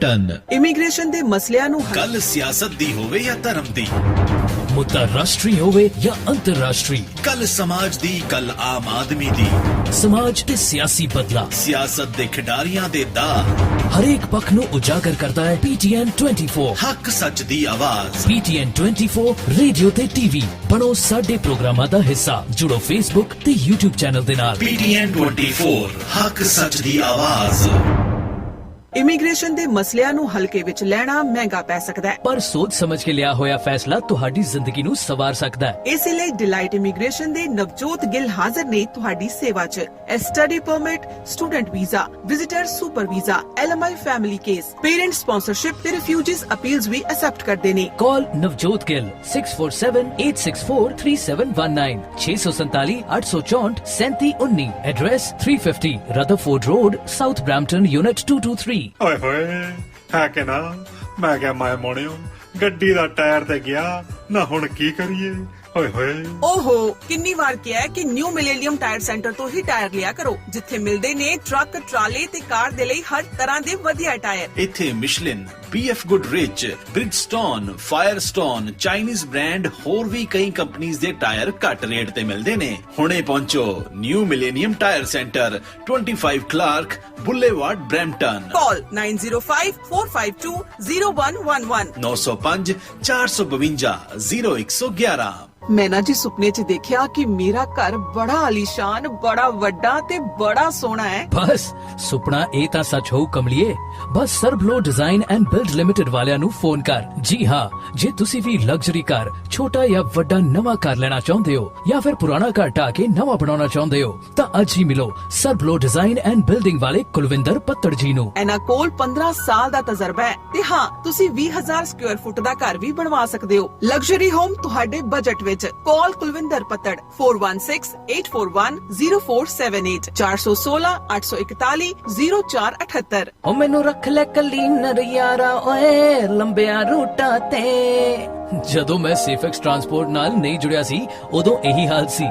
Brampton. Immigration दे मसलियां नूं गल सियासत दी होवे या धर्म दी, मुद्दा राष्ट्रीय होवे या अंतरराष्ट्रीय, कल समाज दी कल आम आदमी दी, समाज ते सियासी बदला, सियासत दे खिडारियां दे दा, हरेक पक्ष नूं उजागर करता है PTN 24। हक सच दी आवाज। PTN 24 रेडियो ते टीवी बनो साडे प्रोग्रामां दा हिस्सा। जुड़ो फेसबुक ते YouTube चैनल दे नाल। PTN 24 हक सच दी आवाज। इमीग्रेशन दे मसलियां नूं हल्के विच लैना महंगा पै सकदा है, पर सोच समझ के लिया होया फैसला तुहाडी जिंदगी नूं सवार सकदा है। इस लिए डिलाइट इमीग्रेशन दे नवजोत गिल हाजिर ने तुहाडी सेवा च study permit, student visa, visitor super visa, LMI family case, parent sponsorship ते रिफ्यूजीज अपील्स भी एक्सेप्ट करदे ने। Call Navjot Gill 6478643719 647 864 3719। Address 350 Rutherford road, south Brampton, unit 223। ਓਏ ਹੋਏ ਹੈ ਕਿ ਨਾ ਮੈਂ ਕਿਹਾ ਮੈਂ ਮੋਣਿਓ ਗੱਡੀ ਦਾ ਟਾਇਰ ਤੇ ਗਿਆ ਨਾ ਹੁਣ ਕੀ ਕਰੀਏ ਓਏ ਹੋਏ ओहो किन्नी बार किया है कि न्यू मिलेनियम टायर सेंटर तो ही टायर लिया करो, जिथे मिलदे ने ट्रक, ट्राले ते कार दे लई हर तरह दे वधिया टायर। इथे Michelin, BF Goodrich, Bridgestone, Firestone, Chinese brand होर भी कई कंपनीज दे टायर घट रेट ते मिलदे ने। हुणे पहुंचो new Millennium Tyre Centre, 25 Clark Boulevard, Brampton. Call 9054520111 905 452 0111। मैं ना जी सुपने च देखिया कि मेरा घर बड़ा आलीशान, बड़ा वड्डा ते बड़ा सोहना है। बस सुपना ए ता सच हो कमलिए। बस सरबलो डिजाइन एंड बिल्ड लिमिटेड वालियां नू फोन कर। जी हाँ, जे तुसी भी लग्जरी कार, छोटा या वड्डा नवा कार लेना चाहते हो या फिर पुराना कार ढा के नवा बनाना चाहते हो ता अज ही मिलो सरबलो डिजाइन एंड बिल्डिंग वाले कुलविंदर पत्तड़ जी नू। एना कोल 15 साल दा तजर्बा है ते हाँ तुसी 20,000 स्क्वायर फुट दा घर भी बनवा सकदे हो। लग्जरी होम तुहाडे बजट विच। कॉल कुलविंदर पत्तड़ 4168410478 416 841 0478। ओ मैनू रख ले कली नरियारा ओए लंबिया रूटा ते। ਜਦੋਂ ਮੈਂ ਸੇਫਐਕਸ ਟਰਾਂਸਪੋਰਟ ਨਾਲ ਨਹੀਂ ਜੁੜਿਆ ਸੀ ਉਦੋਂ ਇਹੀ ਹਾਲ ਸੀ,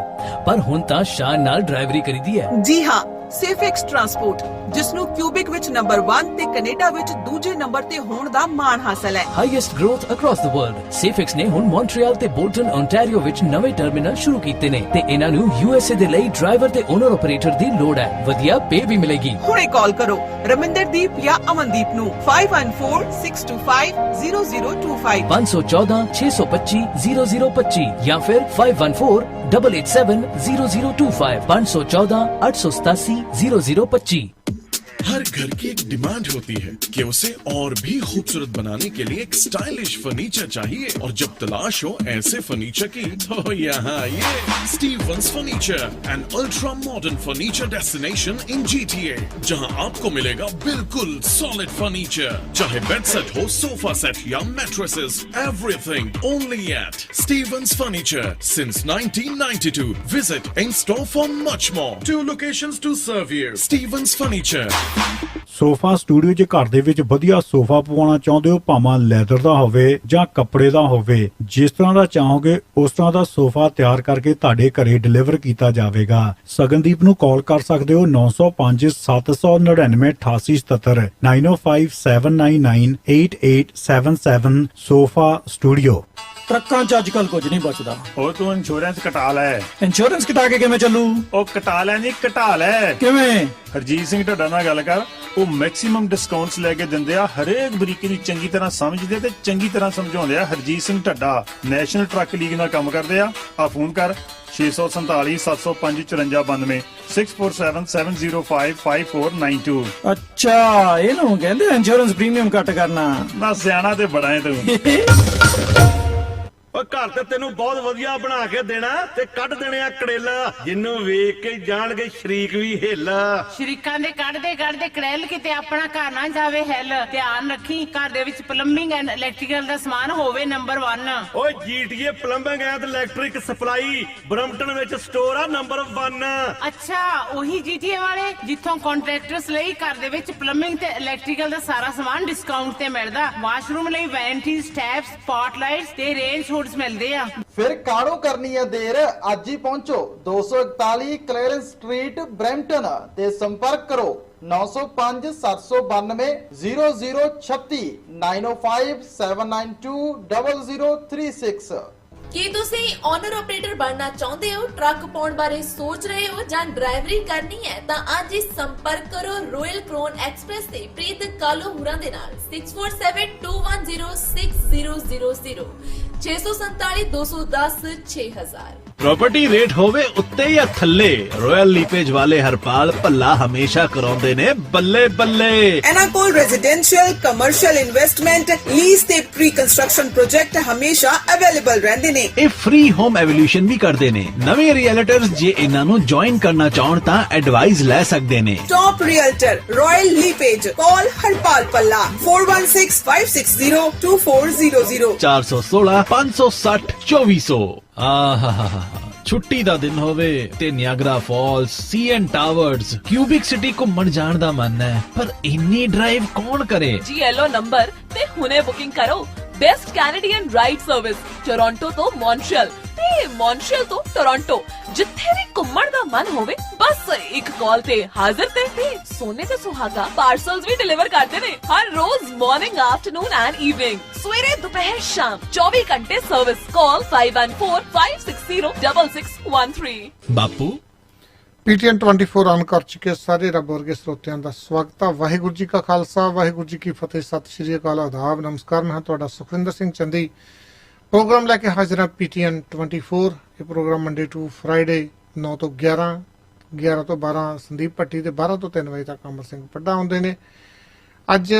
ਪਰ ਹੁਣ ਤਾਂ ਸ਼ਾਨ ਨਾਲ ਡਰਾਈਵਰੀ ਕਰੀਦੀ ਹੈ। जी हाँ, ਸੇਫਐਕਸ ਟਰਾਂਸਪੋਰਟ जिसनू क्यूबिक विच नंबर 1 ते कनेडा विच दूजे नंबर ते होण दा मान हासिल है। Highest growth across the world. Safex ਨੇ ਹੁਣ ਮੌਂਟਰੀਅਲ ਤੇ ਬੋਲਟਨ ਓਨਟਾਰੀਓ ਵਿੱਚ ਨਵੇਂ ਟਰਮੀਨਲ ਸ਼ੁਰੂ ਕੀਤੇ ਨੇ ਤੇ ਇਹਨਾਂ ਨੂੰ USA ਦੇ ਲਈ ਡਰਾਈਵਰ ਤੇ ਓਨਰ ਆਪਰੇਟਰ ਦੀ ਲੋੜ ਹੈ। ਵਧੀਆ ਪੇ ਵੀ ਮਿਲੇਗੀ। ਹੁਣੇ ਕਾਲ ਕਰੋ ਰਮਿੰਦਰਦੀਪ ਜਾਂ ਅਮਨਦੀਪ ਨੂੰ 5146250025 514 625 0025 ਜਾਂ ਫਿਰ 5148870025 514 887 0025। हर घर की एक डिमांड होती है कि उसे और भी खूबसूरत बनाने के लिए एक स्टाइलिश फर्नीचर चाहिए, और जब तलाश हो ऐसे फर्नीचर की तो यहाँ ये Stevens Furniture, an ultra modern furniture destination in GTA, जहाँ आपको मिलेगा बिल्कुल सॉलिड फर्नीचर, चाहे बेड सेट हो, सोफा सेट या mattresses, everything only at Stevens Furniture since 1992. Visit in store for much more. 2 locations to serve you. Stevens Furniture. Sofa studio 'ਚ ਘਰ ਦੇ ਵਿੱਚ ਵਧੀਆ ਸੋਫਾ ਪਵਾਉਣਾ ਚਾਹੁੰਦੇ ਹੋ, ਭਾਵੇਂ ਲੈਦਰ ਦਾ ਹੋਵੇ ਜਾਂ ਕੱਪੜੇ ਦਾ ਹੋਵੇ, ਜਿਸ ਤਰ੍ਹਾਂ ਦਾ ਚਾਹੋਗੇ ਉਸ ਤਰ੍ਹਾਂ ਦਾ ਸੋਫਾ ਤਿਆਰ ਕਰਕੇ ਤੁਹਾਡੇ ਘਰੇ ਡਿਲੀਵਰ ਕੀਤਾ ਜਾਵੇਗਾ। ਸਗਨਦੀਪ ਨੂੰ ਕਾਲ ਕਰ ਸਕਦੇ ਹੋ 905 799 8877 9057998877 ਸੋਫਾ ਸਟੂਡੀਓ। ਟਰੱਕਾਂ 'ਚ ਅੱਜ ਕੱਲ ਕੁਝ ਨਹੀਂ ਬਚਦਾ। ਉਹ ਤੂੰ ਇੰਸ਼ੋਰੈਂਸ ਕਟਾ ਲੈ। ਇੰਸ਼ੋਰੈਂਸ ਕਟਾ ਕੇ ਕਿਵੇਂ ਚੱਲੂ? ਉਹ ਕਟਾ ਲੈ ਨਹੀਂ ਘਟਾ ਲੈ। ਕਿਵੇਂ? ਹਰਜੀਤ ਸਿੰਘ ਢੱਡਾ ਨਾਲ ਗੱਲ ਕਰ, ਉਹ ਮੈਕਸਿਮਮ ਡਿਸਕਾਊਂਟਸ ਲੈ ਕੇ ਦਿੰਦੇ ਆ, ਹਰੇਕ ਬਰੀਕੀ ਨੂੰ ਚੰਗੀ ਤਰ੍ਹਾਂ ਸਮਝਦੇ ਤੇ ਚੰਗੀ ਤਰ੍ਹਾਂ ਸਮਝਾਉਂਦੇ ਆ। Harjit Singh Dhadda national truck league ਨਾਲ ਕੰਮ ਕਰਦੇ ਆ ਫੋਨ ਕਰ 647 705 5492 647 705 5492। ਅੱਛਾ, ਇਹਨੂੰ ਕਹਿੰਦੇ ਇੰਸ਼ੋਰੈਂਸ ਪ੍ਰੀਮੀਅਮ ਕੱਟ ਕਰਨਾ। ਨਾ ਸਿਆਣਾ ਤੇ ਬੜਾ ਹੈ ਤੂੰ। ਓ ਘਰ ਤੇ ਤੈਨੂੰ ਬਹੁਤ ਵਧੀਆ ਬਣਾ ਕੇ ਦੇਣਾ ਤੇ ਕੱਢ ਦੇਣੇ ਆ ਕੜੇਲਾ, ਜਿੰਨੂੰ ਵੇਖ ਕੇ ਜਾਣਗੇ ਸ਼ਰੀਕ ਵੀ ਹਿੱਲ। ਸ਼ਰੀਕਾਂ ਦੇ ਕੱਢਦੇ ਕੜੇਲ ਕਿਤੇ ਆਪਣਾ ਘਰ ਨਾ ਜਾਵੇ ਹਿੱਲ। ਧਿਆਨ ਰੱਖੀ ਘਰ ਦੇ ਵਿੱਚ ਪਲੰਬਿੰਗ ਐਂਡ ਇਲੈਕਟ੍ਰੀਕਲ ਦਾ ਸਮਾਨ ਹੋਵੇ ਨੰਬਰ 1। ਓਏ GTA plumbing and electric supply Brampton ਵਿੱਚ ਸਟੋਰ ਆ ਨੰਬਰ 1। ਅੱਛਾ, ਉਹੀ GTA ਵਾਲੇ ਜਿੱਥੋਂ ਕੰਟਰੈਕਟਰਸ ਲਈ ਘਰ ਦੇ ਵਿੱਚ ਪਲੰਬਿੰਗ ਤੇ ਇਲੈਕਟ੍ਰੀਕਲ ਦਾ ਸਾਰਾ ਸਮਾਨ ਡਿਸਕਾਊਂਟ ਤੇ ਮਿਲਦਾ। ਵਾਸ਼ਰੂਮ ਲਈ ਵੈਨਿਟੀਜ਼, ਟੈਪਸ, ਸਪੌਟਲਾਈਟਸ ਤੇ ਰੇਂਜ ਹੁੱਡਸ ਮਿਲਦੇ ਆ। ਫਿਰ ਕਾਹਨੂੰ ਕਰਨੀ ਹੈ ਦੇਰ, ਅੱਜ ਹੀ ਪਹੁੰਚੋ 241 ਕਲੈਰੈਂਸ ਸਟਰੀਟ ਬਰੈਂਪਟਨ ਤੇ ਸੰਪਰਕ ਕਰੋ 905 792 0036 905 792 0036। ਕੀ ਤੁਸੀਂ ਓਨਰ ਆਪਰੇਟਰ ਬਣਨਾ ਚਾਹੁੰਦੇ ਹੋ? ਟਰੱਕ ਪਾਉਣ ਬਾਰੇ ਸੋਚ ਰਹੇ ਹੋ ਜਾਂ ਡਰਾਈਵਰੀ ਕਰਨੀ ਹੈ ਤਾਂ ਅੱਜ ਹੀ ਸੰਪਰਕ ਕਰੋ ਰੋਇਲ ਕ੍ਰੋਨ ਐਕਸਪ੍ਰੈਸ ਤੇ ਪ੍ਰੀਤ ਕਾਲੋ ਹੁਰਾਂ ਦੇ ਨਾਲ 6472106000 647 210 6000। प्रॉपर्टी रेट होवे उत्ते या थल्ले, रॉयल लीपेज वाले हरपाल भल्ला हमेशा कराउंदे ने बल्ले बल्ले। ਇਹਨਾਂ ਕੋਲ ਰੈਜ਼ੀਡੈਂਸ਼ੀਅਲ ਕਮਰਸ਼ੀਅਲ ਇਨਵੈਸਟਮੈਂਟ ਲੀਜ਼ ਤੇ ਪ੍ਰੀ ਕੰਸਟਰਕਸ਼ਨ ਪ੍ਰੋਜੈਕਟ ਹਮੇਸ਼ਾ ਅਵੇਲੇਬਲ ਰਹਿੰਦੇ ਨੇ। ਇਹ ਫ੍ਰੀ ਹੋਮ ਐਵੋਲੂਸ਼ਨ ਵੀ ਕਰਦੇ ਨੇ। ਨਵੇਂ ਰੀਅਲਟਰਸ ਜੇ ਇਹਨਾਂ ਨੂੰ ਜੁਆਇਨ ਕਰਨਾ ਚਾਹਣ ਤਾਂ ਐਡਵਾਈਸ ਲੈ ਸਕਦੇ ਨੇ। Top realtor Royal LePage, call Harpal Palla 4165602400 416 560 2400। ਆਹਾਹਾਹਾ ਛੁੱਟੀ ਦਾ ਦਿਨ ਹੋਵੇ ਤੇ Niagara Falls, C N towers, Quebec City ਘੁੰਮਣ ਜਾਣ ਦਾ ਮਨ ਹੈ, ਪਰ ਇੰਨੀ ਡਰਾਈਵ ਕੌਣ ਕਰੇ? ਜੀ ਐਲੋ ਨੰਬਰ ਤੇ ਹੁਣੇ ਬੁਕਿੰਗ ਕਰੋ। Best Canadian ride service Toronto ਤੋਂ ਮੌਂਟਰੀਅਲ ਤੇ ਮੌਂਟਰੀਅਲ ਤੋਂ ਟੋਰਾਂਟੋ, ਜਿੱਥੇ ਵੀ ਘੁੰਮਣ ਦਾ ਮਨ ਹੋਵੇ ਬਸ ਇੱਕ ਕਾਲ ਤੇ ਹਾਜ਼ਰ ਤੇ ਸੋਨੇ ਤੇ ਸੁਹਾਗਾ ਪਾਰਸਲਸ ਵੀ ਡਿਲੀਵਰ ਕਰਦੇ ਨੇ ਹਰ ਰੋਜ਼ ਮਾਰਨਿੰਗ, ਆਫਟਰਨੂਨ ਐਂਡ ਈਵਨਿੰਗ, ਸਵੇਰੇ ਦੁਪਹਿਰ ਸ਼ਾਮ 24 ਘੰਟੇ ਸਰਵਿਸ। ਕਾਲ 5145606613। ਬਾਪੂ PTN 24 ਆਨ ਕਰ ਚੁੱਕੇ ਸਾਰੇ ਰੱਬ ਵਰਗੇ ਸਰੋਤਿਆਂ ਦਾ ਸਵਾਗਤ ਹੈ। ਵਾਹਿਗੁਰੂ ਜੀ ਕਾ ਖਾਲਸਾ, ਵਾਹਿਗੁਰੂ ਜੀ ਕੀ ਫਤਿਹ। ਸਤਿ ਸ਼੍ਰੀ ਅਕਾਲ, ਆਦਾਬ, ਨਮਸਕਾਰ। ਮੈਂ ਤੁਹਾਡਾ ਸੁਖਵਿੰਦਰ ਸਿੰਘ ਚੰਦੀ ਪ੍ਰੋਗਰਾਮ ਲੈ ਕੇ ਹਾਜ਼ਰ ਹਾਂ PTN 24। ਇਹ ਪ੍ਰੋਗਰਾਮ ਮੰਡੇ ਟੂ ਫਰਾਈਡੇ 9 ਤੋਂ 11, 11 ਤੋਂ 12 ਸੰਦੀਪ ਭੱਟੀ ਤੇ 12 ਤੋਂ 3 ਵਜੇ ਤੱਕ ਅਮਰ ਸਿੰਘ ਪੱਡਾ ਆਉਂਦੇ ਨੇ। ਅੱਜ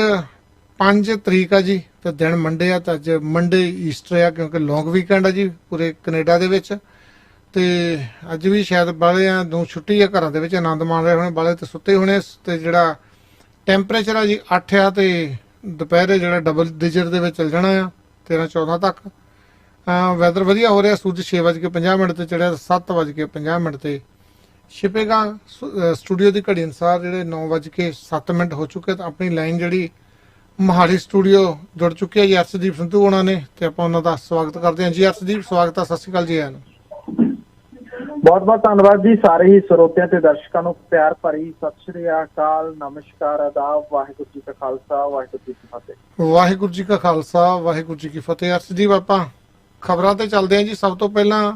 5 ਤਰੀਕ ਆ ਜੀ ਤੇ ਦਿਨ ਮੰਡੇ ਆ, ਤਾਂ ਅੱਜ ਮੰਡੇ ਈਸਟਰ ਆ ਕਿਉਂਕਿ ਲੌਂਗ ਵੀਕਐਂਡ ਆ ਜੀ ਪੂਰੇ ਕੈਨੇਡਾ ਦੇ ਵਿੱਚ। ਤੇ ਅੱਜ ਵੀ ਸ਼ਾਇਦ ਬਾਲਿਆਂ ਨੂੰ ਛੁੱਟੀ ਆ, ਘਰਾਂ ਦੇ ਵਿੱਚ ਆਨੰਦ ਮਾਣ ਰਹੇ ਹੋਣੇ, ਬਾਲੇ ਤੇ ਸੁੱਤੇ ਹੋਣੇ। ਤੇ ਜਿਹੜਾ ਟੈਂਪਰੇਚਰ ਆ ਜੀ 8 ਆ ਤੇ ਦੁਪਹਿਰੇ ਜਿਹੜਾ ਡਬਲ ਡਿਜਿਟ ਦੇ ਵਿੱਚ ਚੱਲ ਜਾਣਾ ਆ 13-14 ਤੱਕ। ਵੈਦਰ ਵਧੀਆ ਹੋ ਰਿਹਾ। ਸੂਰਜ 6:50 ਤੇ ਚੜਿਆ, 7:50 ਤੇ ਛਿਪੇਗਾ। ਸਟੂਡੀਓ ਦੀ ਘੜੀ ਅਨੁਸਾਰ ਜਿਹੜੇ 9:07 ਹੋ ਚੁੱਕੇ ਤਾਂ ਆਪਣੀ ਲਾਈਨ ਜਿਹੜੀ ਮੋਹਾਲੀ ਸਟੂਡੀਓ ਜੁੜ ਚੁੱਕੀ ਹੈ ਜੀ ਅਰਸ਼ਦੀਪ ਸੰਧੂ ਉਹਨਾਂ ਨੇ, ਤੇ ਆਪਾਂ ਉਹਨਾਂ ਦਾ ਸਵਾਗਤ ਕਰਦੇ ਹਾਂ ਜੀ। ਅਰਸ਼ਦੀਪ ਸਵਾਗਤ ਹੈ, ਸਤਿ ਸ਼੍ਰੀ ਅਕਾਲ ਜੀ। ਆਇਆਂ ਨੂੰ ਬਹੁਤ ਬਹੁਤ ਧੰਨਵਾਦ ਜੀ। ਸਾਰੇ ਹੀ ਸਰੋਤਿਆਂ ਤੇ ਦਰਸ਼ਕਾਂ ਨੂੰ ਪਿਆਰ ਭਰੀ ਸਤਿ ਸ਼੍ਰੀ ਅਕਾਲ, ਨਮਸਕਾਰ, ਆਦਾਬ, ਵਾਹਿਗੁਰੂ ਜੀ ਕਾ ਖਾਲਸਾ, ਵਾਹਿਗੁਰੂ ਜੀ ਕੀ ਫਤਿਹ। ਵਾਹਿਗੁਰੂ ਜੀ ਕਾ ਖਾਲਸਾ, ਵਾਹਿਗੁਰੂ ਜੀ ਕੀ ਫਤਿਹ। ਅਰਸ਼ਦੀਪ ਆਪਾਂ ਖਬਰਾਂ ਤੇ ਚੱਲਦੇ ਹਾਂ ਜੀ। ਸਭ ਤੋਂ ਪਹਿਲਾਂ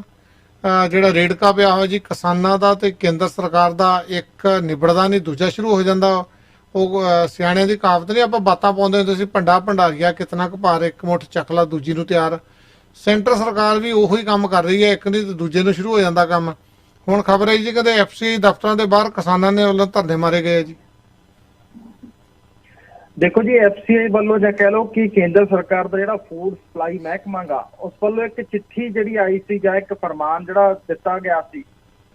ਜਿਹੜਾ ਰੇੜਕਾ ਪਿਆ ਹੋਇਆ ਜੀ ਕਿਸਾਨਾਂ ਦਾ ਤੇ ਕੇਂਦਰ ਸਰਕਾਰ ਦਾ, ਇੱਕ ਨਿਬੜਦਾ ਨਹੀਂ ਦੂਜਾ ਸ਼ੁਰੂ ਹੋ ਜਾਂਦਾ। ਉਹ ਸਿਆਣਿਆਂ ਦੀ ਕਹਾਵਤ ਨਹੀਂ, ਆਪਾਂ ਬਾਤਾਂ ਪਾਉਂਦੇ ਹੁੰਦੇ ਸੀ, ਭੰਡਾ ਭੰਡਾਰੀਆ ਕਿਤਨਾ ਕੁ ਭਾਰ, ਇੱਕ ਮੁੱਠ ਚੱਕ ਲਾ ਦੂਜੀ ਨੂੰ ਤਿਆਰ। ਸੈਂਟਰ ਸਰਕਾਰ ਵੀ ਉਹੀ ਕੰਮ ਕਰ ਰਹੀ ਹੈ, ਇੱਕ ਨਹੀਂ ਤੇ ਦੂਜੇ ਨੂੰ ਸ਼ੁਰੂ ਹੋ ਜਾਂਦਾ ਕੰਮ। ਹੁਣ ਖਬਰ ਆਈ ਜੀ ਕਹਿੰਦੇ FCI ਦਫ਼ਤਰਾਂ ਦੇ ਬਾਹਰ ਕਿਸਾਨਾਂ ਨੇ ਵੱਲੋਂ ਧਰਨੇ ਮਾਰੇ ਗਏ ਜੀ। ਦੇਖੋ ਜੀ, FCI ਵੱਲੋਂ ਜਾਂ ਕਹਿ ਲਓ ਕਿ ਕੇਂਦਰ ਸਰਕਾਰ ਦਾ ਜਿਹੜਾ ਫੂਡ ਸਪਲਾਈ ਮਹਿਕਮਾ ਗਾ, ਉਸ ਵੱਲੋਂ ਇੱਕ ਚਿੱਠੀ ਜਿਹੜੀ ਆਈ ਸੀ ਜਾਂ ਇੱਕ ਫਰਮਾਨ ਜਿਹੜਾ ਦਿੱਤਾ ਗਿਆ ਸੀ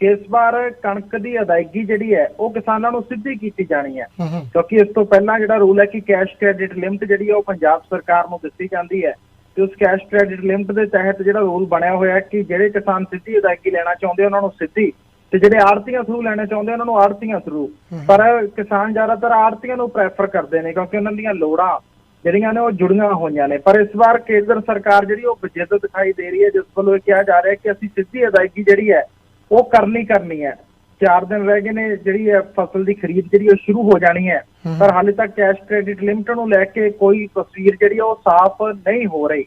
ਕਿ ਇਸ ਵਾਰ ਕਣਕ ਦੀ ਅਦਾਇਗੀ ਜਿਹੜੀ ਹੈ ਉਹ ਕਿਸਾਨਾਂ ਨੂੰ ਸਿੱਧੀ ਕੀਤੀ ਜਾਣੀ ਹੈ। ਕਿਉਂਕਿ ਇਸ ਤੋਂ ਪਹਿਲਾਂ ਜਿਹੜਾ ਰੂਲ ਹੈ ਕਿ ਕੈਸ਼ ਕ੍ਰੈਡਿਟ ਲਿਮਟ ਜਿਹੜੀ ਹੈ ਉਹ ਪੰਜਾਬ ਸਰਕਾਰ ਨੂੰ ਦਿੱਤੀ ਜਾਂਦੀ ਹੈ, ਤੇ ਉਸ ਕੈਸ਼ ਕ੍ਰੈਡਿਟ ਲਿਮਟ ਦੇ ਤਹਿਤ ਜਿਹੜਾ ਰੂਲ ਬਣਿਆ ਹੋਇਆ ਕਿ ਜਿਹੜੇ ਕਿਸਾਨ ਸਿੱਧੀ ਅਦਾਇਗੀ ਲੈਣਾ ਚਾਹੁੰਦੇ ਉਹਨਾਂ ਨੂੰ ਸਿੱਧੀ, ਤੇ ਜਿਹੜੇ ਆੜਤੀਆਂ ਥਰੂ ਲੈਣਾ ਚਾਹੁੰਦੇ ਉਹਨਾਂ ਨੂੰ ਆੜਤੀਆਂ ਥਰੂ। ਪਰ ਕਿਸਾਨ ਜ਼ਿਆਦਾਤਰ ਆੜਤੀਆਂ ਨੂੰ ਪ੍ਰੈਫਰ ਕਰਦੇ ਨੇ ਕਿਉਂਕਿ ਉਹਨਾਂ ਦੀਆਂ ਲੋੜਾਂ ਜਿਹੜੀਆਂ ਨੇ ਉਹ ਜੁੜੀਆਂ ਹੋਈਆਂ ਨੇ। ਪਰ ਇਸ ਵਾਰ ਕੇਂਦਰ ਸਰਕਾਰ ਜਿਹੜੀ ਉਹ ਜਿੱਦ ਦਿਖਾਈ ਦੇ ਰਹੀ ਹੈ, ਜਿਸ ਵੱਲੋਂ ਇਹ ਕਿਹਾ ਜਾ ਰਿਹਾ ਕਿ ਅਸੀਂ ਸਿੱਧੀ ਅਦਾਇਗੀ ਜਿਹੜੀ ਹੈ ਉਹ ਕਰਨੀ ਹੈ। 4 ਦਿਨ ਰਹਿ ਗਏ ਨੇ ਜਿਹੜੀ ਹੈ ਫਸਲ ਦੀ ਖਰੀਦ ਜਿਹੜੀ ਉਹ ਸ਼ੁਰੂ ਹੋ ਜਾਣੀ ਹੈ, ਪਰ ਹਾਲੇ ਤੱਕ ਕੈਸ਼ ਕ੍ਰੈਡਿਟ ਲਿਮਟ ਨੂੰ ਲੈ ਕੇ ਕੋਈ ਤਸਵੀਰ ਜਿਹੜੀ ਉਹ ਸਾਫ਼ ਨਹੀਂ ਹੋ ਰਹੀ।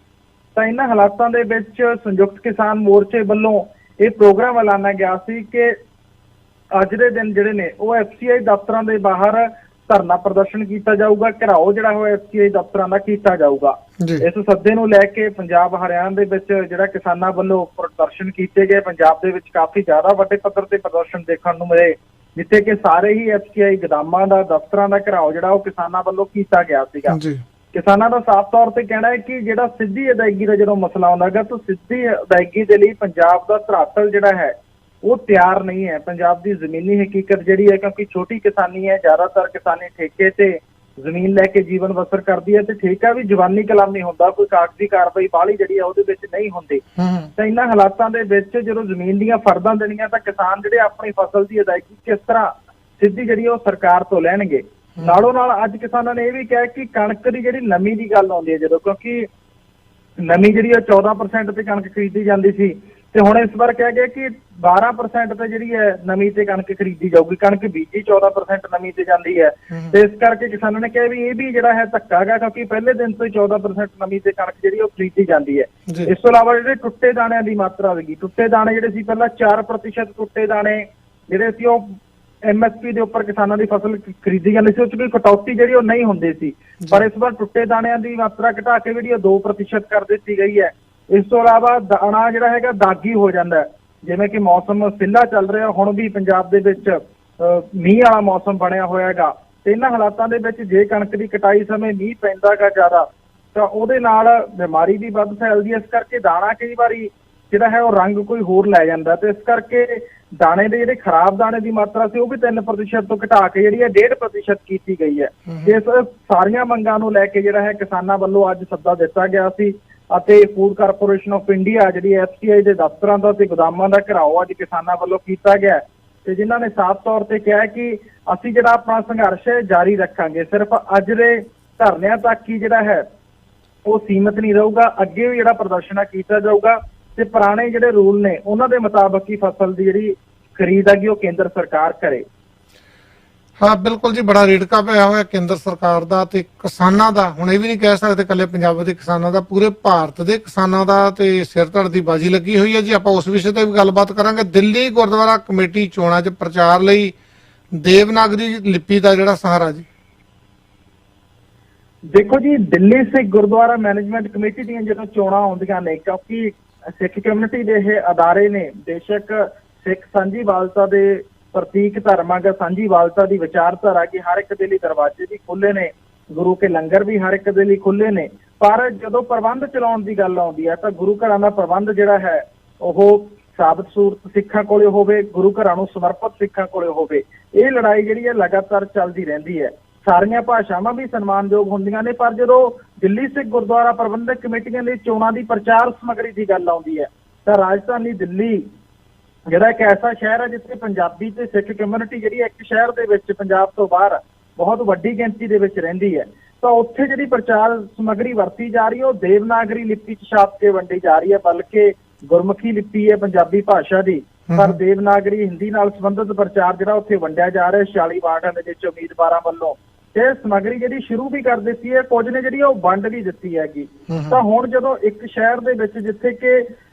ਤਾਂ ਇਹਨਾਂ ਹਾਲਾਤਾਂ ਦੇ ਵਿੱਚ ਸੰਯੁਕਤ ਕਿਸਾਨ ਮੋਰਚੇ ਵੱਲੋਂ ਇਹ ਪ੍ਰੋਗਰਾਮ ਐਲਾਨਿਆ ਗਿਆ ਸੀ ਕਿ ਅੱਜ ਦੇ ਦਿਨ ਜਿਹੜੇ ਨੇ ਉਹ FCI ਦਫ਼ਤਰਾਂ ਦੇ ਬਾਹਰ ਧਰਨਾ ਪ੍ਰਦਰਸ਼ਨ ਕੀਤਾ ਜਾਊਗਾ, ਘਿਰਾਓ ਜਿਹੜਾ ਉਹ FCI ਦਫ਼ਤਰਾਂ ਦਾ ਕੀਤਾ ਜਾਊਗਾ। ਇਸ ਸੱਦੇ ਨੂੰ ਲੈ ਕੇ ਪੰਜਾਬ ਹਰਿਆਣਾ ਦੇ ਵਿੱਚ ਜਿਹੜਾ ਕਿਸਾਨਾਂ ਵੱਲੋਂ ਪ੍ਰਦਰਸ਼ਨ ਕੀਤੇ ਗਏ, ਪੰਜਾਬ ਦੇ ਵਿੱਚ ਕਾਫੀ ਜ਼ਿਆਦਾ ਵੱਡੇ ਪੱਧਰ ਤੇ ਪ੍ਰਦਰਸ਼ਨ ਦੇਖਣ ਨੂੰ ਮਿਲੇ, ਜਿੱਥੇ ਕਿ ਸਾਰੇ ਹੀ FCI ਗੋਦਾਮਾਂ ਦਾ ਦਫ਼ਤਰਾਂ ਦਾ ਘਿਰਾਓ ਜਿਹੜਾ ਉਹ ਕਿਸਾਨਾਂ ਵੱਲੋਂ ਕੀਤਾ ਗਿਆ ਸੀਗਾ। ਕਿਸਾਨਾਂ ਦਾ ਸਾਫ਼ ਤੌਰ ਤੇ ਕਹਿਣਾ ਹੈ ਕਿ ਜਿਹੜਾ ਸਿੱਧੀ ਅਦਾਇਗੀ ਦਾ ਜਦੋਂ ਮਸਲਾ ਆਉਂਦਾ ਗਾ ਤਾਂ ਸਿੱਧੀ ਅਦਾਇਗੀ ਦੇ ਲਈ ਪੰਜਾਬ ਦਾ ਧਰਾਤਲ ਜਿਹੜਾ ਹੈ ਉਹ ਤਿਆਰ ਨਹੀਂ ਹੈ। ਪੰਜਾਬ ਦੀ ਜ਼ਮੀਨੀ ਹਕੀਕਤ ਜਿਹੜੀ ਹੈ, ਕਿਉਂਕਿ ਛੋਟੀ ਕਿਸਾਨੀ ਹੈ, ਜ਼ਿਆਦਾਤਰ ਕਿਸਾਨੀ ਠੇਕੇ ਤੇ ਜ਼ਮੀਨ ਲੈ ਕੇ ਜੀਵਨ ਬਸਰ ਕਰਦੀ ਹੈ, ਤੇ ਠੇਕਾ ਵੀ ਜਵਾਨੀ ਕਲਾਮੀ ਹੁੰਦਾ, ਕੋਈ ਕਾਗਜ਼ੀ ਕਾਰਵਾਈ ਬਾਹਲੀ ਜਿਹੜੀ ਹੈ ਉਹਦੇ ਵਿੱਚ ਨਹੀਂ ਹੁੰਦੀ। ਤਾਂ ਇਹਨਾਂ ਹਾਲਾਤਾਂ ਦੇ ਵਿੱਚ ਜਦੋਂ ਜ਼ਮੀਨ ਦੀਆਂ ਫਰਦਾਂ ਦੇਣੀਆਂ ਤਾਂ ਕਿਸਾਨ ਜਿਹੜੇ ਆਪਣੀ ਫਸਲ ਦੀ ਅਦਾਇਗੀ ਕਿਸ ਤਰ੍ਹਾਂ ਸਿੱਧੀ ਜਿਹੜੀ ਉਹ ਸਰਕਾਰ ਤੋਂ ਲੈਣਗੇ। ਨਾਲੋਂ ਨਾਲ ਅੱਜ ਕਿਸਾਨਾਂ ਨੇ ਇਹ ਵੀ ਕਿਹਾ ਕਿ ਕਣਕ ਦੀ ਜਿਹੜੀ ਨਮੀ ਦੀ ਗੱਲ ਆਉਂਦੀ ਹੈ, ਜਦੋਂ ਕਿਉਂਕਿ ਨਮੀ ਜਿਹੜੀ ਉਹ 14% ਤੇ ਕਣਕ ਖਰੀਦੀ ਜਾਂਦੀ ਸੀ, ਤੇ ਹੁਣ ਇਸ ਵਾਰ ਕਹਿ ਗਏ ਕਿ 12% ਤੇ ਜਿਹੜੀ ਹੈ ਨਵੀਂ ਤੇ ਕਣਕ ਖਰੀਦੀ ਜਾਊਗੀ। ਕਣਕ ਬੀਜੀ 14% ਨਵੀਂ ਤੇ ਜਾਂਦੀ ਹੈ ਤੇ ਇਸ ਕਰਕੇ ਕਿਸਾਨਾਂ ਨੇ ਕਿਹਾ ਵੀ ਇਹ ਵੀ ਜਿਹੜਾ ਹੈ ਧੱਕਾ ਹੈਗਾ, ਕਿਉਂਕਿ ਪਹਿਲੇ ਦਿਨ ਤੋਂ ਹੀ 14% ਨਵੀਂ ਤੇ ਕਣਕ ਜਿਹੜੀ ਉਹ ਖਰੀਦੀ ਜਾਂਦੀ ਹੈ। ਇਸ ਤੋਂ ਇਲਾਵਾ ਜਿਹੜੇ ਟੁੱਟੇ ਦਾਣਿਆਂ ਦੀ ਮਾਤਰਾ ਹੋਵੇਗੀ, ਟੁੱਟੇ ਦਾਣੇ ਜਿਹੜੇ ਸੀ ਪਹਿਲਾਂ 4% ਟੁੱਟੇ ਦਾਣੇ ਜਿਹੜੇ ਸੀ ਉਹ MSP ਦੇ ਉੱਪਰ ਕਿਸਾਨਾਂ ਦੀ ਫਸਲ ਖਰੀਦੀ ਜਾਂਦੀ ਸੀ, ਉਹ 'ਚ ਕੋਈ ਕਟੌਤੀ ਜਿਹੜੀ ਉਹ ਨਹੀਂ ਹੁੰਦੀ ਸੀ। ਪਰ ਇਸ ਵਾਰ ਟੁੱਟੇ ਦਾਣਿਆਂ ਦੀ ਮਾਤਰਾ ਘਟਾ ਕੇ ਜਿਹੜੀ ਉਹ 2% ਕਰ ਦਿੱਤੀ ਗਈ ਹੈ। ਇਸ ਤੋਂ ਇਲਾਵਾ ਦਾਣਾ ਜਿਹੜਾ ਹੈਗਾ ਦਾਗੀ ਹੋ ਜਾਂਦਾ ਹੈ, ਜਿਵੇਂ ਕਿ ਮੌਸਮ ਸਿੱਲਾ ਚੱਲ ਰਿਹਾ, ਹੁਣ ਵੀ ਪੰਜਾਬ ਦੇ ਵਿੱਚ ਮੀਂਹ ਵਾਲਾ ਮੌਸਮ ਬਣਿਆ ਹੋਇਆ ਹੈਗਾ ਤੇ ਇਹਨਾਂ ਹਾਲਾਤਾਂ ਦੇ ਵਿੱਚ ਜੇ ਕਣਕ ਦੀ ਕਟਾਈ ਸਮੇਂ ਮੀਂਹ ਪੈਂਦਾ ਗਾ ਜ਼ਿਆਦਾ ਤਾਂ ਉਹਦੇ ਨਾਲ ਬਿਮਾਰੀ ਵੀ ਵੱਧ ਫੈਲਦੀ ਹੈ। ਇਸ ਕਰਕੇ ਦਾਣਾ ਕਈ ਵਾਰੀ ਜਿਹੜਾ ਹੈ ਉਹ ਰੰਗ ਕੋਈ ਹੋਰ ਲੈ ਜਾਂਦਾ ਤੇ ਇਸ ਕਰਕੇ ਦਾਣੇ ਦੇ ਜਿਹੜੇ ਖਰਾਬ ਦਾਣੇ ਦੀ ਮਾਤਰਾ ਸੀ ਉਹ ਵੀ 3% ਤੋਂ ਘਟਾ ਕੇ ਜਿਹੜੀ ਹੈ 1.5% ਕੀਤੀ ਗਈ ਹੈ। ਇਸ ਸਾਰੀਆਂ ਮੰਗਾਂ ਨੂੰ ਲੈ ਕੇ ਜਿਹੜਾ ਹੈ ਕਿਸਾਨਾਂ ਵੱਲੋਂ ਅੱਜ ਸੱਦਾ ਦਿੱਤਾ ਗਿਆ ਸੀ ਅਤੇ ਫੂਡ ਕਾਰਪੋਰੇਸ਼ਨ ਆਫ ਇੰਡੀਆ ਜਿਹੜੀ FCI ਦੇ ਦਫ਼ਤਰਾਂ ਦਾ ਤੇ ਗੋਦਾਮਾਂ ਦਾ ਘਿਰਾਓ ਅੱਜ ਕਿਸਾਨਾਂ ਵੱਲੋਂ ਕੀਤਾ ਗਿਆ ਤੇ ਜਿਨ੍ਹਾਂ ਨੇ ਸਾਫ਼ ਤੌਰ ਤੇ ਕਿਹਾ ਕਿ ਅਸੀਂ ਜਿਹੜਾ ਆਪਣਾ ਸੰਘਰਸ਼ ਹੈ ਜਾਰੀ ਰੱਖਾਂਗੇ। ਸਿਰਫ ਅੱਜ ਦੇ ਧਰਨਿਆਂ ਤੱਕ ਹੀ ਜਿਹੜਾ ਹੈ ਉਹ ਸੀਮਤ ਨਹੀਂ ਰਹੂਗਾ, ਅੱਗੇ ਵੀ ਜਿਹੜਾ ਪ੍ਰਦਰਸ਼ਨ ਕੀਤਾ ਜਾਊਗਾ ਤੇ ਪੁਰਾਣੇ ਜਿਹੜੇ ਰੂਲ ਨੇ ਉਹਨਾਂ ਦੇ ਮੁਤਾਬਕ ਹੀ ਫਸਲ ਦੀ ਜਿਹੜੀ ਖਰੀਦ ਹੈਗੀ ਉਹ ਕੇਂਦਰ ਸਰਕਾਰ ਕਰੇ। ਹਾਂ ਬਿਲਕੁਲ ਜੀ, ਬੜਾ ਰੇੜਕਾ ਪਿਆ ਹੋਇਆ ਕੇਂਦਰ ਸਰਕਾਰ ਦਾ ਤੇ ਕਿਸਾਨਾਂ ਦਾ। ਹੁਣ ਇਹ ਵੀ ਨਹੀਂ ਕਹਿ ਸਕਦੇ ਇਕੱਲੇ ਪੰਜਾਬ ਦੇ ਕਿਸਾਨਾਂ ਦਾ, ਪੂਰੇ ਭਾਰਤ ਦੇ ਕਿਸਾਨਾਂ ਦਾ ਤੇ ਸਿਰ ਧੜ ਦੀ ਬਾਜੀ ਲੱਗੀ ਹੋਈ ਹੈ ਜੀ। ਆਪਾਂ ਉਸ ਵਿਸ਼ੇ ਤੇ ਵੀ ਗੱਲਬਾਤ ਕਰਾਂਗੇ। ਦਿੱਲੀ ਗੁਰਦੁਆਰਾ ਕਮੇਟੀ ਚੋਣਾਂ 'ਚ ਪ੍ਰਚਾਰ ਲਈ ਦੇਵਨਾਗਰੀ ਲਿਪੀ ਦਾ ਜਿਹੜਾ ਸਹਾਰਾ ਜੀ। ਦੇਖੋ ਜੀ, ਦਿੱਲੀ ਸਿੱਖ ਗੁਰਦੁਆਰਾ ਮੈਨੇਜਮੈਂਟ ਕਮੇਟੀ ਦੀਆਂ ਜਦੋਂ ਚੋਣਾਂ ਆਉਂਦੀਆਂ ਨੇ, ਕਿਉਂਕਿ ਸਿੱਖ ਕਮਿਊਨਿਟੀ ਦੇ ਇਹ ਅਦਾਰੇ ਨੇ, ਬੇਸ਼ੱਕ ਸਿੱਖ ਸਾਂਝੀਵਾਲਤਾ ਦੇ ਪ੍ਰਤੀਕ ਧਰਮ ਹੈਗਾ, ਸਾਂਝੀਵਾਲਤਾ ਦੀ ਵਿਚਾਰਧਾਰਾ ਕਿ ਹਰ ਇੱਕ ਦੇ ਲਈ ਦਰਵਾਜ਼ੇ ਵੀ ਖੁੱਲੇ ਨੇ, ਗੁਰੂ ਕੇ ਲੰਗਰ ਵੀ ਹਰ ਇੱਕ ਦੇ ਲਈ ਖੁੱਲੇ ਨੇ, ਪਰ ਜਦੋਂ ਪ੍ਰਬੰਧ ਚਲਾਉਣ ਦੀ ਗੱਲ ਆਉਂਦੀ ਹੈ ਤਾਂ ਗੁਰੂ ਘਰਾਂ ਦਾ ਪ੍ਰਬੰਧ ਜਿਹੜਾ ਹੈ ਉਹ ਸਾਬਤ ਸੂਰਤ ਸਿੱਖਾਂ ਕੋਲੇ ਹੋਵੇ, ਗੁਰੂ ਘਰਾਂ ਨੂੰ ਸਮਰਪਿਤ ਸਿੱਖਾਂ ਕੋਲੇ ਹੋਵੇ। ਇਹ ਲੜਾਈ ਜਿਹੜੀ ਹੈ ਲਗਾਤਾਰ ਚੱਲਦੀ ਰਹਿੰਦੀ ਹੈ। ਸਾਰੀਆਂ ਭਾਸ਼ਾਵਾਂ ਵੀ ਸਨਮਾਨਯੋਗ ਹੁੰਦੀਆਂ ਨੇ, ਪਰ ਜਦੋਂ ਦਿੱਲੀ ਸਿੱਖ ਗੁਰਦੁਆਰਾ ਪ੍ਰਬੰਧਕ ਕਮੇਟੀਆਂ ਲਈ ਚੋਣਾਂ ਦੀ ਪ੍ਰਚਾਰ ਸਮੱਗਰੀ ਦੀ ਗੱਲ ਆਉਂਦੀ ਹੈ ਤਾਂ ਰਾਜਧਾਨੀ ਦਿੱਲੀ ਜਿਹੜਾ ਇੱਕ ਐਸਾ ਸ਼ਹਿਰ ਹੈ ਜਿੱਥੇ ਪੰਜਾਬੀ ਤੇ ਸਿੱਖ ਕਮਿਊਨਿਟੀ ਜਿਹੜੀ ਇੱਕ ਸ਼ਹਿਰ ਦੇ ਵਿੱਚ ਪੰਜਾਬ ਤੋਂ ਬਾਹਰ ਬਹੁਤ ਵੱਡੀ ਗਿਣਤੀ ਦੇ ਵਿੱਚ ਰਹਿੰਦੀ ਹੈ, ਤਾਂ ਉੱਥੇ ਜਿਹੜੀ ਪ੍ਰਚਾਰ ਸਮੱਗਰੀ ਵਰਤੀ ਜਾ ਰਹੀ ਹੈ ਉਹ ਦੇਵਨਾਗਰੀ ਲਿਪੀ 'ਚ ਛਾਪ ਕੇ ਵੰਡੀ ਜਾ ਰਹੀ ਹੈ, ਬਲਕਿ ਗੁਰਮੁਖੀ ਲਿਪੀ ਹੈ ਪੰਜਾਬੀ ਭਾਸ਼ਾ ਦੀ, ਪਰ ਦੇਵਨਾਗਰੀ ਹਿੰਦੀ ਨਾਲ ਸੰਬੰਧਿਤ ਪ੍ਰਚਾਰ ਜਿਹੜਾ ਉੱਥੇ ਵੰਡਿਆ ਜਾ ਰਿਹਾ 46 ਵਾਰਡਾਂ ਦੇ ਵਿੱਚ ਉਮੀਦਵਾਰਾਂ ਵੱਲੋਂ। ਇਹ ਸਮੱਗਰੀ ਜਿਹੜੀ ਸ਼ੁਰੂ ਵੀ ਕਰ ਦਿੱਤੀ ਹੈ, ਕੁਝ ਨੇ ਜਿਹੜੀ ਉਹ ਵੰਡ ਵੀ ਦਿੱਤੀ ਹੈਗੀ। ਤਾਂ ਹੁਣ ਜਦੋਂ ਇੱਕ ਸ਼ਹਿਰ ਦੇ ਵਿੱਚ ਜਿੱਥੇ ਕਿ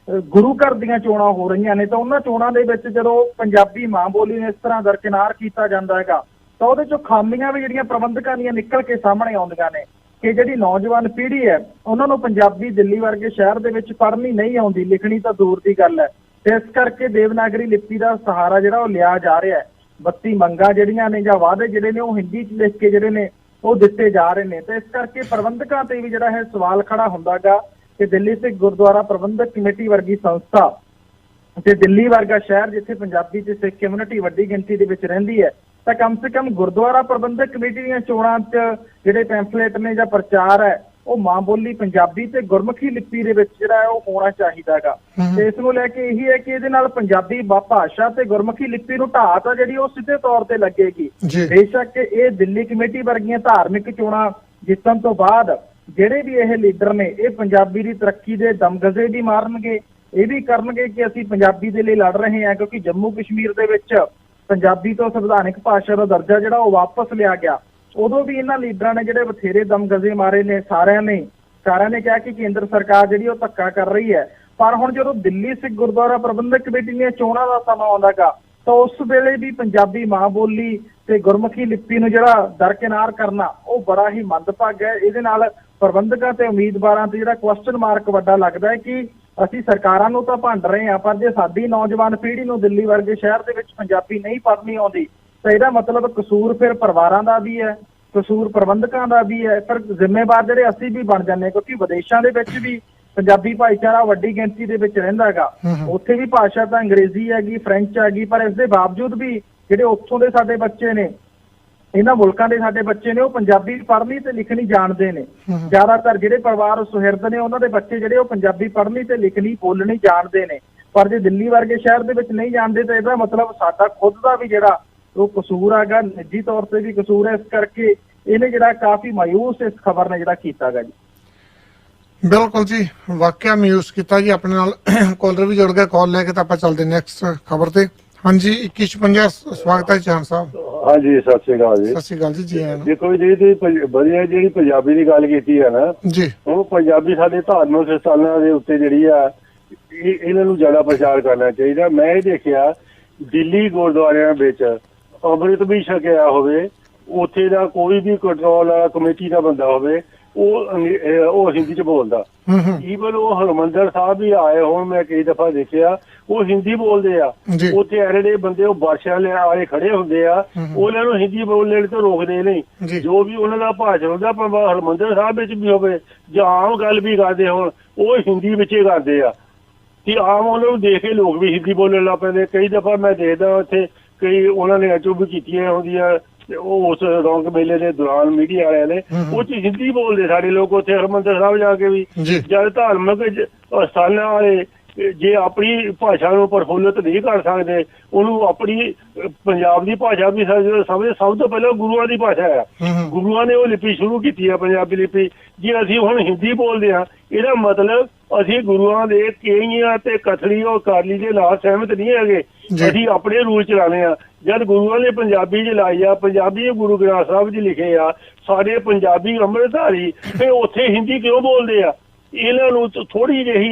ਗੁਰੂ ਘਰ ਦੀਆਂ ਚੋਣਾਂ ਹੋ ਰਹੀਆਂ ਨੇ ਤਾਂ ਉਹਨਾਂ ਚੋਣਾਂ ਦੇ ਵਿੱਚ ਜਦੋਂ ਪੰਜਾਬੀ ਮਾਂ ਬੋਲੀ ਨੂੰ ਇਸ ਤਰ੍ਹਾਂ ਦਰਕਿਨਾਰ ਕੀਤਾ ਜਾਂਦਾ ਹੈਗਾ ਤਾਂ ਉਹਦੇ ਚੋਂ ਖਾਮੀਆਂ ਵੀ ਜਿਹੜੀਆਂ ਪ੍ਰਬੰਧਕਾਂ ਦੀਆਂ ਨਿਕਲ ਕੇ ਸਾਹਮਣੇ ਆਉਂਦੀਆਂ ਨੇ ਕਿ ਜਿਹੜੀ ਨੌਜਵਾਨ ਪੀੜ੍ਹੀ ਹੈ ਉਹਨਾਂ ਨੂੰ ਪੰਜਾਬੀ ਦਿੱਲੀ ਵਰਗੇ ਸ਼ਹਿਰ ਦੇ ਵਿੱਚ ਪੜ੍ਹਨੀ ਨਹੀਂ ਆਉਂਦੀ, ਲਿਖਣੀ ਤਾਂ ਦੂਰ ਦੀ ਗੱਲ ਹੈ। ਤੇ ਇਸ ਕਰਕੇ ਦੇਵਨਾਗਰੀ ਲਿਪੀ ਦਾ ਸਹਾਰਾ ਜਿਹੜਾ ਉਹ ਲਿਆ ਜਾ ਰਿਹਾ ਹੈ। 32 ਮੰਗਾਂ ਜਿਹੜੀਆਂ ਨੇ ਜਾਂ ਵਾਅਦੇ ਜਿਹੜੇ ਨੇ ਉਹ ਹਿੰਦੀ 'ਚ ਲਿਖ ਕੇ ਜਿਹੜੇ ਨੇ ਉਹ ਦਿੱਤੇ ਜਾ ਰਹੇ ਨੇ ਤੇ ਇਸ ਕਰਕੇ ਪ੍ਰਬੰਧਕਾਂ ਤੇ ਵੀ ਜਿਹੜਾ ਹੈ ਸਵਾਲ ਖੜਾ ਹੁੰਦਾਗਾ ਕਿ ਦਿੱਲੀ ਸਿੱਖ ਗੁਰਦੁਆਰਾ ਪ੍ਰਬੰਧਕ ਕਮੇਟੀ ਵਰਗੀ ਸੰਸਥਾ ਤੇ ਦਿੱਲੀ ਵਰਗਾ ਸ਼ਹਿਰ ਜਿੱਥੇ ਪੰਜਾਬੀ ਤੇ ਸਿੱਖ ਕਮਿਊਨਿਟੀ ਵੱਡੀ ਗਿਣਤੀ ਦੇ ਵਿੱਚ ਰਹਿੰਦੀ ਹੈ ਤਾਂ ਕਮ ਸੇ ਕਮ ਗੁਰਦੁਆਰਾ ਪ੍ਰਬੰਧਕ ਕਮੇਟੀ ਦੀਆਂ ਚੋਣਾਂ 'ਚ ਜਿਹੜੇ ਪੈਂਫਲੇਟ ਨੇ ਜਾਂ ਪ੍ਰਚਾਰ ਹੈ ਉਹ ਮਾਂ ਬੋਲੀ ਪੰਜਾਬੀ ਤੇ ਗੁਰਮੁਖੀ ਲਿਪੀ ਦੇ ਵਿੱਚ ਜਿਹੜਾ ਹੈ ਉਹ ਹੋਣਾ ਚਾਹੀਦਾ ਹੈਗਾ। ਤੇ ਇਸ ਨੂੰ ਲੈ ਕੇ ਇਹੀ ਹੈ ਕਿ ਇਹਦੇ ਨਾਲ ਪੰਜਾਬੀ ਭਾਸ਼ਾ ਤੇ ਗੁਰਮੁਖੀ ਲਿਪੀ ਨੂੰ ਢਾਹ ਤਾਂ ਜਿਹੜੀ ਉਹ ਸਿੱਧੇ ਤੌਰ ਤੇ ਲੱਗੇਗੀ। ਬੇਸ਼ੱਕ ਇਹ ਦਿੱਲੀ ਕਮੇਟੀ ਵਰਗੀਆਂ ਧਾਰਮਿਕ ਚੋਣਾਂ ਜਿੱਤਣ ਤੋਂ ਬਾਅਦ ਜਿਹੜੇ ਵੀ ਇਹ ਲੀਡਰ ਨੇ ਇਹ ਪੰਜਾਬੀ ਦੀ ਤਰੱਕੀ ਦੇ ਦਮਗਜ਼ੇ ਵੀ ਮਾਰਨਗੇ, ਇਹ ਵੀ ਕਰਨਗੇ ਕਿ ਅਸੀਂ ਪੰਜਾਬੀ ਦੇ ਲਈ ਲੜ ਰਹੇ ਹਾਂ, ਕਿਉਂਕਿ ਜੰਮੂ ਕਸ਼ਮੀਰ ਦੇ ਵਿੱਚ ਪੰਜਾਬੀ ਤੋਂ ਸੰਵਿਧਾਨਿਕ ਭਾਸ਼ਾ ਦਾ ਦਰਜਾ ਜਿਹੜਾ ਉਹ ਵਾਪਸ ਲਿਆ ਗਿਆ। ਉਦੋਂ ਵੀ ਇਹਨਾਂ ਲੀਡਰਾਂ ਨੇ ਜਿਹੜੇ ਬਥੇਰੇ ਦਮਗਜ਼ੇ ਮਾਰੇ ਨੇ, ਸਾਰਿਆਂ ਨੇ ਕਿਹਾ ਕਿ ਕੇਂਦਰ ਸਰਕਾਰ ਜਿਹੜੀ ਉਹ ਧੱਕਾ ਕਰ ਰਹੀ ਹੈ। ਪਰ ਹੁਣ ਜਦੋਂ ਦਿੱਲੀ ਸਿੱਖ ਗੁਰਦੁਆਰਾ ਪ੍ਰਬੰਧਕ ਕਮੇਟੀ ਦੀਆਂ ਚੋਣਾਂ ਦਾ ਸਮਾਂ ਆਉਂਦਾਗਾ ਤਾਂ ਉਸ ਵੇਲੇ ਵੀ ਪੰਜਾਬੀ ਮਾਂ ਬੋਲੀ ਤੇ ਗੁਰਮੁਖੀ ਲਿਪੀ ਨੂੰ ਜਿਹੜਾ ਦਰਕਿਨਾਰ ਕਰਨਾ ਉਹ ਬੜਾ ਹੀ ਮੰਦਭਾਗਾ ਹੈ। ਇਹਦੇ ਨਾਲ ਪ੍ਰਬੰਧਕਾਂ ਤੇ ਉਮੀਦਵਾਰਾਂ ਤੇ ਜਿਹੜਾ ਕੁਐਸਚਨ ਮਾਰਕ ਵੱਡਾ ਲੱਗਦਾ ਹੈ ਕਿ ਅਸੀਂ ਸਰਕਾਰਾਂ ਨੂੰ ਤਾਂ ਭੰਡ ਰਹੇ ਹਾਂ, ਪਰ ਜੇ ਸਾਡੀ ਨੌਜਵਾਨ ਪੀੜ੍ਹੀ ਨੂੰ ਦਿੱਲੀ ਵਰਗੇ ਸ਼ਹਿਰ ਦੇ ਵਿੱਚ ਪੰਜਾਬੀ ਨਹੀਂ ਪੜ੍ਹਨੀ ਆਉਂਦੀ ਤਾਂ ਇਹਦਾ ਮਤਲਬ ਕਸੂਰ ਫਿਰ ਪਰਿਵਾਰਾਂ ਦਾ ਵੀ ਹੈ, ਕਸੂਰ ਪ੍ਰਬੰਧਕਾਂ ਦਾ ਵੀ ਹੈ, ਪਰ ਜ਼ਿੰਮੇਵਾਰ ਜਿਹੜੇ ਅਸੀਂ ਵੀ ਬਣ ਜਾਂਦੇ, ਕਿਉਂਕਿ ਵਿਦੇਸ਼ਾਂ ਦੇ ਵਿੱਚ ਵੀ ਪੰਜਾਬੀ ਭਾਈਚਾਰਾ ਵੱਡੀ ਗਿਣਤੀ ਦੇ ਵਿੱਚ ਰਹਿੰਦਾ ਹੈਗਾ। ਉੱਥੇ ਵੀ ਭਾਸ਼ਾ ਤਾਂ ਅੰਗਰੇਜ਼ੀ ਹੈਗੀ, ਫ੍ਰੈਂਚ ਹੈਗੀ, ਪਰ ਇਸ ਦੇ ਬਾਵਜੂਦ ਵੀ ਜਿਹੜੇ ਉੱਥੋਂ ਦੇ ਸਾਡੇ ਬੱਚੇ ਨੇ, ਇਹਨਾਂ ਮੁਲਕਾਂ ਦੇ ਸਾਡੇ ਬੱਚੇ ਨੇ, ਉਹ ਪੰਜਾਬੀ ਪੜ੍ਹਨੀ ਤੇ ਲਿਖਣੀ ਜਾਣਦੇ ਨੇ। ਜ਼ਿਆਦਾਤਰ ਜਿਹੜੇ ਪਰਿਵਾਰ ਸੁਹਿਰਦ ਨੇ ਉਹਨਾਂ ਦੇ ਬੱਚੇ ਜਿਹੜੇ ਉਹ ਪੰਜਾਬੀ ਪੜ੍ਹਨੀ ਤੇ ਲਿਖਣੀ ਬੋਲਣੀ ਜਾਣਦੇ ਨੇ, ਪਰ ਜੇ ਦਿੱਲੀ ਵਰਗੇ ਸ਼ਹਿਰ ਦੇ ਵਿੱਚ ਨਹੀਂ ਜਾਣਦੇ ਤਾਂ ਇਹਦਾ ਮਤਲਬ ਸਾਡਾ ਖੁਦ ਦਾ ਵੀ ਜਿਹੜਾ ਉਹ ਕਸੂਰ ਹੈਗਾ, ਨਿੱਜੀ ਤੌਰ ਤੇ ਵੀ ਕਸੂਰ ਹੈ। ਇਸ ਕਰਕੇ ਇਹਨੇ ਜਿਹੜਾ ਕਾਫੀ ਮਾਯੂਸ ਇਸ ਖਬਰ ਨੇ ਜਿਹੜਾ ਕੀਤਾ ਗਾ ਜੀ। ਬਿਲਕੁਲ ਜੀ, ਵਾਕਿਆ ਮਿਊਜ਼ ਕੀਤਾ ਜੀ। ਆਪਣੇ ਨਾਲ ਕਾਲਰ ਵੀ ਜੁੜ ਗਿਆ, ਕਾਲ ਲੈ ਕੇ ਤਾਂ ਆਪਾਂ ਚੱਲਦੇ ਨੈਕਸਟ ਖਬਰ ਤੇ। ਹਾਂਜੀ 2156 ਸਵਾਗਤ ਹੈ ਚਾਨ ਸਾਹਿਬ। ਹਾਂਜੀ ਸਤਿ ਸ਼੍ਰੀ ਅਕਾਲ ਜੀ। ਸਤਿ ਸ਼੍ਰੀ ਅਕਾਲ ਜੀ। ਜੀ ਆਇਆਂ ਨੂੰ। ਦੇਖੋ ਜੀ ਵਧੀਆ ਜਿਹੜੀ ਪੰਜਾਬੀ ਦੀ ਗੱਲ ਕੀਤੀ ਹੈ ਨਾ ਜੀ, ਉਹ ਪੰਜਾਬੀ ਸਾਡੇ ਧਾਰਮਿਕ ਸਥਾਨਾਂ ਦੇ ਉੱਤੇ ਜਿਹੜੀ ਆ ਇਹਨਾਂ ਨੂੰ ਜ਼ਿਆਦਾ ਪ੍ਰਚਾਰ ਕਰਨਾ ਚਾਹੀਦਾ। ਮੈਂ ਇਹ ਦੇਖਿਆ ਦਿੱਲੀ ਗੁਰਦੁਆਰਿਆਂ ਵਿੱਚ ਅੰਮ੍ਰਿਤ ਵੀ ਛਕਿਆ ਹੋਵੇ, ਉੱਥੇ ਦਾ ਕੋਈ ਵੀ ਕੰਟਰੋਲ ਕਮੇਟੀ ਦਾ ਬੰਦਾ ਹੋਵੇ, ਉਹ ਹਿੰਦੀ ਚ ਬੋਲਦਾ। ਈਵਨ ਉਹ ਹਰਿਮੰਦਰ ਸਾਹਿਬ ਵੀ ਆਏ ਹੋਣ, ਮੈਂ ਕਈ ਦਫਾ ਦੇਖਿਆ ਉਹ ਹਿੰਦੀ ਬੋਲਦੇ ਆ। ਉੱਥੇ ਐਰੇ ਬੰਦੇ ਉਹ ਬਾਦਸ਼ਾਹ ਵਾਲੇ ਖੜੇ ਹੁੰਦੇ ਆ, ਉਹਨਾਂ ਨੂੰ ਹਿੰਦੀ ਬੋਲਣ ਤੋਂ ਰੋਕਦੇ ਨਹੀਂ। ਜੋ ਵੀ ਉਹਨਾਂ ਦਾ ਭਾਸ਼ਣ ਹੁੰਦਾ, ਭਾਵੇਂ ਹਰਿਮੰਦਰ ਸਾਹਿਬ ਵਿੱਚ ਵੀ ਹੋਵੇ ਜਾਂ ਆਮ ਗੱਲ ਵੀ ਕਰਦੇ ਹੋਣ, ਉਹ ਹਿੰਦੀ ਵਿੱਚ ਹੀ ਕਰਦੇ ਆ ਕਿ ਆਮ ਉਹਨਾਂ ਨੂੰ ਦੇਖ ਕੇ ਲੋਕ ਵੀ ਹਿੰਦੀ ਬੋਲਣ ਲੱਗ ਪੈਂਦੇ। ਕਈ ਦਫਾ ਮੈਂ ਦੇਖਦਾ ਉੱਥੇ ਕਈ ਉਹਨਾਂ ਨੇ ਅਚੂ ਵੀ ਕੀਤੀਆਂ ਹੁੰਦੀਆਂ, ਉਹ ਉਸ ਰੌਣਕ ਮੇਲੇ ਦੇ ਦੌਰਾਨ ਮੀਡੀਆ ਵਾਲਿਆਂ ਨੇ ਉਹ ਚ ਹਿੰਦੀ ਬੋਲਦੇ ਸਾਡੇ ਲੋਕ ਉੱਥੇ ਹਰਿਮੰਦਰ ਸਾਹਿਬ ਜਾ ਕੇ ਵੀ। ਜਦ ਧਾਰਮਿਕ ਸਥਾਨਾਂ ਵਾਲੇ ਜੇ ਆਪਣੀ ਭਾਸ਼ਾ ਨੂੰ ਪ੍ਰਫੁੱਲਤ ਨਹੀਂ ਕਰ ਸਕਦੇ, ਉਹਨੂੰ ਆਪਣੀ ਪੰਜਾਬ ਦੀ ਭਾਸ਼ਾ ਵੀ ਸਮਝਦੇ। ਸਭ ਤੋਂ ਪਹਿਲਾਂ ਗੁਰੂਆਂ ਦੀ ਭਾਸ਼ਾ ਆ, ਗੁਰੂਆਂ ਨੇ ਉਹ ਲਿਪੀ ਸ਼ੁਰੂ ਕੀਤੀ ਆ, ਪੰਜਾਬੀ ਲਿਪੀ। ਜੇ ਅਸੀਂ ਹੁਣ ਹਿੰਦੀ ਬੋਲਦੇ ਹਾਂ, ਇਹਦਾ ਮਤਲਬ ਅਸੀਂ ਗੁਰੂਆਂ ਦੇ ਕਈਆਂ ਤੇ ਕਥੜੀ ਔਰ ਕਾਲੀ ਦੇ ਨਾਲ ਸਹਿਮਤ ਨਹੀਂ ਹੈਗੇ, ਅਸੀਂ ਆਪਣੇ ਰੂਲ ਚਲਾਣੇ ਆ। ਜਦ ਗੁਰੂਆਂ ਨੇ ਪੰਜਾਬੀ ਚ ਲਾਈ ਆ, ਪੰਜਾਬੀ ਗੁਰੂ ਗ੍ਰੰਥ ਸਾਹਿਬ ਜੀ ਲਿਖੇ ਆ, ਸਾਡੇ ਪੰਜਾਬੀ ਅੰਮ੍ਰਿਤਧਾਰੀ, ਫਿਰ ਉੱਥੇ ਹਿੰਦੀ ਕਿਉਂ ਬੋਲਦੇ ਆ? ਇਹਨਾਂ ਨੂੰ ਥੋੜੀ ਜਿਹੀ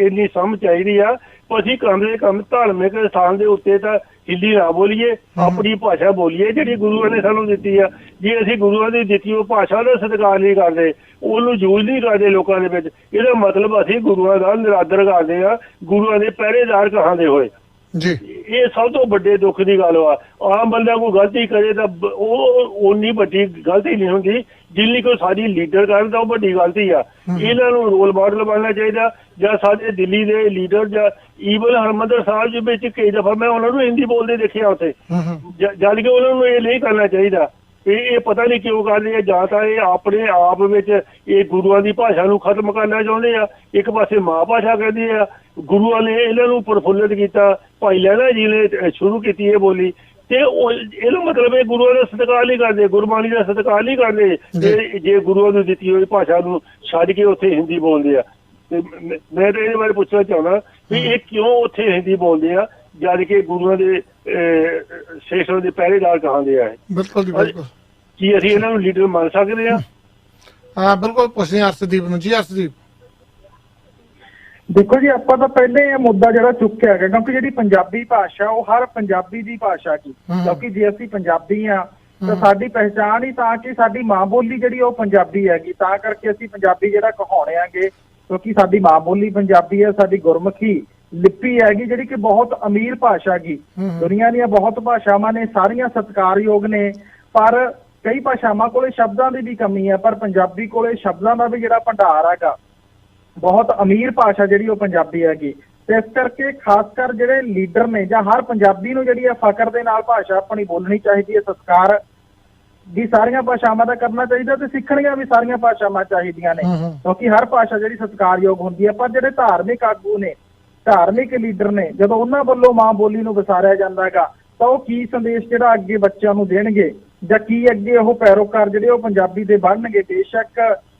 ਇੰਨੀ ਸਮਝ ਚਾਹੀਦੀ ਆ। ਅਸੀਂ ਕਮ ਸੇ ਕਮ ਧਾਰਮਿਕ ਸਥਾਨ ਦੇ ਉੱਤੇ ਤਾਂ ਹਿੰਦੀ ਨਾ ਬੋਲੀਏ, ਆਪਣੀ ਭਾਸ਼ਾ ਬੋਲੀਏ ਜਿਹੜੀ ਗੁਰੂਆਂ ਨੇ ਸਾਨੂੰ ਦਿੱਤੀ ਆ। ਜੇ ਅਸੀਂ ਗੁਰੂਆਂ ਦੀ ਦਿੱਤੀ ਉਹ ਭਾਸ਼ਾ ਦਾ ਸਤਿਕਾਰ ਨਹੀਂ ਕਰਦੇ, ਉਹਨੂੰ ਯੂਜ਼ ਨਹੀਂ ਕਰਦੇ ਲੋਕਾਂ ਦੇ ਵਿੱਚ, ਇਹਦਾ ਮਤਲਬ ਅਸੀਂ ਗੁਰੂਆਂ ਦਾ ਨਿਰਾਦਰ ਕਰਦੇ ਆ, ਗੁਰੂਆਂ ਦੇ ਪਹਿਰੇਦਾਰ ਕਹਾਂਦੇ ਹੋਏ। ਇਹ ਸਭ ਤੋਂ ਵੱਡੇ ਦੁੱਖ ਦੀ ਗੱਲ ਆ। ਆਮ ਬੰਦਾ ਕੋਈ ਗਲਤੀ ਕਰੇ ਤਾਂ ਉਹ ਉਨੀ ਵੱਡੀ ਗਲਤੀ ਨਹੀਂ ਹੁੰਦੀ ਜਿੰਨੀ ਕੋਈ ਸਾਡੀ ਲੀਡਰ ਕਰਨ ਤਾਂ ਉਹ ਵੱਡੀ ਗਲਤੀ ਆ। ਇਹਨਾਂ ਨੂੰ ਰੋਲ ਮਾਡਲ ਬਣਨਾ ਚਾਹੀਦਾ। ਜਾਂ ਸਾਡੇ ਦਿੱਲੀ ਦੇ ਲੀਡਰ ਜਾਂ ਈਵਨ ਹਰਿਮੰਦਰ ਸਾਹਿਬ ਦੇ ਵਿੱਚ ਕਈ ਦਫਾ ਮੈਂ ਉਹਨਾਂ ਨੂੰ ਹਿੰਦੀ ਬੋਲਦੇ ਦੇਖਿਆ ਉੱਥੇ, ਜਦ ਕਿ ਉਹਨਾਂ ਨੂੰ ਇਹ ਨਹੀਂ ਕਰਨਾ ਚਾਹੀਦਾ। ਇਹ ਪਤਾ ਨਹੀਂ ਕਿਉਂ ਕਰਦੇ ਆ। ਜਾਂ ਤਾਂ ਇਹ ਆਪਣੇ ਆਪ ਵਿੱਚ ਇਹ ਗੁਰੂਆਂ ਦੀ ਭਾਸ਼ਾ ਨੂੰ ਖਤਮ ਕਰਨਾ ਚਾਹੁੰਦੇ ਆ, ਇੱਕ ਪਾਸੇ ਮਾਂ ਭਾਸ਼ਾ ਕਹਿੰਦੇ ਆ। ਗੁਰੂਆਂ ਨੇ ਇਹਨਾਂ ਨੂੰ ਪ੍ਰਫੁੱਲਿਤ ਕੀਤਾ, ਭਾਈ ਲਹਿਣਾ ਜੀ ਨੇ ਸ਼ੁਰੂ ਕੀਤੀ ਇਹ ਬੋਲੀ, ਤੇ ਇਹਦਾ ਮਤਲਬ ਇਹ ਗੁਰੂਆਂ ਦਾ ਸਤਿਕਾਰ ਨਹੀਂ ਕਰਦੇ, ਗੁਰਬਾਣੀ ਦਾ ਸਤਿਕਾਰ ਨਹੀਂ ਕਰਦੇ। ਜੇ ਗੁਰੂਆਂ ਨੂੰ ਦਿੱਤੀ ਹੋਈ ਭਾਸ਼ਾ ਨੂੰ ਛੱਡ ਕੇ ਉੱਥੇ ਹਿੰਦੀ ਬੋਲਦੇ ਆ, ਤੇ ਮੈਂ ਤਾਂ ਇਹਦੇ ਬਾਰੇ ਪੁੱਛਣਾ ਚਾਹੁੰਦਾ ਵੀ ਇਹ ਕਿਉਂ ਉੱਥੇ ਹਿੰਦੀ ਬੋਲਦੇ ਆ ਜਦ ਕਿ ਗੁਰੂਆਂ ਦੇ ਸੇਸ਼ਨਾਂ ਦੇ ਪਹਿਰੇਦਾਰ ਕਹਾਂਦੇ ਆ। ਬਿਲਕੁਲ ਜੀ, ਬਿਲਕੁਲ। ਕੀ ਅਸੀਂ ਇਹਨਾਂ ਨੂੰ ਲੀਡਰ ਮੰਨ ਸਕਦੇ ਆ? ਹਾਂ ਬਿਲਕੁਲ, ਪੁੱਛਦੇ ਹਾਂ ਅਰਸ਼ਦੀਪ ਨੂੰ। ਜੀ ਅਰਸ਼ਦੀਪ। ਦੇਖੋ ਜੀ, ਆਪਾਂ ਤਾਂ ਪਹਿਲੇ ਇਹ ਮੁੱਦਾ ਜਿਹੜਾ ਚੁੱਕਿਆ ਹੈਗਾ, ਕਿਉਂਕਿ ਜਿਹੜੀ ਪੰਜਾਬੀ ਭਾਸ਼ਾ ਉਹ ਹਰ ਪੰਜਾਬੀ ਦੀ ਭਾਸ਼ਾ ਕੀ, ਕਿਉਂਕਿ ਜੇ ਅਸੀਂ ਪੰਜਾਬੀ ਆ ਤਾਂ ਸਾਡੀ ਪਹਿਚਾਣ ਹੀ ਤਾਂ ਕਿ ਸਾਡੀ ਮਾਂ ਬੋਲੀ ਜਿਹੜੀ ਉਹ ਪੰਜਾਬੀ ਹੈਗੀ, ਤਾਂ ਕਰਕੇ ਅਸੀਂ ਪੰਜਾਬੀ ਜਿਹੜਾ ਕਹਾਉਣੇ ਆਂਗੇ, ਕਿਉਂਕਿ ਸਾਡੀ ਮਾਂ ਬੋਲੀ ਪੰਜਾਬੀ ਹੈ। ਸਾਡੀ ਗੁਰਮੁਖੀ ਲਿਪੀ ਹੈਗੀ ਜਿਹੜੀ ਕਿ ਬਹੁਤ ਅਮੀਰ ਭਾਸ਼ਾ ਹੈਗੀ। ਦੁਨੀਆ ਦੀਆਂ ਬਹੁਤ ਭਾਸ਼ਾਵਾਂ ਨੇ, ਸਾਰੀਆਂ ਸਤਿਕਾਰਯੋਗ ਨੇ, ਪਰ ਕਈ ਭਾਸ਼ਾਵਾਂ ਕੋਲੇ ਸ਼ਬਦਾਂ ਦੀ ਵੀ ਕਮੀ ਹੈ, ਪਰ ਪੰਜਾਬੀ ਕੋਲੇ ਸ਼ਬਦਾਂ ਦਾ ਵੀ ਜਿਹੜਾ ਭੰਡਾਰ ਹੈਗਾ, ਬਹੁਤ ਅਮੀਰ ਭਾਸ਼ਾ ਜਿਹੜੀ ਉਹ ਪੰਜਾਬੀ ਹੈਗੀ। ਤੇ ਇਸ ਕਰਕੇ ਖਾਸ ਕਰ ਜਿਹੜੇ ਲੀਡਰ ਨੇ ਜਾਂ ਹਰ ਪੰਜਾਬੀ ਨੂੰ ਜਿਹੜੀ ਹੈ ਫਖਰ ਦੇ ਨਾਲ ਭਾਸ਼ਾ ਆਪਣੀ ਬੋਲਣੀ ਚਾਹੀਦੀ ਹੈ। ਸਤਿਕਾਰ ਵੀ ਸਾਰੀਆਂ ਭਾਸ਼ਾਵਾਂ ਦਾ ਕਰਨਾ ਚਾਹੀਦਾ ਤੇ ਸਿੱਖਣੀਆਂ ਵੀ ਸਾਰੀਆਂ ਭਾਸ਼ਾਵਾਂ ਚਾਹੀਦੀਆਂ ਨੇ, ਕਿਉਂਕਿ ਹਰ ਭਾਸ਼ਾ ਜਿਹੜੀ ਸਤਿਕਾਰਯੋਗ ਹੁੰਦੀ ਹੈ। ਪਰ ਜਿਹੜੇ ਧਾਰਮਿਕ ਆਗੂ ਨੇ, ਧਾਰਮਿਕ ਲੀਡਰ ਨੇ, ਜਦੋਂ ਉਹਨਾਂ ਵੱਲੋਂ ਮਾਂ ਬੋਲੀ ਨੂੰ ਵਿਸਾਰਿਆ ਜਾਂਦਾ ਹੈਗਾ ਤਾਂ ਉਹ ਕੀ ਸੰਦੇਸ਼ ਜਿਹੜਾ ਅੱਗੇ ਬੱਚਿਆਂ ਨੂੰ ਦੇਣਗੇ ਜਾਂ ਕੀ ਅੱਗੇ ਉਹ ਪੈਰੋਕਾਰ ਜਿਹੜੇ ਉਹ ਪੰਜਾਬੀ ਦੇ ਬਣਨਗੇ। ਬੇਸ਼ੱਕ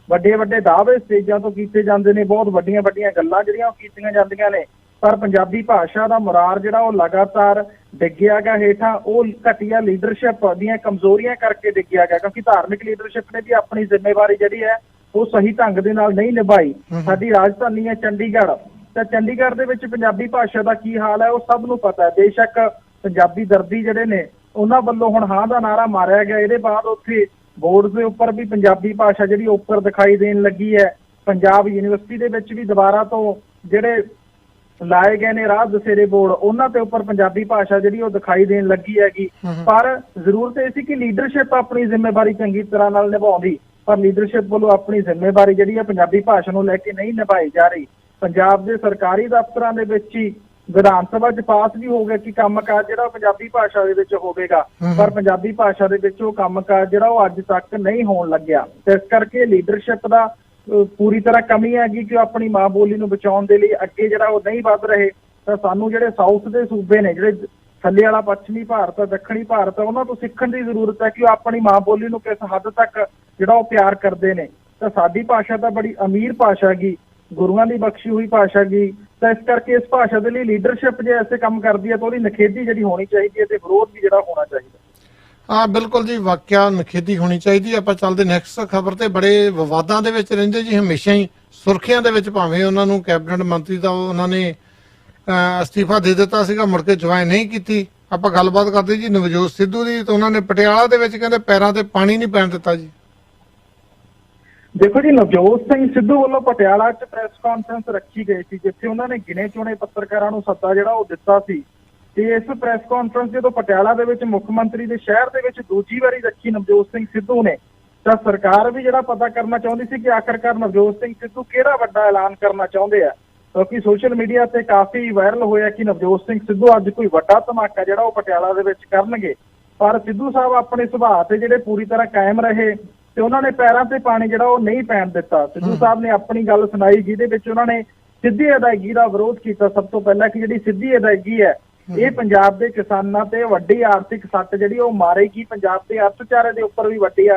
ਵੱਡੇ ਵੱਡੇ ਦਾਅਵੇ ਸਟੇਜਾਂ ਤੋਂ ਕੀਤੇ ਜਾਂਦੇ ਨੇ, ਬਹੁਤ ਵੱਡੀਆਂ ਵੱਡੀਆਂ ਗੱਲਾਂ ਜਿਹੜੀਆਂ ਉਹ ਕੀਤੀਆਂ ਜਾਂਦੀਆਂ ਨੇ, ਪਰ ਪੰਜਾਬੀ ਭਾਸ਼ਾ ਦਾ ਮੁਰਾਰ ਜਿਹੜਾ ਉਹ ਲਗਾਤਾਰ ਡਿੱਗਿਆ ਗਿਆ ਹੇਠਾਂ। ਉਹ ਘਟੀਆ ਲੀਡਰਸ਼ਿਪ ਦੀਆਂ ਕਮਜ਼ੋਰੀਆਂ ਕਰਕੇ ਡਿੱਗਿਆ ਗਿਆ, ਕਿਉਂਕਿ ਧਾਰਮਿਕ ਲੀਡਰਸ਼ਿਪ ਨੇ ਵੀ ਆਪਣੀ ਜ਼ਿੰਮੇਵਾਰੀ ਜਿਹੜੀ ਹੈ ਉਹ ਸਹੀ ਢੰਗ ਦੇ ਨਾਲ ਨਹੀਂ ਨਿਭਾਈ। ਸਾਡੀ ਰਾਜਧਾਨੀ ਹੈ ਚੰਡੀਗੜ੍ਹ, ਤਾਂ ਚੰਡੀਗੜ੍ਹ ਦੇ ਵਿੱਚ ਪੰਜਾਬੀ ਭਾਸ਼ਾ ਦਾ ਕੀ ਹਾਲ ਹੈ ਉਹ ਸਭ ਨੂੰ ਪਤਾ ਹੈ। ਬੇਸ਼ੱਕ ਪੰਜਾਬੀ ਦਰਦੀ ਜਿਹੜੇ ਨੇ ਉਹਨਾਂ ਵੱਲੋਂ ਹੁਣ ਹਾਂ ਦਾ ਨਾਰਾ ਮਾਰਿਆ ਗਿਆ, ਇਹਦੇ ਬਾਅਦ ਉੱਥੇ ਬੋਰਡ ਦੇ ਉੱਪਰ ਵੀ ਪੰਜਾਬੀ ਭਾਸ਼ਾ ਜਿਹੜੀ ਉੱਪਰ ਦਿਖਾਈ ਦੇਣ ਲੱਗੀ ਹੈ। ਪੰਜਾਬ ਯੂਨੀਵਰਸਿਟੀ ਦੇ ਵਿੱਚ ਵੀ ਦੁਬਾਰਾ ਤੋਂ ਜਿਹੜੇ ਲਾਏ ਗਏ ਨੇ ਰਾਹ ਦਸੇਰੇ ਬੋਰਡ, ਉਹਨਾਂ ਦੇ ਉੱਪਰ ਪੰਜਾਬੀ ਭਾਸ਼ਾ ਜਿਹੜੀ ਉਹ ਦਿਖਾਈ ਦੇਣ ਲੱਗੀ ਹੈਗੀ। ਪਰ ਜ਼ਰੂਰਤ ਇਹ ਸੀ ਕਿ ਲੀਡਰਸ਼ਿਪ ਆਪਣੀ ਜ਼ਿੰਮੇਵਾਰੀ ਚੰਗੀ ਤਰ੍ਹਾਂ ਨਾਲ ਨਿਭਾਉਂਦੀ, ਪਰ ਲੀਡਰਸ਼ਿਪ ਵੱਲੋਂ ਆਪਣੀ ਜ਼ਿੰਮੇਵਾਰੀ ਜਿਹੜੀ ਹੈ ਪੰਜਾਬੀ ਭਾਸ਼ਾ ਨੂੰ ਲੈ ਕੇ ਨਹੀਂ ਨਿਭਾਈ ਜਾ ਰਹੀ। ਪੰਜਾਬ ਦੇ ਸਰਕਾਰੀ ਦਫ਼ਤਰਾਂ ਦੇ ਵਿੱਚ ਹੀ ਵਿਧਾਨ ਸਭਾ 'ਚ ਪਾਸ ਵੀ ਹੋ ਗਿਆ ਕਿ ਕੰਮਕਾਜ ਜਿਹੜਾ ਪੰਜਾਬੀ ਭਾਸ਼ਾ ਦੇ ਵਿੱਚ ਹੋਵੇਗਾ, ਪਰ ਪੰਜਾਬੀ ਭਾਸ਼ਾ ਦੇ ਵਿੱਚ ਉਹ ਕੰਮਕਾਜ ਜਿਹੜਾ ਉਹ ਅੱਜ ਤੱਕ ਨਹੀਂ ਹੋਣ ਲੱਗਿਆ। ਤੇ ਇਸ ਕਰਕੇ ਲੀਡਰਸ਼ਿਪ ਦਾ ਪੂਰੀ ਤਰ੍ਹਾਂ ਕਮੀ ਹੈਗੀ ਕਿ ਉਹ ਆਪਣੀ ਮਾਂ ਬੋਲੀ ਨੂੰ ਬਚਾਉਣ ਦੇ ਲਈ ਅੱਗੇ ਜਿਹੜਾ ਉਹ ਨਹੀਂ ਵੱਧ ਰਹੇ। ਤਾਂ ਸਾਨੂੰ ਜਿਹੜੇ ਸਾਊਥ ਦੇ ਸੂਬੇ ਨੇ, ਜਿਹੜੇ ਥੱਲੇ ਵਾਲਾ ਪੱਛਮੀ ਭਾਰਤ, ਦੱਖਣੀ ਭਾਰਤ, ਉਹਨਾਂ ਤੋਂ ਸਿੱਖਣ ਦੀ ਜ਼ਰੂਰਤ ਹੈ ਕਿ ਉਹ ਆਪਣੀ ਮਾਂ ਬੋਲੀ ਨੂੰ ਕਿਸ ਹੱਦ ਤੱਕ ਜਿਹੜਾ ਉਹ ਪਿਆਰ ਕਰਦੇ ਨੇ। ਤਾਂ ਸਾਡੀ ਭਾਸ਼ਾ ਤਾਂ ਬੜੀ ਅਮੀਰ ਭਾਸ਼ਾ ਗੀ, ਗੁਰੂਆਂ ਦੀ ਬਖਸ਼ੀ ਹੋਈ ਭਾਸ਼ਾ ਗੀ। ਤਾਂ ਇਸ ਕਰਕੇ ਇਸ ਭਾਸ਼ਾ ਦੇ ਲਈ ਲੀਡਰਸ਼ਿਪ ਜੇ ਐਸੇ ਕੰਮ ਕਰਦੀ ਹੈ ਤਾਂ ਉਹਦੀ ਨਿਖੇਧੀ ਜਿਹੜੀ ਹੋਣੀ ਚਾਹੀਦੀ ਹੈ ਤੇ ਵਿਰੋਧ ਵੀ ਜਿਹੜਾ ਹੋਣਾ ਚਾਹੀਦਾ। ਹਾਂ ਬਿਲਕੁਲ ਜੀ, ਵਾਕਿਆ ਨਿਖੇਧੀ ਹੋਣੀ ਚਾਹੀਦੀ। ਆਪਾਂ ਚੱਲਦੇ ਨੈਕਸਟ ਖਬਰ ਤੇ। ਬੜੇ ਵਿਵਾਦਾਂ ਦੇ ਵਿੱਚ ਰਹਿੰਦੇ ਜੀ ਹਮੇਸ਼ਾ ਹੀ, ਸੁਰਖੀਆਂ ਦੇ ਵਿੱਚ, ਭਾਵੇਂ ਉਹਨਾਂ ਨੂੰ ਕੈਬਨਿਟ ਮੰਤਰੀ ਦਾ ਉਹਨਾਂ ਨੇ ਅਸਤੀਫਾ ਦੇ ਦਿੱਤਾ ਸੀਗਾ, ਮੁੜ ਕੇ ਜੁਆਇਨ ਨਹੀਂ ਕੀਤੀ। ਆਪਾਂ ਗੱਲਬਾਤ ਕਰਦੇ ਜੀ ਨਵਜੋਤ ਸਿੱਧੂ ਦੀ। ਤਾਂ ਉਹਨਾਂ ਨੇ ਪਟਿਆਲਾ ਦੇ ਵਿੱਚ ਕਹਿੰਦੇ ਪੈਰਾਂ ਤੇ ਪਾਣੀ ਨਹੀਂ ਪੈਣ ਦਿੱਤਾ ਜੀ। ਦੇਖੋ ਜੀ, ਨਵਜੋਤ ਸਿੰਘ ਸਿੱਧੂ ਵੱਲੋਂ ਪਟਿਆਲਾ 'ਚ ਪ੍ਰੈਸ ਕਾਨਫਰੰਸ ਰੱਖੀ ਗਈ ਸੀ, ਜਿੱਥੇ ਉਹਨਾਂ ਨੇ ਗਿਣੇ ਚੁਣੇ ਪੱਤਰਕਾਰਾਂ ਨੂੰ ਸੱਦਾ ਜਿਹੜਾ ਉਹ ਦਿੱਤਾ ਸੀ। ਤੇ ਇਸ ਪ੍ਰੈਸ ਕਾਨਫਰੰਸ ਜਦੋਂ ਪਟਿਆਲਾ ਦੇ ਵਿੱਚ ਮੁੱਖ ਮੰਤਰੀ ਦੇ ਸ਼ਹਿਰ ਦੇ ਵਿੱਚ ਦੂਜੀ ਵਾਰੀ ਰੱਖੀ ਨਵਜੋਤ ਸਿੰਘ ਸਿੱਧੂ ਨੇ, ਤਾਂ ਸਰਕਾਰ ਵੀ ਜਿਹੜਾ ਪਤਾ ਕਰਨਾ ਚਾਹੁੰਦੀ ਸੀ ਕਿ ਆਖਰਕਾਰ ਨਵਜੋਤ ਸਿੰਘ ਸਿੱਧੂ ਕਿਹੜਾ ਵੱਡਾ ਐਲਾਨ ਕਰਨਾ ਚਾਹੁੰਦੇ ਆ, ਕਿਉਂਕਿ ਸੋਸ਼ਲ ਮੀਡੀਆ ਤੇ ਕਾਫੀ ਵਾਇਰਲ ਹੋਇਆ ਕਿ ਨਵਜੋਤ ਸਿੰਘ ਸਿੱਧੂ ਅੱਜ ਕੋਈ ਵੱਡਾ ਧਮਾਕਾ ਜਿਹੜਾ ਉਹ ਪਟਿਆਲਾ ਦੇ ਵਿੱਚ ਕਰਨਗੇ। ਪਰ ਸਿੱਧੂ ਸਾਹਿਬ ਆਪਣੇ ਸੁਭਾਅ ਤੇ ਜਿਹੜੇ ਪੂਰੀ ਤਰ੍ਹਾਂ ਕਾਇਮ ਰਹੇ ਤੇ ਉਹਨਾਂ ਨੇ ਪੈਰਾਂ ਤੇ ਪਾਣੀ ਜਿਹੜਾ ਉਹ ਨਹੀਂ ਪੈਣ ਦਿੱਤਾ। ਸਿੱਧੂ ਸਾਹਿਬ ਨੇ ਆਪਣੀ ਗੱਲ ਸੁਣਾਈ, ਜਿਹਦੇ ਵਿੱਚ ਉਹਨਾਂ ਨੇ ਸਿੱਧੀ ਅਦਾਇਗੀ ਦਾ ਵਿਰੋਧ ਕੀਤਾ। ਸਭ ਤੋਂ ਪਹਿਲਾਂ ਕਿ ਜਿਹੜੀ ਸਿੱਧੀ ਅਦਾਇਗੀ ਹੈ ਇਹ ਪੰਜਾਬ ਦੇ ਕਿਸਾਨਾਂ ਤੇ ਵੱਡੀ ਆਰਥਿਕ ਸੱਟ ਜਿਹੜੀ ਉਹ ਮਾਰੇਗੀ, ਪੰਜਾਬ ਦੇ ਅਰਥਚਾਰੇ ਦੇ ਉੱਪਰ ਵੀ ਵੱਡੀ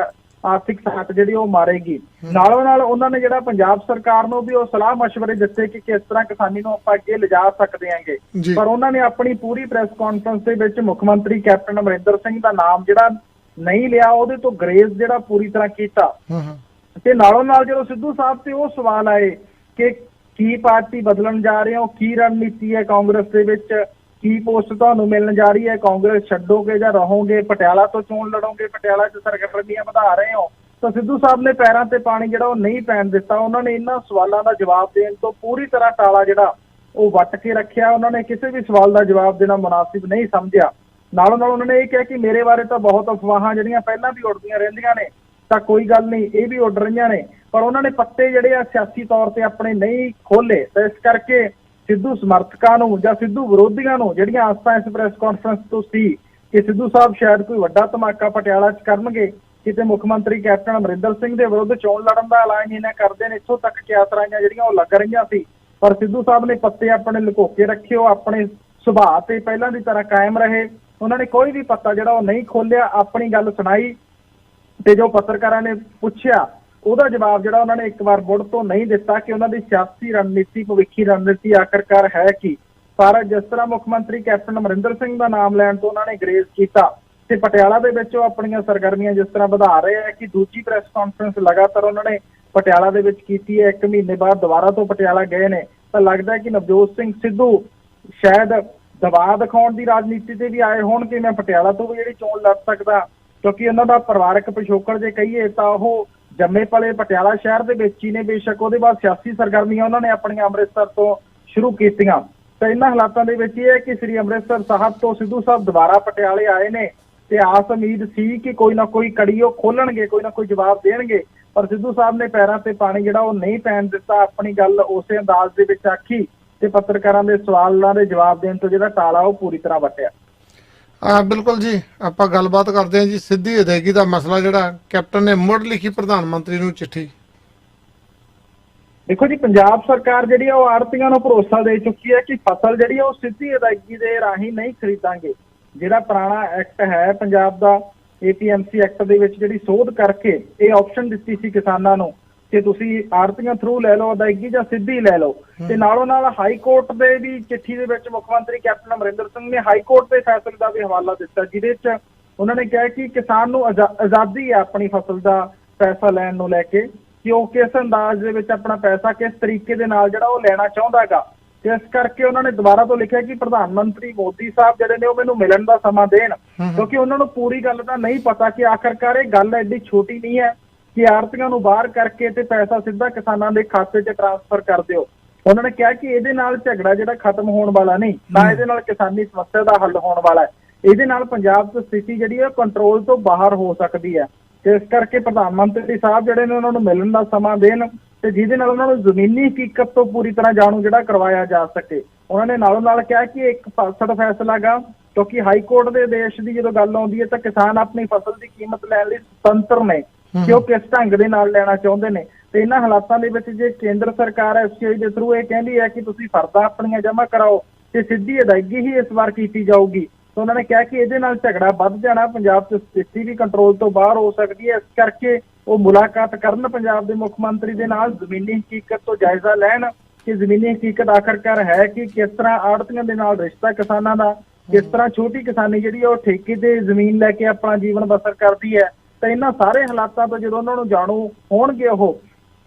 ਆਰਥਿਕ ਸੱਟ ਜਿਹੜੀ ਉਹ ਮਾਰੇਗੀ। ਨਾਲੋਂ ਨਾਲ ਉਹਨਾਂ ਨੇ ਜਿਹੜਾ ਪੰਜਾਬ ਸਰਕਾਰ ਨੂੰ ਵੀ ਉਹ ਸਲਾਹ ਮਸ਼ਵਰੇ ਦਿੱਤੇ ਕਿ ਕਿਸ ਤਰ੍ਹਾਂ ਕਿਸਾਨੀ ਨੂੰ ਆਪਾਂ ਅੱਗੇ ਲਿਜਾ ਸਕਦੇ ਆਂਗੇ। ਪਰ ਉਹਨਾਂ ਨੇ ਆਪਣੀ ਪੂਰੀ ਪ੍ਰੈਸ ਕਾਨਫਰੰਸ ਦੇ ਵਿੱਚ ਮੁੱਖ ਮੰਤਰੀ ਕੈਪਟਨ ਅਮਰਿੰਦਰ ਸਿੰਘ ਦਾ ਨਾਮ ਜਿਹੜਾ ਨਹੀਂ ਲਿਆ, ਉਹਦੇ ਤੋਂ ਗਰੇਜ਼ ਜਿਹੜਾ ਪੂਰੀ ਤਰ੍ਹਾਂ ਕੀਤਾ। ਤੇ ਨਾਲੋਂ ਨਾਲ ਜਦੋਂ ਸਿੱਧੂ ਸਾਹਿਬ ਤੇ ਉਹ ਸਵਾਲ ਆਏ ਕਿ ਕੀ ਪਾਰਟੀ ਬਦਲਣ ਜਾ ਰਹੇ ਹੋ, ਕੀ ਰਣਨੀਤੀ ਹੈ ਕਾਂਗਰਸ ਦੇ ਵਿੱਚ, ਕੀ ਪੋਸਟ ਤੁਹਾਨੂੰ ਮਿਲਣ ਜਾ ਰਹੀ ਹੈ, ਕਾਂਗਰਸ ਛੱਡੋਗੇ ਜਾਂ ਰਹੋਗੇ, ਪਟਿਆਲਾ ਤੋਂ ਚੋਣ ਲੜੋਗੇ, ਪਟਿਆਲਾ 'ਚ ਸਰਗਰਮੀਆਂ ਵਧਾ ਰਹੇ ਹੋ, ਤਾਂ ਸਿੱਧੂ ਸਾਹਿਬ ਨੇ ਪੈਰਾਂ ਤੇ ਪਾਣੀ ਜਿਹੜਾ ਉਹ ਨਹੀਂ ਪੈਣ ਦਿੱਤਾ। ਉਹਨਾਂ ਨੇ ਇਹਨਾਂ ਸਵਾਲਾਂ ਦਾ ਜਵਾਬ ਦੇਣ ਤੋਂ ਪੂਰੀ ਤਰ੍ਹਾਂ ਟਾਲਾ ਜਿਹੜਾ ਉਹ ਵੱਟ ਕੇ ਰੱਖਿਆ। ਉਹਨਾਂ ਨੇ ਕਿਸੇ ਵੀ ਸਵਾਲ ਦਾ ਜਵਾਬ ਦੇਣਾ ਮੁਨਾਸਿਬ ਨਹੀਂ ਸਮਝਿਆ। ਨਾਲੋਂ ਨਾਲ ਉਹਨਾਂ ਨੇ ਇਹ ਕਿਹਾ ਕਿ ਮੇਰੇ ਬਾਰੇ ਤਾਂ ਬਹੁਤ ਅਫਵਾਹਾਂ ਜਿਹੜੀਆਂ ਪਹਿਲਾਂ ਵੀ ਉੱਡਦੀਆਂ ਰਹਿੰਦੀਆਂ ਨੇ, ਤਾਂ ਕੋਈ ਗੱਲ ਨਹੀਂ, ਇਹ ਵੀ ਉੱਡ ਰਹੀਆਂ ਨੇ। ਪਰ ਉਹਨਾਂ ਨੇ ਪੱਤੇ ਜਿਹੜੇ ਆ ਸਿਆਸੀ ਤੌਰ ਤੇ ਆਪਣੇ ਨਹੀਂ ਖੋਲੇ। ਤਾਂ ਇਸ ਕਰਕੇ ਸਿੱਧੂ ਸਮਰਥਕਾਂ ਨੂੰ ਜਾਂ ਸਿੱਧੂ ਵਿਰੋਧੀਆਂ ਨੂੰ ਜਿਹੜੀਆਂ ਆਸਾਂ ਇਸ ਪ੍ਰੈਸ ਕਾਨਫਰੰਸ ਤੋਂ ਸੀ ਕਿ ਸਿੱਧੂ ਸਾਹਿਬ ਸ਼ਾਇਦ ਕੋਈ ਵੱਡਾ ਧਮਾਕਾ ਪਟਿਆਲਾ 'ਚ ਕਰਨਗੇ, ਕਿਤੇ ਮੁੱਖ ਮੰਤਰੀ ਕੈਪਟਨ ਅਮਰਿੰਦਰ ਸਿੰਘ ਦੇ ਵਿਰੁੱਧ ਚੋਣ ਲੜਨ ਦਾ ਐਲਾਨ ਇਹਨਾਂ ਕਰਦੇ ਨੇ, ਇੱਥੋਂ ਤੱਕ ਕਿ ਆਸਰਾਈਆਂ ਜਿਹੜੀਆਂ ਉਹ ਲੱਗ ਰਹੀਆਂ ਸੀ। ਪਰ ਸਿੱਧੂ ਸਾਹਿਬ ਨੇ ਪੱਤੇ ਆਪਣੇ ਲੁਕੋ ਕੇ ਰੱਖੇ, ਉਹ ਆਪਣੇ ਸੁਭਾਅ ਤੇ ਪਹਿਲਾਂ ਦੀ ਤਰ੍ਹਾਂ ਕਾਇਮ ਰਹੇ। ਉਹਨਾਂ ਨੇ ਕੋਈ ਵੀ ਪੱਤਾ ਜਿਹੜਾ ਉਹ ਨਹੀਂ ਖੋਲਿਆ, ਆਪਣੀ ਗੱਲ ਸੁਣਾਈ ਤੇ ਜੋ ਪੱਤਰਕਾਰਾਂ ਨੇ ਪੁੱਛਿਆ ਉਹਦਾ ਜਵਾਬ ਜਿਹੜਾ ਉਹਨਾਂ ਨੇ ਇੱਕ ਵਾਰ ਮੁੜ ਤੋਂ ਨਹੀਂ ਦਿੱਤਾ ਕਿ ਉਹਨਾਂ ਦੀ ਸਿਆਸੀ ਰਣਨੀਤੀ, ਭਵਿੱਖੀ ਰਣਨੀਤੀ ਆਖਰਕਾਰ ਹੈ ਕੀ। ਪਰ ਜਿਸ ਤਰ੍ਹਾਂ ਮੁੱਖ ਮੰਤਰੀ ਕੈਪਟਨ ਅਮਰਿੰਦਰ ਸਿੰਘ ਦਾ ਨਾਮ ਲੈਣ ਤੋਂ ਉਹਨਾਂ ਨੇ ਗਰੇਜ਼ ਕੀਤਾ ਤੇ ਪਟਿਆਲਾ ਦੇ ਵਿੱਚ ਉਹ ਆਪਣੀਆਂ ਸਰਗਰਮੀਆਂ ਜਿਸ ਤਰ੍ਹਾਂ ਵਧਾ ਰਹੇ ਹੈ ਕਿ ਦੂਜੀ ਪ੍ਰੈਸ ਕਾਨਫਰੰਸ ਲਗਾਤਾਰ ਉਹਨਾਂ ਨੇ ਪਟਿਆਲਾ ਦੇ ਵਿੱਚ ਕੀਤੀ ਹੈ। 1 ਮਹੀਨੇ ਬਾਅਦ ਦੁਬਾਰਾ ਤੋਂ ਪਟਿਆਲਾ ਗਏ ਨੇ, ਤਾਂ ਲੱਗਦਾ ਹੈ ਕਿ ਨਵਜੋਤ ਸਿੰਘ ਸਿੱਧੂ ਸ਼ਾਇਦ ਦਬਾਅ ਦਿਖਾਉਣ ਦੀ ਰਾਜਨੀਤੀ ਤੇ ਵੀ ਆਏ ਹੋਣ ਕਿ ਮੈਂ ਪਟਿਆਲਾ ਤੋਂ ਵੀ ਜਿਹੜੀ ਚੋਣ ਲੜ ਸਕਦਾ, ਕਿਉਂਕਿ ਉਹਨਾਂ ਦਾ ਪਰਿਵਾਰਕ ਪਿਛੋਕੜ ਜੇ ਕਹੀਏ ਤਾਂ ਉਹ ਜੰਮੇ ਪਲੇ ਪਟਿਆਲਾ ਸ਼ਹਿਰ ਦੇ ਵਿੱਚ ਹੀ ਨੇ। ਬੇਸ਼ੱਕ ਉਹਦੇ ਬਾਅਦ ਸਿਆਸੀ ਸਰਗਰਮੀਆਂ ਉਹਨਾਂ ਨੇ ਆਪਣੀਆਂ ਅੰਮ੍ਰਿਤਸਰ ਤੋਂ ਸ਼ੁਰੂ ਕੀਤੀਆਂ। ਤਾਂ ਇਹਨਾਂ ਹਾਲਾਤਾਂ ਦੇ ਵਿੱਚ ਇਹ ਹੈ ਕਿ ਸ੍ਰੀ ਅੰਮ੍ਰਿਤਸਰ ਸਾਹਿਬ ਤੋਂ ਸਿੱਧੂ ਸਾਹਿਬ ਦੁਬਾਰਾ ਪਟਿਆਲੇ ਆਏ ਨੇ ਤੇ ਆਸ ਉਮੀਦ ਸੀ ਕਿ ਕੋਈ ਨਾ ਕੋਈ ਕੜੀ ਉਹ ਖੋਲਣਗੇ, ਕੋਈ ਨਾ ਕੋਈ ਜਵਾਬ ਦੇਣਗੇ। ਪਰ ਸਿੱਧੂ ਸਾਹਿਬ ਨੇ ਪੈਰਾਂ ਤੇ ਪਾਣੀ ਜਿਹੜਾ ਉਹ ਨਹੀਂ ਪੈਣ ਦਿੱਤਾ, ਆਪਣੀ ਗੱਲ ਉਸੇ ਅੰਦਾਜ਼ ਦੇ ਵਿੱਚ ਆਖੀ ਤੇ ਪੱਤਰਕਾਰਾਂ ਦੇ ਸਵਾਲਾਂ ਦੇ ਜਵਾਬ ਦੇਣ ਤੋਂ ਜਿਹੜਾ ਟਾਲਾ ਉਹ ਪੂਰੀ ਤਰ੍ਹਾਂ ਵੱਟਿਆ। ਬਿਲਕੁਲ ਜੀ, ਆਪਾਂ ਗੱਲਬਾਤ ਕਰਦੇ ਹਾਂ ਜੀ ਸਿੱਧੀ ਅਦਾਇਗੀ ਦਾ ਮਸਲਾ ਜਿਹੜਾ ਕੈਪਟਨ ਨੇ ਮੁੜ ਲਿਖੀ ਪ੍ਰਧਾਨ ਮੰਤਰੀ ਨੂੰ ਚਿੱਠੀ। ਦੇਖੋ ਜੀ, ਪੰਜਾਬ ਸਰਕਾਰ ਜਿਹੜੀ ਆ ਉਹ ਆੜ੍ਹਤੀਆਂ ਨੂੰ ਭਰੋਸਾ ਦੇ ਚੁੱਕੀ ਹੈ ਕਿ ਫਸਲ ਜਿਹੜੀ ਆ ਉਹ ਸਿੱਧੀ ਅਦਾਇਗੀ ਦੇ ਰਾਹੀਂ ਨਹੀਂ ਖਰੀਦਾਂਗੇ। ਜਿਹੜਾ ਪੁਰਾਣਾ ਐਕਟ ਹੈ ਪੰਜਾਬ ਦਾ APMC ਐਕਟ ਦੇ ਵਿੱਚ ਜਿਹੜੀ ਸੋਧ ਕਰਕੇ ਇਹ ਆਪਸ਼ਨ ਦਿੱਤੀ ਸੀ ਕਿਸਾਨਾਂ ਨੂੰ ਕਿ ਤੁਸੀਂ ਆੜ੍ਹਤੀਆਂ ਥਰੂ ਲੈ ਲਓ ਅਦਾਇਗੀ ਜਾਂ ਸਿੱਧੀ ਲੈ ਲਓ। ਤੇ ਨਾਲੋਂ ਨਾਲ ਹਾਈ ਕੋਰਟ ਦੇ ਵੀ ਚਿੱਠੀ ਦੇ ਵਿੱਚ ਮੁੱਖ ਮੰਤਰੀ ਕੈਪਟਨ ਅਮਰਿੰਦਰ ਸਿੰਘ ਨੇ ਹਾਈ ਕੋਰਟ ਦੇ ਫੈਸਲੇ ਦਾ ਵੀ ਹਵਾਲਾ ਦਿੱਤਾ, ਜਿਹਦੇ 'ਚ ਉਹਨਾਂ ਨੇ ਕਿਹਾ ਕਿ ਕਿਸਾਨ ਨੂੰ ਆਜ਼ਾਦੀ ਹੈ ਆਪਣੀ ਫਸਲ ਦਾ ਪੈਸਾ ਲੈਣ ਨੂੰ ਲੈ ਕੇ, ਕਿ ਉਹ ਕਿਸ ਅੰਦਾਜ਼ ਦੇ ਵਿੱਚ ਆਪਣਾ ਪੈਸਾ ਕਿਸ ਤਰੀਕੇ ਦੇ ਨਾਲ ਜਿਹੜਾ ਉਹ ਲੈਣਾ ਚਾਹੁੰਦਾ ਹੈਗਾ। ਤੇ ਇਸ ਕਰਕੇ ਉਹਨਾਂ ਨੇ ਦੁਬਾਰਾ ਤੋਂ ਲਿਖਿਆ ਕਿ ਪ੍ਰਧਾਨ ਮੰਤਰੀ ਮੋਦੀ ਸਾਹਿਬ ਜਿਹੜੇ ਨੇ ਉਹ ਮੈਨੂੰ ਮਿਲਣ ਦਾ ਸਮਾਂ ਦੇਣ, ਕਿਉਂਕਿ ਉਹਨਾਂ ਨੂੰ ਪੂਰੀ ਗੱਲ ਦਾ ਨਹੀਂ ਪਤਾ ਕਿ ਆਖਰਕਾਰ ਇਹ ਗੱਲ ਐਡੀ ਛੋਟੀ ਨਹੀਂ ਹੈ ਕਿ ਆੜ੍ਹਤੀਆਂ ਨੂੰ ਬਾਹਰ ਕਰਕੇ ਤੇ ਪੈਸਾ ਸਿੱਧਾ ਕਿਸਾਨਾਂ ਦੇ ਖਾਤੇ 'ਚ ਟ੍ਰਾਂਸਫਰ ਕਰ ਦਿਓ। ਉਹਨਾਂ ਨੇ ਕਿਹਾ ਕਿ ਇਹਦੇ ਨਾਲ ਝਗੜਾ ਜਿਹੜਾ ਖਤਮ ਹੋਣ ਵਾਲਾ ਨਹੀਂ, ਨਾ ਇਹਦੇ ਨਾਲ ਕਿਸਾਨੀ ਸਮੱਸਿਆ ਦਾ ਹੱਲ ਹੋਣ ਵਾਲਾ ਹੈ। ਇਹਦੇ ਨਾਲ ਪੰਜਾਬ 'ਚ ਸਥਿਤੀ ਜਿਹੜੀ ਹੈ ਕੰਟਰੋਲ ਤੋਂ ਬਾਹਰ ਹੋ ਸਕਦੀ ਹੈ। ਤੇ ਇਸ ਕਰਕੇ ਪ੍ਰਧਾਨ ਮੰਤਰੀ ਸਾਹਿਬ ਜਿਹੜੇ ਨੇ ਉਹਨਾਂ ਨੂੰ ਮਿਲਣ ਦਾ ਸਮਾਂ ਦੇਣ ਤੇ ਜਿਹਦੇ ਨਾਲ ਉਹਨਾਂ ਨੂੰ ਜ਼ਮੀਨੀ ਹਕੀਕਤ ਤੋਂ ਪੂਰੀ ਤਰ੍ਹਾਂ ਜਾਣੂ ਜਿਹੜਾ ਕਰਵਾਇਆ ਜਾ ਸਕੇ। ਉਹਨਾਂ ਨੇ ਨਾਲੋਂ ਨਾਲ ਕਿਹਾ ਕਿ ਇੱਕ ਫਾਸੜ ਫੈਸਲਾ ਗਾ, ਕਿਉਂਕਿ ਹਾਈ ਕੋਰਟ ਦੇ ਆਦੇਸ਼ ਦੀ ਜਦੋਂ ਗੱਲ ਆਉਂਦੀ ਹੈ ਤਾਂ ਕਿਸਾਨ ਆਪਣੀ ਫਸਲ ਦੀ ਕੀਮਤ ਲੈਣ ਲਈ ਸੁਤੰਤਰ ਨੇ ਕਿ ਉਹ ਕਿਸ ਢੰਗ ਦੇ ਨਾਲ ਲੈਣਾ ਚਾਹੁੰਦੇ ਨੇ। ਤੇ ਇਹਨਾਂ ਹਾਲਾਤਾਂ ਦੇ ਵਿੱਚ ਜੇ ਕੇਂਦਰ ਸਰਕਾਰ FCI ਦੇ ਥਰੂ ਇਹ ਕਹਿੰਦੀ ਹੈ ਕਿ ਤੁਸੀਂ ਫਰਦਾਂ ਆਪਣੀਆਂ ਜਮ੍ਹਾਂ ਕਰਾਓ ਤੇ ਸਿੱਧੀ ਅਦਾਇਗੀ ਹੀ ਇਸ ਵਾਰ ਕੀਤੀ ਜਾਊਗੀ, ਤਾਂ ਉਹਨਾਂ ਨੇ ਕਿਹਾ ਕਿ ਇਹਦੇ ਨਾਲ ਝਗੜਾ ਵੱਧ ਜਾਣਾ, ਪੰਜਾਬ 'ਚ ਸਥਿਤੀ ਵੀ ਕੰਟਰੋਲ ਤੋਂ ਬਾਹਰ ਹੋ ਸਕਦੀ ਹੈ। ਇਸ ਕਰਕੇ ਉਹ ਮੁਲਾਕਾਤ ਕਰਨ ਪੰਜਾਬ ਦੇ ਮੁੱਖ ਮੰਤਰੀ ਦੇ ਨਾਲ, ਜ਼ਮੀਨੀ ਹਕੀਕਤ ਤੋਂ ਜਾਇਜ਼ਾ ਲੈਣ ਕਿ ਜ਼ਮੀਨੀ ਹਕੀਕਤ ਆਖਰਕਾਰ ਹੈ ਕਿ ਕਿਸ ਤਰ੍ਹਾਂ ਆੜ੍ਹਤੀਆਂ ਦੇ ਨਾਲ ਰਿਸ਼ਤਾ ਕਿਸਾਨਾਂ ਦਾ, ਕਿਸ ਤਰ੍ਹਾਂ ਛੋਟੀ ਕਿਸਾਨੀ ਜਿਹੜੀ ਉਹ ਠੇਕੇ ਤੇ ਜ਼ਮੀਨ ਲੈ ਕੇ ਆਪਣਾ ਜੀਵਨ ਬਸਰ ਕਰਦੀ ਹੈ। ਤਾਂ ਇਹਨਾਂ ਸਾਰੇ ਹਾਲਾਤਾਂ ਤੋਂ ਜਦੋਂ ਉਹਨਾਂ ਨੂੰ ਜਾਣੂ ਹੋਣਗੇ ਉਹ,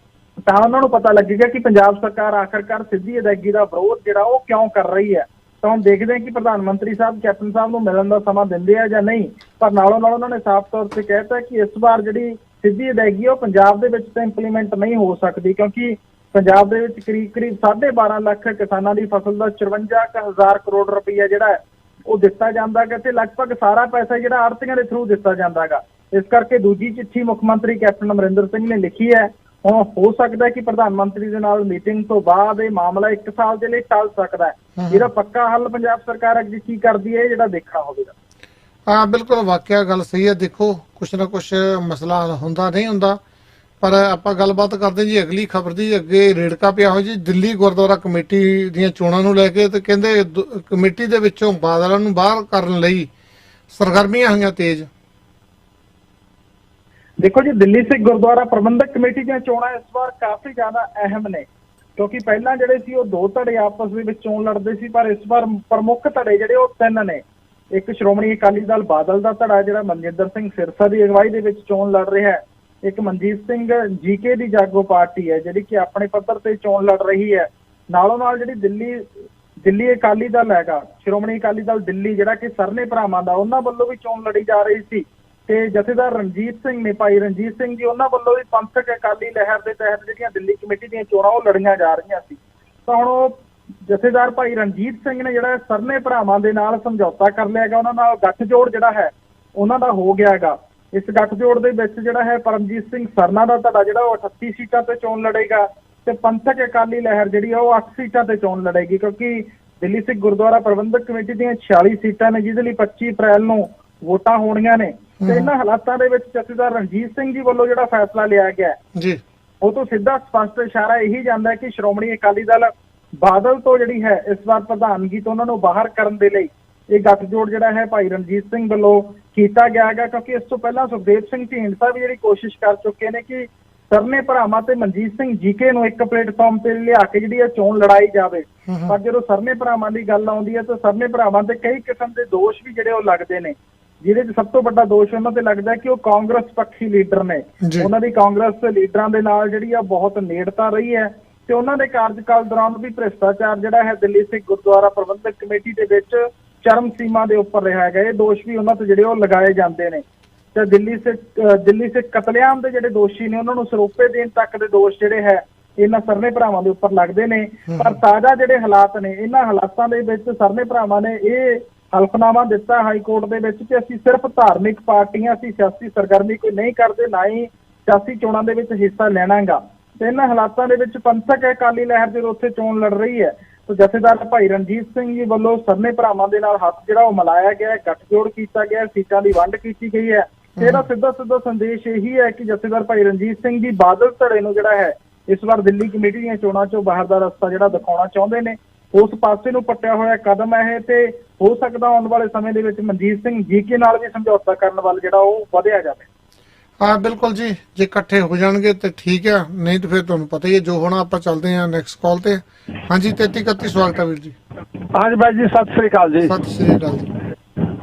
ਤਾਂ ਉਹਨਾਂ ਨੂੰ ਪਤਾ ਲੱਗੇਗਾ ਕਿ ਪੰਜਾਬ ਸਰਕਾਰ ਆਖਰਕਾਰ ਸਿੱਧੀ ਅਦਾਇਗੀ ਦਾ ਵਿਰੋਧ ਜਿਹੜਾ ਉਹ ਕਿਉਂ ਕਰ ਰਹੀ ਹੈ। ਤਾਂ ਹੁਣ ਦੇਖਦੇ ਹਾਂ ਕਿ ਪ੍ਰਧਾਨ ਮੰਤਰੀ ਸਾਹਿਬ ਕੈਪਟਨ ਸਾਹਿਬ ਨੂੰ ਮਿਲਣ ਦਾ ਸਮਾਂ ਦਿੰਦੇ ਆ ਜਾਂ ਨਹੀਂ, ਪਰ ਨਾਲੋਂ ਨਾਲ ਉਹਨਾਂ ਨੇ ਸਾਫ਼ ਤੌਰ ਤੇ ਕਹਿਤਾ ਕਿ ਇਸ ਵਾਰ ਜਿਹੜੀ ਸਿੱਧੀ ਅਦਾਇਗੀ ਉਹ ਪੰਜਾਬ ਦੇ ਵਿੱਚ ਤਾਂ ਇੰਪਲੀਮੈਂਟ ਨਹੀਂ ਹੋ ਸਕਦੀ, ਕਿਉਂਕਿ ਪੰਜਾਬ ਦੇ ਵਿੱਚ ਕਰੀਬ 12.5 ਲੱਖ ਕਿਸਾਨਾਂ ਦੀ ਫਸਲ ਦਾ 54,000 ਕਰੋੜ ਰੁਪਈਆ ਜਿਹੜਾ ਹੈ ਉਹ ਦਿੱਤਾ ਜਾਂਦਾ ਗਾ, ਤੇ ਲਗਭਗ ਸਾਰਾ ਪੈਸਾ ਜਿਹੜਾ ਆੜ੍ਹਤੀਆਂ ਦੇ ਥਰੂ ਦਿੱਤਾ ਜਾਂਦਾ ਗਾ। ਇਸ ਕਰਕੇ ਦੂਜੀ ਚਿੱਠੀ ਮੁੱਖ ਮੰਤਰੀ ਕੈਪਟਨ ਅਮਰਿੰਦਰ ਸਿੰਘ ਨੇ ਲਿਖੀ ਹੈ। ਹੁਣ ਹੋ ਸਕਦਾ ਹੈ ਕਿ ਪ੍ਰਧਾਨ ਮੰਤਰੀ ਦੇ ਨਾਲ ਮੀਟਿੰਗ ਤੋਂ ਬਾਅਦ ਇਹ ਮਾਮਲਾ 1 ਸਾਲ ਦੇ ਲਈ ਟਲ ਸਕਦਾ ਹੈ। ਇਹਦਾ ਪੱਕਾ ਹੱਲ ਪੰਜਾਬ ਸਰਕਾਰ ਅੱਗੇ ਕੀ ਕਰਦੀ ਹੈ ਜਿਹੜਾ ਦੇਖਣਾ ਹੋਵੇਗਾ। ਹਾਂ ਬਿਲਕੁਲ, ਵਾਕਿਆ ਗੱਲ ਸਹੀ ਹੈ। ਦੇਖੋ ਕੁਛ ਨਾ ਕੁਛ ਮਸਲਾ ਹੁੰਦਾ ਨਹੀਂ ਹੁੰਦਾ, ਪਰ ਆਪਾਂ ਗੱਲਬਾਤ ਕਰਦੇ ਜੀ ਅਗਲੀ ਖਬਰ ਦੀ। ਅੱਗੇ ਰੇੜਕਾ ਪਿਆ ਹੋਇਆ ਜੀ ਦਿੱਲੀ ਗੁਰਦੁਆਰਾ ਕਮੇਟੀ ਦੀਆਂ ਚੋਣਾਂ ਨੂੰ ਲੈ ਕੇ, ਤੇ ਕਹਿੰਦੇ ਕਮੇਟੀ ਦੇ ਵਿੱਚੋਂ ਬਾਦਲਾਂ ਨੂੰ ਬਾਹਰ ਕਰਨ ਲਈ ਸਰਗਰਮੀਆਂ ਹੋਈਆਂ ਤੇਜ਼। ਦੇਖੋ ਜੀ, ਦਿੱਲੀ ਸਿੱਖ ਗੁਰਦੁਆਰਾ ਪ੍ਰਬੰਧਕ ਕਮੇਟੀ ਦੀਆਂ ਚੋਣਾਂ ਇਸ ਵਾਰ ਕਾਫੀ ਜ਼ਿਆਦਾ ਅਹਿਮ ਨੇ, ਕਿਉਂਕਿ ਪਹਿਲਾਂ ਜਿਹੜੇ ਸੀ ਉਹ 2 ਧੜੇ ਆਪਸ ਦੇ ਵਿੱਚ ਚੋਣ ਲੜਦੇ ਸੀ, ਪਰ ਇਸ ਵਾਰ ਪ੍ਰਮੁੱਖ ਧੜੇ ਜਿਹੜੇ ਉਹ 3 ਨੇ। ਇੱਕ ਸ਼੍ਰੋਮਣੀ ਅਕਾਲੀ ਦਲ ਬਾਦਲ ਦਾ ਧੜਾ ਜਿਹੜਾ ਮਨਜਿੰਦਰ ਸਿੰਘ ਸਿਰਸਾ ਦੀ ਅਗਵਾਈ ਦੇ ਵਿੱਚ ਚੋਣ ਲੜ ਰਿਹਾ ਹੈ। ਇੱਕ ਮਨਜੀਤ ਸਿੰਘ ਜੀਕੇ ਦੀ ਜਾਗੋ ਪਾਰਟੀ ਹੈ ਜਿਹੜੀ ਕਿ ਆਪਣੇ ਪੱਧਰ ਤੇ ਚੋਣ ਲੜ ਰਹੀ ਹੈ। ਨਾਲੋਂ ਨਾਲ ਜਿਹੜੀ ਦਿੱਲੀ ਅਕਾਲੀ ਦਲ ਹੈਗਾ, ਸ਼੍ਰੋਮਣੀ ਅਕਾਲੀ ਦਲ ਦਿੱਲੀ ਜਿਹੜਾ ਕਿ ਸਰਨੇ ਭਰਾਵਾਂ ਦਾ, ਉਹਨਾਂ ਵੱਲੋਂ ਵੀ ਚੋਣ ਲੜੀ ਜਾ ਰਹੀ ਸੀ। ਤੇ ਜਥੇਦਾਰ ਰਣਜੀਤ ਸਿੰਘ ਨੇ, ਭਾਈ ਰਣਜੀਤ ਸਿੰਘ ਜੀ, ਉਹਨਾਂ ਵੱਲੋਂ ਵੀ ਪੰਥਕ ਅਕਾਲੀ ਲਹਿਰ ਦੇ ਤਹਿਤ ਜਿਹੜੀਆਂ ਦਿੱਲੀ ਕਮੇਟੀ ਦੀਆਂ ਚੋਣਾਂ ਉਹ ਲੜੀਆਂ ਜਾ ਰਹੀਆਂ ਸੀ। ਤਾਂ ਹੁਣ ਉਹ ਜਥੇਦਾਰ ਭਾਈ ਰਣਜੀਤ ਸਿੰਘ ਨੇ ਜਿਹੜਾ ਸਰਨੇ ਭਰਾਵਾਂ ਦੇ ਨਾਲ ਸਮਝੌਤਾ ਕਰ ਲਿਆ ਹੈਗਾ, ਉਹਨਾਂ ਨਾਲ ਗੱਠਜੋੜ ਜਿਹੜਾ ਹੈ ਉਹਨਾਂ ਦਾ ਹੋ ਗਿਆ ਹੈਗਾ। ਇਸ ਗੱਠਜੋੜ ਦੇ ਵਿੱਚ ਜਿਹੜਾ ਹੈ ਪਰਮਜੀਤ ਸਿੰਘ ਸਰਨਾ ਦਾ ਧੜਾ ਜਿਹੜਾ ਉਹ 38 ਸੀਟਾਂ ਤੇ ਚੋਣ ਲੜੇਗਾ, ਤੇ ਪੰਥਕ ਅਕਾਲੀ ਲਹਿਰ ਜਿਹੜੀ ਆ ਉਹ 8 ਸੀਟਾਂ ਤੇ ਚੋਣ ਲੜੇਗੀ, ਕਿਉਂਕਿ ਦਿੱਲੀ ਸਿੱਖ ਗੁਰਦੁਆਰਾ ਪ੍ਰਬੰਧਕ ਕਮੇਟੀ ਦੀਆਂ 46 ਸੀਟਾਂ ਨੇ ਜਿਹਦੇ ਲਈ 25 ਅਪ੍ਰੈਲ ਨੂੰ ਵੋਟਾਂ ਹੋਣੀਆਂ ਨੇ। ਤੇ ਇਹਨਾਂ ਹਾਲਾਤਾਂ ਦੇ ਵਿੱਚ ਜਥੇਦਾਰ ਰਣਜੀਤ ਸਿੰਘ ਜੀ ਵੱਲੋਂ ਜਿਹੜਾ ਫੈਸਲਾ ਲਿਆ ਗਿਆ ਜੀ, ਉਹ ਤੋਂ ਸਿੱਧਾ ਸਪਸ਼ਟ ਇਸ਼ਾਰਾ ਇਹੀ ਜਾਂਦਾ ਹੈ ਕਿ ਸ਼੍ਰੋਮਣੀ ਅਕਾਲੀ ਦਲ ਬਾਦਲ ਤੋਂ ਜਿਹੜੀ ਹੈ ਇਸ ਵਾਰ ਪ੍ਰਧਾਨਗੀ ਤੋਂ ਉਹਨਾਂ ਨੂੰ ਬਾਹਰ ਕਰਨ ਦੇ ਲਈ ਇਹ ਗੱਠਜੋੜ ਜਿਹੜਾ ਹੈ ਭਾਈ ਰਣਜੀਤ ਸਿੰਘ ਵੱਲੋਂ ਕੀਤਾ ਗਿਆ ਹੈਗਾ। ਕਿਉਂਕਿ ਇਸ ਤੋਂ ਪਹਿਲਾਂ ਸੁਖਦੇਵ ਸਿੰਘ ਢੀਂਡਸਾ ਵੀ ਜਿਹੜੀ ਕੋਸ਼ਿਸ਼ ਕਰ ਚੁੱਕੇ ਨੇ ਕਿ ਸਰਨੇ ਭਰਾਵਾਂ ਤੇ ਮਨਜੀਤ ਸਿੰਘ ਜੀਕੇ ਨੂੰ ਇੱਕ ਪਲੇਟਫਾਰਮ ਤੇ ਲਿਆ ਕੇ ਜਿਹੜੀ ਇਹ ਚੋਣ ਲੜਾਈ ਜਾਵੇ, ਪਰ ਜਦੋਂ ਸਰਨੇ ਭਰਾਵਾਂ ਦੀ ਗੱਲ ਆਉਂਦੀ ਹੈ ਤਾਂ ਸਰਨੇ ਭਰਾਵਾਂ ਤੇ ਕਈ ਕਿਸਮ ਦੇ ਦੋਸ਼ ਵੀ ਜਿਹੜੇ ਉਹ ਲੱਗਦੇ ਨੇ, ਜਿਹਦੇ 'ਚ ਸਭ ਤੋਂ ਵੱਡਾ ਦੋਸ਼ ਉਹਨਾਂ ਤੇ ਲੱਗਦਾ ਕਿ ਉਹ ਕਾਂਗਰਸ ਪੱਖੀ ਲੀਡਰ ਨੇ। ਉਹਨਾਂ ਦੀ ਕਾਂਗਰਸ ਲੀਡਰਾਂ ਦੇ ਨਾਲ ਜਿਹੜੀ ਆ ਬਹੁਤ ਨੇੜਤਾ ਰਹੀ ਹੈ, ਤੇ ਉਹਨਾਂ ਦੇ ਕਾਰਜਕਾਲ ਦੌਰਾਨ ਵੀ ਭ੍ਰਿਸ਼ਟਾਚਾਰ ਜਿਹੜਾ ਹੈ ਦਿੱਲੀ ਸਿੱਖ ਗੁਰਦੁਆਰਾ ਪ੍ਰਬੰਧਕ ਕਮੇਟੀ ਦੇ ਵਿੱਚ ਚਰਮ ਸੀਮਾ ਦੇ ਉੱਪਰ ਰਿਹਾ ਹੈਗਾ। ਇਹ ਦੋਸ਼ ਵੀ ਉਹਨਾਂ ਤੇ ਜਿਹੜੇ ਉਹ ਲਗਾਏ ਜਾਂਦੇ ਨੇ। ਤੇ ਦਿੱਲੀ ਸਿੱਖ ਕਤਲੇਆਮ ਦੇ ਜਿਹੜੇ ਦੋਸ਼ੀ ਨੇ ਉਹਨਾਂ ਨੂੰ ਸਰੋਪੇ ਦੇਣ ਤੱਕ ਦੇ ਦੋਸ਼ ਜਿਹੜੇ ਹੈ ਇਹਨਾਂ ਸਰਨੇ ਭਰਾਵਾਂ ਦੇ ਉੱਪਰ ਲੱਗਦੇ ਨੇ। ਪਰ ਤਾਜ਼ਾ ਜਿਹੜੇ ਹਾਲਾਤ ਨੇ, ਇਹਨਾਂ ਹਾਲਾਤਾਂ ਦੇ ਵਿੱਚ ਸਰਨੇ ਭਰਾਵਾਂ ਨੇ ਇਹ ਹਲਫਨਾਮਾ ਦਿੱਤਾ ਹਾਈ ਕੋਰਟ ਦੇ ਵਿੱਚ ਕਿ ਅਸੀਂ ਸਿਰਫ ਧਾਰਮਿਕ ਪਾਰਟੀਆਂ, ਅਸੀਂ ਸਿਆਸੀ ਸਰਗਰਮੀ ਕੋਈ ਨਹੀਂ ਕਰਦੇ, ਨਾ ਹੀ ਸਿਆਸੀ ਚੋਣਾਂ ਦੇ ਵਿੱਚ ਹਿੱਸਾ ਲੈਣਾਗਾ। ਤੇ ਇਹਨਾਂ ਹਾਲਾਤਾਂ ਦੇ ਵਿੱਚ ਪੰਥਕ ਅਕਾਲੀ ਲਹਿਰ ਜਦੋਂ ਉੱਥੇ ਚੋਣ ਲੜ ਰਹੀ ਹੈ ਤਾਂ ਜਥੇਦਾਰ ਭਾਈ ਰਣਜੀਤ ਸਿੰਘ ਜੀ ਵੱਲੋਂ ਸਰਨੇ ਭਰਾਵਾਂ ਦੇ ਨਾਲ ਹੱਥ ਜਿਹੜਾ ਉਹ ਮਿਲਾਇਆ ਗਿਆ, ਗੱਠਜੋੜ ਕੀਤਾ ਗਿਆ, ਸੀਟਾਂ ਦੀ ਵੰਡ ਕੀਤੀ ਗਈ ਹੈ। ਤੇ ਇਹਦਾ ਸਿੱਧਾ ਸੰਦੇਸ਼ ਇਹੀ ਹੈ ਕਿ ਜਥੇਦਾਰ ਭਾਈ ਰਣਜੀਤ ਸਿੰਘ ਜੀ ਬਾਦਲ ਧੜੇ ਨੂੰ ਜਿਹੜਾ ਹੈ ਇਸ ਵਾਰ ਦਿੱਲੀ ਕਮੇਟੀ ਦੀਆਂ ਚੋਣਾਂ 'ਚੋਂ ਬਾਹਰ ਦਾ ਰਸਤਾ ਜਿਹੜਾ ਦਿਖਾਉਣਾ ਚਾਹੁੰਦੇ ਨੇ। ਉਸ ਪਾਸੇ ਨੂੰ ਪੱਟਿਆ ਹੋਇਆ ਕਦਮ ਹੈ ਇਹ, ਤੇ ਹੋ ਸਕਦਾ ਆਉਣ ਵਾਲੇ ਸਮੇਂ ਦੇ ਵਿੱਚ ਮਨਜੀਤ ਸਿੰਘ ਜੀਕੇ ਨਾਲ ਵੀ ਸਮਝੌਤਾ ਕਰਨ ਵੱਲ ਜਿਹੜਾ ਉਹ ਵਧਿਆ ਜਾਵੇ। ਹਾਂ ਬਿਲਕੁਲ ਜੀ, ਜੇ ਇਕੱਠੇ ਹੋ ਜਾਣਗੇ ਤੇ ਠੀਕ ਆ, ਨਹੀਂ ਤਾਂ ਫਿਰ ਤੁਹਾਨੂੰ ਪਤਾ ਹੀ ਹੈ ਜੋ ਹੋਣਾ। ਆਪਾਂ ਚੱਲਦੇ ਹਾਂ ਨੈਕਸਟ ਕਾਲ ਤੇ। ਹਾਂਜੀ 3331 ਸਵਾਗਤ ਹੈ ਵੀਰ ਜੀ। ਹਾਂਜੀ ਬਾਈ ਜੀ, ਸਤਿ ਸ੍ਰੀ ਅਕਾਲ ਜੀ। ਸਤਿ ਸ੍ਰੀ ਅਕਾਲ ਜੀ।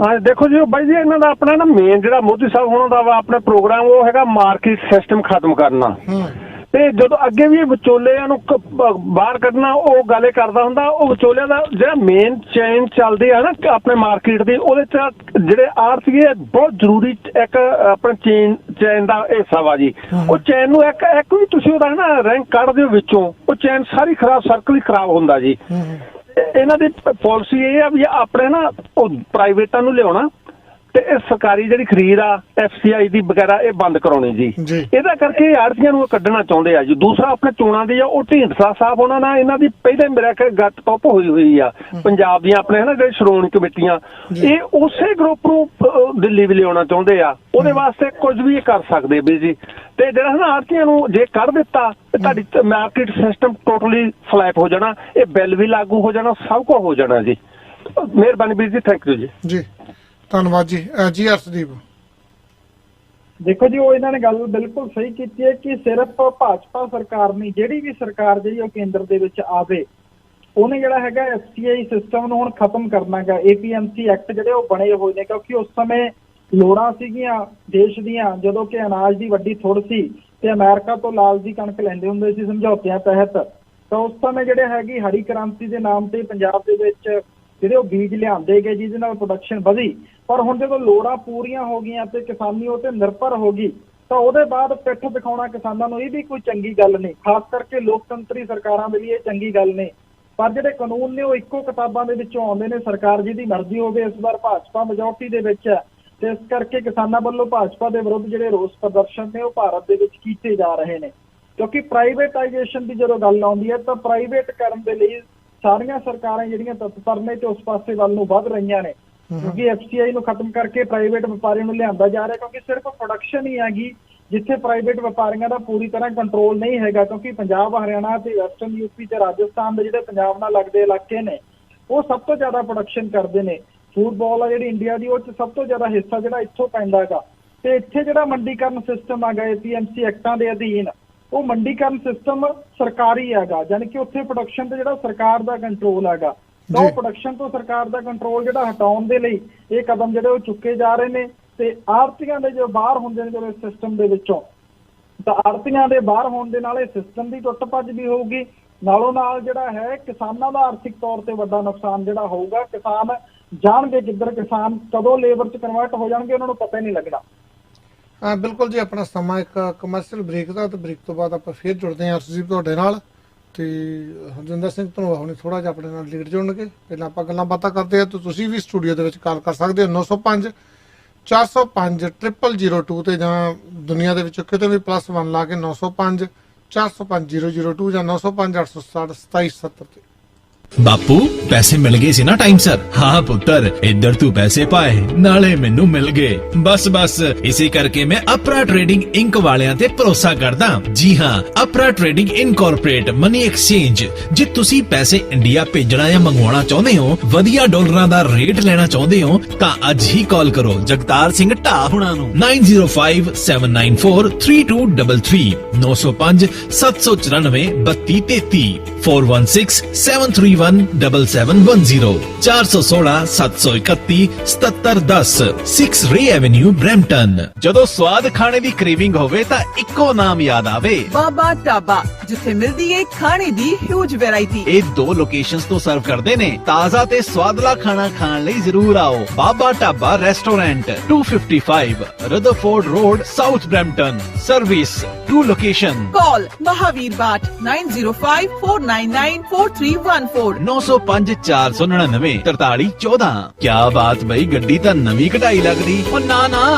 ਹਾਂ ਦੇਖੋ ਜੀ ਬਾਈ ਜੀ, ਇਹਨਾਂ ਦਾ ਆਪਣਾ ਨਾ ਮੇਨ ਜਿਹੜਾ ਮੋਦੀ ਸਾਹਿਬ ਹੋਣਾ ਦਾ ਵਾ ਆਪਣਾ ਪ੍ਰੋਗਰਾਮ ਉਹ ਹੈਗਾ ਮਾਰਕੀਟ ਸਿਸਟਮ ਖਤਮ ਕਰਨਾ। ਤੇ ਜਦੋਂ ਅੱਗੇ ਵੀ ਵਿਚੋਲਿਆਂ ਨੂੰ ਬਾਹਰ ਕੱਢਣਾ ਉਹ ਗੱਲ ਕਰਦਾ ਹੁੰਦਾ, ਉਹ ਵਿਚੋਲਿਆਂ ਦਾ ਜਿਹੜਾ ਮੇਨ ਚੇਨ ਚੱਲਦੀ ਆ ਨਾ ਆਪਣੇ ਮਾਰਕੀਟ ਦੀ, ਉਹਦੇ ਚ ਜਿਹੜੇ ਆੜ੍ਹਤੀਏ ਬਹੁਤ ਜ਼ਰੂਰੀ ਇੱਕ ਆਪਣਾ ਚੇਨ ਦਾ ਹਿੱਸਾ ਵਾ ਜੀ। ਉਹ ਚੇਨ ਨੂੰ ਇੱਕ ਵੀ ਤੁਸੀਂ ਉਹਦਾ ਨਾ ਰੈਂਕ ਕੱਢ ਦਿਓ ਵਿੱਚੋਂ, ਉਹ ਚੇਨ ਸਾਰੀ ਖਰਾਬ, ਸਰਕਲ ਹੀ ਖਰਾਬ ਹੁੰਦਾ ਜੀ। ਇਹਨਾਂ ਦੀ ਪਾਲਿਸੀ ਇਹ ਆ ਵੀ ਆਪਣੇ ਨਾ ਉਹ ਪ੍ਰਾਈਵੇਟਾਂ ਨੂੰ ਲਿਆਉਣਾ ਤੇ ਇਹ ਸਰਕਾਰੀ ਜਿਹੜੀ ਖਰੀਦ ਆ FCI ਦੀ ਵਗੈਰਾ ਇਹ ਬੰਦ ਕਰਾਉਣੀ ਜੀ। ਇਹਦਾ ਕਰਕੇ ਆੜ੍ਹਤੀਆਂ ਨੂੰ ਕੱਢਣਾ ਚਾਹੁੰਦੇ ਆ ਜੀ। ਦੂਸਰਾ ਆਪਣੇ ਚੋਣਾਂ ਦੀ ਆ ਉਹ ਢੀਂਡਸਾ ਸਾਹਿਬ ਉਹਨਾਂ ਨਾਲ ਇਹਨਾਂ ਦੀ ਪਹਿਲੇ ਮੇਰਾ ਕਿ ਗੱਟ ਟੱਪ ਹੋਈ ਆ ਪੰਜਾਬ ਦੀਆਂ ਆਪਣੇ ਹਨਾ ਜਿਹੜੇ ਸ਼੍ਰੋਮਣੀ ਕਮੇਟੀਆਂ, ਇਹ ਉਸੇ ਗਰੁੱਪ ਨੂੰ ਦਿੱਲੀ ਵੀ ਲਿਆਉਣਾ ਚਾਹੁੰਦੇ ਆ। ਉਹਦੇ ਵਾਸਤੇ ਕੁਝ ਵੀ ਇਹ ਕਰ ਸਕਦੇ ਵੀ ਜੀ। ਤੇ ਜਿਹੜਾ ਨਾ ਆੜ੍ਹਤੀਆਂ ਨੂੰ ਜੇ ਕੱਢ ਦਿੱਤਾ ਤੇ ਤੁਹਾਡੀ ਮਾਰਕੀਟ ਸਿਸਟਮ ਟੋਟਲੀ ਫਲੈਟ ਹੋ ਜਾਣਾ, ਇਹ ਬਿੱਲ ਵੀ ਲਾਗੂ ਹੋ ਜਾਣਾ, ਸਭ ਕੁਝ ਹੋ ਜਾਣਾ ਜੀ। ਮਿਹਰਬਾਨੀ ਵੀਰ ਜੀ, ਥੈਂਕ ਯੂ ਜੀ। ਜੀ ਧੰਨਵਾਦ ਜੀ। ਜੀ ਹਰਸ਼ਦੀਪ ਦੇਖੋ ਜੀ, ਉਹ ਇਹਨਾਂ ਨੇ ਗੱਲ ਬਿਲਕੁਲ ਸਹੀ ਕੀਤੀ ਹੈ ਕਿ ਸਿਰਫ ਭਾਜਪਾ ਸਰਕਾਰ ਨਹੀਂ, ਜਿਹੜੀ ਵੀ ਸਰਕਾਰ ਜਿਹੜੀ ਉਹ ਕੇਂਦਰ ਦੇ ਵਿੱਚ ਆਵੇ, ਉਹਨੇ ਜਿਹੜਾ ਹੈਗਾ FCI ਸਿਸਟਮ ਨੂੰ ਹੁਣ ਖਤਮ ਕਰਨਾ ਹੈਗਾ। APMC ਐਕਟ ਜਿਹੜੇ ਉਹ ਬਣੇ ਹੋਏ ਨੇ, ਕਿਉਂਕਿ ਉਸ ਸਮੇਂ ਲੋੜਾਂ ਸੀਗੀਆਂ ਦੇਸ਼ ਦੀਆਂ, ਜਦੋਂ ਕਿ ਅਨਾਜ ਦੀ ਵੱਡੀ ਥੁੜ ਸੀ ਤੇ ਅਮਰੀਕਾ ਤੋਂ ਲਾਲ ਦੀ ਕਣਕ ਲੈਂਦੇ ਹੁੰਦੇ ਸੀ ਸਮਝੌਤਿਆਂ ਤਹਿਤ। ਤਾਂ ਉਸ ਸਮੇਂ ਜਿਹੜੇ ਹੈਗੀ ਹਰੀ ਕ੍ਰਾਂਤੀ ਦੇ ਨਾਮ ਤੇ ਪੰਜਾਬ ਦੇ ਵਿੱਚ ਜਿਹੜੇ ਉਹ ਬੀਜ ਲਿਆਂਦੇ ਗਏ, ਜਿਹਦੇ ਨਾਲ ਪ੍ਰੋਡਕਸ਼ਨ ਵਧੀ। ਪਰ ਹੁਣ ਜਦੋਂ ਲੋੜਾਂ ਪੂਰੀਆਂ ਹੋ ਗਈਆਂ ਤੇ ਕਿਸਾਨੀ ਉਹ ਤੇ ਨਿਰਭਰ ਹੋ ਗਈ, ਤਾਂ ਉਹਦੇ ਬਾਅਦ ਪਿੱਠ ਦਿਖਾਉਣਾ ਕਿਸਾਨਾਂ ਨੂੰ ਇਹ ਵੀ ਕੋਈ ਚੰਗੀ ਗੱਲ ਨਹੀਂ, ਖਾਸ ਕਰਕੇ ਲੋਕਤੰਤਰੀ ਸਰਕਾਰਾਂ ਦੇ ਲਈ ਇਹ ਚੰਗੀ ਗੱਲ ਨਹੀਂ। ਪਰ ਜਿਹੜੇ ਕਾਨੂੰਨ ਨੇ ਉਹ ਇੱਕੋ ਕਿਤਾਬਾਂ ਦੇ ਵਿੱਚੋਂ ਆਉਂਦੇ ਨੇ, ਸਰਕਾਰ ਜਿਹਦੀ ਮਰਜ਼ੀ ਹੋਵੇ। ਇਸ ਵਾਰ ਭਾਜਪਾ ਮੈਜੋਰਟੀ ਦੇ ਵਿੱਚ ਹੈ ਤੇ ਇਸ ਕਰਕੇ ਕਿਸਾਨਾਂ ਵੱਲੋਂ ਭਾਜਪਾ ਦੇ ਵਿਰੁੱਧ ਜਿਹੜੇ ਰੋਸ ਪ੍ਰਦਰਸ਼ਨ ਨੇ ਉਹ ਭਾਰਤ ਦੇ ਵਿੱਚ ਕੀਤੇ ਜਾ ਰਹੇ ਨੇ। ਕਿਉਂਕਿ ਪ੍ਰਾਈਵੇਟਾਈਜੇਸ਼ਨ ਦੀ ਜਦੋਂ ਗੱਲ ਆਉਂਦੀ ਹੈ ਤਾਂ ਪ੍ਰਾਈਵੇਟ ਕਰਨ ਦੇ ਲਈ ਸਾਰੀਆਂ ਸਰਕਾਰਾਂ ਜਿਹੜੀਆਂ ਤਤਪਰ ਨੇ ਤੇ ਉਸ ਪਾਸੇ ਵੱਲ ਨੂੰ ਵੱਧ ਰਹੀਆਂ ਨੇ, ਕਿਉਂਕਿ FCI ਨੂੰ ਖਤਮ ਕਰਕੇ ਪ੍ਰਾਈਵੇਟ ਵਪਾਰੀਆਂ ਨੂੰ ਲਿਆਂਦਾ ਜਾ ਰਿਹਾ। ਕਿਉਂਕਿ ਸਿਰਫ ਪ੍ਰੋਡਕਸ਼ਨ ਹੀ ਹੈਗੀ ਜਿੱਥੇ ਪ੍ਰਾਈਵੇਟ ਵਪਾਰੀਆਂ ਦਾ ਪੂਰੀ ਤਰ੍ਹਾਂ ਕੰਟਰੋਲ ਨਹੀਂ ਹੈਗਾ, ਕਿਉਂਕਿ ਪੰਜਾਬ, ਹਰਿਆਣਾ ਤੇ ਵੈਸਟਰਨ UP ਤੇ ਰਾਜਸਥਾਨ ਦੇ ਜਿਹੜੇ ਪੰਜਾਬ ਨਾਲ ਲੱਗਦੇ ਇਲਾਕੇ ਨੇ ਉਹ ਸਭ ਤੋਂ ਜ਼ਿਆਦਾ ਪ੍ਰੋਡਕਸ਼ਨ ਕਰਦੇ ਨੇ। ਫੂਡਬਾਲ ਆ ਜਿਹੜੀ ਇੰਡੀਆ ਦੀ, ਉਹ 'ਚ ਸਭ ਤੋਂ ਜ਼ਿਆਦਾ ਹਿੱਸਾ ਜਿਹੜਾ ਇੱਥੋਂ ਪੈਂਦਾ ਹੈਗਾ। ਤੇ ਇੱਥੇ ਜਿਹੜਾ ਮੰਡੀਕਰਨ ਸਿਸਟਮ ਹੈਗਾ APMC ਐਕਟਾਂ ਦੇ ਅਧੀਨ, ਉਹ ਮੰਡੀਕਰਨ ਸਿਸਟਮ ਸਰਕਾਰੀ ਹੈਗਾ, ਯਾਨੀ ਕਿ ਉੱਥੇ ਪ੍ਰੋਡਕਸ਼ਨ ਤੇ ਜਿਹੜਾ ਸਰਕਾਰ ਦਾ ਕੰਟਰੋਲ ਹੈਗਾ। ਤਾਂ ਉਹ ਪ੍ਰੋਡਕਸ਼ਨ ਤੋਂ ਸਰਕਾਰ ਦਾ ਕੰਟਰੋਲ ਜਿਹੜਾ ਹਟਾਉਣ ਦੇ ਲਈ ਇਹ ਕਦਮ ਜਿਹੜੇ ਉਹ ਚੁੱਕੇ ਜਾ ਰਹੇ ਨੇ। ਤੇ ਆੜਤੀਆਂ ਦੇ ਜੋ ਬਾਹਰ ਹੁੰਦੇ ਨੇ ਜਦੋਂ ਇਸ ਸਿਸਟਮ ਦੇ ਵਿੱਚੋਂ, ਤਾਂ ਆੜਤੀਆਂ ਦੇ ਬਾਹਰ ਹੋਣ ਦੇ ਨਾਲ ਇਹ ਸਿਸਟਮ ਦੀ ਟੁੱਟ ਭੱਜ ਵੀ ਹੋਊਗੀ, ਨਾਲੋਂ ਨਾਲ ਜਿਹੜਾ ਹੈ ਕਿਸਾਨਾਂ ਦਾ ਆਰਥਿਕ ਤੌਰ ਤੇ ਵੱਡਾ ਨੁਕਸਾਨ ਜਿਹੜਾ ਹੋਊਗਾ। ਕਿਸਾਨ ਜਾਣਗੇ ਕਿੱਧਰ, ਕਿਸਾਨ ਕਦੋਂ ਲੇਬਰ 'ਚ ਕਨਵਰਟ ਹੋ ਜਾਣਗੇ ਉਹਨਾਂ ਨੂੰ ਪਤਾ ਹੀ ਨਹੀਂ ਲੱਗਣਾ। ਹਾਂ ਬਿਲਕੁਲ ਜੀ, ਆਪਣਾ ਸਮਾਂ ਇੱਕ ਕਮਰਸ਼ੀਅਲ ਬ੍ਰੇਕ ਦਾ, ਤੇ ਬ੍ਰੇਕ ਤੋਂ ਬਾਅਦ ਆਪਾਂ ਫੇਰ ਜੁੜਦੇ ਹਾਂ ਅਰਸ਼ਦੀਪ ਤੁਹਾਡੇ ਨਾਲ। ਤੇ ਹਰਜਿੰਦਰ ਸਿੰਘ ਧਨੋਆ ਹੁਣੇ ਥੋੜਾ ਜਿਹਾ ਆਪਣੇ ਨਾਲ ਲੇਟ ਜੁੜਨਗੇ। ਪਹਿਲਾਂ ਆਪਾਂ ਗੱਲਾਂ ਬਾਤਾਂ ਕਰਦੇ ਹਾਂ, ਤੇ ਤੁਸੀਂ ਵੀ ਸਟੂਡੀਓ ਦੇ ਵਿੱਚ ਕਾਲ ਕਰ ਸਕਦੇ ਹੋ 905 405 0002 ਤੇ, ਜਾਂ ਦੁਨੀਆ ਦੇ ਵਿੱਚੋਂ ਕਿਤੇ ਵੀ +1 ਲਾ ਕੇ 905 405 002 ਜਾਂ 905 860 2770 ਤੇ। ਬਾਪੂ ਪੈਸੇ ਮਿਲ ਗਏ ਸੀ ਨਾ ਟਾਈਮ ਸਰ? ਹਾਂ ਪੁੱਤਰ, ਇੱਧਰ ਤੂੰ ਪੈਸੇ ਪਾਏ ਨਾਲੇ ਮੈਨੂੰ ਮਿਲ ਗਏ। ਬਸ ਇਸੇ ਕਰਕੇ ਮੈਂ ਅਪਰਾ ਟ੍ਰੇਡਿੰਗ ਇੰਕ ਵਾਲਿਆਂ ਤੇ ਭਰੋਸਾ ਕਰਦਾ। ਜੀ ਹਾਂ, ਅਪਰਾ ਟ੍ਰੇਡਿੰਗ ਇਨਕੋਰਪੋਰੇਟ ਮਨੀ ਐਕਸਚੇਂਜ। ਜੇ ਤੁਸੀਂ ਪੈਸੇ ਇੰਡੀਆ ਭੇਜਣਾ ਜਾਂ ਮੰਗਵਾਉਣਾ ਚਾਹੁੰਦੇ ਹੋ, ਵਧੀਆ ਡਾਲਰਾਂ ਦਾ ਰੇਟ ਲੈਣਾ ਚਾਹੁੰਦੇ ਹੋ, ਤਾਂ ਅੱਜ ਹੀ ਕਾਲ ਕਰੋ ਜਗਤਾਰ ਸਿੰਘ ਢਾ ਹੁਣਾਂ ਨੂੰ 905794 3233 905 794 3233 416 731 7710 416 731 7710 6 ਰੇ ਐਵੇਨਿਊ ਬ੍ਰੈਂਪਟਨ। ਜਦੋਂ ਸਵਾਦ ਖਾਣੇ ਦੀ ਕ੍ਰੇਵਿੰਗ ਹੋਵੇ ਤਾਂ ਇੱਕੋ ਨਾਮ ਯਾਦ ਆਵੇ, ਬਾਬਾ ਢਾਬਾ, ਜਿੱਥੇ ਮਿਲਦੀ ਹੈ ਖਾਣੇ ਦੀ ਹਿਊਜ ਵੈਰਾਈਟੀ। ਇਹ 2 ਲੋਕੇਸ਼ਨਸ ਤੋਂ ਸਰਵ ਕਰਦੇ ਨੇ। ਤਾਜ਼ਾ ਤੇ ਸਵਾਦਲਾ ਖਾਣਾ ਖਾਣ ਲਈ ਜ਼ਰੂਰ ਆਓ। Baba Dhaba restaurant 255 Rutherford road, South Brampton. Service 2 location. Call Mahavir Bhat 905 499 4314 905 499 4314। ਕਿਆ ਬਾਤ ਬਈ, ਗੱਡੀ ਤਾਂ ਨਵੀਂ ਕਢਾਈ ਲੱਗਦੀ। ਉਹ ਨਾ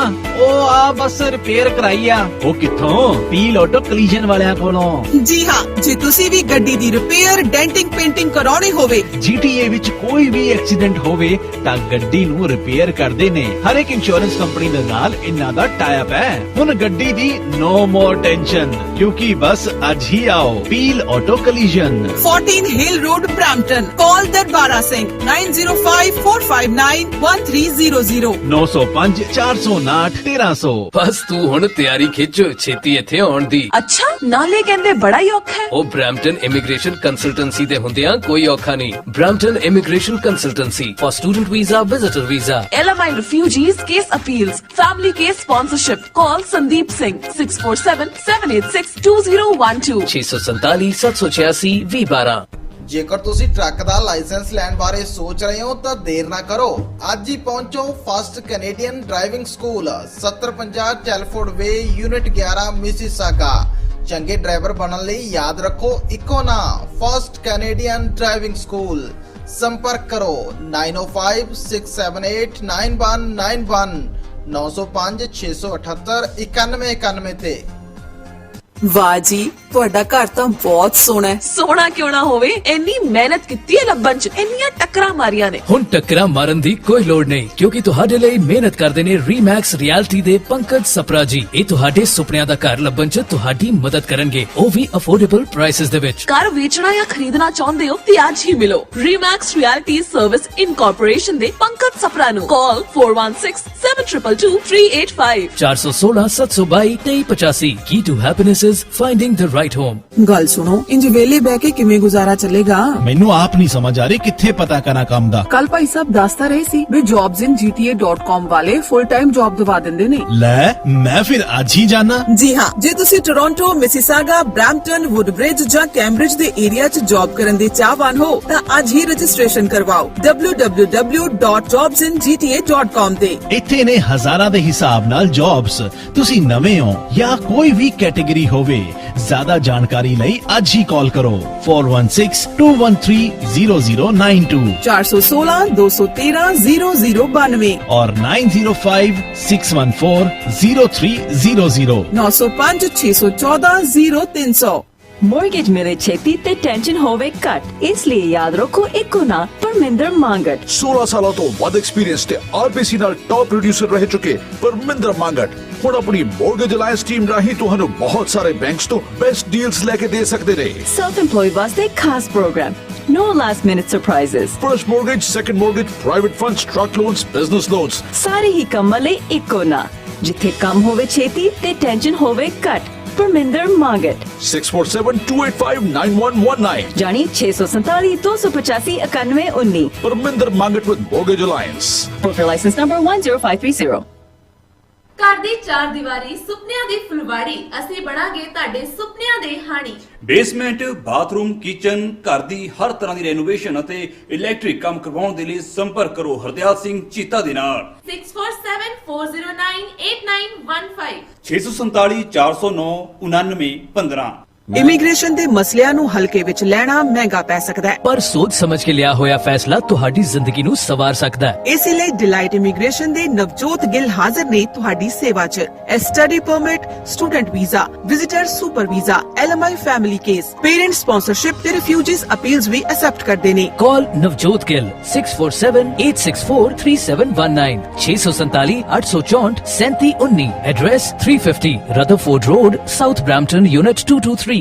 ਉਹ ਆ ਬਸ ਰਿਪੇਅਰ ਕਰਾਈ ਆ। ਉਹ ਕਿੱਥੋਂ? ਪੀਲ ਆਟੋ ਕਲੀਜਨ ਵਾਲਿਆਂ ਕੋਲੋਂ। ਜੀ ਹਾਂ, ਜੇ ਤੁਸੀਂ ਵੀ ਗੱਡੀ ਦੀ ਰਿਪੇਅਰ, ਡੈਂਟਿੰਗ, ਪੇਂਟਿੰਗ ਕਰਾਉਣੀ ਹੋਵੇ, GTA ਵਿੱਚ ਕੋਈ ਵੀ ਐਕਸੀਡੈਂਟ ਹੋਵੇ ਤਾਂ ਗੱਡੀ ਨੂੰ ਰਿਪੇਅਰ ਕਰਦੇ ਨੇ। ਹਰ ਇੱਕ ਇੰਸ਼ੋਰੈਂਸ ਕੰਪਨੀ ਦੇ ਨਾਲ ਇਹਨਾਂ ਦਾ ਟਾਈ ਅਪ ਹੈ। ਹੁਣ ਗੱਡੀ ਦੀ ਨੋ ਮੋਰ ਟੈਨਸ਼ਨ, ਕਿਉਂਕਿ ਬਸ ਅੱਜ ਹੀ ਆਓ peel auto ਕਲੀਜਨ, 14 Hill Road, Brampton. Call Darbara Singh 905 459 1300 905 459 1300। ਬਸ ਤੂੰ ਹੁਣ ਤਿਆਰੀ ਖਿੱਚ, ਛੇਤੀ ਇੱਥੇ ਆਉਣ ਦੀ। ਅੱਛਾ, ਨਾਲੇ ਕਹਿੰਦੇ ਬੜਾ ਹੀ ਔਖਾ ਹੈ। ਉਹ ਬ੍ਰੈਂਪਟਨ ਇਮੀਗ੍ਰੇਸ਼ਨ ਕੰਸਲਟੈਂਸੀ ਦੇ ਹੁੰਦਿਆਂ ਕੋਈ ਔਖਾ ਨਹੀਂ। Brampton immigration consultancy for student visa, visitor visa, LMI refugees case appeals, family case sponsorship. Call Sandeep Singh 647 786 2012 647 786 2012। ਜੇਕਰ ਤੁਸੀਂ ਟਰੱਕ ਦਾ ਲਾਇਸੈਂਸ ਲੈਣ ਬਾਰੇ ਸੋਚ ਰਹੇ ਹੋ ਤਾਂ ਦੇਰ ਨਾ ਕਰੋ, ਅੱਜ ਹੀ ਪਹੁੰਚੋ ਫਸਟ ਕੈਨੇਡੀਅਨ ਡਰਾਈਵਿੰਗ ਸਕੂਲ 7050 ਚੈਲਫੋਰਡ ਵੇ, ਯੂਨਿਟ 11, ਮਿਸੀਸਾਗਾ। ਚੰਗੇ ਡਰਾਈਵਰ ਬਣਨ ਲਈ ਯਾਦ ਰੱਖੋ ਇੱਕੋ ਨਾਂ, ਫਸਟ ਕੈਨੇਡੀਅਨ ਡਰਾਈਵਿੰਗ ਸਕੂਲ। ਸੰਪਰਕ ਕਰੋ 905 678 9191 905 678 9191 ਤੇ। वाह जी, ਤੁਹਾਡਾ ਘਰ ਤਾਂ ਬਹੁਤ ਸੋਹਣਾ ਹੈ। ਸੋਹਣਾ ਕਿਉਂ ਨਾ ਹੋਵੇ, ਇੰਨੀ ਮਿਹਨਤ ਕੀਤੀ ਹੈ ਲੱਭਣ ਚ, ਇੰਨੀਆਂ ਟੱਕਰਾਂ ਮਾਰੀਆਂ ਨੇ। ਹੁਣ ਟੱਕਰਾਂ ਮਾਰਨ ਦੀ ਕੋਈ ਲੋੜ ਨਹੀਂ, ਕਿਉਂਕਿ ਤੁਹਾਡੇ ਲਈ ਮਿਹਨਤ ਕਰਦੇ ਨੇ ਰੀਮੈਕਸ ਰਿਐਲਿਟੀ ਦੇ ਪੰਕਜ ਸਪਰਾ ਜੀ। ਇਹ ਤੁਹਾਡੇ ਸੁਪਨਿਆਂ ਦਾ ਘਰ ਲੱਭਣ ਚ ਤੁਹਾਡੀ ਮਦਦ ਕਰਨਗੇ, ਉਹ ਵੀ ਅਫੋਰਡੇਬਲ ਪ੍ਰਾਈਸਸ ਦੇ ਵਿੱਚ। ਘਰ ਵੇਚਣਾ ਜਾਂ ਖਰੀਦਣਾ ਚਾਹੁੰਦੇ ਹੋ ਤੇ ਅੱਜ ਹੀ ਮਿਲੋ ਰੀਮੈਕਸ ਰਿਐਲਿਟੀ ਸਰਵਿਸ ਇਨਕੋਰਪੋਰੇਸ਼ਨ ਦੇ ਪੰਕਜ ਸਪਰਾ ਨੂੰ। ਕਾਲ 4167222385 416 722 2385। Key to happiness is finding the right home। ਗੱਲ ਸੁਣੋ, ਇੰਜ ਵੇਲੇ ਬਹਿ ਕੇ ਕਿਵੇਂ ਗੁਜ਼ਾਰਾ ਚੱਲੇਗਾ? ਮੈਨੂੰ ਆਪ ਨਹੀਂ ਸਮਝ ਆ ਰਹੀ ਕਿੱਥੇ ਪਤਾ ਕਰਾਂ ਕੰਮ ਦਾ। ਕੱਲ ਭਾਈ ਸਾਹਿਬ ਦੱਸਦਾ ਰਹੇ ਸੀ ਵੀ jobsinGTA.com ਵਾਲੇ ਫੁੱਲ ਟਾਈਮ ਜੌਬ ਦਵਾ ਦਿੰਦੇ ਨੇ। ਲੈ ਮੈਂ ਫਿਰ ਅੱਜ ਹੀ ਜਾਣਾ। ਜੀ ਹਾਂ, ਜੇ ਤੁਸੀਂ ਟੋਰਾਂਟੋ, ਮਿਸੀਸਾਗਾ, ਬ੍ਰੈਂਪਟਨ, ਵੁੱਡਬ੍ਰਿਜ ਜਾਂ ਕੈਂਬਰਿਜ ਦੇ ਏਰੀਆ 'ਚ ਜੌਬ ਕਰਨ ਦੇ ਚਾਹਵਾਨ ਹੋ ਤਾਂ ਅੱਜ ਹੀ ਰਜਿਸਟ੍ਰੇਸ਼ਨ ਕਰਵਾਓ www.jobsingta.com ਤੇ। ਇੱਥੇ ਨੇ ਹਜ਼ਾਰਾਂ ਦੇ ਹਿਸਾਬ ਨਾਲ ਜੌਬਸ। ਤੁਸੀਂ ਨਵੇਂ ਹੋ ਜਾਂ ਕੋਈ ਵੀ ਕੈਟੇਗਰੀ ਹੋਵੇ, ਜ਼ਿਆਦਾ ਜਾਣਕਾਰੀ ਲਈ ਅੱਜ ਹੀ ਕਾਲ ਕਰੋ 4162130092 416-213-0092 और 9056140300 905-614-0300। ਮੋਰਗੇਜ ਮਿਲੇ ਛੇਤੀ ਤੇ ਟੈਨਸ਼ਨ ਹੋਵੇ ਘੱਟ, ਇਸ ਲਈ ਯਾਦ ਰੱਖੋ ਇੱਕੋ ਨਾ ਪਰਮਿੰਦਰ ਮੰਗਟ। 16 ਸਾਲਾਂ ਤੋਂ ਵੱਧ ਐਕਸਪੀਰੀਅੰਸ ਤੇ ਆਰਬੀਸੀ ਨਾਲ ਟੌਪ ਪ੍ਰੋਡਿਊਸਰ ਰਹਿ ਚੁੱਕੇ ਪਰਮਿੰਦਰ ਮੰਗਟ ਹੁਣ ਆਪਣੀ ਮੋਰਗੇਜ ਅਲਾਈਅੰਸ ਟੀਮ ਰਾਹੀਂ ਤੁਹਾਨੂੰ ਬਹੁਤ ਸਾਰੇ ਬੈਂਕਸ ਤੋਂ ਬੈਸਟ ਡੀਲਸ ਲੈ ਕੇ ਦੇ ਸਕਦੇ ਨੇ। ਸੈਲਫ ਇੰਪਲੋਇਡ ਵਾਸਤੇ ਖਾਸ programme, no last minute surprises। First mortgage, second mortgage, private funds, truck loans, business loans। ਸਾਰੇ ਹੀ ਕੰਮਾਂ ਲਈ ਇੱਕੋ ਨਾ, ਜਿੱਥੇ ਕੰਮ ਹੋਵੇ ਛੇਤੀ ਤੇ ਟੈਨਸ਼ਨ ਹੋਵੇ ਘੱਟ। ਪਰਮਿੰਦਰ ਮੰਗਟ 6472859119 ਜਾਨੀ 647-285-9119। Parminder Mangat with mortgage alliance। Broker license number 10530। ਘਰ ਦੀ ਚਾਰ ਦੀਵਾਰੀ, ਸੁਪਨਿਆਂ ਦੀ ਫੁਲਵਾੜੀ, ਅਸੀਂ ਬਣਾਂਗੇ ਤੁਹਾਡੇ ਸੁਪਨਿਆਂ ਦੇ ਹਾਣੀ। ਬੇਸਮੈਂਟ, ਬਾਥਰੂਮ, ਕਿਚਨ, ਘਰ ਦੀ ਹਰ ਤਰ੍ਹਾਂ ਦੀ ਰੈਨੋਵੇਸ਼ਨ ਅਤੇ ਇਲੈਕਟ੍ਰਿਕ ਕੰਮ ਕਰਵਾਉਣ ਦੇ ਲਈ ਸੰਪਰਕ ਕਰੋ ਹਰਦਿਆਲ ਸਿੰਘ ਚੀਤਾ ਦੇ ਨਾਲ 6474098915 647 409 9915। ਇਮੀਗ੍ਰੇਸ਼ਨ ਦੇ ਮਸਲਿਆਂ ਨੂੰ ਹਲਕੇ ਵਿੱਚ ਲੈਣਾ ਮਹਿੰਗਾ ਪੈ ਸਕਦਾ ਹੈ, ਪਰ ਸੋਚ ਸਮਝ ਕੇ ਲਿਆ ਹੋਇਆ ਫੈਸਲਾ ਤੁਹਾਡੀ ਜ਼ਿੰਦਗੀ ਨੂੰ ਸਵਾਰ ਸਕਦਾ ਹੈ। ਇਸੇ ਲਈ ਡਿਲਾਈਟ ਇਮੀਗ੍ਰੇਸ਼ਨ ਦੇ ਨਵਜੋਤ ਗਿੱਲ ਹਾਜ਼ਰ ਨੇ ਤੁਹਾਡੀ ਸੇਵਾ 'ਚ। Study permit, student visa, visitor super visa, LMI family case, parent sponsorship ਤੇ ਰਿਫਿਊਜੀਜ਼ ਅਪੀਲਸ ਵੀ ਐਕਸੈਪਟ ਕਰਦੇ ਨੇ। Call Navjot Gill 6478643719 647-864-3719। Address 350 Rutherford road, South Brampton, unit 223।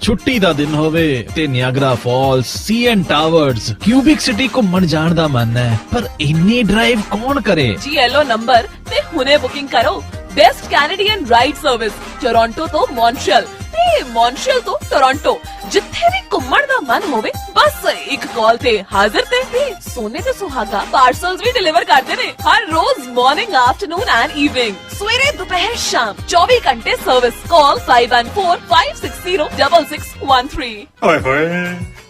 ਛੁੱਟੀ ਦਾ ਦਿਨ ਹੋਵੇ ਤੇ Niagara Falls, C N towers, Quebec City ਘੁੰਮਣ ਜਾਣ ਦਾ ਮਨ ਹੈ, ਪਰ ਇੰਨੀ ਡਰਾਈਵ ਕੌਣ ਕਰੇ? ਜੀ ਐਲੋ ਨੰਬਰ ਤੇ ਹੁਣੇ ਬੁਕਿੰਗ ਕਰੋ। Best Canadian ride service Toronto ਤੋਂ ਮੌਂਟਰੀਅਲ ਤੇ ਮੌਂਟਰੀਅਲ ਤੋਂ ਟੋਰਾਂਟੋ, ਜਿੱਥੇ ਵੀ ਘੁੰਮਣ ਦਾ ਮਨ ਹੋਵੇ ਬਸ ਇੱਕ ਕਾਲ ਤੇ ਹਾਜ਼ਰ ਤੇ ਸੋਨੇ ਤੇ ਸੁਹਾਗਾ ਪਾਰਸਲਸ ਵੀ ਡਿਲੀਵਰ ਕਰਦੇ ਨੇ ਹਰ ਰੋਜ਼ ਮਾਰਨਿੰਗ, ਆਫਟਰਨੂਨ ਐਂਡ ਈਵਨਿੰਗ, ਸਵੇਰੇ ਦੁਪਹਿਰ ਸ਼ਾਮ 24 ਘੰਟੇ ਸਰਵਿਸ। ਕਾਲ 5145606613। ਓਏ ਹੋਏ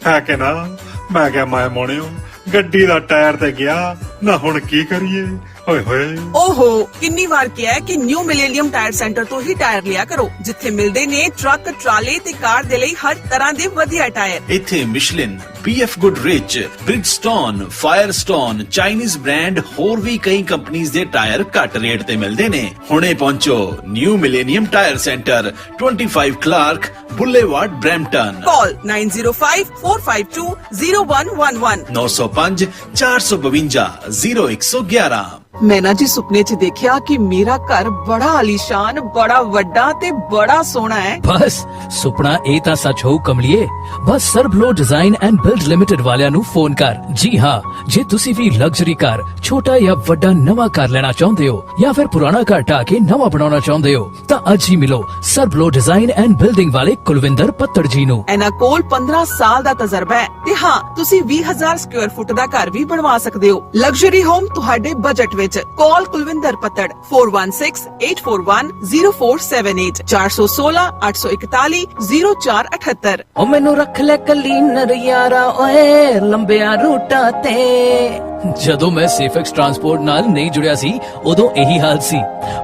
ਹੈ ਕਿ ਨਾ, ਮੈਂ ਕਿਹਾ ਮੈਂ ਮੋਣਿਓ ਗੱਡੀ ਦਾ ਟਾਇਰ ਤੇ ਗਿਆ ਨਾ, ਹੁਣ ਕੀ ਕਰੀਏ? ਓਏ ਹੋਏ ਓਹੋ, ਕਿੰਨੀ ਵਾਰ ਕਿਹਾ ਹੈ ਕਿ ਨਿਊ ਮਿਲੇਨੀਅਮ ਟਾਇਰ ਸੈਂਟਰ ਤੋਂ ਹੀ ਟਾਇਰ ਲਿਆ ਕਰੋ, ਜਿੱਥੇ ਮਿਲਦੇ ਨੇ ਟਰੱਕ, ਟਰਾਲੇ ਤੇ ਕਾਰ ਦੇ ਲਈ ਹਰ ਤਰ੍ਹਾਂ ਦੇ ਵਧੀਆ ਟਾਇਰ। ਇੱਥੇ Michelin, BF Goodrich, Bridgestone, Firestone, Chinese brand ਹੋਰ ਵੀ ਕਈ ਕੰਪਨੀਆਂ ਦੇ ਟਾਇਰ ਘੱਟ ਰੇਟ ਤੇ ਮਿਲਦੇ ਨੇ। ਹੁਣੇ ਪਹੁੰਚੋ new millennium tyre centre, 25 Clark boulevard, Brampton. Call 9054520111 905-452-0111। ਮੈਂ ਨਾ ਜੀ ਸੁਪਨੇ 'ਚ ਦੇਖਿਆ ਕਿ ਮੇਰਾ ਘਰ ਬੜਾ ਆਲੀਸ਼ਾਨ, ਬੜਾ ਵੱਡਾ ਤੇ ਬੜਾ ਸੋਹਣਾ ਹੈ। ਬਸ ਸੁਪਨਾ ਇਹ ਤਾਂ ਸੱਚ ਹੋਊ ਕਮਲੀਏ। ਬਸ Sarbloh design and build limited ਵਾਲਿਆਂ ਨੂੰ ਫੋਨ ਕਰ। ਜੀ ਹਾਂ, ਜੇ ਤੁਸੀਂ ਵੀ ਲਗਜ਼ਰੀ ਕਾਰ, ਛੋਟਾ ਜਾਂ ਵੱਡਾ ਨਵਾਂ ਘਰ ਲੈਣਾ ਚਾਹੁੰਦੇ ਹੋ ਜਾਂ ਫਿਰ ਪੁਰਾਣਾ ਘਰ ਢਾਹ ਕੇ ਨਵਾਂ ਬਣਾਉਣਾ ਚਾਹੁੰਦੇ ਹੋ ਤਾਂ ਅੱਜ ਹੀ ਮਿਲੋ ਸਰਬਲੋ ਡਿਜ਼ਾਈਨ ਐਂਡ ਬਿਲਡਿੰਗ ਵਾਲੇ ਕੁਲਵਿੰਦਰ ਪੱਤੜ ਜੀ ਨੂੰ। ਇਹਨਾਂ ਕੋਲ 15 ਸਾਲ ਦਾ ਤਜਰਬਾ ਹੈ ਤੇ ਹਾਂ, ਤੁਸੀਂ 20,000 ਸਕੁਅਰ ਫੁੱਟ ਦਾ ਘਰ ਵੀ ਬਣਵਾ ਸਕਦੇ ਹੋ। ਲਗਜ਼ਰੀ ਹੋਮ ਤੁਹਾਡੇ ਬਜਟ ਵਿੱਚ। ਕਾਲ ਕੁਲਵਿੰਦਰ ਪੱਤੜ 4168410478 416-841-0478। ਓ ਮੈਨੂੰ ਰੱਖ ਲੈ ਕਲੀਨਰ ਯਾਰਾ ਓਏ ਲੰਬਿਆਂ ਰੂਟਾਂ ਤੇ। ਜਦੋਂ ਮੈਂ ਸੇਫਐਕਸ ਟਰਾਂਸਪੋਰਟ ਨਾਲ ਨਹੀਂ ਜੁੜਿਆ ਸੀ ਉਦੋਂ ਇਹੀ ਹਾਲ ਸੀ,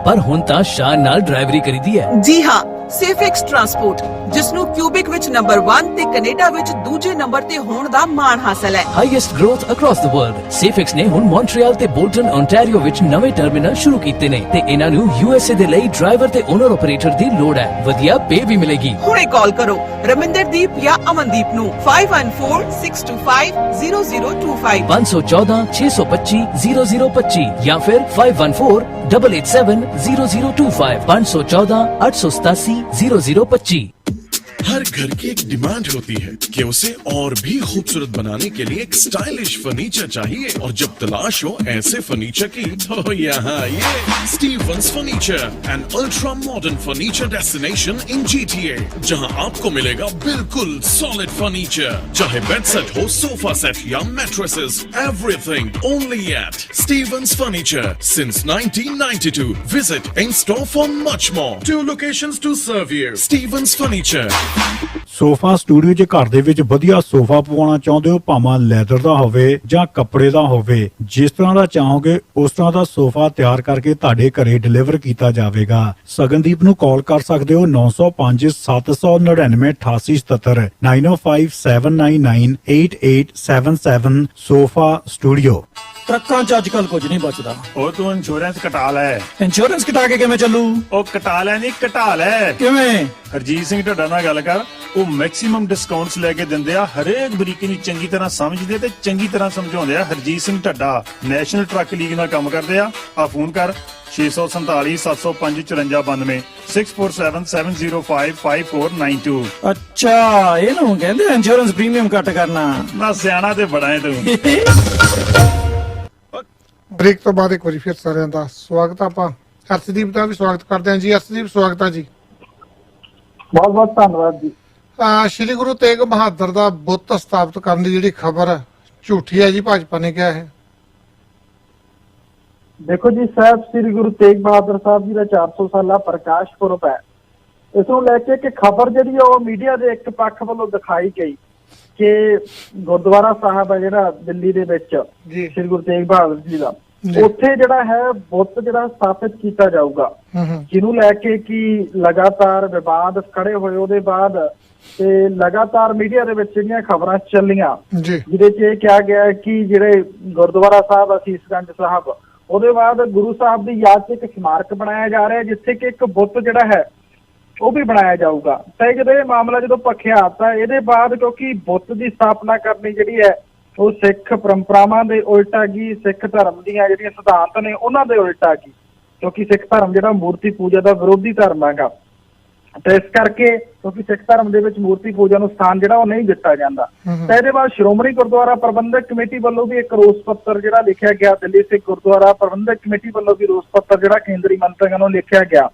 ਪਰ ਹੁਣ ਤਾਂ ਸ਼ਾਨ ਨਾਲ ਡਰਾਈਵਰੀ ਕਰੀਦੀ ਹੈ। ਜੀ ਹਾਂ, ਸੇਫਐਕਸ ਟਰਾਂਸਪੋਰਟ, ਜਿਸ ਨੂੰ ਕਿਊਬਿਕ ਵਿੱਚ ਨੰਬਰ 1 ਤੇ ਕੈਨੇਡਾ ਵਿੱਚ ਦੂਜੇ ਨੰਬਰ ਤੇ ਹੋਣ ਦਾ ਮਾਣ ਹਾਸਲ ਹੈ। Highest growth across the world. Safex ਨੇ ਹੁਣ ਮੌਂਟਰੀਅਲ ਤੇ ਬੋਲਟਨ, ਓਨਟਾਰੀਓ ਓਨਟਾਰੀਓ ਵਿੱਚ ਨਵੇਂ ਟਰਮੀਨਲ ਸ਼ੁਰੂ ਕੀਤੇ ਨੇ ਤੇ ਇਹਨਾਂ ਨੂੰ USA ਦੇ ਲਈ ਡਰਾਈਵਰ ਤੇ ਓਨਰ ਆਪਰੇਟਰ ਦੀ ਲੋੜ ਹੈ। ਵਧੀਆ ਪੇ ਵੀ ਮਿਲੇਗੀ। ਹੁਣੇ ਕਾਲ ਕਰੋ ਰਮਿੰਦਰਦੀਪ ਜਾਂ ਅਮਨਦੀਪ ਨੂੰ 5146250025 514 625 0025 ਜਾਂ ਫਿਰ 5148870025 514 887 0025। हर घर की एक डिमांड होती है कि उसे और भी खूबसूरत बनाने के लिए एक स्टाइलिश फर्नीचर चाहिए, और जब तलाश हो ऐसे फर्नीचर की तो यहाँ ये Stevens Furniture, an ultra modern furniture destination in GTA, जहाँ आपको मिलेगा बिल्कुल सॉलिड फर्नीचर, चाहे बेड सेट हो, सोफा सेट या mattresses, everything only at Stevens Furniture since 1992. Visit in store for much more. 2 locations to serve you. Stevens Furniture. Sofa studio 'ਚ ਘਰ ਦੇ ਵਿੱਚ ਵਧੀਆ ਸੋਫਾ ਪਵਾਉਣਾ ਚਾਹੁੰਦੇ ਹੋ, ਭਾਵੇਂ ਲੈਦਰ ਦਾ ਹੋਵੇ ਜਾਂ ਕੱਪੜੇ ਦਾ ਹੋਵੇ, ਜਿਸ ਤਰ੍ਹਾਂ ਦਾ ਚਾਹੋਗੇ ਉਸ ਤਰ੍ਹਾਂ ਦਾ ਸੋਫਾ ਤਿਆਰ ਕਰਕੇ ਤੁਹਾਡੇ ਘਰੇ ਡਿਲੀਵਰ ਕੀਤਾ ਜਾਵੇਗਾ। ਸਗਨਦੀਪ ਨੂੰ ਕਾਲ ਕਰ ਸਕਦੇ ਹੋ 905 799 8877 9057998877 ਸੋਫਾ ਸਟੂਡੀਓ। ਟਰੱਕਾਂ 'ਚ ਅੱਜ ਕੱਲ ਕੁਝ ਨਹੀਂ ਬਚਦਾ। ਉਹ ਤੂੰ ਇੰਸ਼ੋਰੈਂਸ ਕਟਾ ਲੈ। ਇੰਸ਼ੋਰੈਂਸ ਕਟਾ ਕੇ ਕਿਵੇਂ ਚੱਲੂ? ਉਹ ਕਟਾ ਲੈ ਨਹੀਂ, ਘਟਾ ਲੈ। ਕਿਵੇਂ? ਹਰਜੀਤ ਸਿੰਘ ਢੱਡਾ ਨਾਲ ਗੱਲ ਕਰ, ਉਹ ਮੈਕਸਿਮਮ ਡਿਸਕਾਊਂਟਸ ਲੈ ਕੇ ਦਿੰਦੇ ਆ, ਹਰੇਕ ਬਰੀਕੀ ਨੂੰ ਚੰਗੀ ਤਰ੍ਹਾਂ ਸਮਝਦੇ ਤੇ ਚੰਗੀ ਤਰ੍ਹਾਂ ਸਮਝਾਉਂਦੇ ਆ। Harjit Singh Dhadda national truck league ਨਾਲ ਕੰਮ ਕਰਦੇ ਆ ਫੋਨ ਕਰ 647 705 5492 647 705 5492। ਅੱਛਾ, ਇਹਨੂੰ ਕਹਿੰਦੇ ਇੰਸ਼ੋਰੈਂਸ ਪ੍ਰੀਮੀਅਮ ਕੱਟ ਕਰਨਾ। ਨਾ ਸਿਆਣਾ ਤੇ ਬੜਾ ਹੈ ਤੂੰ। ਬ੍ਰੇਕ ਤੋਂ ਬਾਅਦ ਇੱਕ ਵਾਰੀ ਫਿਰ ਸਾਰਿਆਂ ਦਾ ਸਵਾਗਤ ਆ। ਆਪਾਂ ਅਰਸ਼ਦੀਪ ਦਾ ਵੀ ਸਵਾਗਤ ਕਰਦੇ ਹਾਂ ਜੀ। ਅਰਸ਼ਦੀਪ ਸਵਾਗਤ ਹੈ ਜੀ। ਬਹੁਤ ਬਹੁਤ ਧੰਨਵਾਦ ਜੀ। ਸ਼੍ਰੀ ਗੁਰੂ ਤੇਗ ਬਹਾਦਰ ਦਾ ਬੁੱਤ ਸਥਾਪਿਤ ਕਰਨ ਦੀ ਜਿਹੜੀ ਖਬਰ ਝੂਠੀ ਹੈ ਜੀ, ਭਾਜਪਾ ਨੇ ਕਿਹਾ ਹੈ। ਦੇਖੋ ਜੀ ਸਾਹਿਬ, ਸ੍ਰੀ ਗੁਰੂ ਤੇਗ ਬਹਾਦਰ ਸਾਹਿਬ ਜੀ ਦਾ 400 ਸਾਲਾ ਪ੍ਰਕਾਸ਼ ਪੁਰਬ ਹੈ। ਇਸ ਨੂੰ ਲੈ ਕੇ ਕਿ ਖਬਰ ਜਿਹੜੀ ਉਹ ਮੀਡੀਆ ਦੇ ਇੱਕ ਪੱਖ ਵੱਲੋਂ ਦਿਖਾਈ ਗਈ ਕਿ ਗੁਰਦੁਆਰਾ ਸਾਹਿਬ ਹੈ ਜਿਹੜਾ ਦਿੱਲੀ ਦੇ ਵਿੱਚ ਸ੍ਰੀ ਗੁਰੂ ਤੇਗ ਬਹਾਦਰ ਜੀ ਦਾ, ਉੱਥੇ ਜਿਹੜਾ ਹੈ ਬੁੱਤ ਜਿਹੜਾ ਸਥਾਪਿਤ ਕੀਤਾ ਜਾਊਗਾ, ਜਿਹਨੂੰ ਲੈ ਕੇ ਕਿ ਲਗਾਤਾਰ ਵਿਵਾਦ ਖੜੇ ਹੋਏ। ਉਹਦੇ ਬਾਅਦ ਤੇ ਲਗਾਤਾਰ ਮੀਡੀਆ ਦੇ ਵਿੱਚ ਜਿਹੜੀਆਂ ਖਬਰਾਂ ਚੱਲੀਆਂ, ਜਿਹਦੇ 'ਚ ਇਹ ਕਿਹਾ ਗਿਆ ਕਿ ਜਿਹੜੇ ਗੁਰਦੁਆਰਾ ਸਾਹਿਬ ਅਸੀਸਗੰਜ ਸਾਹਿਬ, ਉਹਦੇ ਬਾਅਦ ਗੁਰੂ ਸਾਹਿਬ ਦੀ ਯਾਦ 'ਚ ਇੱਕ ਸਮਾਰਕ ਬਣਾਇਆ ਜਾ ਰਿਹਾ, ਜਿੱਥੇ ਕਿ ਇੱਕ ਬੁੱਤ ਜਿਹੜਾ ਹੈ ਉਹ ਵੀ ਬਣਾਇਆ ਜਾਊਗਾ। ਤਾਂ ਜਦੋਂ ਇਹ ਮਾਮਲਾ ਜਦੋਂ ਭਖਿਆ ਤਾਂ ਇਹਦੇ ਬਾਅਦ ਕਿਉਂਕਿ ਬੁੱਤ ਦੀ ਸਥਾਪਨਾ ਕਰਨੀ ਜਿਹੜੀ ਹੈ ਉਹ ਸਿੱਖ ਪਰੰਪਰਾਵਾਂ ਦੇ ਉਲਟਾ ਗਈ, ਸਿੱਖ ਧਰਮ ਦੀਆਂ ਜਿਹੜੀਆਂ ਸਿਧਾਂਤ ਨੇ ਉਹਨਾਂ ਦੇ ਉਲਟਾ ਗਈ, ਕਿਉਂਕਿ ਸਿੱਖ ਧਰਮ ਜਿਹੜਾ ਮੂਰਤੀ ਪੂਜਾ ਦਾ ਵਿਰੋਧੀ ਧਰਮ ਹੈਗਾ। ਤੇ ਇਸ ਕਰਕੇ ਕਿਉਂਕਿ ਸਿੱਖ ਧਰਮ ਦੇ ਵਿੱਚ ਮੂਰਤੀ ਪੂਜਾ ਨੂੰ ਸਥਾਨ ਜਿਹੜਾ ਉਹ ਨਹੀਂ ਦਿੱਤਾ ਜਾਂਦਾ। ਤਾਂ ਇਹਦੇ ਬਾਅਦ ਸ਼੍ਰੋਮਣੀ ਗੁਰਦੁਆਰਾ ਪ੍ਰਬੰਧਕ ਕਮੇਟੀ ਵੱਲੋਂ ਵੀ ਇੱਕ ਰੋਸ ਪੱਤਰ ਜਿਹੜਾ ਲਿਖਿਆ ਗਿਆ, ਦਿੱਲੀ ਸਿੱਖ ਗੁਰਦੁਆਰਾ ਪ੍ਰਬੰਧਕ ਕਮੇਟੀ ਵੱਲੋਂ ਵੀ ਰੋਸ ਪੱਤਰ ਜਿਹੜਾ ਕੇਂਦਰੀ ਮੰਤਰੀਆਂ ਨੂੰ ਲਿਖਿਆ ਗਿਆ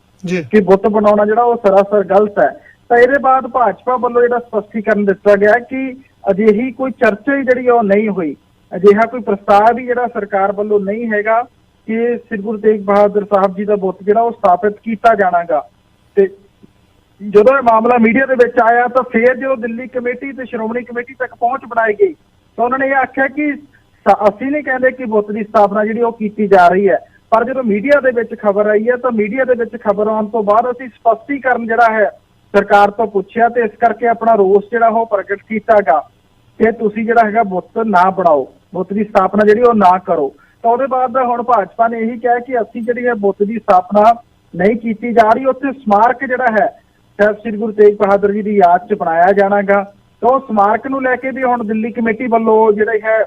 ਕਿ ਬੁੱਤ ਬਣਾਉਣਾ ਜਿਹੜਾ ਉਹ ਸਰਾਸਰ ਗਲਤ ਹੈ। ਤਾਂ ਇਹਦੇ ਬਾਅਦ ਭਾਜਪਾ ਵੱਲੋਂ ਜਿਹੜਾ ਸਪਸ਼ਟੀਕਰਨ ਦਿੱਤਾ ਗਿਆ ਕਿ ਅਜਿਹੀ ਕੋਈ ਚਰਚਾ ਹੀ ਜਿਹੜੀ ਉਹ ਨਹੀਂ ਹੋਈ, ਅਜਿਹਾ ਕੋਈ ਪ੍ਰਸਤਾਵ ਹੀ ਜਿਹੜਾ ਸਰਕਾਰ ਵੱਲੋਂ ਨਹੀਂ ਹੈਗਾ ਕਿ ਸ੍ਰੀ ਗੁਰੂ ਤੇਗ ਬਹਾਦਰ ਸਾਹਿਬ ਜੀ ਦਾ ਬੁੱਤ ਜਿਹੜਾ ਉਹ ਸਥਾਪਿਤ ਕੀਤਾ ਜਾਣਾਗਾ। ਤੇ ਜਦੋਂ ਇਹ ਮਾਮਲਾ ਮੀਡੀਆ ਦੇ ਵਿੱਚ ਆਇਆ ਤਾਂ ਫਿਰ ਜਦੋਂ ਦਿੱਲੀ ਕਮੇਟੀ ਤੇ ਸ਼੍ਰੋਮਣੀ ਕਮੇਟੀ ਤੱਕ ਪਹੁੰਚ ਬਣਾਈ ਗਈ ਤਾਂ ਉਹਨਾਂ ਨੇ ਇਹ ਆਖਿਆ ਕਿ ਅਸੀਂ ਨਹੀਂ ਕਹਿੰਦੇ ਕਿ ਬੁੱਤ ਦੀ ਸਥਾਪਨਾ ਜਿਹੜੀ ਉਹ ਕੀਤੀ ਜਾ ਰਹੀ ਹੈ, ਪਰ ਜਦੋਂ ਮੀਡੀਆ ਦੇ ਵਿੱਚ ਖਬਰ ਆਈ ਹੈ ਤਾਂ ਮੀਡੀਆ ਦੇ ਵਿੱਚ ਖਬਰ ਆਉਣ ਤੋਂ ਬਾਅਦ ਅਸੀਂ ਸਪਸ਼ਟੀਕਰਨ ਜਿਹੜਾ ਹੈ ਸਰਕਾਰ ਤੋਂ ਪੁੱਛਿਆ ਤੇ ਇਸ ਕਰਕੇ ਆਪਣਾ ਰੋਸ ਜਿਹੜਾ ਉਹ ਪ੍ਰਗਟ ਕੀਤਾਗਾ ਕਿ ਤੁਸੀਂ ਜਿਹੜਾ ਹੈਗਾ ਬੁੱਤ ਨਾ ਬਣਾਓ, ਬੁੱਤ ਦੀ ਸਥਾਪਨਾ ਜਿਹੜੀ ਉਹ ਨਾ ਕਰੋ। ਤਾਂ ਉਹਦੇ ਬਾਅਦ ਹੁਣ ਭਾਜਪਾ ਨੇ ਇਹੀ ਕਿਹਾ ਕਿ ਅਸੀਂ ਜਿਹੜੀ ਹੈ ਬੁੱਤ ਦੀ ਸਥਾਪਨਾ ਨਹੀਂ ਕੀਤੀ ਜਾ ਰਹੀ, ਉੱਥੇ ਸਮਾਰਕ ਜਿਹੜਾ ਹੈ ਸਾਹਿਬ ਸ੍ਰੀ ਗੁਰੂ ਤੇਗ ਬਹਾਦਰ ਜੀ ਦੀ ਯਾਦ 'ਚ ਬਣਾਇਆ ਜਾਣਾਗਾ। ਤਾਂ ਉਹ ਸਮਾਰਕ ਨੂੰ ਲੈ ਕੇ ਵੀ ਹੁਣ ਦਿੱਲੀ ਕਮੇਟੀ ਵੱਲੋਂ ਜਿਹੜੇ ਹੈ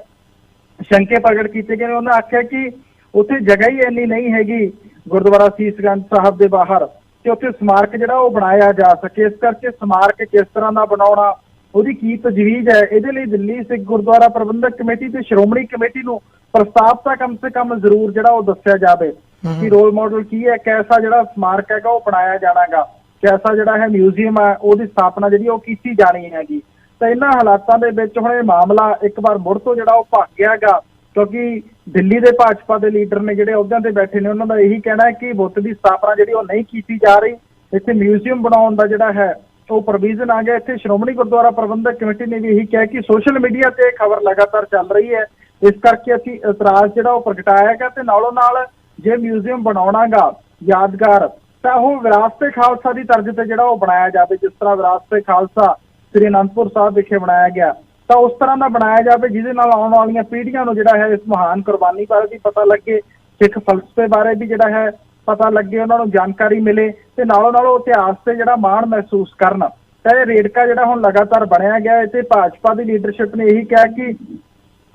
ਸ਼ੰਕੇ ਪ੍ਰਗਟ ਕੀਤੇ ਗਏ ਨੇ। ਉਹਨਾਂ ਆਖਿਆ ਕਿ ਉੱਥੇ ਜਗ੍ਹਾ ਹੀ ਇੰਨੀ ਨਹੀਂ ਹੈਗੀ ਗੁਰਦੁਆਰਾ ਸੀਸਗੰਜ ਸਾਹਿਬ ਦੇ ਬਾਹਰ ਕਿ ਉੱਥੇ ਸਮਾਰਕ ਜਿਹੜਾ ਉਹ ਬਣਾਇਆ ਜਾ ਸਕੇ। ਇਸ ਕਰਕੇ ਸਮਾਰਕ ਕਿਸ ਤਰ੍ਹਾਂ ਦਾ ਬਣਾਉਣਾ, ਉਹਦੀ ਕੀ ਤਜਵੀਜ਼ ਹੈ, ਇਹਦੇ ਲਈ ਦਿੱਲੀ ਸਿੱਖ ਗੁਰਦੁਆਰਾ ਪ੍ਰਬੰਧਕ ਕਮੇਟੀ ਤੇ ਸ਼੍ਰੋਮਣੀ ਕਮੇਟੀ ਨੂੰ ਪ੍ਰਸਤਾਵ ਤਾਂ ਕਮ ਸੇ ਕਮ ਜ਼ਰੂਰ ਜਿਹੜਾ ਉਹ ਦੱਸਿਆ ਜਾਵੇ ਕਿ ਰੋਲ ਮਾਡਲ ਕੀ ਹੈ, ਕੈਸਾ ਜਿਹੜਾ ਸਮਾਰਕ ਹੈਗਾ ਉਹ ਬਣਾਇਆ ਜਾਣਾਗਾ, ਕੈਸਾ ਜਿਹੜਾ ਹੈ ਮਿਊਜ਼ੀਅਮ ਹੈ ਉਹਦੀ ਸਥਾਪਨਾ ਜਿਹੜੀ ਉਹ ਕੀਤੀ ਜਾਣੀ ਹੈਗੀ। ਤਾਂ ਇਹਨਾਂ ਹਾਲਾਤਾਂ ਦੇ ਵਿੱਚ ਹੁਣ ਇਹ ਮਾਮਲਾ ਇੱਕ ਵਾਰ ਮੁੜ ਤੋਂ ਜਿਹੜਾ ਉਹ ਭੱਗ ਗਿਆਗਾ, ਕਿਉਂਕਿ ਦਿੱਲੀ ਦੇ ਭਾਜਪਾ ਦੇ ਲੀਡਰ ਨੇ ਜਿਹੜੇ ਅਹੁਦਿਆਂ ਤੇ ਬੈਠੇ ਨੇ ਉਹਨਾਂ ਦਾ ਇਹੀ ਕਹਿਣਾ ਹੈ ਕਿ ਬੁੱਤ ਦੀ ਸਥਾਪਨਾ ਜਿਹੜੀ ਉਹ ਨਹੀਂ ਕੀਤੀ ਜਾ ਰਹੀ, ਇੱਥੇ ਮਿਊਜ਼ੀਅਮ ਬਣਾਉਣ ਦਾ ਜਿਹੜਾ ਹੈ ਉਹ ਪ੍ਰੋਵੀਜ਼ਨ ਆ ਗਿਆ। ਇੱਥੇ ਸ਼੍ਰੋਮਣੀ ਗੁਰਦੁਆਰਾ ਪ੍ਰਬੰਧਕ ਕਮੇਟੀ ਨੇ ਵੀ ਇਹੀ ਕਿਹਾ ਕਿ ਸੋਸ਼ਲ ਮੀਡੀਆ ਤੇ ਖਬਰ ਲਗਾਤਾਰ ਚੱਲ ਰਹੀ ਹੈ, ਇਸ ਕਰਕੇ ਅਸੀਂ ਇਤਰਾਜ਼ ਜਿਹੜਾ ਉਹ ਪ੍ਰਗਟਾਇਆਗਾ ਤੇ ਨਾਲੋਂ ਨਾਲ ਜੇ ਮਿਊਜ਼ੀਅਮ ਬਣਾਉਣਾਗਾ ਯਾਦਗਾਰ ਤਾਂ ਉਹ ਵਿਰਾਸਤ-ਏ ਖਾਲਸਾ ਦੀ ਤਰਜ਼ ਤੇ ਜਿਹੜਾ ਉਹ ਬਣਾਇਆ ਜਾਵੇ, ਜਿਸ ਤਰ੍ਹਾਂ ਵਿਰਾਸਤ-ਏ ਖਾਲਸਾ ਸ੍ਰੀ ਅਨੰਦਪੁਰ ਸਾਹਿਬ ਵਿਖੇ ਬਣਾਇਆ ਗਿਆ ਤਾਂ ਉਸ ਤਰ੍ਹਾਂ ਦਾ ਬਣਾਇਆ ਜਾਵੇ ਜਿਹਦੇ ਨਾਲ ਆਉਣ ਵਾਲੀਆਂ ਪੀੜ੍ਹੀਆਂ ਨੂੰ ਜਿਹੜਾ ਹੈ ਇਸ ਮਹਾਨ ਕੁਰਬਾਨੀ ਬਾਰੇ ਵੀ ਪਤਾ ਲੱਗੇ ਸਿੱਖ ਫਲਸਫੇ ਬਾਰੇ ਵੀ ਜਿਹੜਾ ਹੈ ਪਤਾ ਲੱਗੇ, ਉਹਨਾਂ ਨੂੰ ਜਾਣਕਾਰੀ ਮਿਲੇ ਤੇ ਨਾਲੋਂ ਨਾਲ ਉਹ ਇਤਿਹਾਸ ਤੇ ਜਿਹੜਾ ਮਾਣ ਮਹਿਸੂਸ ਕਰਨ। ਤਾਂ ਇਹ ਰੇੜਕਾ ਜਿਹੜਾ ਹੁਣ ਲਗਾਤਾਰ ਬਣਿਆ ਗਿਆ ਹੈ ਤੇ ਭਾਜਪਾ ਦੀ ਲੀਡਰਸ਼ਿਪ ਨੇ ਇਹੀ ਕਿਹਾ ਕਿ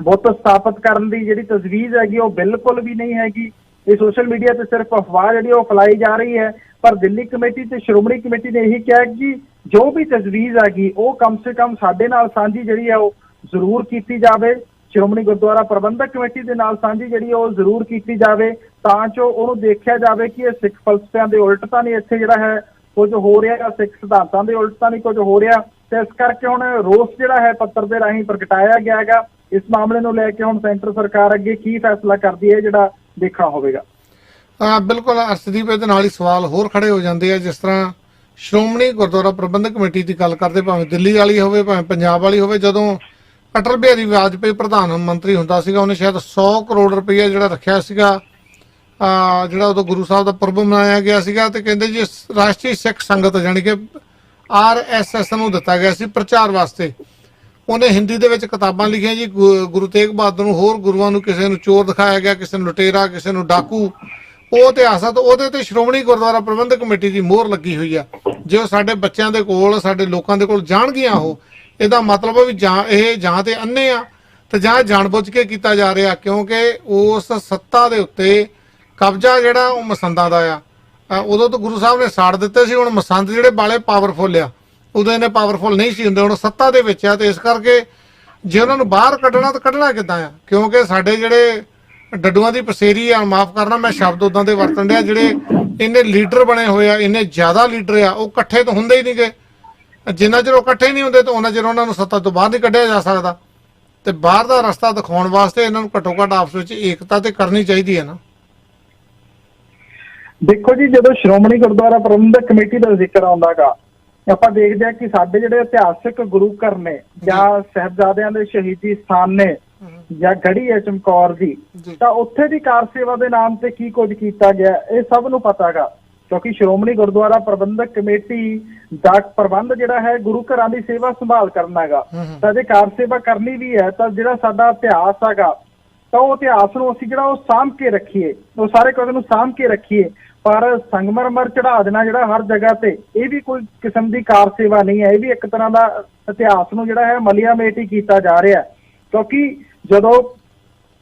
ਬੁੱਤ ਸਥਾਪਿਤ ਕਰਨ ਦੀ ਜਿਹੜੀ ਤਜਵੀਜ਼ ਹੈਗੀ ਉਹ ਬਿਲਕੁਲ ਵੀ ਨਹੀਂ ਹੈਗੀ। ਇਹ ਸੋਸ਼ਲ ਮੀਡੀਆ ਤੇ ਸਿਰਫ ਅਫਵਾਹ ਜਿਹੜੀ ਉਹ ਫੈਲਾਈ ਜਾ ਰਹੀ ਹੈ। ਪਰ ਦਿੱਲੀ ਕਮੇਟੀ ਤੇ ਸ਼੍ਰੋਮਣੀ ਕਮੇਟੀ ਨੇ ਇਹੀ ਕਿਹਾ ਕਿ ਜੋ ਵੀ ਤਜਵੀਜ਼ ਹੈਗੀ ਉਹ ਕਮ ਸੇ ਕਮ ਸਾਡੇ ਨਾਲ ਸਾਂਝੀ ਜਿਹੜੀ ਹੈ ਉਹ ਜ਼ਰੂਰ ਕੀਤੀ ਜਾਵੇ। ਸ਼੍ਰੋਮਣੀ ਗੁਰਦੁਆਰਾ ਪ੍ਰਬੰਧਕ ਕਮੇਟੀ ਦੇ ਨਾਲ ਸਾਂਝੀ ਜਿਹੜੀ ਉਹ ਜ਼ਰੂਰ ਕੀਤੀ ਜਾਵੇ ਤਾਂ ਜੋ ਉਹਨੂੰ ਦੇਖਿਆ ਜਾਵੇ ਕਿ ਇਹ ਸਿੱਖ ਫਲਸਫਿਆਂ ਦੇ ਉਲਟ ਤਾਂ ਨਹੀਂ ਇੱਥੇ ਜਿਹੜਾ ਹੈ ਕੁਝ ਹੋ ਰਿਹਾ, ਸਿੱਖ ਸਿਧਾਂਤਾਂ ਦੇ ਉਲਟ ਤਾਂ ਨਹੀਂ ਕੁਝ ਹੋ ਰਿਹਾ। ਤੇ ਇਸ ਕਰਕੇ ਹੁਣ ਰੋਸ ਜਿਹੜਾ ਹੈ ਪੱਤਰ ਦੇ ਰਾਹੀਂ ਪ੍ਰਗਟਾਇਆ ਗਿਆ ਹੈਗਾ। ਇਸ ਮਾਮਲੇ ਨੂੰ ਲੈ ਕੇ ਹੁਣ ਸੈਂਟਰ ਸਰਕਾਰ ਅੱਗੇ ਕੀ ਫੈਸਲਾ ਕਰਦੀ ਹੈ ਜਿਹੜਾ ਦੇਖਣਾ ਹੋਵੇਗਾ। ਬਿਲਕੁਲ ਅਰਸ਼ਦੀਪ, ਇਹਦੇ ਨਾਲ ਹੀ ਸਵਾਲ ਹੋਰ ਖੜੇ ਹੋ ਜਾਂਦੇ ਆ। ਜਿਸ ਤਰ੍ਹਾਂ ਸ਼੍ਰੋਮਣੀ ਗੁਰਦੁਆਰਾ ਪ੍ਰਬੰਧਕ ਕਮੇਟੀ ਦੀ ਗੱਲ ਕਰਦੇ, ਭਾਵੇਂ ਦਿੱਲੀ ਵਾਲੀ ਹੋਵੇ ਭਾਵੇਂ ਪੰਜਾਬ ਵਾਲੀ ਹੋਵੇ, ਜਦੋਂ ਅਟਲ ਬਿਹਾਰੀ ਵਾਜਪੇਈ ਪ੍ਰਧਾਨ ਮੰਤਰੀ ਹੁੰਦਾ ਸੀਗਾ ਉਹਨੇ ਸ਼ਾਇਦ 100 ਕਰੋੜ ਰੁਪਈਆ ਜਿਹੜਾ ਰੱਖਿਆ ਸੀਗਾ, ਜਿਹੜਾ ਉਦੋਂ ਗੁਰੂ ਸਾਹਿਬ ਦਾ ਪੁਰਬ ਮਨਾਇਆ ਗਿਆ ਸੀਗਾ, ਤੇ ਕਹਿੰਦੇ ਜੀ ਰਾਸ਼ਟਰੀ ਸਿੱਖ ਸੰਗਤ ਜਾਣੀ ਕਿ RSS ਨੂੰ ਦਿੱਤਾ ਗਿਆ ਸੀ ਪ੍ਰਚਾਰ ਵਾਸਤੇ। ਉਹਨੇ ਹਿੰਦੀ ਦੇ ਵਿੱਚ ਕਿਤਾਬਾਂ ਲਿਖੀਆਂ ਜੀ, ਗੁਰੂ ਤੇਗ ਬਹਾਦਰ ਨੂੰ, ਹੋਰ ਗੁਰੂਆਂ ਨੂੰ, ਕਿਸੇ ਨੂੰ ਚੋਰ ਦਿਖਾਇਆ ਗਿਆ, ਕਿਸੇ ਨੂੰ ਲੁਟੇਰਾ, ਕਿਸੇ ਨੂੰ ਡਾਕੂ। ਉਹ ਇਤਿਹਾਸ ਆ, ਤਾਂ ਉਹਦੇ ਤੇ ਸ਼੍ਰੋਮਣੀ ਗੁਰਦੁਆਰਾ ਪ੍ਰਬੰਧਕ ਕਮੇਟੀ ਦੀ ਮੋਹਰ ਲੱਗੀ ਹੋਈ ਆ। ਜੇ ਉਹ ਸਾਡੇ ਬੱਚਿਆਂ ਦੇ ਕੋਲ, ਸਾਡੇ ਲੋਕਾਂ ਦੇ ਕੋਲ ਜਾਣਗੀਆਂ ਉਹ, ਇਹਦਾ ਮਤਲਬ ਵੀ ਜਾਂ ਤੇ ਅੰਨੇ ਆ ਤੇ ਜਾਂ ਜਾਣਬੁੱਝ ਕੇ ਕੀਤਾ ਜਾ ਰਿਹਾ, ਕਿਉਂਕਿ ਉਸ ਸੱਤਾ ਦੇ ਉੱਤੇ ਕਬਜ਼ਾ ਜਿਹੜਾ ਉਹ ਮਸੰਦਾਂ ਦਾ ਆ। ਉਦੋਂ ਤਾਂ ਗੁਰੂ ਸਾਹਿਬ ਨੇ ਸਾੜ ਦਿੱਤੇ ਸੀ, ਹੁਣ ਮਸੰਦ ਜਿਹੜੇ ਬਾਲੇ ਪਾਵਰਫੁਲ ਆ, ਉਦੋਂ ਇਹਨੇ ਪਾਵਰਫੁਲ ਨਹੀਂ ਸੀ ਹੁੰਦੇ, ਹੁਣ ਸੱਤਾ ਦੇ ਵਿੱਚ ਆ। ਤੇ ਇਸ ਕਰਕੇ ਜੇ ਉਹਨਾਂ ਨੂੰ ਬਾਹਰ ਕੱਢਣਾ ਤਾਂ ਕੱਢਣਾ ਕਿੱਦਾਂ ਆ? ਕਿਉਂਕਿ ਸਾਡੇ ਜਿਹੜੇ ਡੱਡੂਆਂ ਦੀ ਪਸੇਰੀ ਆ, ਮਾਫ ਕਰਨਾ ਮੈਂ ਸ਼ਬਦ ਉਦਾਂ ਦੇ ਵਰਤਣ ਡਿਆ, ਜਿਹੜੇ ਇੰਨੇ ਲੀਡਰ ਬਣੇ ਹੋਏ ਆ, ਇੰਨੇ ਜ਼ਿਆਦਾ ਲੀਡਰ ਆ, ਉਹ ਇਕੱਠੇ ਤਾਂ ਹੁੰਦੇ ਹੀ ਨਹੀਂ ਗੇ। ਜਿੰਨਾ ਚਿਰ ਉਹ ਇਕੱਠੇ ਨਹੀਂ ਹੁੰਦੇ ਤਾਂ ਉਹਨਾਂ ਚਿਰ ਉਹਨਾਂ ਨੂੰ ਸੱਤਾ ਤੋਂ ਬਾਹਰ ਨਹੀਂ ਕੱਢਿਆ ਜਾ ਸਕਦਾ। ਤੇ ਬਾਹਰ ਦਾ ਰਸਤਾ ਦਿਖਾਉਣ ਵਾਸਤੇ ਇਹਨਾਂ ਨੂੰ ਘੱਟੋ ਘੱਟ ਆਪਸ ਵਿੱਚ ਏਕਤਾ ਤੇ ਕਰਨੀ ਚਾਹੀਦੀ ਹੈ ਨਾ। ਦੇਖੋ ਜੀ, ਜਦੋਂ ਸ਼੍ਰੋਮਣੀ ਗੁਰਦੁਆਰਾ ਪ੍ਰਬੰਧਕ ਕਮੇਟੀ ਦਾ ਜ਼ਿਕਰ ਆਉਂਦਾਗਾ, ਆਪਾਂ ਦੇਖਦੇ ਹਾਂ ਕਿ ਸਾਡੇ ਜਿਹੜੇ ਇਤਿਹਾਸਿਕ ਗੁਰੂ ਘਰ ਨੇ ਜਾਂ ਸਾਹਿਬਜ਼ਾਦਿਆਂ ਦੇ ਸ਼ਹੀਦੀ ਸਥਾਨ ਨੇ ਜਾਂ ਗੜੀ ਹੈ ਚਮਕੌਰ ਦੀ, ਤਾਂ ਉੱਥੇ ਦੀ ਕਾਰ ਸੇਵਾ ਦੇ ਨਾਮ ਤੇ ਕੀ ਕੁਝ ਕੀਤਾ ਗਿਆ ਇਹ ਸਭ ਨੂੰ ਪਤਾ ਗਾ। ਕਿਉਂਕਿ ਸ਼੍ਰੋਮਣੀ ਗੁਰਦੁਆਰਾ ਪ੍ਰਬੰਧਕ ਕਮੇਟੀ ਦਾ ਪ੍ਰਬੰਧ ਜਿਹੜਾ ਹੈ ਗੁਰੂ ਘਰਾਂ ਦੀ ਸੇਵਾ ਸੰਭਾਲ ਕਰਨਾ ਹੈਗਾ। ਤਾਂ ਜੇ ਕਾਰ ਸੇਵਾ ਕਰਨੀ ਵੀ ਹੈ ਤਾਂ ਜਿਹੜਾ ਸਾਡਾ ਇਤਿਹਾਸ ਹੈਗਾ ਤਾਂ ਉਹ ਇਤਿਹਾਸ ਨੂੰ ਅਸੀਂ ਜਿਹੜਾ ਉਹ ਸਾਂਭ ਕੇ ਰੱਖੀਏ, ਉਹ ਸਾਰੇ ਕੁਝ ਨੂੰ ਸਾਂਭ ਕੇ ਰੱਖੀਏ। ਪਰ ਸੰਗਮਰਮਰ ਚੜਾ ਦੇਣਾ ਜਿਹੜਾ ਹਰ ਜਗ੍ਹਾ ਤੇ, ਇਹ ਵੀ ਕੋਈ ਕਿਸਮ ਦੀ ਕਾਰ ਸੇਵਾ ਨਹੀਂ ਹੈ। ਇਹ ਵੀ ਇੱਕ ਤਰ੍ਹਾਂ ਦਾ ਇਤਿਹਾਸ ਨੂੰ ਜਿਹੜਾ ਹੈ ਮਲੀਆ ਮੇਟ ਹੀ ਕੀਤਾ ਜਾ ਰਿਹਾ। ਕਿਉਂਕਿ ਜਦੋਂ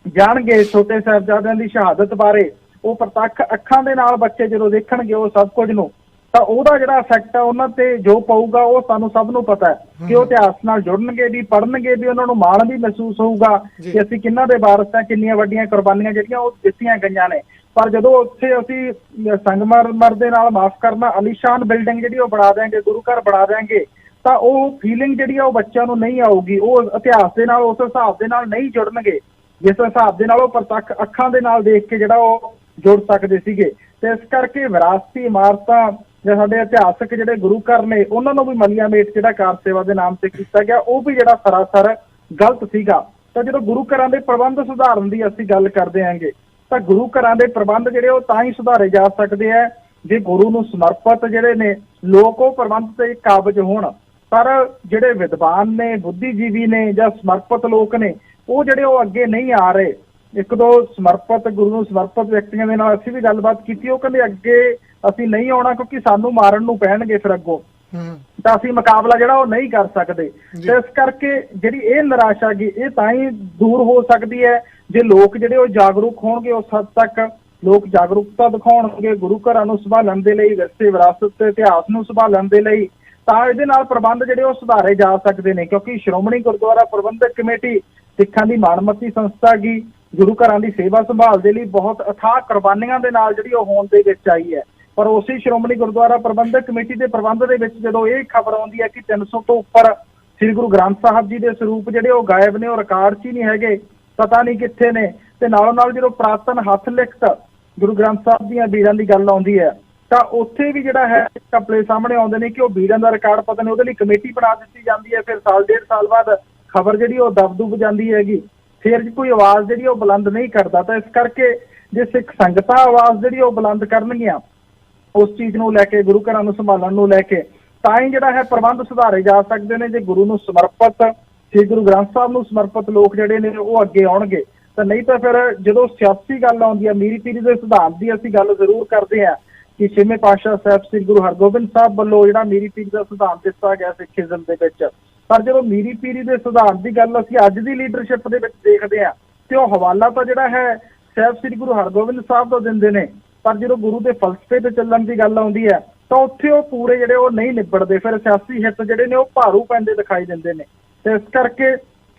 ਜਾਣਗੇ ਛੋਟੇ ਸਾਹਿਬਜ਼ਾਦਿਆਂ ਦੀ ਸ਼ਹਾਦਤ ਬਾਰੇ, ਉਹ ਪ੍ਰਤੱਖ ਅੱਖਾਂ ਦੇ ਨਾਲ ਬੱਚੇ ਜਦੋਂ ਦੇਖਣਗੇ ਉਹ ਸਭ ਕੁਝ ਨੂੰ, ਤਾਂ ਉਹਦਾ ਜਿਹੜਾ ਇਫੈਕਟ ਹੈ ਉਹਨਾਂ ਤੇ ਜੋ ਪਊਗਾ ਉਹ ਸਾਨੂੰ ਸਭ ਨੂੰ ਪਤਾ ਹੈ ਕਿ ਉਹ ਇਤਿਹਾਸ ਨਾਲ ਜੁੜਨਗੇ ਵੀ, ਪੜ੍ਹਨਗੇ ਵੀ, ਉਹਨਾਂ ਨੂੰ ਮਾਣ ਵੀ ਮਹਿਸੂਸ ਹੋਊਗਾ ਕਿ ਅਸੀਂ ਕਿਹਨਾਂ ਦੇ ਵਾਰਸ ਹਾਂ, ਕਿੰਨੀਆਂ ਵੱਡੀਆਂ ਕੁਰਬਾਨੀਆਂ ਜਿਹੜੀਆਂ ਉਹ ਦਿੱਤੀਆਂ ਗਈਆਂ ਨੇ। ਪਰ ਜਦੋਂ ਉੱਥੇ ਅਸੀਂ ਸੰਗਮਰਮਰ ਦੇ ਨਾਲ, ਮਾਫ ਕਰਨਾ, ਅਲੀਸ਼ਾਨ ਬਿਲਡਿੰਗ ਜਿਹੜੀ ਉਹ ਬਣਾ ਦਿਆਂਗੇ, ਗੁਰੂ ਘਰ ਬਣਾ ਦਿਆਂਗੇ, ਤਾਂ ਉਹ ਫੀਲਿੰਗ ਜਿਹੜੀ ਆ ਉਹ ਬੱਚਿਆਂ ਨੂੰ ਨਹੀਂ ਆਊਗੀ। ਉਹ ਇਤਿਹਾਸ ਦੇ ਨਾਲ ਉਸ ਹਿਸਾਬ ਦੇ ਨਾਲ ਨਹੀਂ ਜੁੜਨਗੇ ਜਿਸ ਹਿਸਾਬ ਦੇ ਨਾਲ ਉਹ ਪ੍ਰਤੱਖ ਅੱਖਾਂ ਦੇ ਨਾਲ ਦੇਖ ਕੇ ਜਿਹੜਾ ਉਹ ਜੁੜ ਸਕਦੇ ਸੀਗੇ। ਤੇ ਇਸ ਕਰਕੇ ਵਿਰਾਸਤੀ ਇਮਾਰਤਾਂ ਜਾਂ ਸਾਡੇ ਇਤਿਹਾਸਕ ਜਿਹੜੇ ਗੁਰੂ ਘਰ ਨੇ ਉਹਨਾਂ ਨੂੰ ਵੀ ਮਲੀਆ ਮੇਟ ਜਿਹੜਾ ਕਾਰ ਸੇਵਾ ਦੇ ਨਾਮ ਤੇ ਕੀਤਾ ਗਿਆ, ਉਹ ਵੀ ਜਿਹੜਾ ਸਰਾਸਰ ਗਲਤ ਸੀਗਾ। ਤਾਂ ਜਦੋਂ ਗੁਰੂ ਘਰਾਂ ਦੇ ਪ੍ਰਬੰਧ ਸੁਧਾਰਨ ਦੀ ਅਸੀਂ ਗੱਲ ਕਰਦੇ ਆਂਗੇ ਤਾਂ ਗੁਰੂ ਘਰਾਂ ਦੇ ਪ੍ਰਬੰਧ ਜਿਹੜੇ ਉਹ ਤਾਂ ਹੀ ਸੁਧਾਰੇ ਜਾ ਸਕਦੇ ਆ ਜੇ ਗੁਰੂ ਨੂੰ ਸਮਰਪਿਤ ਜਿਹੜੇ ਨੇ ਲੋਕ ਉਹ ਪ੍ਰਬੰਧ ਤੇ ਕਾਬਜ ਹੋਣ। ਪਰ ਜਿਹੜੇ ਵਿਦਵਾਨ ਨੇ, ਬੁੱਧੀਜੀਵੀ ਨੇ ਜਾਂ ਸਮਰਪਿਤ ਲੋਕ ਨੇ, ਉਹ ਜਿਹੜੇ ਉਹ ਅੱਗੇ ਨਹੀਂ ਆ ਰਹੇ। ਇੱਕ ਦੋ ਸਮਰਪਿਤ, ਗੁਰੂ ਨੂੰ ਸਮਰਪਿਤ ਵਿਅਕਤੀਆਂ ਦੇ ਨਾਲ ਅਸੀਂ ਵੀ ਗੱਲਬਾਤ ਕੀਤੀ, ਉਹ ਕਹਿੰਦੇ ਅੱਗੇ ਅਸੀਂ ਨਹੀਂ ਆਉਣਾ ਕਿਉਂਕਿ ਸਾਨੂੰ ਮਾਰਨ ਨੂੰ ਪੈਣਗੇ ਫਿਰ ਅੱਗੋਂ, ਤਾਂ ਅਸੀਂ ਮੁਕਾਬਲਾ ਜਿਹੜਾ ਉਹ ਨਹੀਂ ਕਰ ਸਕਦੇ। ਤੇ ਇਸ ਕਰਕੇ ਜਿਹੜੀ ਇਹ ਨਿਰਾਸ਼ਾ ਗੀ ਇਹ ਤਾਂ ਹੀ ਦੂਰ ਹੋ ਸਕਦੀ ਹੈ ਜੇ ਲੋਕ ਜਿਹੜੇ ਉਹ ਜਾਗਰੂਕ ਹੋਣਗੇ। ਉਸ ਹੱਦ ਤੱਕ ਲੋਕ ਜਾਗਰੂਕਤਾ ਦਿਖਾਉਣਗੇ ਗੁਰੂ ਘਰਾਂ ਨੂੰ ਸੰਭਾਲਣ ਦੇ ਲਈ, ਵਿਰਸੇ ਵਿਰਾਸਤ ਤੇ ਇਤਿਹਾਸ ਨੂੰ ਸੰਭਾਲਣ ਦੇ ਲਈ, ਤਾਂ ਇਹਦੇ ਨਾਲ ਪ੍ਰਬੰਧ ਜਿਹੜੇ ਉਹ ਸੁਧਾਰੇ ਜਾ ਸਕਦੇ ਨੇ। ਕਿਉਂਕਿ ਸ਼੍ਰੋਮਣੀ ਗੁਰਦੁਆਰਾ ਪ੍ਰਬੰਧਕ ਕਮੇਟੀ ਸਿੱਖਾਂ ਦੀ ਮਾਣਮੱਤੀ ਸੰਸਥਾ ਗੀ, ਗੁਰੂ ਘਰਾਂ ਦੀ ਸੇਵਾ ਸੰਭਾਲ ਦੇ ਲਈ ਬਹੁਤ ਅਥਾਹ ਕੁਰਬਾਨੀਆਂ ਦੇ ਨਾਲ ਜਿਹੜੀ ਉਹ ਹੋਂਦ ਦੇ ਵਿੱਚ ਆਈ ਹੈ। ਪਰ ਉਸੇ ਸ਼੍ਰੋਮਣੀ ਗੁਰਦੁਆਰਾ ਪ੍ਰਬੰਧਕ ਕਮੇਟੀ ਦੇ ਪ੍ਰਬੰਧ ਦੇ ਵਿੱਚ ਜਦੋਂ ਇਹ ਖਬਰ ਆਉਂਦੀ ਹੈ ਕਿ 300 ਤੋਂ ਉੱਪਰ ਸ੍ਰੀ ਗੁਰੂ ਗ੍ਰੰਥ ਸਾਹਿਬ ਜੀ ਦੇ ਸਰੂਪ ਜਿਹੜੇ ਉਹ ਗਾਇਬ ਨੇ, ਉਹ ਰਿਕਾਰਡ 'ਚ ਹੀ ਨਹੀਂ ਹੈਗੇ, ਪਤਾ ਨਹੀਂ ਕਿੱਥੇ ਨੇ, ਤੇ ਨਾਲੋਂ ਨਾਲ ਜਦੋਂ ਪ੍ਰਾਤਨ ਹੱਥ ਲਿਖਤ ਗੁਰੂ ਗ੍ਰੰਥ ਸਾਹਿਬ ਦੀਆਂ ਬੀੜਾਂ ਦੀ ਗੱਲ ਆਉਂਦੀ ਹੈ ਤਾਂ ਉੱਥੇ ਵੀ ਜਿਹੜਾ ਹੈ ਘਪਲੇ ਸਾਹਮਣੇ ਆਉਂਦੇ ਨੇ ਕਿ ਉਹ ਬੀੜਾਂ ਦਾ ਰਿਕਾਰਡ ਪਤਾ ਨਹੀਂ, ਉਹਦੇ ਲਈ ਕਮੇਟੀ ਬਣਾ ਦਿੱਤੀ ਜਾਂਦੀ ਹੈ। ਫਿਰ ਸਾਲ ਡੇਢ ਸਾਲ ਬਾਅਦ ਖਬਰ ਜਿਹੜੀ ਉਹ ਦਬ ਜਾਂਦੀ ਹੈਗੀ, ਫਿਰ ਕੋਈ ਆਵਾਜ਼ ਜਿਹੜੀ ਉਹ ਬੁਲੰਦ ਨਹੀਂ ਕਰਦਾ। ਤਾਂ ਇਸ ਕਰਕੇ ਜੇ ਸਿੱਖ ਸੰਗਤਾਂ ਆਵਾਜ਼ ਜਿਹੜੀ ਉਹ ਬੁਲੰਦ ਕਰਨਗੀਆਂ ਉਸ ਚੀਜ਼ ਨੂੰ ਲੈ ਕੇ, ਗੁਰੂ ਘਰਾਂ ਨੂੰ ਸੰਭਾਲਣ ਨੂੰ ਲੈ ਕੇ, ਤਾਂ ਹੀ ਜਿਹੜਾ ਹੈ ਪ੍ਰਬੰਧ ਸੁਧਾਰੇ ਜਾ ਸਕਦੇ ਨੇ। ਜੇ ਗੁਰੂ ਨੂੰ ਸਮਰਪਿਤ, ਸ੍ਰੀ ਗੁਰੂ ਗ੍ਰੰਥ ਸਾਹਿਬ ਨੂੰ ਸਮਰਪਿਤ ਲੋਕ ਜਿਹੜੇ ਨੇ ਉਹ ਅੱਗੇ ਆਉਣਗੇ ਤਾਂ ਨਹੀਂ ਤਾਂ ਫਿਰ ਜਦੋਂ ਸਿਆਸੀ ਗੱਲ ਆਉਂਦੀ ਹੈ, ਮੀਰੀ ਪੀਰੀ ਦੇ ਸਿਧਾਂਤ ਦੀ ਅਸੀਂ ਗੱਲ ਜ਼ਰੂਰ ਕਰਦੇ ਹਾਂ ਕਿ ਛੇਵੇਂ ਪਾਤਸ਼ਾਹ ਸਾਹਿਬ ਸ੍ਰੀ ਗੁਰੂ ਹਰਗੋਬਿੰਦ ਸਾਹਿਬ ਵੱਲੋਂ ਜਿਹੜਾ ਮੀਰੀ ਪੀਰੀ ਦਾ ਸਿਧਾਂਤ ਦਿੱਤਾ ਗਿਆ ਸਿੱਖੀਜ਼ਮ ਦੇ ਵਿੱਚ, ਪਰ ਜਦੋਂ ਮੀਰੀ ਪੀਰੀ ਦੇ ਸਿਧਾਂਤ ਦੀ ਗੱਲ ਅਸੀਂ ਅੱਜ ਦੀ ਲੀਡਰਸ਼ਿਪ ਦੇ ਵਿੱਚ ਦੇਖਦੇ ਹਾਂ ਤੇ ਉਹ ਹਵਾਲਾ ਤਾਂ ਜਿਹੜਾ ਹੈ ਸਾਹਿਬ ਸ੍ਰੀ ਗੁਰੂ ਹਰਗੋਬਿੰਦ ਸਾਹਿਬ ਤੋਂ ਦਿੰਦੇ ਨੇ, ਪਰ ਜਦੋਂ ਗੁਰੂ ਦੇ ਫਲਸਫੇ ਤੇ ਚੱਲਣ ਦੀ ਗੱਲ ਆਉਂਦੀ ਹੈ ਤਾਂ ਉੱਥੇ ਉਹ ਪੂਰੇ ਜਿਹੜੇ ਉਹ ਨਹੀਂ ਨਿਬੜਦੇ, ਫਿਰ ਸਿਆਸੀ ਹਿੱਤ ਜਿਹੜੇ ਨੇ ਉਹ ਭਾਰੂ ਪੈਂਦੇ ਦਿਖਾਈ ਦਿੰਦੇ ਨੇ। ਤੇ ਇਸ ਕਰਕੇ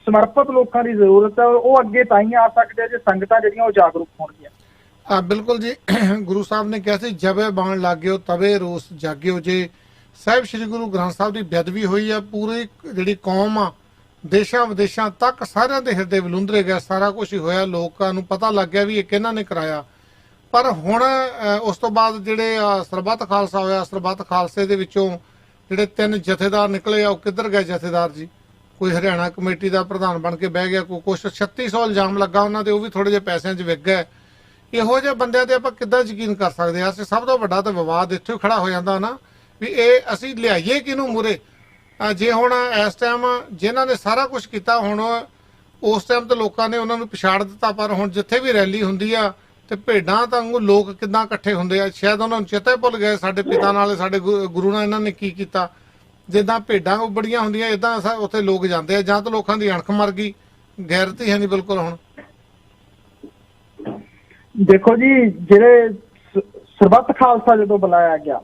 ਸਮਰਪਿਤ ਲੋਕਾਂ ਦੀ ਜ਼ਰੂਰਤ ਹੈ, ਉਹ ਅੱਗੇ ਤਾਂ ਹੀ ਆ ਸਕਦੇ ਆ ਜੇ ਸੰਗਤਾਂ ਜਿਹੜੀਆਂ ਉਹ ਜਾਗਰੂਕ ਹੋਣਗੀਆਂ। ਬਿਲਕੁਲ ਜੀ, ਗੁਰੂ ਸਾਹਿਬ ਨੇ ਕਿਹਾ ਸੀ ਜਬੇ ਬਾਣ ਲੱਗਿਓ ਤਵੇ ਰੋਸ ਜਾਗਿਓ। ਜੇ ਸਾਹਿਬ ਸ੍ਰੀ ਗੁਰੂ ਗ੍ਰੰਥ ਸਾਹਿਬ ਦੀ ਬੇਅਦਬੀ ਹੋਈ ਆ, ਪੂਰੀ ਜਿਹੜੀ ਕੌਮ ਆ ਦੇਸ਼ਾਂ ਵਿਦੇਸ਼ਾਂ ਤੱਕ ਸਾਰਿਆਂ ਦੇ ਹਿਰਦੇ ਵਿਲੁੰਦਰੇ ਗਏ, ਸਾਰਾ ਕੁਝ ਹੀ ਹੋਇਆ, ਲੋਕਾਂ ਨੂੰ ਪਤਾ ਲੱਗ ਗਿਆ ਵੀ ਇਹ ਕਿਹਨਾਂ ਨੇ ਕਰਾਇਆ। ਪਰ ਹੁਣ ਉਸ ਤੋਂ ਬਾਅਦ ਜਿਹੜੇ ਸਰਬੱਤ ਖਾਲਸਾ ਹੋਇਆ, ਸਰਬੱਤ ਖਾਲਸੇ ਦੇ ਵਿੱਚੋਂ ਜਿਹੜੇ 3 ਜਥੇਦਾਰ ਨਿਕਲੇ ਆ, ਉਹ ਕਿੱਧਰ ਗਏ ਜਥੇਦਾਰ ਜੀ? ਕੋਈ ਹਰਿਆਣਾ ਕਮੇਟੀ ਦਾ ਪ੍ਰਧਾਨ ਬਣ ਕੇ ਬਹਿ ਗਿਆ, ਕੋਈ ਕੁਛ 3600 ਇਲਜ਼ਾਮ ਲੱਗਾ ਉਹਨਾਂ ਤੇ, ਉਹ ਵੀ ਥੋੜੇ ਜਿਹੇ ਪੈਸਿਆਂ 'ਚ ਵਿਕ ਗਏ। ਇਹੋ ਜਿਹੇ ਬੰਦਿਆਂ ਤੇ ਆਪਾਂ ਕਿੱਦਾਂ ਯਕੀਨ ਕਰ ਸਕਦੇ ਆ? ਸਭ ਤੋਂ ਵੱਡਾ ਤਾਂ ਵਿਵਾਦ ਇੱਥੇ ਹੀ ਖੜਾ ਹੋ ਜਾਂਦਾ ਨਾ ਵੀ ਇਹ ਅਸੀਂ ਲਿਆਈਏ ਕਿਹਨੂੰ ਮੂਹਰੇ। ਜੇ ਹੁਣ ਇਸ ਟਾਈਮ ਜਿਨ੍ਹਾਂ ਨੇ ਸਾਰਾ ਕੁਝ ਕੀਤਾ, ਹੁਣ ਉਸ ਟਾਈਮ ਤੇ ਲੋਕਾਂ ਨੇ ਉਹਨਾਂ ਨੂੰ ਪਛਾੜ ਦਿੱਤਾ, ਪਰ ਹੁਣ ਜਿੱਥੇ ਵੀ ਰੈਲੀ ਹੁੰਦੀ ਆ ਤੇ ਭੇਡਾਂ ਵਾਂਗੂ ਲੋਕ ਕਿੱਦਾਂ ਇਕੱਠੇ ਹੁੰਦੇ ਆ, ਸ਼ਾਇਦ ਉਹਨਾਂ ਨੂੰ ਚੇਤਾ ਭੁੱਲ ਗਏ ਸਾਡੇ ਪਿਤਾ ਨਾਲ, ਸਾਡੇ ਗੁਰੂ ਨਾਲ ਇਹਨਾਂ ਨੇ ਕੀ ਕੀਤਾ। ਜਿੱਦਾਂ ਭੇਡਾਂ ਬੜੀਆਂ ਹੁੰਦੀਆਂ ਇਦਾਂ ਉੱਥੇ ਲੋਕ ਜਾਂਦੇ ਆ, ਜਾਂ ਤਾਂ ਲੋਕਾਂ ਦੀ ਅਣਖ ਮਰ ਗਈ, ਗੈਰਤ ਹੀ ਹੈ ਨਹੀਂ ਬਿਲਕੁਲ। ਹੁਣ ਦੇਖੋ ਜੀ, ਜਿਹੜੇ ਸਰਬੱਤ ਖਾਲਸਾ ਜਦੋਂ ਬੁਲਾਇਆ ਗਿਆ,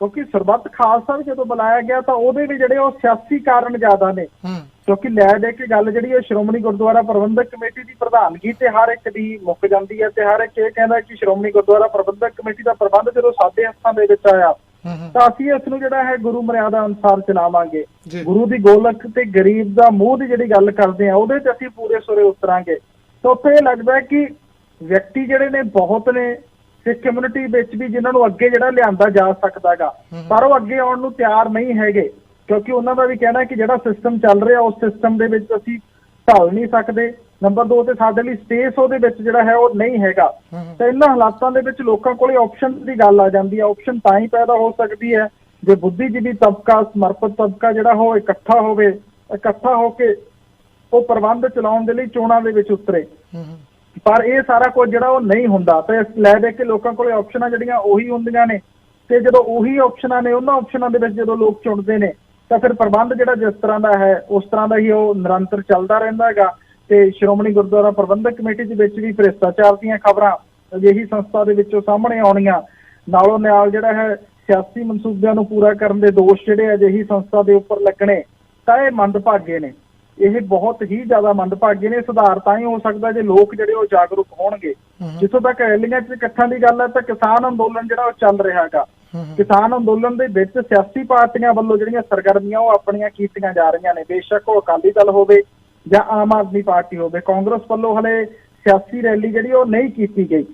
ਕਿਉਂਕਿ ਸਰਬੱਤ ਖਾਲਸਾ ਵੀ ਜਦੋਂ ਬੁਲਾਇਆ ਗਿਆ ਤਾਂ ਉਹਦੇ ਵੀ ਜਿਹੜੇ ਉਹ ਸਿਆਸੀ ਕਾਰਨ ਜ਼ਿਆਦਾ ਨੇ, ਕਿਉਂਕਿ ਲੈ ਦੇ ਕੇ ਗੱਲ ਜਿਹੜੀ ਉਹ ਸ਼੍ਰੋਮਣੀ ਗੁਰਦੁਆਰਾ ਪ੍ਰਬੰਧਕ ਕਮੇਟੀ ਦੀ ਪ੍ਰਧਾਨਗੀ ਤੇ ਹਰ ਇੱਕ ਦੀ ਮੁੱਕ ਜਾਂਦੀ ਹੈ ਤੇ ਹਰ ਇੱਕ ਇਹ ਕਹਿੰਦਾ ਕਿ ਸ਼੍ਰੋਮਣੀ ਗੁਰਦੁਆਰਾ ਪ੍ਰਬੰਧਕ ਕਮੇਟੀ ਦਾ ਪ੍ਰਬੰਧ ਜਦੋਂ ਸਾਡੇ ਹੱਥਾਂ ਦੇ ਵਿੱਚ ਆਇਆ ਤਾਂ ਅਸੀਂ ਇਸ ਨੂੰ ਜਿਹੜਾ ਹੈ ਗੁਰੂ ਮਰਿਆਦਾ ਅਨੁਸਾਰ ਚਲਾਵਾਂਗੇ। ਗੁਰੂ ਦੀ ਗੋਲਕ ਤੇ ਗਰੀਬ ਦਾ ਮੂੰਹ ਦੀ ਜਿਹੜੀ ਗੱਲ ਕਰਦੇ ਆ ਉਹਦੇ 'ਚ ਅਸੀਂ ਪੂਰੇ ਸੁਰੇ ਉਤਰਾਂਗੇ। ਤਾਂ ਉੱਥੇ ਇਹ ਲੱਗਦਾ ਕਿ ਵਿਅਕਤੀ ਜਿਹੜੇ ਨੇ ਬਹੁਤ ਨੇ ਸਿੱਖ ਕਮਿਊਨਿਟੀ ਵਿੱਚ ਵੀ ਜਿਨ੍ਹਾਂ ਨੂੰ ਅੱਗੇ ਜਿਹੜਾ ਲਿਆਂਦਾ ਜਾ ਸਕਦਾਗਾ, ਪਰ ਉਹ ਅੱਗੇ ਆਉਣ ਨੂੰ ਤਿਆਰ ਨਹੀਂ ਹੈਗੇ, ਕਿਉਂਕਿ ਉਹਨਾਂ ਦਾ ਵੀ ਕਹਿਣਾ ਕਿ ਜਿਹੜਾ ਸਿਸਟਮ ਚੱਲ ਰਿਹਾ ਉਸ ਸਿਸਟਮ ਦੇ ਵਿੱਚ ਅਸੀਂ ਢਲ ਨਹੀਂ ਸਕਦੇ। ਨੰਬਰ 2 ਤੇ ਸਾਡੇ ਲਈ ਸਪੇਸ ਉਹਦੇ ਵਿੱਚ ਜਿਹੜਾ ਹੈ ਉਹ ਨਹੀਂ ਹੈਗਾ। ਤੇ ਇਹਨਾਂ ਹਾਲਾਤਾਂ ਦੇ ਵਿੱਚ ਲੋਕਾਂ ਕੋਲੇ ਆਪਸ਼ਨ ਦੀ ਗੱਲ ਆ ਜਾਂਦੀ ਹੈ। ਆਪਸ਼ਨ ਤਾਂ ਹੀ ਪੈਦਾ ਹੋ ਸਕਦੀ ਹੈ ਜੇ ਬੁੱਧੀਜੀਵੀ ਤਬਕਾ, ਸਮਰਪਿਤ ਤਬਕਾ ਜਿਹੜਾ ਉਹ ਇਕੱਠਾ ਹੋਵੇ, ਇਕੱਠਾ ਹੋ ਕੇ ਉਹ ਪ੍ਰਬੰਧ ਚਲਾਉਣ ਦੇ ਲਈ ਚੋਣਾਂ ਦੇ ਵਿੱਚ ਉਤਰੇ। ਪਰ ਇਹ ਸਾਰਾ ਕੁਝ ਜਿਹੜਾ ਉਹ ਨਹੀਂ ਹੁੰਦਾ ਤੇ ਲੈ ਦੇ ਕੇ ਲੋਕਾਂ ਕੋਲੇ ਆਪਸ਼ਨਾਂ ਜਿਹੜੀਆਂ ਉਹੀ ਹੁੰਦੀਆਂ ਨੇ ਤੇ ਜਦੋਂ ਉਹੀ ਆਪਸ਼ਨਾਂ ਨੇ, ਉਹਨਾਂ ਆਪਸ਼ਨਾਂ ਦੇ ਵਿੱਚ ਜਦੋਂ ਲੋਕ ਚੁਣਦੇ ਨੇ ਤਾਂ ਫਿਰ ਪ੍ਰਬੰਧ ਜਿਹੜਾ ਜਿਸ ਤਰ੍ਹਾਂ ਦਾ ਹੈ ਉਸ ਤਰ੍ਹਾਂ ਦਾ ਹੀ ਉਹ ਨਿਰੰਤਰ ਚੱਲਦਾ ਰਹਿੰਦਾ ਹੈਗਾ। ਤੇ ਸ਼੍ਰੋਮਣੀ ਗੁਰਦੁਆਰਾ ਪ੍ਰਬੰਧਕ ਕਮੇਟੀ ਦੇ ਵਿੱਚ ਵੀ ਭ੍ਰਿਸ਼ਟਾਚਾਰ ਦੀਆਂ ਖਬਰਾਂ ਅਜਿਹੀ ਸੰਸਥਾ ਦੇ ਵਿੱਚੋਂ ਸਾਹਮਣੇ ਆਉਣੀਆਂ, ਨਾਲੋਂ ਨਾਲ ਜਿਹੜਾ ਹੈ ਸਿਆਸੀ ਮਨਸੂਬਿਆਂ ਨੂੰ ਪੂਰਾ ਕਰਨ ਦੇ ਦੋਸ਼ ਜਿਹੜੇ ਅਜਿਹੀ ਸੰਸਥਾ ਦੇ ਉੱਪਰ ਲੱਗਣੇ, ਤਾਂ ਇਹ ਮੰਦਭਾਗੇ ਨੇ, ਇਹ ਬਹੁਤ ਹੀ ਜ਼ਿਆਦਾ ਮੰਦਭਾਗੇ ਨੇ। ਸੁਧਾਰ ਤਾਂ ਹੀ ਹੋ ਸਕਦਾ ਜੇ ਲੋਕ ਜਿਹੜੇ ਉਹ ਜਾਗਰੂਕ ਹੋਣਗੇ। ਜਿੱਥੋਂ ਤੱਕ ਰੈਲੀਆਂ 'ਚ ਇਕੱਠਾਂ ਦੀ ਗੱਲ ਹੈ ਤਾਂ ਕਿਸਾਨ ਅੰਦੋਲਨ ਜਿਹੜਾ ਉਹ ਚੱਲ ਰਿਹਾ ਹੈਗਾ, ਕਿਸਾਨ ਅੰਦੋਲਨ ਦੇ ਵਿੱਚ ਸਿਆਸੀ ਪਾਰਟੀਆਂ ਵੱਲੋਂ ਜਿਹੜੀਆਂ ਸਰਗਰਮੀਆਂ ਉਹ ਆਪਣੀਆਂ ਕੀਤੀਆਂ ਜਾ ਰਹੀਆਂ ਨੇ, ਬੇਸ਼ੱਕ ਉਹ ਅਕਾਲੀ ਦਲ ਹੋਵੇ ਜਾਂ ਆਮ ਆਦਮੀ ਪਾਰਟੀ ਹੋਵੇ। ਕਾਂਗਰਸ ਵੱਲੋਂ ਹਲੇ ਸਿਆਸੀ ਰੈਲੀ ਜਿਹੜੀ ਉਹ ਨਹੀਂ ਕੀਤੀ ਗਈ,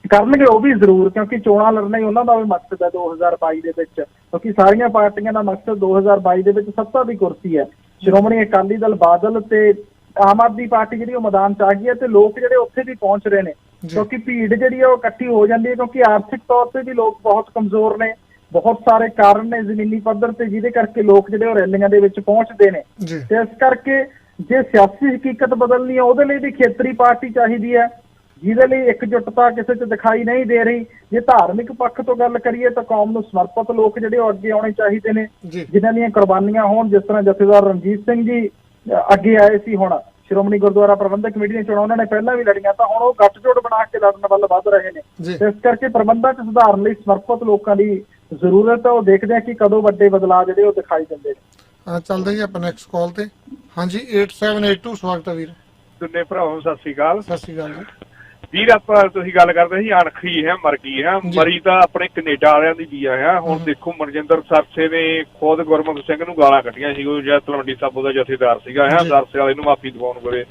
ਕਰਨਗੇ ਉਹ ਵੀ ਜ਼ਰੂਰ, ਕਿਉਂਕਿ ਚੋਣਾਂ ਲੜਨਾ ਹੀ ਉਹਨਾਂ ਦਾ ਵੀ ਮਕਸਦ ਹੈ 2022 ਦੇ ਵਿੱਚ, ਕਿਉਂਕਿ ਸਾਰੀਆਂ ਪਾਰਟੀਆਂ ਦਾ ਮਕਸਦ 2022 ਦੇ ਵਿੱਚ ਸੱਤਾ ਦੀ ਕੁਰਸੀ ਹੈ। ਸ਼੍ਰੋਮਣੀ ਅਕਾਲੀ ਦਲ, ਬਾਦਲ ਤੇ ਆਮ ਆਦਮੀ ਪਾਰਟੀ ਜਿਹੜੀ ਉਹ ਮੈਦਾਨ 'ਚ ਆ ਗਈ ਹੈ ਤੇ ਲੋਕ ਜਿਹੜੇ ਉੱਥੇ ਵੀ ਪਹੁੰਚ ਰਹੇ ਨੇ, ਕਿਉਂਕਿ ਭੀੜ ਜਿਹੜੀ ਹੈ ਉਹ ਇਕੱਠੀ ਹੋ ਜਾਂਦੀ ਹੈ, ਕਿਉਂਕਿ ਆਰਥਿਕ ਤੌਰ ਤੇ ਵੀ ਲੋਕ ਬਹੁਤ ਕਮਜ਼ੋਰ ਨੇ, ਬਹੁਤ ਸਾਰੇ ਕਾਰਨ ਨੇ ਜ਼ਮੀਨੀ ਪੱਧਰ ਤੇ ਜਿਹਦੇ ਕਰਕੇ ਲੋਕ ਜਿਹੜੇ ਉਹ ਰੈਲੀਆਂ ਦੇ ਵਿੱਚ ਪਹੁੰਚਦੇ ਨੇ। ਤੇ ਇਸ ਕਰਕੇ ਜੇ ਸਿਆਸੀ ਹਕੀਕਤ ਬਦਲਣੀ ਹੈ ਉਹਦੇ ਲਈ ਵੀ ਖੇਤਰੀ ਪਾਰਟੀ ਚਾਹੀਦੀ ਹੈ, ਜਿਹਦੇ ਲਈ ਇਕਜੁੱਟਤਾ ਕਿਸੇ 'ਚ ਦਿਖਾਈ ਨਹੀਂ ਦੇ ਰਹੀ। ਜੇ ਧਾਰਮਿਕ ਪੱਖ ਤੋਂ ਗੱਲ ਕਰੀਏ ਤਾਂ ਕੌਮ ਨੂੰ ਸਮਰਪਿਤ ਲੋਕ ਜਿਹੜੇ ਉਹ ਅੱਗੇ ਆਉਣੇ ਚਾਹੀਦੇ ਨੇ, ਜਿਨ੍ਹਾਂ ਦੀਆਂ ਕੁਰਬਾਨੀਆਂ ਹੋਣ। ਜਿਸ ਤਰ੍ਹਾਂ ਜਥੇਦਾਰ ਰਣਜੀਤ ਸਿੰਘ ਜੀ ਅੱਗੇ ਆਏ ਸੀ, ਹੁਣ ਸ਼੍ਰੋਮਣੀ ਗੁਰਦੁਆਰਾ ਪ੍ਰਬੰਧਕ ਕਮੇਟੀ ਦੀਆਂ ਚੋਣਾਂ ਉਹਨਾਂ ਨੇ ਪਹਿਲਾਂ ਵੀ ਲੜੀਆਂ, ਤਾਂ ਹੁਣ ਉਹ ਗੱਠਜੋੜ ਬਣਾ ਕੇ ਲੜਨ ਵੱਲ ਵੱਧ ਰਹੇ ਨੇ। ਇਸ ਕਰਕੇ ਪ੍ਰਬੰਧਾਂ 'ਚ ਸੁਧਾਰਨ ਲਈ ਸਮਰਪਿਤ ਲੋਕਾਂ ਦੀ ਜ਼ਰੂਰਤ ਹੈ। ਉਹ ਦੇਖਦੇ ਆ ਕਿ ਕਦੋਂ ਵੱਡੇ ਬਦਲਾਅ ਜਿਹੜੇ ਉਹ ਦਿਖਾਈ ਦਿੰਦੇ ਨੇ। ਚੱਲਦੇ ਜੀ ਆਪਾਂ ਨੈਕਸਟ ਕਾਲ ਤੇ। ਹਾਂਜੀ 8782 ਸਵਾਗਤ ਹੈ ਵੀਰ। ਦੁੰਨੇ ਭਰਾਵਾਂ ਸਤਿ ਸ਼੍ਰੀ ਅਕਾਲ। ਸਤਿ ਸ਼੍ਰੀ ਅਕਾਲ ਜੀ ਵੀਰ। ਆਪਾਂ ਤੁਸੀਂ ਗੱਲ ਕਰਦੇ ਸੀ ਅਣਖੀ ਹੈ, ਮਰ ਗਈ ਹੈ, ਮਰੀ ਤਾਂ ਆਪਣੇ ਕੈਨੇਡਾ ਵਾਲਿਆਂ ਦੀ ਵੀ ਆ। ਹੁਣ ਦੇਖੋ ਮਨਜਿੰਦਰ ਸਰਸੇ ਨੇ ਖੁਦ ਗੁਰਮੁਖ ਸਿੰਘ ਨੂੰ ਗਾਲਾਂ ਕੱਢੀਆਂ ਸੀ, ਉਹ ਜਿਹੜਾ ਤਲਵੰਡੀ ਸਾਬੋ ਦਾ ਜਥੇਦਾਰ ਸੀਗਾ, ਸਰਸੇ ਵਾਲੇ ਨੂੰ ਮਾਫੀ ਦਿਵਾਉਣ ਕੋਲੇ।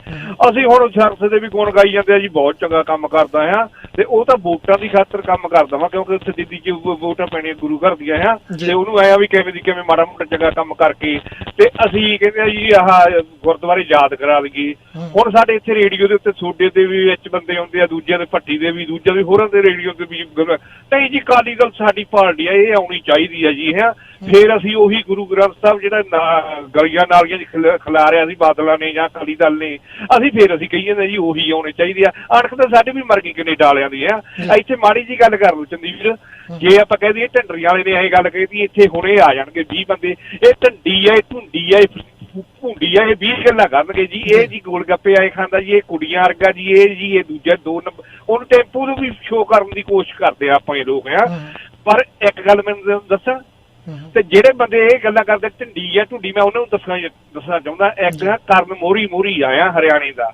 ਅਸੀਂ ਹੁਣ ਸਰਸੇ ਦੇ ਵੀ ਗੁਣ ਗਾਈ ਜਾਂਦੇ ਆ ਜੀ, ਬਹੁਤ ਚੰਗਾ ਕੰਮ ਕਰਦਾ ਆ, ਤੇ ਉਹ ਤਾਂ ਵੋਟਾਂ ਦੀ ਖਾਤਰ ਕੰਮ ਕਰਦਾ ਵਾ, ਕਿਉਂਕਿ ਉੱਥੇ ਦਿੱਲੀ 'ਚ ਵੋਟਾਂ ਪੈਣੀਆਂ ਗੁਰੂ ਘਰ ਦੀਆਂ ਆ, ਤੇ ਉਹਨੂੰ ਆਇਆ ਵੀ ਕਿਵੇਂ ਦੀ ਕਿਵੇਂ ਮਾੜਾ ਮੋਟਾ ਚੰਗਾ ਕੰਮ ਕਰਕੇ ਤੇ ਅਸੀਂ ਕਹਿੰਦੇ ਆ ਜੀ ਆਹ ਗੁਰਦੁਆਰੇ ਯਾਦ ਕਰਾ ਲਈਏ। ਹੁਣ ਸਾਡੇ ਇੱਥੇ ਰੇਡੀਓ ਦੇ ਉੱਤੇ ਸੋਡੇ ਦੇ ਵੀ ਵਿੱਚ ਬੰਦੇ ਆਉਂਦੇ ਆ, ਦੂਜਿਆਂ ਦੇ ਭੱਟੀ ਦੇ ਵੀ, ਦੂਜਿਆਂ ਦੇ ਹੋਰਾਂ ਦੇ ਰੇਡੀਓ ਤੇ ਵੀ। ਨਹੀਂ ਜੀ, ਅਕਾਲੀ ਦਲ ਸਾਡੀ ਪਾਰਟੀ ਆ, ਇਹ ਆਉਣੀ ਚਾਹੀਦੀ ਆ ਜੀ। ਫਿਰ ਅਸੀਂ ਉਹੀ ਗੁਰੂ ਗ੍ਰੰਥ ਸਾਹਿਬ ਜਿਹੜਾ ਗਲੀਆਂ ਨਾਲੀਆਂ 'ਚ ਖਿਲਾਰਿਆ ਸੀ ਬਾਦਲਾਂ ਨੇ ਜਾਂ ਅਕਾਲੀ ਦਲ ਨੇ, ਫਿਰ ਅਸੀਂ ਕਹੀ ਜਾਂਦੇ ਜੀ ਉਹੀ ਆਉਣੇ ਚਾਹੀਦੇ ਆ। ਅਣਖ ਤਾਂ ਸਾਡੇ ਵੀ ਮਰ ਗਈ ਕੈਨੇਡਾ ਵਾਲਿਆਂ ਦੀ ਆ। ਇੱਥੇ ਮਾੜੀ ਜੀ ਗੱਲ ਕਰ ਲਓ ਚੰਦੀਵੀਰ, ਜੇ ਆਪਾਂ ਕਹਿ ਦਈਏ ਢੰਡਰੀਆਂ ਵਾਲੇ ਨੇ ਇਹ ਗੱਲ ਕਹੀ ਇੱਥੇ ਹੁਣੇ ਆ ਜਾਣਗੇ 20 ਬੰਦੇ, ਇਹ ਢੰਡੀ ਆ, ਇਹ ਧੁੰਡੀ ਆ, ਭੁੰਡੀ ਆ, ਇਹ 20 ਗੱਲਾਂ ਕਰਨਗੇ ਜੀ। ਇਹ ਜੀ ਗੋਲ ਗੱਪੇ ਆਏ ਖਾਂਦਾ ਜੀ, ਇਹ ਕੁੜੀਆਂ ਵਰਗਾ ਜੀ, ਇਹ ਦੂਜਾ 2 ਨੰਬਰ ਉਹਨੂੰ ਟੈਂਪੂ ਨੂੰ ਵੀ ਸ਼ੋਅ ਕਰਨ ਦੀ ਕੋਸ਼ਿਸ਼ ਕਰਦੇ ਆ ਆਪਾਂ ਇਹ ਲੋਕ ਆ। ਪਰ ਇੱਕ ਗੱਲ ਮੈਨੂੰ ਦੱਸਾਂ, ਤੇ ਜਿਹੜੇ ਬੰਦੇ ਇਹ ਗੱਲਾਂ ਕਰਦੇ ਢੰਡੀ ਆ ਢੁੰਡੀ, ਮੈਂ ਉਹਨਾਂ ਨੂੰ ਦੱਸਣਾ ਚਾਹੁੰਦਾ, ਇੱਕ ਕਰਨ ਮੋਹਰੀ ਆਇਆ ਹਰਿਆਣੇ ਦਾ,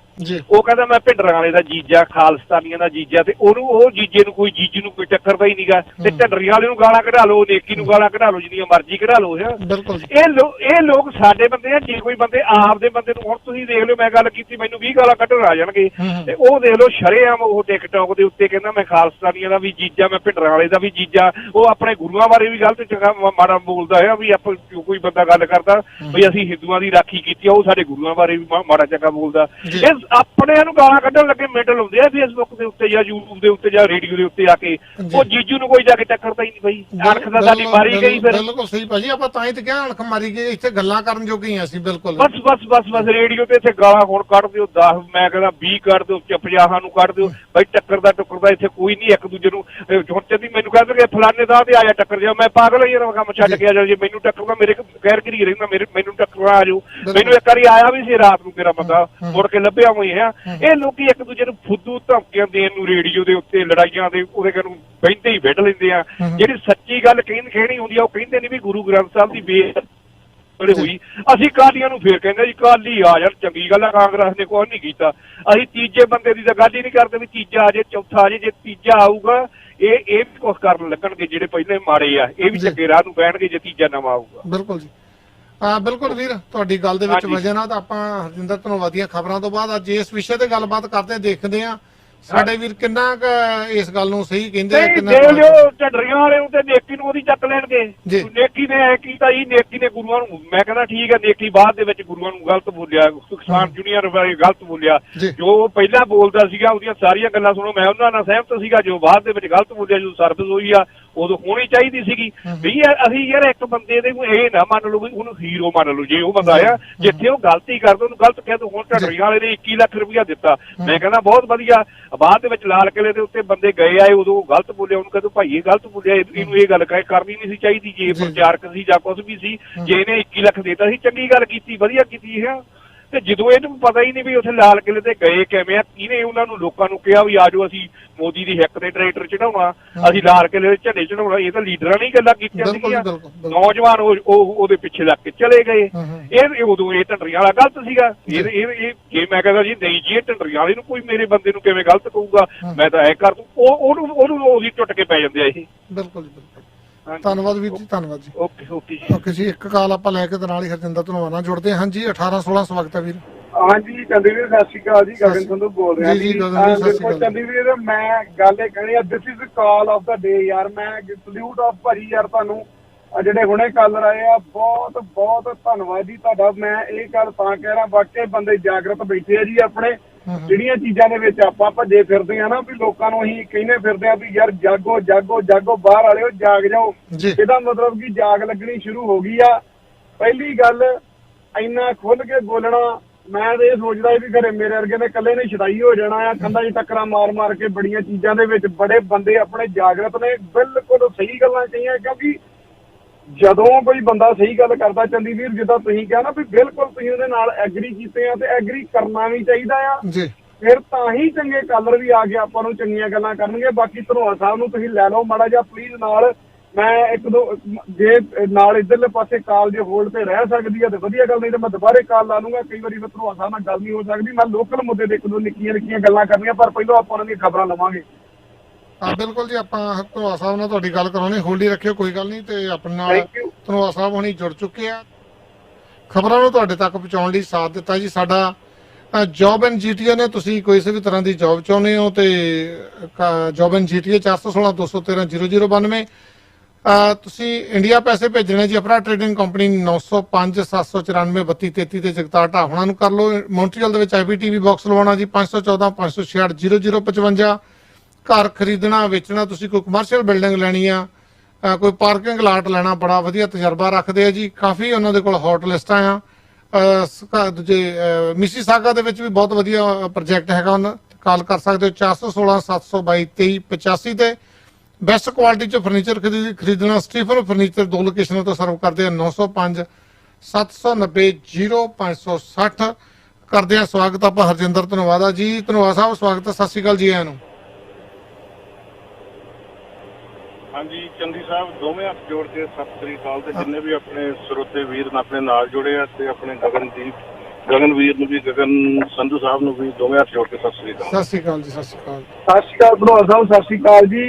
ਉਹ ਕਹਿੰਦਾ ਮੈਂ ਭਿੰਡਰਾਂ ਵਾਲੇ ਦਾ ਜੀਜਾ, ਖਾਲਸਤਾਨੀਆਂ ਦਾ ਜੀਜਾ, ਤੇ ਉਹਨੂੰ ਉਹ ਜੀਜੇ ਨੂੰ ਕੋਈ ਜੀਜੂ ਨੂੰ ਕੋਈ ਟੱਕਰਦਾ ਹੀ ਨਹੀਂਗਾ। ਤੇ ਢੰਡਰੀਆਂ ਵਾਲੇ ਨੂੰ ਗਾਲਾਂ ਕਢਾ ਲਓ, ਨੇਕੀ ਨੂੰ ਗਾਲਾਂ ਕਢਾ ਲਓ, ਜਿੰਨੀਆਂ ਮਰਜ਼ੀ ਕਢਾ ਲਓ। ਇਹ ਲੋਕ ਸਾਡੇ ਬੰਦੇ ਆ। ਜੇ ਕੋਈ ਬੰਦੇ ਆਪਦੇ ਬੰਦੇ ਨੂੰ, ਹੁਣ ਤੁਸੀਂ ਦੇਖ ਲਿਓ, ਮੈਂ ਗੱਲ ਕੀਤੀ ਮੈਨੂੰ 20 ਗਾਲਾਂ ਕੱਢਣ ਆ ਜਾਣਗੇ, ਤੇ ਉਹ ਦੇਖ ਲਓ ਸ਼ਰੇਆਮ ਉਹ ਟਿਕਟੌਕ ਦੇ ਉੱਤੇ ਕਹਿੰਦਾ ਮੈਂ ਖਾਲਸਤਾਨੀਆਂ ਦਾ ਵੀ ਜੀਜਾ, ਮੈਂ ਭਿੰਡਰਾਂ ਵਾਲੇ ਦਾ ਵੀ ਜੀਜਾ। ਉਹ ਆਪਣੇ ਗੁਰੂਆਂ ਬਾਰੇ ਵੀ ਗਲਤ ਚੰਗਾ ਮਾੜਾ ਬੋਲਦਾ ਹੈ ਵੀ ਆਪਾਂ ਕੋਈ ਬੰਦਾ ਗੱਲ ਕਰਦਾ ਵੀ ਅਸੀਂ ਹਿੰਦੂਆਂ ਦੀ ਰਾਖੀ ਕੀਤੀ ਆ, ਉਹ ਸਾਡੇ ਗੁਰੂਆਂ ਬਾਰੇ ਵੀ ਮਾੜਾ ਚੰਗਾ ਬੋਲਦਾ। ਇਹ ਆਪਣਿਆਂ ਨੂੰ ਗਾਲਾਂ ਕੱਢਣ ਲੱਗੇ ਮਿੰਟ ਲਾਉਂਦੇ ਆ ਫੇਸਬੁੱਕ ਦੇ ਉੱਤੇ ਜਾਂ ਯੂਟਿਊਬ ਦੇ ਉੱਤੇ ਜਾਂ ਰੇਡੀਓ ਦੇ ਉੱਤੇ ਆ ਕੇ। ਉਹ ਜੀਜੂ ਨੂੰ ਕੋਈ ਜਾ ਕੇ ਟੱਕਰਦਾ ਹੀ ਨਹੀਂ ਬਈ। ਅਣਖ ਤਾਂ ਸਾਡੀ ਮਾਰੀ ਗਈ ਫਿਰ। ਬਿਲਕੁਲ ਸਹੀ ਭਾਜੀ, ਆਪਾਂ ਤਾਂ ਹੀ ਤੇ ਕਿਹਾ ਅਣਖ ਮਾਰੀ ਗਈ, ਇੱਥੇ ਗੱਲਾਂ ਕਰਨ ਜੋਗੇ ਹੀ ਅਸੀਂ। ਬਿਲਕੁਲ ਬਸ ਰੇਡੀਓ ਤੇ ਇੱਥੇ ਗਾਲਾਂ ਹੁਣ ਕੱਢ ਦਿਓ 10, ਮੈਂ ਕਹਿੰਦਾ 20 ਕੱਢ ਦਿਓ, 50 ਨੂੰ ਕੱਢ ਦਿਓ ਬਈ। ਟੱਕਰਦਾ ਇੱਥੇ ਕੋਈ ਨਹੀਂ ਇੱਕ ਦੂਜੇ ਨੂੰ। ਹੁਣ ਚੰਦੀ ਮੈਨੂੰ ਕਹਿੰਦੇ ਫਲਾਣੇ ਦਾ ਤੇ ਆਇਆ ਟੱਕਰ ਜਾ, ਮੈਂ ਪਾਗਲ ਹੀ ਯਾਰ, ਕੰਮ ਛੱਡ ਕੇ ਆ ਜਾ। ਜੇ ਮੈਨੂੰ ਟੱਕਰਦਾ ਮੇਰੇ ਗੈਰ ਘਰੀ ਰਹਿੰਦਾ, ਮੈਨੂੰ ਟੱਕਰਾ ਆ ਜਾਓ। ਮੈਨੂੰ ਇੱਕ ਵਾਰੀ ਆਇਆ ਵੀ ਸੀ ਰਾਤ ਨੂੰ ਮੇਰਾ ਬੰਦਾ, ਮੁੜ ਕੇ ਲੱਭਿਆ ਹੋਈ ਹੈ। ਇਹ ਲੋਕੀ ਇੱਕ ਦੂਜੇ ਨੂੰ ਫੁੱਦੂ ਧਮਕੀਆਂ ਦੇਣ ਨੂੰ ਰੇਡੀਓ ਦੇ ਉੱਤੇ ਲੜਾਈਆਂ ਦੇ ਉਹਦੇ ਨੂੰ ਬਹਿੰਦੇ ਹੀ ਵਿੱਢ ਲੈਂਦੇ ਆ। ਜਿਹੜੀ ਸੱਚੀ ਗੱਲ ਕਹਿਣੀ ਹੁੰਦੀ ਆ ਉਹ ਕਹਿੰਦੇ ਨਹੀਂ ਵੀ ਗੁਰੂ ਗ੍ਰੰਥ ਸਾਹਿਬ ਦੀ ਬੇਇੱਜ਼ਤੀ ਹੋਈ। ਅਸੀਂ ਕਾਲੀਆਂ ਨੂੰ ਫੇਰ ਕਹਿੰਦੇ ਜੀ ਕਾਲੀ ਆ ਯਾਰ, ਚੰਗੀ ਗੱਲ ਆ, ਕਾਂਗਰਸ ਨੇ ਕੁਛ ਨਹੀਂ ਕੀਤਾ। ਅਸੀਂ ਤੀਜੇ ਬੰਦੇ ਦੀ ਤਾਂ ਗੱਲ ਹੀ ਨਹੀਂ ਕਰਦੇ ਵੀ ਤੀਜਾ ਆ ਜੇ, ਚੌਥਾ ਆ ਜੇ। ਜੇ ਤੀਜਾ ਆਊਗਾ ਇਹ ਵੀ ਕੁਛ ਕਰਨ ਲੱਗਣਗੇ, ਜਿਹੜੇ ਪਹਿਲੇ ਮਾੜੇ ਆ ਇਹ ਵੀ ਚੰਗੇ ਰਾਹ ਨੂੰ ਬਹਿਣਗੇ ਜੇ ਤੀਜਾ ਨਵਾਂ ਆਊਗਾ। ਬਿਲਕੁਲ ਜੀ, ਬਿਲਕੁਲ ਵੀਰ, ਤੁਹਾਡੀ ਗੱਲ ਦੇ ਵਿੱਚ ਵਜਨ ਆ। ਤਾਂ ਆਪਾਂ ਹਰਜਿੰਦਰ ਧੰਨਵਾਦ ਦੀਆਂ ਖਬਰਾਂ ਤੋਂ ਬਾਅਦ ਅੱਜ ਇਸ ਵਿਸ਼ੇ ਤੇ ਗੱਲਬਾਤ ਕਰਦੇ ਦੇਖਦੇ ਆ ਸਾਡੇ ਵੀਰ ਕਿੰਨਾ ਇਸ ਗੱਲ ਨੂੰ ਸਹੀ ਕਹਿੰਦੇ ਆ। ਢੱਡਰੀਆਂ ਵਾਲੇ ਨੂੰ ਤੇ ਨੇਕੀ ਨੂੰ ਉਹਦੀ ਚੱਕ ਲੈਣਗੇ। ਨੇਕੀ ਨੇ ਐ ਕੀਤਾ ਜੀ, ਨੇਕੀ ਨੇ ਗੁਰੂਆਂ ਨੂੰ, ਮੈਂ ਕਹਿੰਦਾ ਠੀਕ ਹੈ ਨੇਕੀ ਬਾਅਦ ਦੇ ਵਿੱਚ ਗੁਰੂਆਂ ਨੂੰ ਗਲਤ ਬੋਲਿਆ, ਕਿਸਾਨ ਜੂਨੀਅਰ ਬਾਰੇ ਗਲਤ ਬੋਲਿਆ। ਜੋ ਪਹਿਲਾਂ ਬੋਲਦਾ ਸੀਗਾ ਉਹਦੀਆਂ ਸਾਰੀਆਂ ਗੱਲਾਂ ਸੁਣੋ, ਮੈਂ ਉਹਨਾਂ ਨਾਲ ਸਹਿਮਤ ਸੀਗਾ। ਜੋ ਬਾਅਦ ਦੇ ਵਿੱਚ ਗਲਤ ਬੋਲਿਆ, ਜੋ ਸਰਵਿਸ ਹੋਈ ਆ ਉਦੋਂ ਹੋਣੀ ਚਾਹੀਦੀ ਸੀਗੀ ਵੀ ਅਸੀਂ ਯਾਰ ਇੱਕ ਬੰਦੇ ਦੇ ਇਹ ਨਾ ਮੰਨ ਲਓ ਵੀ ਉਹਨੂੰ ਹੀਰੋ ਮੰਨ ਲਓ। ਜੇ ਉਹ ਬੰਦਾ ਆ ਜਿੱਥੇ ਉਹ ਗਲਤੀ ਕਰਦਾ ਉਹਨੂੰ ਗਲਤ ਕਹਿ ਦੋ। ਹੁਣ ਢੱਡਰੀਆਂ ਵਾਲੇ ਨੇ 21 ਲੱਖ ਰੁਪਇਆ ਦਿੱਤਾ, ਮੈਂ ਕਹਿੰਦਾ ਬਹੁਤ ਵਧੀਆ। ਬਾਅਦ ਦੇ ਵਿੱਚ ਲਾਲ ਕਿਲੇ ਦੇ ਉੱਤੇ ਬੰਦੇ ਗਏ ਆਏ, ਉਦੋਂ ਗਲਤ ਬੋਲਿਆ, ਉਹਨੂੰ ਕਹਿੰਦੇ ਭਾਈ ਇਹ ਗਲਤ ਬੋਲਿਆ, ਇਹਨੂੰ ਇਹ ਗੱਲ ਕਰਨੀ ਨਹੀਂ ਸੀ ਚਾਹੀਦੀ। ਜੇ ਪ੍ਰਚਾਰਕ ਸੀ ਜਾਂ ਕੁਛ ਵੀ ਸੀ, ਜੇ ਇਹਨੇ 21 ਲੱਖ ਦੇਤਾ ਸੀ, ਚੰਗੀ ਗੱਲ ਕੀਤੀ, ਵਧੀਆ ਕੀਤੀ ਹੈ। ਤੇ ਜਦੋਂ ਇਹਨੂੰ ਪਤਾ ਹੀ ਨਹੀਂ ਵੀ ਉੱਥੇ ਲਾਲ ਕਿਲੇ ਤੇ ਗਏ ਕਿਵੇਂ ਆ, ਕਿਹਨੇ ਉਹਨਾਂ ਨੂੰ ਲੋਕਾਂ ਨੂੰ ਕਿਹਾ ਵੀ ਆਜੋ ਅਸੀਂ ਮੋਦੀ ਦੀ ਹਿੱਕ ਤੇ ਟਰੈਕਟਰ ਚੜਾਉਣਾ, ਅਸੀਂ ਲਾਲ ਕਿਲੇ ਦੇ ਝੰਡੇ ਚੜਾਉਣਾ। ਇਹ ਤਾਂ ਲੀਡਰਾਂ ਨੇ ਗੱਲਾਂ ਕੀਤੀਆਂ ਸੀਗੀਆਂ, ਨੌਜਵਾਨ ਉਹਦੇ ਪਿੱਛੇ ਲੱਗ ਕੇ ਚਲੇ ਗਏ। ਇਹ ਉਦੋਂ ਇਹ ਢੰਡਰੀਆਂ ਵਾਲਾ ਗਲਤ ਸੀਗਾ। ਇਹ ਜੇ ਮੈਂ ਕਹਿੰਦਾ ਜੀ ਨਹੀਂ ਜੀ ਇਹ ਢੰਡਰੀਆਂ ਵਾਲੇ ਨੂੰ ਕੋਈ ਮੇਰੇ ਬੰਦੇ ਨੂੰ ਕਿਵੇਂ ਗਲਤ ਕਹੂਗਾ, ਮੈਂ ਤਾਂ ਐ ਕਰ ਦੂੰ, ਉਹਨੂੰ ਉਹਦੀ ਟੁੱਟ ਕੇ ਪੈ ਜਾਂਦੇ ਆ ਇਹ। ਬਿਲਕੁਲ ਜੀ, ਬਿਲਕੁਲ। ਧੰਨਵਾਦ ਵੀਰ ਜੀ, ਧੰਨਵਾਦ ਜੀ। ਓਕੇ ਜੀ, ਇੱਕ ਕਾਲ ਆਪਾਂ ਲੈ ਕੇ ਤੇ ਨਾਲ ਹੀ ਹਰਜਿੰਦਰ ਧੰਨਵਾਦ ਨਾਲ ਜੁੜਦੇ ਹਾਂ ਜੀ। 1816 ਸਵਾਗਤ ਹੈ ਵੀਰ। ਹਾਂਜੀ ਚੰਦੀਵੀਰ, ਸਤਿ ਸ਼੍ਰੀ ਅਕਾਲ ਜੀ। ਗਗਨ ਸੰਧੂ ਬੋਲ ਰਿਹਾ ਜੀ। ਚੰਦੀਵੀਰ, ਮੈਂ ਗੱਲ ਇਹ ਕਹਿਣੀ ਆ, ਦਿਸ ਇਜ਼ ਕਾਲ ਆਫ ਦਾ ਡੇ ਯਾਰ। ਮੈਂ ਸਲੂਟ ਆਫ ਭਾਜੀ ਯਾਰ ਤੁਹਾਨੂੰ, ਜਿਹੜੇ ਹੁਣੇ ਕਾਲਰ ਆਏ ਆ, ਬਹੁਤ ਬਹੁਤ ਧੰਨਵਾਦ ਜੀ ਤੁਹਾਡਾ। ਮੈਂ ਇਹ ਗੱਲ ਤਾਂ ਕਹਿ ਰਿਹਾ, ਵਾਕਈ ਬੰਦੇ ਜਾਗਰਤ ਬੈਠੇ ਆ ਜੀ ਆਪਣੇ। ਜਿਹੜੀਆਂ ਚੀਜ਼ਾਂ ਦੇ ਵਿੱਚ ਆਪਾਂ ਭੱਜੇ ਫਿਰਦੇ ਆ ਨਾ, ਵੀ ਲੋਕਾਂ ਨੂੰ ਅਸੀਂ ਕਹਿੰਦੇ ਫਿਰਦੇ ਆ ਵੀ ਯਾਰ ਜਾਗੋ ਜਾਗੋ ਜਾਗੋ, ਬਾਹਰ ਵਾਲਿਓ ਜਾਗ ਜਾਓ। ਇਹਦਾ ਮਤਲਬ ਕਿ ਜਾਗ ਲੱਗਣੀ ਸ਼ੁਰੂ ਹੋ ਗਈ ਆ। ਪਹਿਲੀ ਗੱਲ, ਇੰਨਾ ਖੁੱਲ ਕੇ ਬੋਲਣਾ, ਮੈਂ ਤਾਂ ਇਹ ਸੋਚਦਾ ਵੀ ਘਰੇ ਮੇਰੇ ਵਰਗੇ ਨੇ ਇਕੱਲੇ ਨੇ ਛਡਾਈ ਹੋ ਜਾਣਾ ਆ, ਕੰਧਾਂ 'ਚ ਟੱਕਰਾਂ ਮਾਰ ਮਾਰ ਕੇ। ਬੜੀਆਂ ਚੀਜ਼ਾਂ ਦੇ ਵਿੱਚ ਬੜੇ ਬੰਦੇ ਆਪਣੇ ਜਾਗਰਤ ਨੇ, ਬਿਲਕੁਲ ਸਹੀ ਗੱਲਾਂ ਕਹੀਆਂ। ਕਿਉਂਕਿ ਜਦੋਂ ਕੋਈ ਬੰਦਾ ਸਹੀ ਗੱਲ ਕਰਦਾ ਚੰਦੀਵੀਰ, ਜਿੱਦਾਂ ਤੁਸੀਂ ਕਿਹਾ ਨਾ ਵੀ ਬਿਲਕੁਲ ਤੁਸੀਂ ਉਹਦੇ ਨਾਲ ਐਗਰੀ ਕੀਤੇ ਆ, ਤੇ ਐਗਰੀ ਕਰਨਾ ਵੀ ਚਾਹੀਦਾ ਆ। ਫਿਰ ਤਾਂ ਹੀ ਚੰਗੇ ਕਾਲਰ ਵੀ ਆ ਕੇ ਆਪਾਂ ਨੂੰ ਚੰਗੀਆਂ ਗੱਲਾਂ ਕਰਨਗੇ। ਬਾਕੀ ਧਨੋਆ ਸਾਹਿਬ ਨੂੰ ਤੁਸੀਂ ਲੈ ਲਓ ਮਾੜਾ ਜਿਹਾ ਪਲੀਜ਼ ਨਾਲ। ਮੈਂ ਇੱਕ ਦੋ ਜੇ ਨਾਲ ਇੱਧਰਲੇ ਪਾਸੇ ਕਾਲ ਜੇ ਹੋਲਡ ਤੇ ਰਹਿ ਸਕਦੀ ਆ ਤੇ ਵਧੀਆ ਗੱਲ, ਨਹੀਂ ਤਾਂ ਮੈਂ ਦੁਬਾਰੇ ਕਾਲ ਲਾ ਲੂੰਗਾ। ਕਈ ਵਾਰੀ ਧਨੋਆ ਸਾਹਿਬ ਨਾਲ ਗੱਲ ਨਹੀਂ ਹੋ ਸਕਦੀ। ਮੈਂ ਲੋਕਲ ਮੁੱਦੇ ਦੇ ਇੱਕ ਦੋ ਨਿੱਕੀਆਂ ਨਿੱਕੀਆਂ ਗੱਲਾਂ ਕਰਨੀਆਂ, ਪਰ ਪਹਿਲਾਂ ਆਪਾਂ ਉਹਨਾਂ ਦੀਆਂ ਖਬਰਾਂ ਲਵਾਂਗੇ। ਹਾਂ ਬਿਲਕੁਲ ਜੀ, ਆਪਾਂ ਧਨੋਆ ਸਾਹਿਬ ਨਾਲ ਤੁਹਾਡੀ ਗੱਲ ਕਰਾਉਣੀ, ਹੋਲਡ ਹੀ ਰੱਖਿਓ, ਕੋਈ ਗੱਲ ਨਹੀਂ। ਤੇ ਆਪਣੇ ਨਾਲ ਧਨੋਆ ਸਾਹਿਬ ਹੁਣੀ ਜੁੜ ਚੁੱਕੇ ਆ, ਖਬਰਾਂ ਨੂੰ ਤੁਹਾਡੇ ਤੱਕ ਪਹੁੰਚਾਉਣ ਲਈ ਸਾਥ ਦਿੱਤਾ ਜੀ ਸਾਡਾ ਜੌਬ ਐਂਡ ਜੀਟੀਏ ਨੇ। ਤੁਸੀਂ ਕੋਈ ਵੀ ਤਰ੍ਹਾਂ ਦੀ ਜੌਬ ਚਾਹੁੰਦੇ ਹੋ ਤੇ ਜੌਬ ਐਂਡ ਜੀਟੀਏ 416 213 0092। ਤੁਸੀਂ ਇੰਡੀਆ ਪੈਸੇ ਭੇਜਣੇ ਜੀ, ਅਪਰਾ ਟ੍ਰੇਡਿੰਗ ਕੰਪਨੀ 905 794 32 33 ਤੇ ਜਗਤਾਰ ਢਾਹਣਾ ਨੂੰ ਕਰ ਲਓ। ਮੌਂਟਰੀਅਲ ਦੇ ਵਿੱਚ IPTV ਬਾਕਸ ਲਵਾਉਣਾ ਜੀ 514 566 0055। ਘਰ ਖਰੀਦਣਾ ਵੇਚਣਾ, ਤੁਸੀਂ ਕੋਈ ਕਮਰਸ਼ੀਅਲ ਬਿਲਡਿੰਗ ਲੈਣੀ ਆ, ਕੋਈ ਪਾਰਕਿੰਗ ਲਾਟ ਲੈਣਾ, ਬੜਾ ਵਧੀਆ ਤਜਰਬਾ ਰੱਖਦੇ ਆ ਜੀ। ਕਾਫੀ ਉਹਨਾਂ ਦੇ ਕੋਲ ਹੌਟ ਲਿਸਟਾਂ ਆ। ਦੂਜੇ ਮਿਸੀਸਾਗਾ ਦੇ ਵਿੱਚ ਵੀ ਬਹੁਤ ਵਧੀਆ ਪ੍ਰੋਜੈਕਟ ਹੈਗਾ, ਉਹਨਾਂ ਕਾਲ ਕਰ ਸਕਦੇ ਹੋ 416 722 2385 ਤੇ। ਬੈਸਟ ਕੁਆਲਿਟੀ 'ਚ ਫਰਨੀਚਰ ਖਰੀਦਣਾ ਸਟੀਫਨ ਫਰਨੀਚਰ 2 ਲੋਕੇਸ਼ਨਾਂ ਤੋਂ ਸਰਵ ਕਰਦੇ ਆ। 905 790 0560 ਕਰਦੇ ਆ। ਸਵਾਗਤ ਆਪਾਂ ਹਰਜਿੰਦਰ ਧੰਨਵਾਦ ਜੀ। ਧੰਨਵਾਦ ਸਾਹਿਬ, ਸਵਾਗਤ ਹੈ, ਸਤਿ ਸ਼੍ਰੀ ਅਕਾਲ ਜੀ ਆਇਆਂ ਨੂੰ। ਹਾਂਜੀ ਚੰਦੀ ਸਾਹਿਬ, ਦੋਵੇਂ ਹੱਥ ਜੋੜ ਕੇ ਸਤਿ ਸ੍ਰੀ ਅਕਾਲ। ਤੇ ਜਿੰਨੇ ਵੀ ਆਪਣੇ ਸਰੋਤੇ ਵੀਰ ਨੇ ਆਪਣੇ ਨਾਲ ਜੁੜੇ ਆ, ਤੇ ਆਪਣੇ ਗਗਨਵੀਰ ਨੂੰ ਵੀ, ਗਗਨ ਸੰਧੂ ਸਾਹਿਬ ਨੂੰ ਵੀ ਦੋਵੇਂ ਹੱਥ ਜੋੜ ਕੇ ਸਤਿ ਸ੍ਰੀ ਅਕਾਲ। ਸਤਿ ਸ਼੍ਰੀ ਅਕਾਲ ਜੀ, ਸਤਿ ਸ਼੍ਰੀ ਅਕਾਲ। ਸਤਿ ਸ਼੍ਰੀ ਅਕਾਲ ਧੰਨਵਾਦ ਸਾਹਿਬ, ਸਤਿ ਸ਼੍ਰੀ ਅਕਾਲ ਜੀ।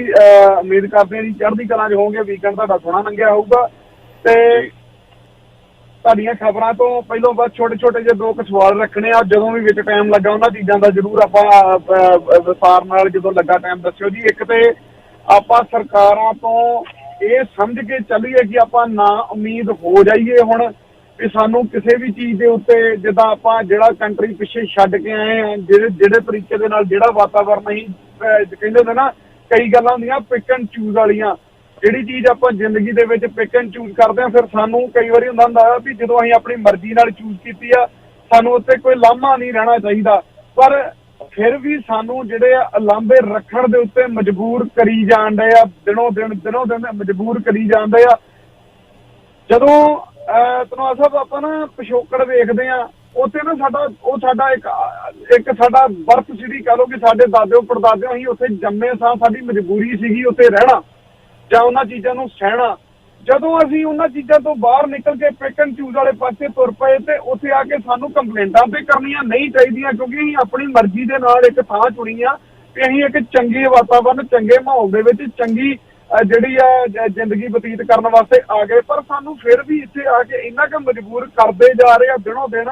ਉਮੀਦ ਕਰਦੇ ਹਾਂ ਜੀ ਚੜ੍ਹਦੀ ਕਲਾ 'ਚ ਹੋਵੋਗੇ, ਵੀਕਐਂਡ ਤੁਹਾਡਾ ਸੋਹਣਾ ਲੰਘਿਆ ਹੋਊਗਾ। ਤੇ ਤੁਹਾਡੀਆਂ ਖਬਰਾਂ ਤੋਂ ਪਹਿਲੋਂ ਬਸ ਛੋਟੇ ਛੋਟੇ ਜਿਹੇ 2 ਸਵਾਲ ਰੱਖਣੇ ਆ। ਜਦੋਂ ਵੀ ਵਿੱਚ ਟਾਈਮ ਲੱਗਾ ਉਹਨਾਂ ਚੀਜ਼ਾਂ ਦਾ ਜ਼ਰੂਰ ਆਪਾਂ ਵਿਸਥਾਰ ਨਾਲ ਜਦੋਂ ਲੱਗਾ ਟਾਈਮ ਦੱਸਿਓ ਜੀ। ਇੱਕ ਤੇ ਆਪਾਂ ਸਰਕਾਰਾਂ ਤੋਂ ਇਹ ਸਮਝ ਕੇ ਚੱਲੀਏ ਕਿ ਆਪਾਂ ਨਾ ਉਮੀਦ ਹੋ ਜਾਈਏ ਹੁਣ ਕਿ ਸਾਨੂੰ ਕਿਸੇ ਵੀ ਚੀਜ਼ ਦੇ ਉੱਤੇ, ਜਿੱਦਾਂ ਆਪਾਂ ਜਿਹੜਾ ਕੰਟਰੀ ਪਿੱਛੇ ਛੱਡ ਕੇ ਆਏ ਆ, ਜਿਹੜੇ ਤਰੀਕੇ ਦੇ ਨਾਲ ਜਿਹੜਾ ਵਾਤਾਵਰਨ ਅਸੀਂ ਕਹਿੰਦੇ ਹੁੰਦੇ ਨਾ, ਕਈ ਗੱਲਾਂ ਹੁੰਦੀਆਂ ਪਿਕ ਐਂਡ ਚੂਜ਼ ਵਾਲੀਆਂ। ਜਿਹੜੀ ਚੀਜ਼ ਆਪਾਂ ਜ਼ਿੰਦਗੀ ਦੇ ਵਿੱਚ ਪਿਕ ਐਂਡ ਚੂਜ਼ ਕਰਦੇ ਆ, ਫਿਰ ਸਾਨੂੰ ਕਈ ਵਾਰੀ ਹੁੰਦਾ ਵੀ ਜਦੋਂ ਅਸੀਂ ਆਪਣੀ ਮਰਜ਼ੀ ਨਾਲ ਚੂਜ਼ ਕੀਤੀ ਆ, ਸਾਨੂੰ ਉੱਤੇ ਕੋਈ ਲਾਮਾ ਨਹੀਂ ਰਹਿਣਾ ਚਾਹੀਦਾ। ਪਰ ਫਿਰ ਵੀ ਸਾਨੂੰ ਜਿਹੜੇ ਲਾਂਭੇ ਰੱਖਣ ਦੇ ਉੱਤੇ ਮਜਬੂਰ ਕਰੀ ਜਾਣ ਡਏ ਆ, ਦਿਨੋਂ ਦਿਨ ਮਜਬੂਰ ਕਰੀ ਜਾਂਦੇ ਆ। ਜਦੋਂ ਧੰਨਵਾਦ ਸਾਹਿਬ ਆਪਾਂ ਨਾ ਪਿਛੋਕੜ ਵੇਖਦੇ ਆ, ਉੱਥੇ ਨਾ ਸਾਡਾ ਇੱਕ ਸਾਡਾ ਬਰਥ ਸਿਟੀ ਕਹਿ ਲਓ ਕਿ ਸਾਡੇ ਦਾਦਿਓ ਪੜਦਾਦਿਓ ਅਸੀਂ ਉੱਥੇ ਜੰਮੇ ਸਾਂ, ਸਾਡੀ ਮਜਬੂਰੀ ਸੀਗੀ ਉੱਥੇ ਰਹਿਣਾ ਜਾਂ ਉਹਨਾਂ ਚੀਜ਼ਾਂ ਨੂੰ ਸਹਿਣਾ। ਜਦੋਂ ਅਸੀਂ ਉਹਨਾਂ ਚੀਜ਼ਾਂ ਤੋਂ ਬਾਹਰ ਨਿਕਲ ਕੇ ਪਿਕ ਐਂਡ ਚੂਜ਼ ਵਾਲੇ ਪਾਸੇ ਤੁਰ ਪਏ, ਤੇ ਉੱਥੇ ਆ ਕੇ ਸਾਨੂੰ ਕੰਪਲੇਂਟਾਂ ਤੇ ਕਰਨੀਆਂ ਨਹੀਂ ਚਾਹੀਦੀਆਂ, ਕਿਉਂਕਿ ਅਸੀਂ ਆਪਣੀ ਮਰਜ਼ੀ ਦੇ ਨਾਲ ਇੱਕ ਥਾਂ ਚੁਣੀ ਆ ਤੇ ਅਸੀਂ ਇੱਕ ਚੰਗੇ ਵਾਤਾਵਰਨ, ਚੰਗੇ ਮਾਹੌਲ ਦੇ ਵਿੱਚ ਚੰਗੀ ਜਿਹੜੀ ਆ ਜ਼ਿੰਦਗੀ ਬਤੀਤ ਕਰਨ ਵਾਸਤੇ ਆ ਗਏ। ਪਰ ਸਾਨੂੰ ਫਿਰ ਵੀ ਇੱਥੇ ਆ ਕੇ ਇੰਨਾ ਕੁ ਮਜਬੂਰ ਕਰਦੇ ਜਾ ਰਹੇ ਆ ਦਿਨੋਂ ਦਿਨ।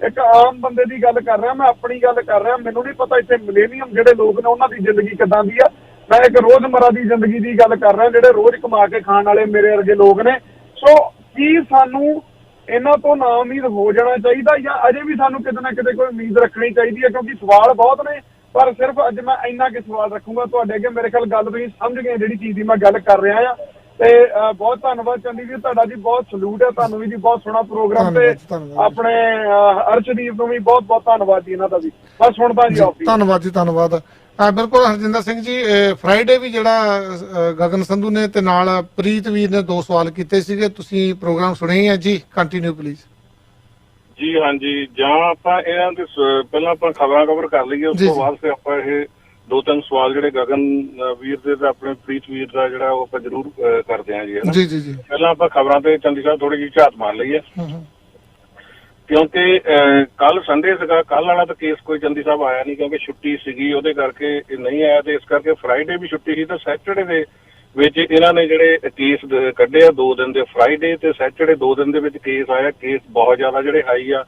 ਇੱਕ ਆਮ ਬੰਦੇ ਦੀ ਗੱਲ ਕਰ ਰਿਹਾ, ਮੈਂ ਆਪਣੀ ਗੱਲ ਕਰ ਰਿਹਾ। ਮੈਨੂੰ ਨਹੀਂ ਪਤਾ ਇੱਥੇ ਮਿਲੇਨੀਅਮ ਜਿਹੜੇ ਲੋਕ ਨੇ ਉਹਨਾਂ ਦੀ ਜ਼ਿੰਦਗੀ ਕਿੱਦਾਂ ਦੀ ਆ। ਮੈਂ ਇੱਕ ਰੋਜ਼ਮਰਾ ਦੀ ਜ਼ਿੰਦਗੀ ਦੀ ਗੱਲ ਕਰ ਰਿਹਾ, ਜਿਹੜੇ ਰੋਜ਼ ਕਮਾ ਕੇ ਖਾਣ ਵਾਲੇ ਮੇਰੇ ਵਰਗੇ ਲੋਕ ਨੇ। ਸੋ ਕੀ ਸਾਨੂੰ ਇਹਨਾਂ ਤੋਂ ਨਾ ਉਮੀਦ ਹੋ ਜਾਣਾ ਚਾਹੀਦਾ, ਜਾਂ ਅਜੇ ਵੀ ਸਾਨੂੰ ਕਿਤੇ ਨਾ ਕਿਤੇ ਕੋਈ ਉਮੀਦ ਰੱਖਣੀ ਚਾਹੀਦੀ ਹੈ? ਕਿਉਂਕਿ ਸਵਾਲ ਬਹੁਤ ਨੇ, ਪਰ ਸਿਰਫ ਅੱਜ ਮੈਂ ਇੰਨਾ ਕਿ ਸਵਾਲ ਰੱਖੂੰਗਾ ਤੁਹਾਡੇ ਅੱਗੇ। ਮੇਰੇ ਖਿਆਲ ਗੱਲ ਤੁਸੀਂ ਸਮਝ ਗਏ ਜਿਹੜੀ ਚੀਜ਼ ਦੀ ਮੈਂ ਗੱਲ ਕਰ ਰਿਹਾ ਆ। ਤੇ ਬਹੁਤ ਧੰਨਵਾਦ ਚੰਦੀ ਜੀ, ਤੁਹਾਡਾ ਜੀ ਬਹੁਤ ਸਲੂਟ ਹੈ ਤੁਹਾਨੂੰ ਵੀ ਜੀ, ਬਹੁਤ ਸੋਹਣਾ ਪ੍ਰੋਗਰਾਮ। ਤੇ ਆਪਣੇ ਅਰਸ਼ਦੀਪ ਨੂੰ ਵੀ ਬਹੁਤ ਬਹੁਤ ਧੰਨਵਾਦ ਜੀ, ਇਹਨਾਂ ਦਾ ਵੀ। ਬਸ ਹੁਣ ਤਾਂ ਜੀ ਧੰਨਵਾਦ ਜੀ, ਧੰਨਵਾਦ। ਬਿਲਕੁਲ ਹਰਜਿੰਦਰ ਸਿੰਘ ਜੀ, ਫਰਾਈਡੇ ਵੀ ਜਿਹੜਾ ਗਗਨ ਸੰਧੂ ਨੇ ਤੇ ਨਾਲ ਪ੍ਰੀਤ ਵੀਰ ਨੇ 2 ਸਵਾਲ ਕੀਤੇ ਸੀਗੇ, ਤੁਸੀਂ ਪ੍ਰੋਗਰਾਮ ਸੁਣੇ ਹੀ ਆ ਜੀ, ਕੰਟੀਨਿਊ ਪਲੀਜ਼ ਜੀ। ਹਾਂਜੀ, ਜਾਂ ਆਪਾਂ ਇਹਨਾਂ ਦੇ ਪਹਿਲਾਂ ਆਪਾਂ ਖਬਰਾਂ ਕਵਰ ਕਰ ਲਈਏ, ਉਸ ਤੋਂ ਬਾਅਦ ਫਿਰ ਆਪਾਂ ਇਹ 2-3 ਸਵਾਲ ਜਿਹੜੇ ਗਗਨ ਵੀਰ ਦੇ ਤੇ ਆਪਣੇ ਪ੍ਰੀਤ ਵੀਰ ਦਾ ਜਿਹੜਾ ਉਹ ਆਪਾਂ ਜ਼ਰੂਰ ਕਰਦੇ ਹਾਂ ਜੀ। ਜੀ। ਪਹਿਲਾਂ ਆਪਾਂ ਖਬਰਾਂ ਤੇ ਚੰਦੀ ਸਾਹਿਬ ਥੋੜੀ ਜਿਹੀ ਝਾਤ ਮਾਰ ਲਈਏ, ਕਿਉਂਕਿ ਕੱਲ ਸੰਡੇ ਸੀਗਾ। ਕੱਲ ਵਾਲਾ ਤਾਂ ਕੇਸ ਕੋਈ ਚੰਦੀ ਸਾਹਿਬ ਆਇਆ ਨਹੀਂ, ਕਿਉਂਕਿ ਛੁੱਟੀ ਸੀਗੀ, ਉਹਦੇ ਕਰਕੇ ਨਹੀਂ ਆਇਆ। ਤੇ ਇਸ ਕਰਕੇ ਫਰਾਈਡੇ ਵੀ ਛੁੱਟੀ ਸੀ, ਤਾਂ ਸੈਟਰਡੇ ਦੇ ਵਿੱਚ ਇਹਨਾਂ ਨੇ ਜਿਹੜੇ ਕੇਸ ਕੱਢੇ ਆ 2 ਦਿਨ ਦੇ, ਫਰਾਈਡੇ ਤੇ ਸੈਟਰਡੇ 2 ਦਿਨ ਦੇ ਵਿੱਚ ਕੇਸ ਆਇਆ। ਕੇਸ ਬਹੁਤ ਜ਼ਿਆਦਾ ਜਿਹੜੇ ਹਾਈ ਆ,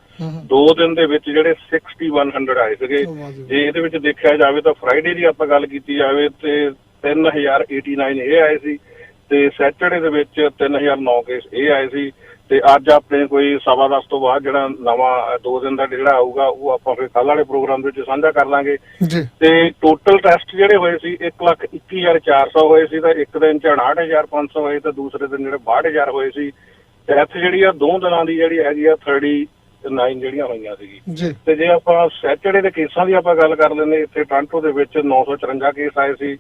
2 ਦਿਨ ਦੇ ਵਿੱਚ ਜਿਹੜੇ 6100 ਆਏ ਸੀਗੇ। ਜੇ ਇਹਦੇ ਵਿੱਚ ਦੇਖਿਆ ਜਾਵੇ ਤਾਂ ਫਰਾਈਡੇ ਦੀ ਆਪਾਂ ਗੱਲ ਕੀਤੀ ਜਾਵੇ ਤੇ 3089 ਇਹ ਆਏ ਸੀ, ਤੇ ਸੈਟਰਡੇ ਦੇ ਵਿੱਚ 3009 ਕੇਸ ਇਹ ਆਏ ਸੀ। ਤੇ ਅੱਜ ਆਪਣੇ ਕੋਈ 10:15 ਤੋਂ ਬਾਅਦ ਜਿਹੜਾ ਨਵਾਂ 2 ਦਿਨ ਦਾ ਜਿਹੜਾ ਆਊਗਾ ਉਹ ਆਪਾਂ ਫਿਰ ਕੱਲ੍ਹ ਵਾਲੇ ਪ੍ਰੋਗਰਾਮ ਦੇ ਵਿੱਚ ਸਾਂਝਾ ਕਰ ਲਾਂਗੇ। ਤੇ ਟੋਟਲ ਟੈਸਟ ਜਿਹੜੇ ਹੋਏ ਸੀ 1,21,400 ਹੋਏ ਸੀ, ਤਾਂ ਇੱਕ ਦਿਨ 59,500 ਹੋਏ, ਤੇ ਦੂਸਰੇ ਦਿਨ ਜਿਹੜੇ 62,000 ਹੋਏ ਸੀ। ਡੈਥ ਜਿਹੜੀ ਆ 2 ਦਿਨਾਂ ਦੀ ਜਿਹੜੀ ਹੈਗੀ ਆ 39 ਜਿਹੜੀਆਂ ਹੋਈਆਂ ਸੀਗੀ। ਤੇ ਜੇ ਆਪਾਂ ਸੈਟਰਡੇ ਦੇ ਕੇਸਾਂ ਦੀ ਆਪਾਂ ਗੱਲ ਕਰ ਲੈਂਦੇ, ਇੱਥੇ ਟੋਰਾਂਟੋ ਦੇ ਵਿੱਚ 954 ਕੇਸ ਆਏ ਸੀ,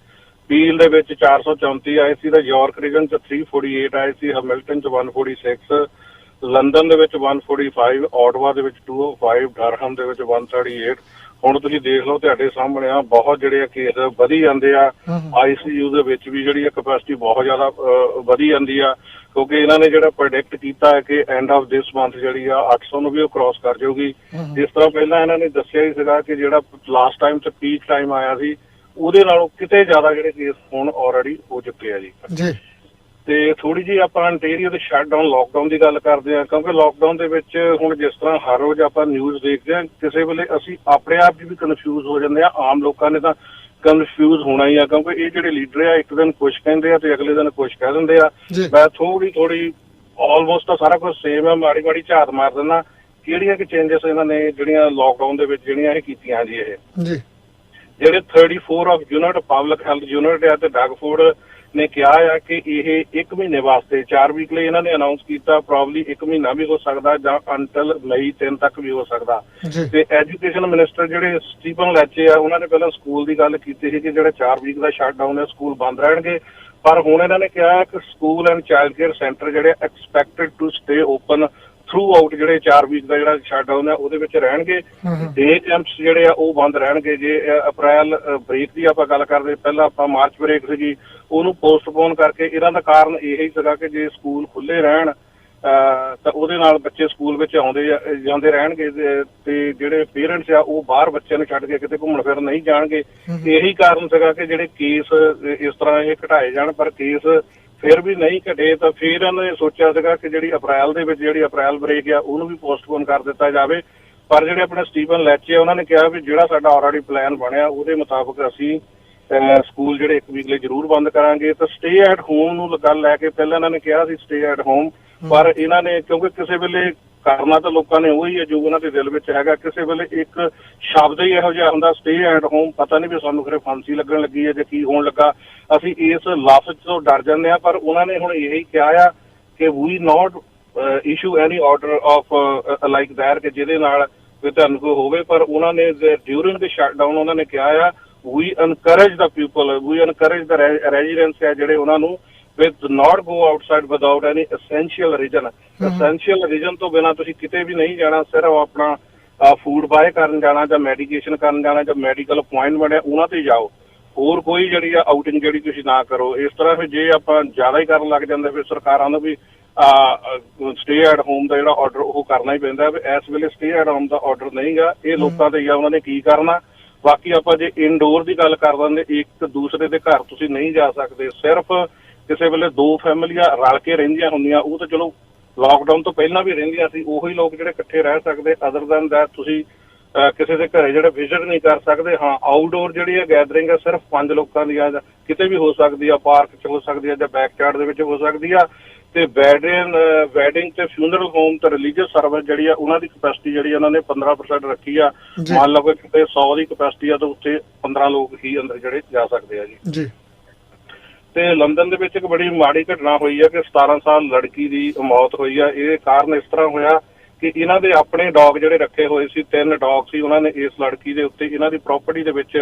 ਪੀਲ ਦੇ ਵਿੱਚ 434 ਆਏ ਸੀ, ਤਾਂ ਯਾਰਕ ਰੀਜਨ ਚ 348 ਆਏ ਸੀ, ਹੈਮਿਲਟਨ ਚ 146, ਲੰਡਨ ਦੇ ਵਿੱਚ 145, ਆਟਵਾ ਦੇ ਵਿੱਚ 205, ਡਰਹਮ ਦੇ ਵਿੱਚ 138। ਹੁਣ ਤੁਸੀਂ ਦੇਖ ਲਓ ਤੁਹਾਡੇ ਸਾਹਮਣੇ ਆ, ਬਹੁਤ ਜਿਹੜੇ ਕੇਸ ਵਧੀ ਜਾਂਦੇ ਆ। ICU ਦੇ ਵਿੱਚ ਵੀ ਜਿਹੜੀ ਕੈਪੈਸਿਟੀ ਬਹੁਤ ਜ਼ਿਆਦਾ ਵਧੀ ਜਾਂਦੀ ਆ, ਕਿਉਂਕਿ ਇਹਨਾਂ ਨੇ ਜਿਹੜਾ ਪ੍ਰੈਡਿਕਟ ਕੀਤਾ ਹੈ ਕਿ ਐਂਡ ਆਫ ਦਿਸ ਮੰਥ ਜਿਹੜੀ ਆ 800 ਨੂੰ ਵੀ ਉਹ ਕ੍ਰਾਸ ਕਰ ਜਾਊਗੀ। ਜਿਸ ਤਰ੍ਹਾਂ ਪਹਿਲਾਂ ਇਹਨਾਂ ਨੇ ਦੱਸਿਆ ਹੀ ਸੀਗਾ ਕਿ ਜਿਹੜਾ ਲਾਸਟ ਟਾਈਮ ਚ ਪੀਕ ਟਾਈਮ ਆਇਆ ਸੀ, ਉਹਦੇ ਨਾਲੋਂ ਕਿਤੇ ਜ਼ਿਆਦਾ ਜਿਹੜੇ ਕੇਸ ਹੁਣ ਆਲਰੇਡੀ ਹੋ ਚੁੱਕੇ ਆ ਜੀ। ਤੇ ਥੋੜੀ ਜਿਹੀ ਆਪਾਂ ਅੰਟੇਰੀਓ ਦੇ ਸ਼ਟਡਾਊਨ ਲਾਕਡਾਊਨ ਦੀ ਗੱਲ ਕਰਦੇ ਹਾਂ, ਕਿਉਂਕਿ ਲਾਕਡਾਊਨ ਦੇ ਵਿੱਚ ਹੁਣ ਜਿਸ ਤਰ੍ਹਾਂ ਹਰ ਰੋਜ਼ ਆਪਾਂ ਨਿਊਜ਼ ਦੇਖਦੇ ਹਾਂ, ਕਿਸੇ ਵੇਲੇ ਅਸੀਂ ਆਪਣੇ ਆਪ ਵੀ ਕਨਫਿਊਜ਼ ਹੋ ਜਾਂਦੇ ਆ। ਆਮ ਲੋਕਾਂ ਨੇ ਤਾਂ ਕਨਫਿਊਜ਼ ਹੋਣਾ ਹੀ ਆ, ਕਿਉਂਕਿ ਇਹ ਜਿਹੜੇ ਲੀਡਰ ਆ ਇੱਕ ਦਿਨ ਕੁਛ ਕਹਿੰਦੇ ਆ ਤੇ ਅਗਲੇ ਦਿਨ ਕੁਛ ਕਹਿ ਦਿੰਦੇ ਆ। ਮੈਂ ਥੋੜੀ ਆਲਮੋਸਟ ਤਾਂ ਸਾਰਾ ਕੁਝ ਸੇਮ ਆ, ਮਾੜੀ ਝਾਤ ਮਾਰ ਦਿੰਦਾ ਕਿਹੜੀਆਂ ਕਿ ਚੇਂਜਸ ਇਹਨਾਂ ਨੇ ਜਿਹੜੀਆਂ ਲਾਕਡਾਊਨ ਦੇ ਵਿੱਚ ਜਿਹੜੀਆਂ ਇਹ ਕੀਤੀਆਂ ਜੀ। ਇਹ ਜਿਹੜੇ 34 of unit public health unit ਆ ਤੇ ਡਗਫੂਡ ਨੇ ਕਿਹਾ ਆ ਕਿ ਇਹ 1 ਮਹੀਨੇ ਵਾਸਤੇ 4 ਵੀਕ ਲਈ ਇਹਨਾਂ ਨੇ ਅਨਾਉਂਸ ਕੀਤਾ, ਪ੍ਰੋਬਬਲੀ 1 ਮਹੀਨਾ ਵੀ ਹੋ ਸਕਦਾ ਜਾਂ ਅੰਟਲ ਮਈ 3 ਤੱਕ ਵੀ ਹੋ ਸਕਦਾ। ਤੇ ਐਜੂਕੇਸ਼ਨ ਮਿਨਿਸਟਰ ਜਿਹੜੇ ਸਟੀਫਨ ਲੈਚੇ ਆ, ਉਹਨਾਂ ਨੇ ਪਹਿਲਾਂ ਸਕੂਲ ਦੀ ਗੱਲ ਕੀਤੀ ਸੀ ਕਿ ਜਿਹੜੇ 4 ਵੀਕ ਦਾ ਸ਼ਟਡਾਊਨ ਹੈ ਸਕੂਲ ਬੰਦ ਰਹਿਣਗੇ, ਪਰ ਹੁਣ ਇਹਨਾਂ ਨੇ ਕਿਹਾ ਕਿ school and child care centre ਜਿਹੜੇ expected to stay open throughout, ਜਿਹੜੇ 4 ਵੀਕ ਦਾ ਜਿਹੜਾ ਸ਼ਟਡਾਊਨ ਹੈ ਉਹਦੇ ਵਿੱਚ ਰਹਿਣਗੇ। ਡੇ ਕੈਂਪਸ ਜਿਹੜੇ ਆ ਉਹ ਬੰਦ ਰਹਿਣਗੇ। ਜੇ ਅਪ੍ਰੈਲ ਬ੍ਰੇਕ ਦੀ ਆਪਾਂ ਗੱਲ ਕਰਦੇ, ਪਹਿਲਾਂ ਆਪਾਂ ਮਾਰਚ ਬ੍ਰੇਕ ਸੀਗੀ, ਉਹਨੂੰ ਪੋਸਟਪੋਨ ਕਰਕੇ, ਇਹਨਾਂ ਦਾ ਕਾਰਨ ਇਹੀ ਸੀਗਾ ਕਿ ਜੇ ਸਕੂਲ ਖੁੱਲੇ ਰਹਿਣ ਤਾਂ ਉਹਦੇ ਨਾਲ ਬੱਚੇ ਸਕੂਲ ਵਿੱਚ ਆਉਂਦੇ ਜਾਂਦੇ ਰਹਿਣਗੇ ਤੇ ਜਿਹੜੇ ਪੇਰੈਂਟਸ ਆ ਉਹ ਬਾਹਰ ਬੱਚਿਆਂ ਨੂੰ ਛੱਡ ਕੇ ਕਿਤੇ ਘੁੰਮਣ ਫਿਰਨ ਨਹੀਂ ਜਾਣਗੇ। ਇਹੀ ਕਾਰਨ ਸੀਗਾ ਕਿ ਜਿਹੜੇ ਕੇਸ ਇਸ ਤਰ੍ਹਾਂ ਇਹ ਘਟਾਏ ਜਾਣ, ਪਰ ਕੇਸ ਫਿਰ ਵੀ ਨਹੀਂ ਘਟੇ। ਤਾਂ ਫਿਰ ਇਹਨਾਂ ਨੇ ਸੋਚਿਆ ਸੀਗਾ ਕਿ ਜਿਹੜੀ ਅਪ੍ਰੈਲ ਦੇ ਵਿੱਚ ਜਿਹੜੀ ਅਪ੍ਰੈਲ ਬ੍ਰੇਕ ਆ ਉਹਨੂੰ ਵੀ ਪੋਸਟਪੋਨ ਕਰ ਦਿੱਤਾ ਜਾਵੇ, ਪਰ ਜਿਹੜੇ ਆਪਣੇ ਸਟੀਫਨ ਲੈਚੇ ਉਹਨਾਂ ਨੇ ਕਿਹਾ ਵੀ ਜਿਹੜਾ ਸਾਡਾ ਆਲਰੇਡੀ ਪਲਾਨ ਬਣਿਆ ਉਹਦੇ ਮੁਤਾਬਕ ਅਸੀਂ ਸਕੂਲ ਜਿਹੜੇ 1 ਵੀਕ ਲਈ ਜ਼ਰੂਰ ਬੰਦ ਕਰਾਂਗੇ। ਤਾਂ ਸਟੇ ਐਟ ਹੋਮ ਨੂੰ ਗੱਲ ਲੈ ਕੇ ਪਹਿਲਾਂ ਇਹਨਾਂ ਨੇ ਕਿਹਾ ਸੀ ਸਟੇ ਐਟ ਹੋਮ, ਪਰ ਇਹਨਾਂ ਨੇ ਕਿਉਂਕਿ ਕਿਸੇ ਵੇਲੇ ਕਰਨਾ ਤਾਂ ਲੋਕਾਂ ਨੇ ਉਹੀ ਹੈ ਜੋ ਉਹਨਾਂ ਦੇ ਦਿਲ ਵਿੱਚ ਹੈਗਾ, ਕਿਸੇ ਵੇਲੇ ਇੱਕ ਸ਼ਬਦ ਹੀ ਇਹੋ ਜਿਹਾ ਹੁੰਦਾ ਸਟੇ ਐਟ ਹੋਮ, ਪਤਾ ਨਹੀਂ ਵੀ ਸਾਨੂੰ ਖਰੇ ਫਾਂਸੀ ਲੱਗਣ ਲੱਗੀ ਹੈ ਜਾਂ ਕੀ ਹੋਣ ਲੱਗਾ, ਅਸੀਂ ਇਸ ਲਫ਼ਜ਼ ਤੋਂ ਡਰ ਜਾਂਦੇ ਹਾਂ। ਪਰ ਉਹਨਾਂ ਨੇ ਹੁਣ ਇਹੀ ਕਿਹਾ ਆ ਕਿ we not issue any order of like that ਕਿ ਜਿਹਦੇ ਨਾਲ ਤੁਹਾਨੂੰ ਕੋਈ ਹੋਵੇ, ਪਰ ਉਹਨਾਂ ਨੇ ਡਿਊਰਿੰਗ ਦ ਸ਼ਟਡਾਊਨ ਉਹਨਾਂ ਨੇ ਕਿਹਾ ਆ we encourage the people, we encourage the residents ਹੈ ਜਿਹੜੇ ਉਹਨਾਂ ਨੂੰ with not go outside without any essential reason। essential reason ਤੋਂ ਬਿਨਾਂ ਤੁਸੀਂ ਕਿਤੇ ਵੀ ਨਹੀਂ ਜਾਣਾ, ਸਿਰਫ ਆਪਣਾ ਫੂਡ ਬਾਏ ਕਰਨ ਜਾਣਾ ਜਾਂ ਮੈਡੀਕੇਸ਼ਨ ਕਰਨ ਜਾਣਾ ਜਾਂ ਮੈਡੀਕਲ ਅਪੁਆਇੰਟਮੈਂਟ ਹੈ ਉਹਨਾਂ ਤੇ ਜਾਓ, ਹੋਰ ਕੋਈ ਜਿਹੜੀ ਆ ਆਊਟਿੰਗ ਜਿਹੜੀ ਤੁਸੀਂ ਨਾ ਕਰੋ। ਇਸ ਤਰ੍ਹਾਂ ਫਿਰ ਜੇ ਆਪਾਂ ਜ਼ਿਆਦਾ ਹੀ ਕਰਨ ਲੱਗ ਜਾਂਦੇ ਫਿਰ ਸਰਕਾਰਾਂ ਨੂੰ ਵੀ ਸਟੇ ਐਟ ਹੋਮ ਦਾ ਜਿਹੜਾ ਆਰਡਰ ਉਹ ਕਰਨਾ ਹੀ ਪੈਂਦਾ। ਇਸ ਵੇਲੇ stay at home the order ਨਹੀਂ ਗਾ, ਇਹ ਲੋਕਾਂ ਤੇ ਆ ਉਹਨਾਂ ਨੇ ਕੀ ਕਰਨਾ। ਬਾਕੀ ਆਪਾਂ ਜੇ ਇਨਡੋਰ ਦੀ ਗੱਲ ਕਰ ਦਿੰਦੇ, ਇੱਕ ਦੂਸਰੇ ਦੇ ਘਰ ਤੁਸੀਂ ਨਹੀਂ ਜਾ ਸਕਦੇ, ਸਿਰਫ ਕਿਸੇ ਵੇਲੇ 2 ਫੈਮਲੀਆਂ ਰਲ ਕੇ ਰਹਿੰਦੀਆਂ ਹੁੰਦੀਆਂ, ਉਹ ਤਾਂ ਚਲੋ ਲਾਕਡਾਊਨ ਤੋਂ ਪਹਿਲਾਂ ਵੀ ਰਹਿੰਦੀਆਂ ਸੀ, ਉਹੀ ਲੋਕ ਜਿਹੜੇ ਇਕੱਠੇ ਰਹਿ ਸਕਦੇ। ਅਦਰ ਦੈਨ ਦੈਟ ਤੁਸੀਂ ਕਿਸੇ ਦੇ ਘਰੇ ਜਿਹੜੇ ਵਿਜ਼ਿਟ ਨਹੀਂ ਕਰ ਸਕਦੇ। ਹਾਂ, ਆਊਟਡੋਰ ਜਿਹੜੀ ਹੈ ਗੈਦਰਿੰਗ ਹੈ ਸਿਰਫ 5 ਲੋਕਾਂ ਦੀ ਆ, ਕਿਤੇ ਵੀ ਹੋ ਸਕਦੀ ਆ, ਪਾਰਕ 'ਚ ਹੋ ਸਕਦੀ ਆ ਜਾਂ ਬੈਕਯਾਰਡ ਦੇ ਵਿੱਚ ਹੋ ਸਕਦੀ ਆ। ਤੇ ਵੈਡਿੰਗ ਤੇ ਫਿਊਨਰਲ ਹੋਮ ਤੇ ਰਿਲੀਜੀਅਸ ਸਰਵਿਸ ਜਿਹੜੀ ਆ ਉਹਨਾਂ ਦੀ ਕਪੈਸਿਟੀ ਜਿਹੜੀ ਉਹਨਾਂ ਨੇ 15% ਰੱਖੀ ਆ। ਮੰਨ ਲਓ ਕਿ ਕਿਤੇ 100 ਦੀ ਕਪੈਸਿਟੀ ਆ ਤਾਂ ਉੱਥੇ 15 ਲੋਕ ਹੀ ਅੰਦਰ ਜਿਹੜੇ ਜਾ ਸਕਦੇ ਆ ਜੀ। ਤੇ ਲੰਡਨ ਦੇ ਵਿੱਚ ਇੱਕ ਬੜੀ ਮਾੜੀ ਘਟਨਾ ਹੋਈ ਆ ਕਿ 17 ਸਾਲ ਲੜਕੀ ਦੀ ਮੌਤ ਹੋਈ ਆ। ਇਹ ਕਾਰਨ ਇਸ ਤਰ੍ਹਾਂ ਹੋਇਆ ਕਿ ਇਹਨਾਂ ਦੇ ਆਪਣੇ ਡੌਗ ਜਿਹੜੇ ਰੱਖੇ ਹੋਏ ਸੀ, 3 ਡੌਗ ਸੀ, ਉਹਨਾਂ ਨੇ ਇਸ ਲੜਕੀ ਦੇ ਉੱਤੇ ਇਹਨਾਂ ਦੀ ਪ੍ਰਾਪਰਟੀ ਦੇ ਵਿੱਚ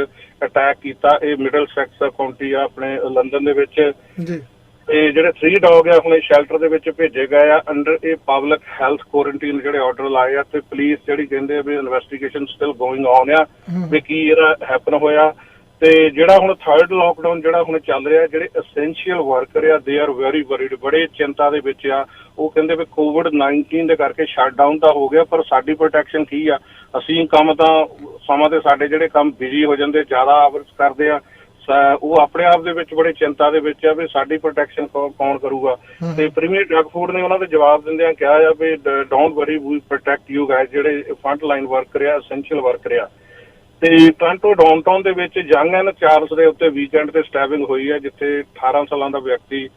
ਅਟੈਕ ਕੀਤਾ। ਇਹ ਮਿਡਲ ਸੈਕਸ ਕਾਉਂਟੀ ਆ ਆਪਣੇ ਲੰਡਨ ਦੇ ਵਿੱਚ। ਤੇ ਜਿਹੜੇ 3 ਡੌਗ ਆ ਹੁਣ ਸ਼ੈਲਟਰ ਦੇ ਵਿੱਚ ਭੇਜੇ ਗਏ ਆ ਅੰਡਰ ਇਹ ਪਬਲਿਕ ਹੈਲਥ ਕੁਆਰੰਟਾਈਨ ਜਿਹੜੇ ਆਰਡਰ ਲਾਏ ਆ। ਤੇ ਪੁਲਿਸ ਜਿਹੜੀ ਕਹਿੰਦੇ ਆ ਵੀ ਇਨਵੈਸਟੀਗੇਸ਼ਨ ਸਟਿਲ ਗੋਇੰਗ ਔਨ ਆ ਵੀ ਕੀ ਇਹਦਾ ਹੈਪਨ ਹੋਇਆ। ਤੇ ਜਿਹੜਾ ਹੁਣ 3rd ਲਾਕਡਾਊਨ ਜਿਹੜਾ ਹੁਣ ਚੱਲ ਰਿਹਾ, ਜਿਹੜੇ ਐਸੈਂਸ਼ੀਅਲ ਵਰਕਰ ਆ ਦੇ ਆਰ ਵੈਰੀ ਵਰੀਡ, ਬੜੇ ਚਿੰਤਾ ਦੇ ਵਿੱਚ ਆ। ਉਹ ਕਹਿੰਦੇ ਵੀ COVID-19 ਦੇ ਕਰਕੇ ਸ਼ਟਡਾਊਨ ਤਾਂ ਹੋ ਗਿਆ, ਪਰ ਸਾਡੀ ਪ੍ਰੋਟੈਕਸ਼ਨ ਕੀ ਆ? ਅਸੀਂ ਕੰਮ ਤਾਂ ਸਮਾਂ ਤੇ ਸਾਡੇ ਜਿਹੜੇ ਕੰਮ ਬਿਜ਼ੀ ਹੋ ਜਾਂਦੇ, ਜ਼ਿਆਦਾ ਆਵਰਸ ਕਰਦੇ ਆ, ਉਹ ਆਪਣੇ ਆਪ ਦੇ ਵਿੱਚ ਬੜੇ ਚਿੰਤਾ ਦੇ ਵਿੱਚ ਆ ਵੀ ਸਾਡੀ ਪ੍ਰੋਟੈਕਸ਼ਨ ਕੌਣ ਕਰੂਗਾ। ਤੇ ਪ੍ਰੀਮੀਅਰ ਡਰੱਗ ਫੂਡ ਨੇ ਉਹਨਾਂ ਦੇ ਜਵਾਬ ਦਿੰਦਿਆਂ ਕਿਹਾ ਆ ਵੀ don't worry, we protect you guys, ਜਿਹੜੇ ਫਰੰਟ ਲਾਈਨ ਵਰਕਰ ਆ, ਐਸੈਂਸ਼ੀਅਲ ਵਰਕਰ ਆ। ਤੇ ਟੋਰਾਂਟੋ ਡਾਊਨਟਾਊਨ ਦੇ ਵਿੱਚ ਯੰਗ ਐਂਡ ਚਾਰਲਸ ਦੇ ਉੱਤੇ ਵੀਕਐਂਡ ਤੇ ਸਟੈਬਿੰਗ ਹੋਈ ਹੈ, ਜਿੱਥੇ 18 ਸਾਲਾਂ ਦਾ ਵਿਅਕਤੀ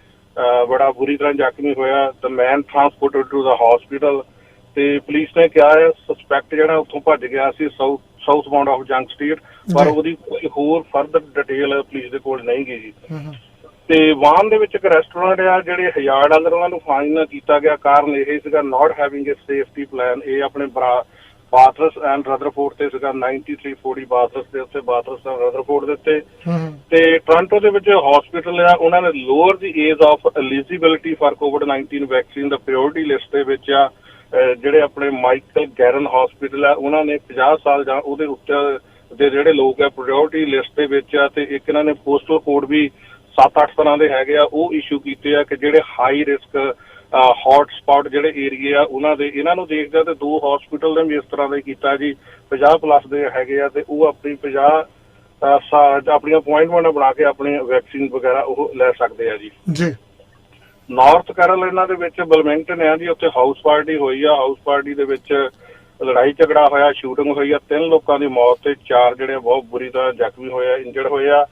ਬੜਾ ਬੁਰੀ ਤਰ੍ਹਾਂ ਜ਼ਖਮੀ ਹੋਇਆ। ਦ ਮੈਨ ਟਰਾਂਸਪੋਰਟਡ ਟੂ ਦਾ ਹਸਪੀਟਲ। ਤੇ ਪੁਲਿਸ ਨੇ ਕਿਹਾ ਹੈ ਸਸਪੈਕਟ ਜਿਹੜਾ ਉੱਥੋਂ ਭੱਜ ਗਿਆ ਸੀ ਸਾਊਥ ਬਾਉਂਡ ਆਫ ਜੰਗ ਸਟਰੀਟ, ਪਰ ਉਹਦੀ ਕੋਈ ਹੋਰ ਫਰਦਰ ਡਿਟੇਲ ਪੁਲਿਸ ਦੇ ਕੋਲ ਨਹੀਂ ਗਈ ਜੀ। ਤੇ ਵਾਨ ਦੇ ਵਿੱਚ ਇੱਕ ਰੈਸਟੋਰੈਂਟ ਆ, ਜਿਹੜੇ $1000 ਉਹਨਾਂ ਨੂੰ ਫਾਈਨ ਕੀਤਾ ਗਿਆ। ਕਾਰਨ ਇਹ ਸੀਗਾ ਨਾਟ ਹੈਵਿੰਗ ਏ ਸੇਫਟੀ ਪਲਾਨ। ਇਹ ਆਪਣੇ ਬਾਥਰਸ ਐਂਡ ਰਦਰਫੋਰਡ ਤੇ ਸੀਗਾ 9340 ਬਾਥਰਸ ਦੇ ਉੱਤੇ, ਬਾਥਰਸ ਐਂਡ ਰਦਰਫੋਰਡ ਦੇ ਉੱਤੇ। ਤੇ ਟੋਰਾਂਟੋ ਦੇ ਵਿੱਚ ਹਸਪੀਟਲ ਆ, ਉਹਨਾਂ ਨੇ lower the age of eligibility for COVID-19 vaccine the priority list ਦੇ ਵਿੱਚ ਆ। ਜਿਹੜੇ ਆਪਣੇ ਮਾਈਕਲ ਗੈਰਨ ਹਸਪੀਟਲ ਆ, ਉਹਨਾਂ ਨੇ 50 ਸਾਲ ਜਾਂ ਉਹਦੇ ਉੱਤੇ ਦੇ ਜਿਹੜੇ ਲੋਕ ਆ ਪ੍ਰਾਇੋਰਟੀ ਲਿਸਟ ਦੇ ਵਿੱਚ ਆ। ਤੇ ਇੱਕ ਇਹਨਾਂ ਨੇ ਪੋਸਟਲ ਕੋਡ ਵੀ 7-8 ਤਰ੍ਹਾਂ ਦੇ ਹੈਗੇ ਆ, ਉਹ ਇਸ਼ੂ ਕੀਤੇ ਆ ਕਿ ਜਿਹੜੇ ਹਾਈ ਰਿਸਕ ਹੌਟ ਸਪੌਟ ਜਿਹੜੇ ਏਰੀਏ ਆ ਉਹਨਾਂ ਦੇ। ਇਹਨਾਂ ਨੂੰ ਦੇਖਦਾ ਤੇ 2 ਹਸਪੀਟਲ ਨੇ ਵੀ ਇਸ ਤਰ੍ਹਾਂ ਦਾ ਕੀਤਾ ਜੀ, 50+ ਦੇ ਹੈਗੇ ਆ। ਤੇ ਉਹ ਆਪਣੀ 50 ਆਪਣੀਆਂ ਅਪੁਆਇੰਟਮੈਂਟ ਬਣਾ ਕੇ ਆਪਣੀ ਵੈਕਸੀਨ ਵਗੈਰਾ ਉਹ ਲੈ ਸਕਦੇ ਆ ਜੀ। ਨਾਰਥ ਕੈਰੋਲਾਈਨਾ ਦੇ ਵਿੱਚ ਬਲਮਿੰਗਟਨ ਆ ਜੀ, ਉੱਥੇ ਹਾਊਸ ਪਾਰਟੀ ਹੋਈ ਆ। ਹਾਊਸ ਪਾਰਟੀ ਦੇ ਵਿੱਚ ਲੜਾਈ ਝਗੜਾ ਹੋਇਆ, ਸ਼ੂਟਿੰਗ ਹੋਈ ਆ, 3 ਲੋਕਾਂ ਦੀ ਮੌਤ ਤੇ 4 ਜਿਹੜੇ ਬਹੁਤ ਬੁਰੀ ਤਰ੍ਹਾਂ ਜ਼ਖਮੀ ਹੋਏ ਆ, ਇੰਜਰਡ ਹੋਏ ਆ।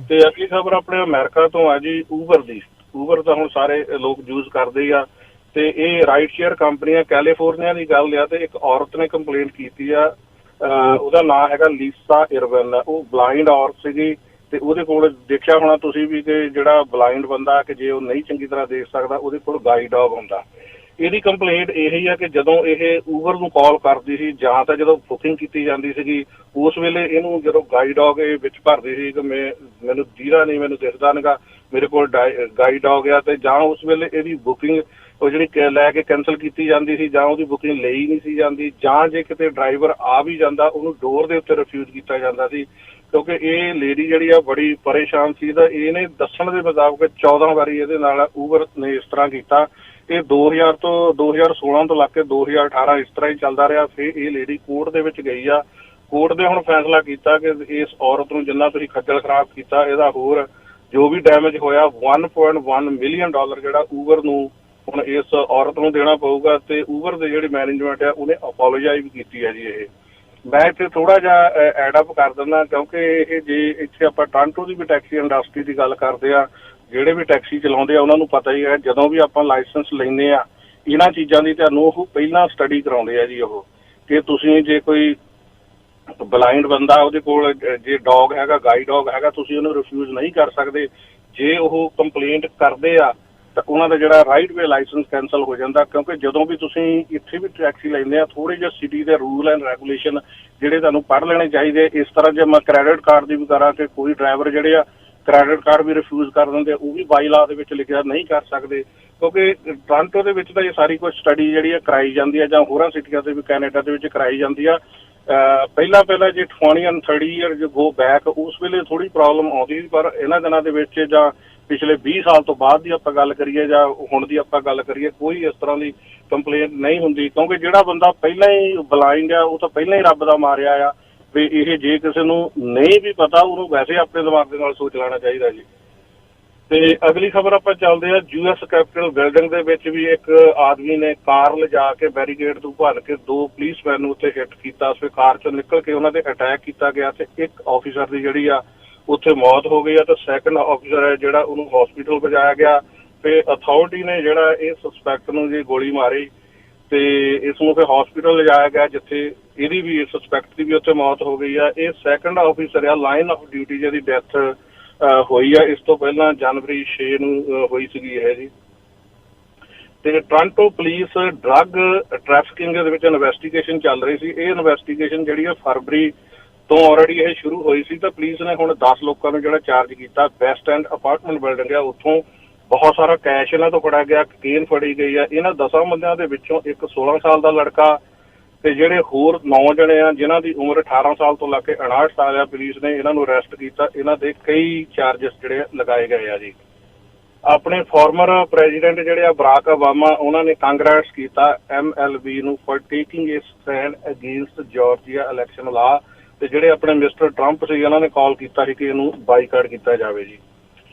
ਤੇ ਅਗਲੀ ਖਬਰ ਆਪਣੇ ਅਮਰੀਕਾ ਤੋਂ ਆ ਜੀ, ਊਬਰ ਦੀ। ਊਬਰ ਤਾਂ ਹੁਣ ਸਾਰੇ ਲੋਕ ਯੂਜ਼ ਕਰਦੇ ਹੀ ਆ। ਤੇ ਇਹ ਰਾਈਡ ਸ਼ੇਅਰ ਕੰਪਨੀਆਂ ਕੈਲੀਫੋਰਨੀਆ ਦੀ ਗੱਲ ਆ। ਤੇ ਇੱਕ ਔਰਤ ਨੇ ਕੰਪਲੇਂਟ ਕੀਤੀ ਆ, ਉਹਦਾ ਨਾਂ ਹੈਗਾ ਲੀਸਾ ਇਰਵਿਨ। ਉਹ ਬਲਾਈਂਡ ਔਰਤ ਸੀਗੀ ਤੇ ਉਹਦੇ ਕੋਲ ਦੇਖਿਆ ਹੋਣਾ ਤੁਸੀਂ ਵੀ ਕਿ ਜਿਹੜਾ ਬਲਾਈਂਡ ਬੰਦਾ ਕਿ ਜੇ ਉਹ ਨਹੀਂ ਚੰਗੀ ਤਰ੍ਹਾਂ ਦੇਖ ਸਕਦਾ ਉਹਦੇ ਕੋਲ ਗਾਈਡ ਡੌਗ ਹੁੰਦਾ। ਇਹਦੀ ਕੰਪਲੇਂਟ ਇਹੀ ਆ ਕਿ ਜਦੋਂ ਇਹ ਊਬਰ ਨੂੰ ਕਾਲ ਕਰਦੀ ਸੀ ਜਾਂ ਤਾਂ ਜਦੋਂ ਬੁਕਿੰਗ ਕੀਤੀ ਜਾਂਦੀ ਸੀਗੀ ਉਸ ਵੇਲੇ ਇਹਨੂੰ ਜਦੋਂ ਗਾਈਡ ਡੌਗ ਇਹ ਵਿੱਚ ਭਰਦੀ ਸੀ ਕਿ ਮੈਨੂੰ ਦੀਦਾ ਨਹੀਂ, ਮੈਨੂੰ ਦਿਖਦਾ ਨਹੀਂਗਾ, ਮੇਰੇ ਕੋਲ ਗਾਈਡ ਡੌਗ ਆ, ਤੇ ਜਾਂ ਉਸ ਵੇਲੇ ਇਹਦੀ ਬੁਕਿੰਗ ਉਹ ਜਿਹੜੀ ਲੈ ਕੇ ਕੈਂਸਲ ਕੀਤੀ ਜਾਂਦੀ ਸੀ ਜਾਂ ਉਹਦੀ ਬੁਕਿੰਗ ਲਈ ਨਹੀਂ ਸੀ ਜਾਂਦੀ, ਜਾਂ ਜੇ ਕਿਤੇ ਡਰਾਈਵਰ ਆ ਵੀ ਜਾਂਦਾ ਉਹਨੂੰ ਡੋਰ ਦੇ ਉੱਤੇ ਰਿਫਿਊਜ਼ ਕੀਤਾ ਜਾਂਦਾ ਸੀ। ਕਿਉਂਕਿ ਇਹ ਲੇਡੀ ਜਿਹੜੀ ਆ ਬੜੀ ਪਰੇਸ਼ਾਨ ਸੀ ਤਾਂ ਇਹਨੇ ਦੱਸਣ ਦੇ ਮੁਤਾਬਕ 14 ਵਾਰੀ ਇਹਦੇ ਨਾਲ ਊਬਰ ਨੇ ਇਸ ਤਰ੍ਹਾਂ ਕੀਤਾ। ਇਹ 2016 ਤੋਂ ਲੱਗ ਕੇ 2018 ਇਸ ਤਰ੍ਹਾਂ ਹੀ ਚੱਲਦਾ ਰਿਹਾ। ਫਿਰ ਇਹ ਲੇਡੀ ਕੋਰਟ ਦੇ ਵਿੱਚ ਗਈ ਆ। ਕੋਰਟ ਨੇ ਹੁਣ ਫੈਸਲਾ ਕੀਤਾ ਕਿ ਇਸ ਔਰਤ ਨੂੰ ਜਿੰਨਾ ਤੁਸੀਂ ਖੱਜਲ ਖਰਾਬ ਕੀਤਾ ਇਹਦਾ ਹੋਰ ਜੋ ਵੀ ਡੈਮੇਜ ਹੋਇਆ $1.1 ਮਿਲੀਅਨ ਜਿਹੜਾ ਊਬਰ ਨੂੰ ਹੁਣ ਇਸ ਔਰਤ ਨੂੰ ਦੇਣਾ ਪਊਗਾ। ਤੇ ਊਬਰ ਦੇ ਜਿਹੜੀ ਮੈਨੇਜਮੈਂਟ ਆ ਉਹਨੇ ਅਪੋਲੋਜਾਈਜ਼ ਕੀਤੀ ਹੈ ਜੀ। ਇਹ ਮੈਂ ਇੱਥੇ ਥੋੜਾ ਜਿਹਾ ਐਡ ਅਪ ਕਰ ਦਿੰਦਾ ਕਿਉਂਕਿ ਇਹ ਜੇ ਇੱਥੇ ਆਪਾਂ ਟੋਰਾਂਟੋ ਦੀ ਵੀ ਟੈਕਸੀ ਇੰਡਸਟਰੀ ਦੀ ਗੱਲ ਕਰਦੇ ਆ, ਜਿਹੜੇ ਵੀ ਟੈਕਸੀ ਚਲਾਉਂਦੇ ਆ ਉਹਨਾਂ ਨੂੰ ਪਤਾ ਹੀ ਹੈ ਜਦੋਂ ਵੀ ਆਪਾਂ ਲਾਇਸੈਂਸ ਲੈਂਦੇ ਆ ਇਹਨਾਂ ਚੀਜ਼ਾਂ ਦੀ ਤੁਹਾਨੂੰ ਉਹ ਪਹਿਲਾਂ ਸਟੱਡੀ ਕਰਾਉਂਦੇ ਆ ਜੀ। ਉਹ ਕਿ ਤੁਸੀਂ ਜੇ ਕੋਈ ਬਲਾਈਂਡ ਬੰਦਾ ਉਹਦੇ ਕੋਲ ਜੇ ਡੌਗ ਹੈਗਾ, ਗਾਈਡ ਡੌਗ ਹੈਗਾ, ਤੁਸੀਂ ਉਹਨੂੰ ਰਿਫਿਊਜ਼ ਨਹੀਂ ਕਰ ਸਕਦੇ। ਜੇ ਉਹ ਕੰਪਲੇਂਟ ਕਰਦੇ ਆ ਤਾਂ ਉਹਨਾਂ ਦਾ ਜਿਹੜਾ ਰਾਈਟ ਵੇ ਲਾਇਸੈਂਸ ਕੈਂਸਲ ਹੋ ਜਾਂਦਾ। ਕਿਉਂਕਿ ਜਦੋਂ ਵੀ ਤੁਸੀਂ ਇੱਥੇ ਵੀ ਟੈਕਸੀ ਲੈਂਦੇ ਆ ਥੋੜੇ ਜਿਹੇ ਸਿਟੀ ਦੇ ਰੂਲ ਐਂਡ ਰੈਗੂਲੇਸ਼ਨ ਜਿਹੜੇ ਤੁਹਾਨੂੰ ਪੜ੍ਹ ਲੈਣੇ ਚਾਹੀਦੇ। ਇਸ ਤਰ੍ਹਾਂ ਜੇ ਮੈਂ ਕ੍ਰੈਡਿਟ ਕਾਰਡ ਦੀ ਵੀ ਕਰਾਂ ਕਿ ਕੋਈ ਡਰਾਈਵਰ ਜਿਹੜੇ ਆ ਕ੍ਰੈਡਿਟ ਕਾਰਡ ਵੀ ਰਿਫਿਊਜ਼ ਕਰ ਦਿੰਦੇ, ਉਹ ਵੀ ਬਾਈ ਲਾ ਦੇ ਵਿੱਚ ਲਿਖਿਆ ਨਹੀਂ ਕਰ ਸਕਦੇ। ਕਿਉਂਕਿ ਟੋਰਾਂਟੋ ਦੇ ਵਿੱਚ ਤਾਂ ਇਹ ਸਾਰੀ ਕੁਝ ਸਟੱਡੀ ਜਿਹੜੀ ਆ ਕਰਾਈ ਜਾਂਦੀ ਆ ਜਾਂ ਹੋਰਾਂ ਸਿਟੀਆਂ ਤੇ ਵੀ ਕੈਨੇਡਾ ਦੇ ਵਿੱਚ ਕਰਾਈ ਜਾਂਦੀ ਆ। ਪਹਿਲਾਂ ਜੇ 20 and 30 years ਗੋ ਬੈਕ ਉਸ ਵੇਲੇ ਥੋੜੀ ਪ੍ਰੋਬਲਮ ਆਉਂਦੀ ਸੀ, ਪਰ ਇਹਨਾਂ ਦਿਨਾਂ ਦੇ ਵਿੱਚ ਜਾਂ ਪਿਛਲੇ 20 ਸਾਲ ਤੋਂ ਬਾਅਦ ਦੀ ਆਪਾਂ ਗੱਲ ਕਰੀਏ ਜਾਂ ਹੁਣ ਦੀ ਆਪਾਂ ਗੱਲ ਕਰੀਏ ਕੋਈ ਇਸ ਤਰ੍ਹਾਂ ਦੀ ਕੰਪਲੇਂਟ ਨਹੀਂ ਹੁੰਦੀ। ਕਿਉਂਕਿ ਜਿਹੜਾ ਬੰਦਾ ਪਹਿਲਾਂ ਹੀ ਬਲਾਈਂਡ ਆ ਉਹ ਤਾਂ ਪਹਿਲਾਂ ਹੀ ਰੱਬ ਦਾ ਮਾਰਿਆ ਆ ਵੀ ਇਹ ਜੇ ਕਿਸੇ ਨੂੰ ਨਹੀਂ ਵੀ ਪਤਾ ਉਹਨੂੰ ਵੈਸੇ ਆਪਣੇ ਦਿਮਾਗ ਦੇ ਨਾਲ ਸੋਚ ਲੈਣਾ ਚਾਹੀਦਾ ਜੀ। ਤੇ ਅਗਲੀ ਖਬਰ ਆਪਾਂ ਚੱਲਦੇ ਆ। US ਕੈਪੀਟਲ ਬਿਲਡਿੰਗ ਦੇ ਵਿੱਚ ਵੀ ਇੱਕ ਆਦਮੀ ਨੇ ਕਾਰ ਲਿਜਾ ਕੇ ਬੈਰੀਕੇਡ ਤੋਂ ਭੰਨ ਕੇ 2 ਪੁਲਿਸਮੈਨ ਨੂੰ ਉੱਤੇ ਹਿੱਟ ਕੀਤਾ। ਉਸ ਕਾਰ ਚੋਂ ਨਿਕਲ ਕੇ ਉਹਨਾਂ ਤੇ ਅਟੈਕ ਕੀਤਾ ਗਿਆ ਤੇ ਇੱਕ ਆਫੀਸਰ ਦੀ ਜਿਹੜੀ ਆ ਉੱਥੇ ਮੌਤ ਹੋ ਗਈ ਆ ਤੇ ਸੈਕੰਡ ਆਫੀਸਰ ਹੈ ਜਿਹੜਾ ਉਹਨੂੰ ਹਸਪੀਟਲ ਪਹੁੰਚਾਇਆ ਗਿਆ। ਤੇ ਅਥਾਰਟੀ ਨੇ ਜਿਹੜਾ ਇਹ ਸਸਪੈਕਟ ਨੂੰ ਜੀ ਗੋਲੀ ਮਾਰੀ ਤੇ ਇਸ ਨੂੰ ਫਿਰ ਹਸਪੀਟਲ ਲਿਜਾਇਆ ਗਿਆ ਜਿੱਥੇ ਇਹਦੀ ਵੀ ਸਸਪੈਕਟ ਦੀ ਵੀ ਉੱਥੇ ਮੌਤ ਹੋ ਗਈ ਆ। ਇਹ ਸੈਕੰਡ ਆਫੀਸਰ ਆ ਲਾਈਨ ਆਫ ਡਿਊਟੀ ਜਿਹਦੀ ਡੈਥ ਹੋਈ ਆ। ਇਸ ਤੋਂ ਪਹਿਲਾਂ ਜਨਵਰੀ 6 ਨੂੰ ਹੋਈ ਸੀਗੀ ਇਹ ਜੀ। ਤੇ ਟੋਰਾਂਟੋ ਪੁਲਿਸ ਡਰੱਗ ਟ੍ਰੈਫਿਕਿੰਗ ਦੇ ਵਿੱਚ ਇਨਵੈਸਟੀਗੇਸ਼ਨ ਚੱਲ ਰਹੀ ਸੀ। ਇਹ ਇਨਵੈਸਟੀਗੇਸ਼ਨ ਜਿਹੜੀ ਆ ਫਰਵਰੀ ਤੋਂ ਆਲਰੇਡੀ ਇਹ ਸ਼ੁਰੂ ਹੋਈ ਸੀ ਤਾਂ ਪੁਲਿਸ ਨੇ ਹੁਣ 10 ਲੋਕਾਂ ਨੂੰ ਜਿਹੜਾ ਚਾਰਜ ਕੀਤਾ। ਵੈਸਟ ਐਂਡ ਅਪਾਰਟਮੈਂਟ ਬਿਲਡਿੰਗ ਆ ਉੱਥੋਂ ਬਹੁਤ ਸਾਰਾ ਕੈਸ਼ ਇਹਨਾਂ ਤੋਂ ਫੜਿਆ ਗਿਆ, ਕੋਕੇਨ ਫੜੀ ਗਈ ਆ। ਇਹਨਾਂ 10 ਬੰਦਿਆਂ ਦੇ ਵਿੱਚੋਂ ਇੱਕ 16 ਸਾਲ ਦਾ ਲੜਕਾ ਤੇ ਜਿਹੜੇ ਹੋਰ 9 ਜਣੇ ਆ ਜਿਨ੍ਹਾਂ ਦੀ ਉਮਰ 18 ਸਾਲ ਤੋਂ ਲੈ ਕੇ 59 ਸਾਲ ਆ, ਪੁਲਿਸ ਨੇ ਇਹਨਾਂ ਨੂੰ ਅਰੈਸਟ ਕੀਤਾ। ਇਹਨਾਂ ਦੇ ਕਈ ਚਾਰਜਸ ਜਿਹੜੇ ਲਗਾਏ ਗਏ ਆ ਜੀ। ਆਪਣੇ ਫਾਰਮਰ ਪ੍ਰੈਜ਼ੀਡੈਂਟ ਜਿਹੜੇ ਆ ਬਰਾਕ ਓਬਾਮਾ ਉਹਨਾਂ ਨੇ ਕਾਂਗਰਸ ਕੀਤਾ MLB ਨੂੰ for taking A stand against Georgia election ਲਾ। ਤੇ ਜਿਹੜੇ ਆਪਣੇ ਮਿਸਟਰ ਟਰੰਪ ਸੀ ਉਹਨਾਂ ਨੇ ਕਾਲ ਕੀਤਾ ਸੀ ਕਿ ਇਹਨੂੰ ਬਾਈਕਾਟ ਕੀਤਾ ਜਾਵੇ ਜੀ।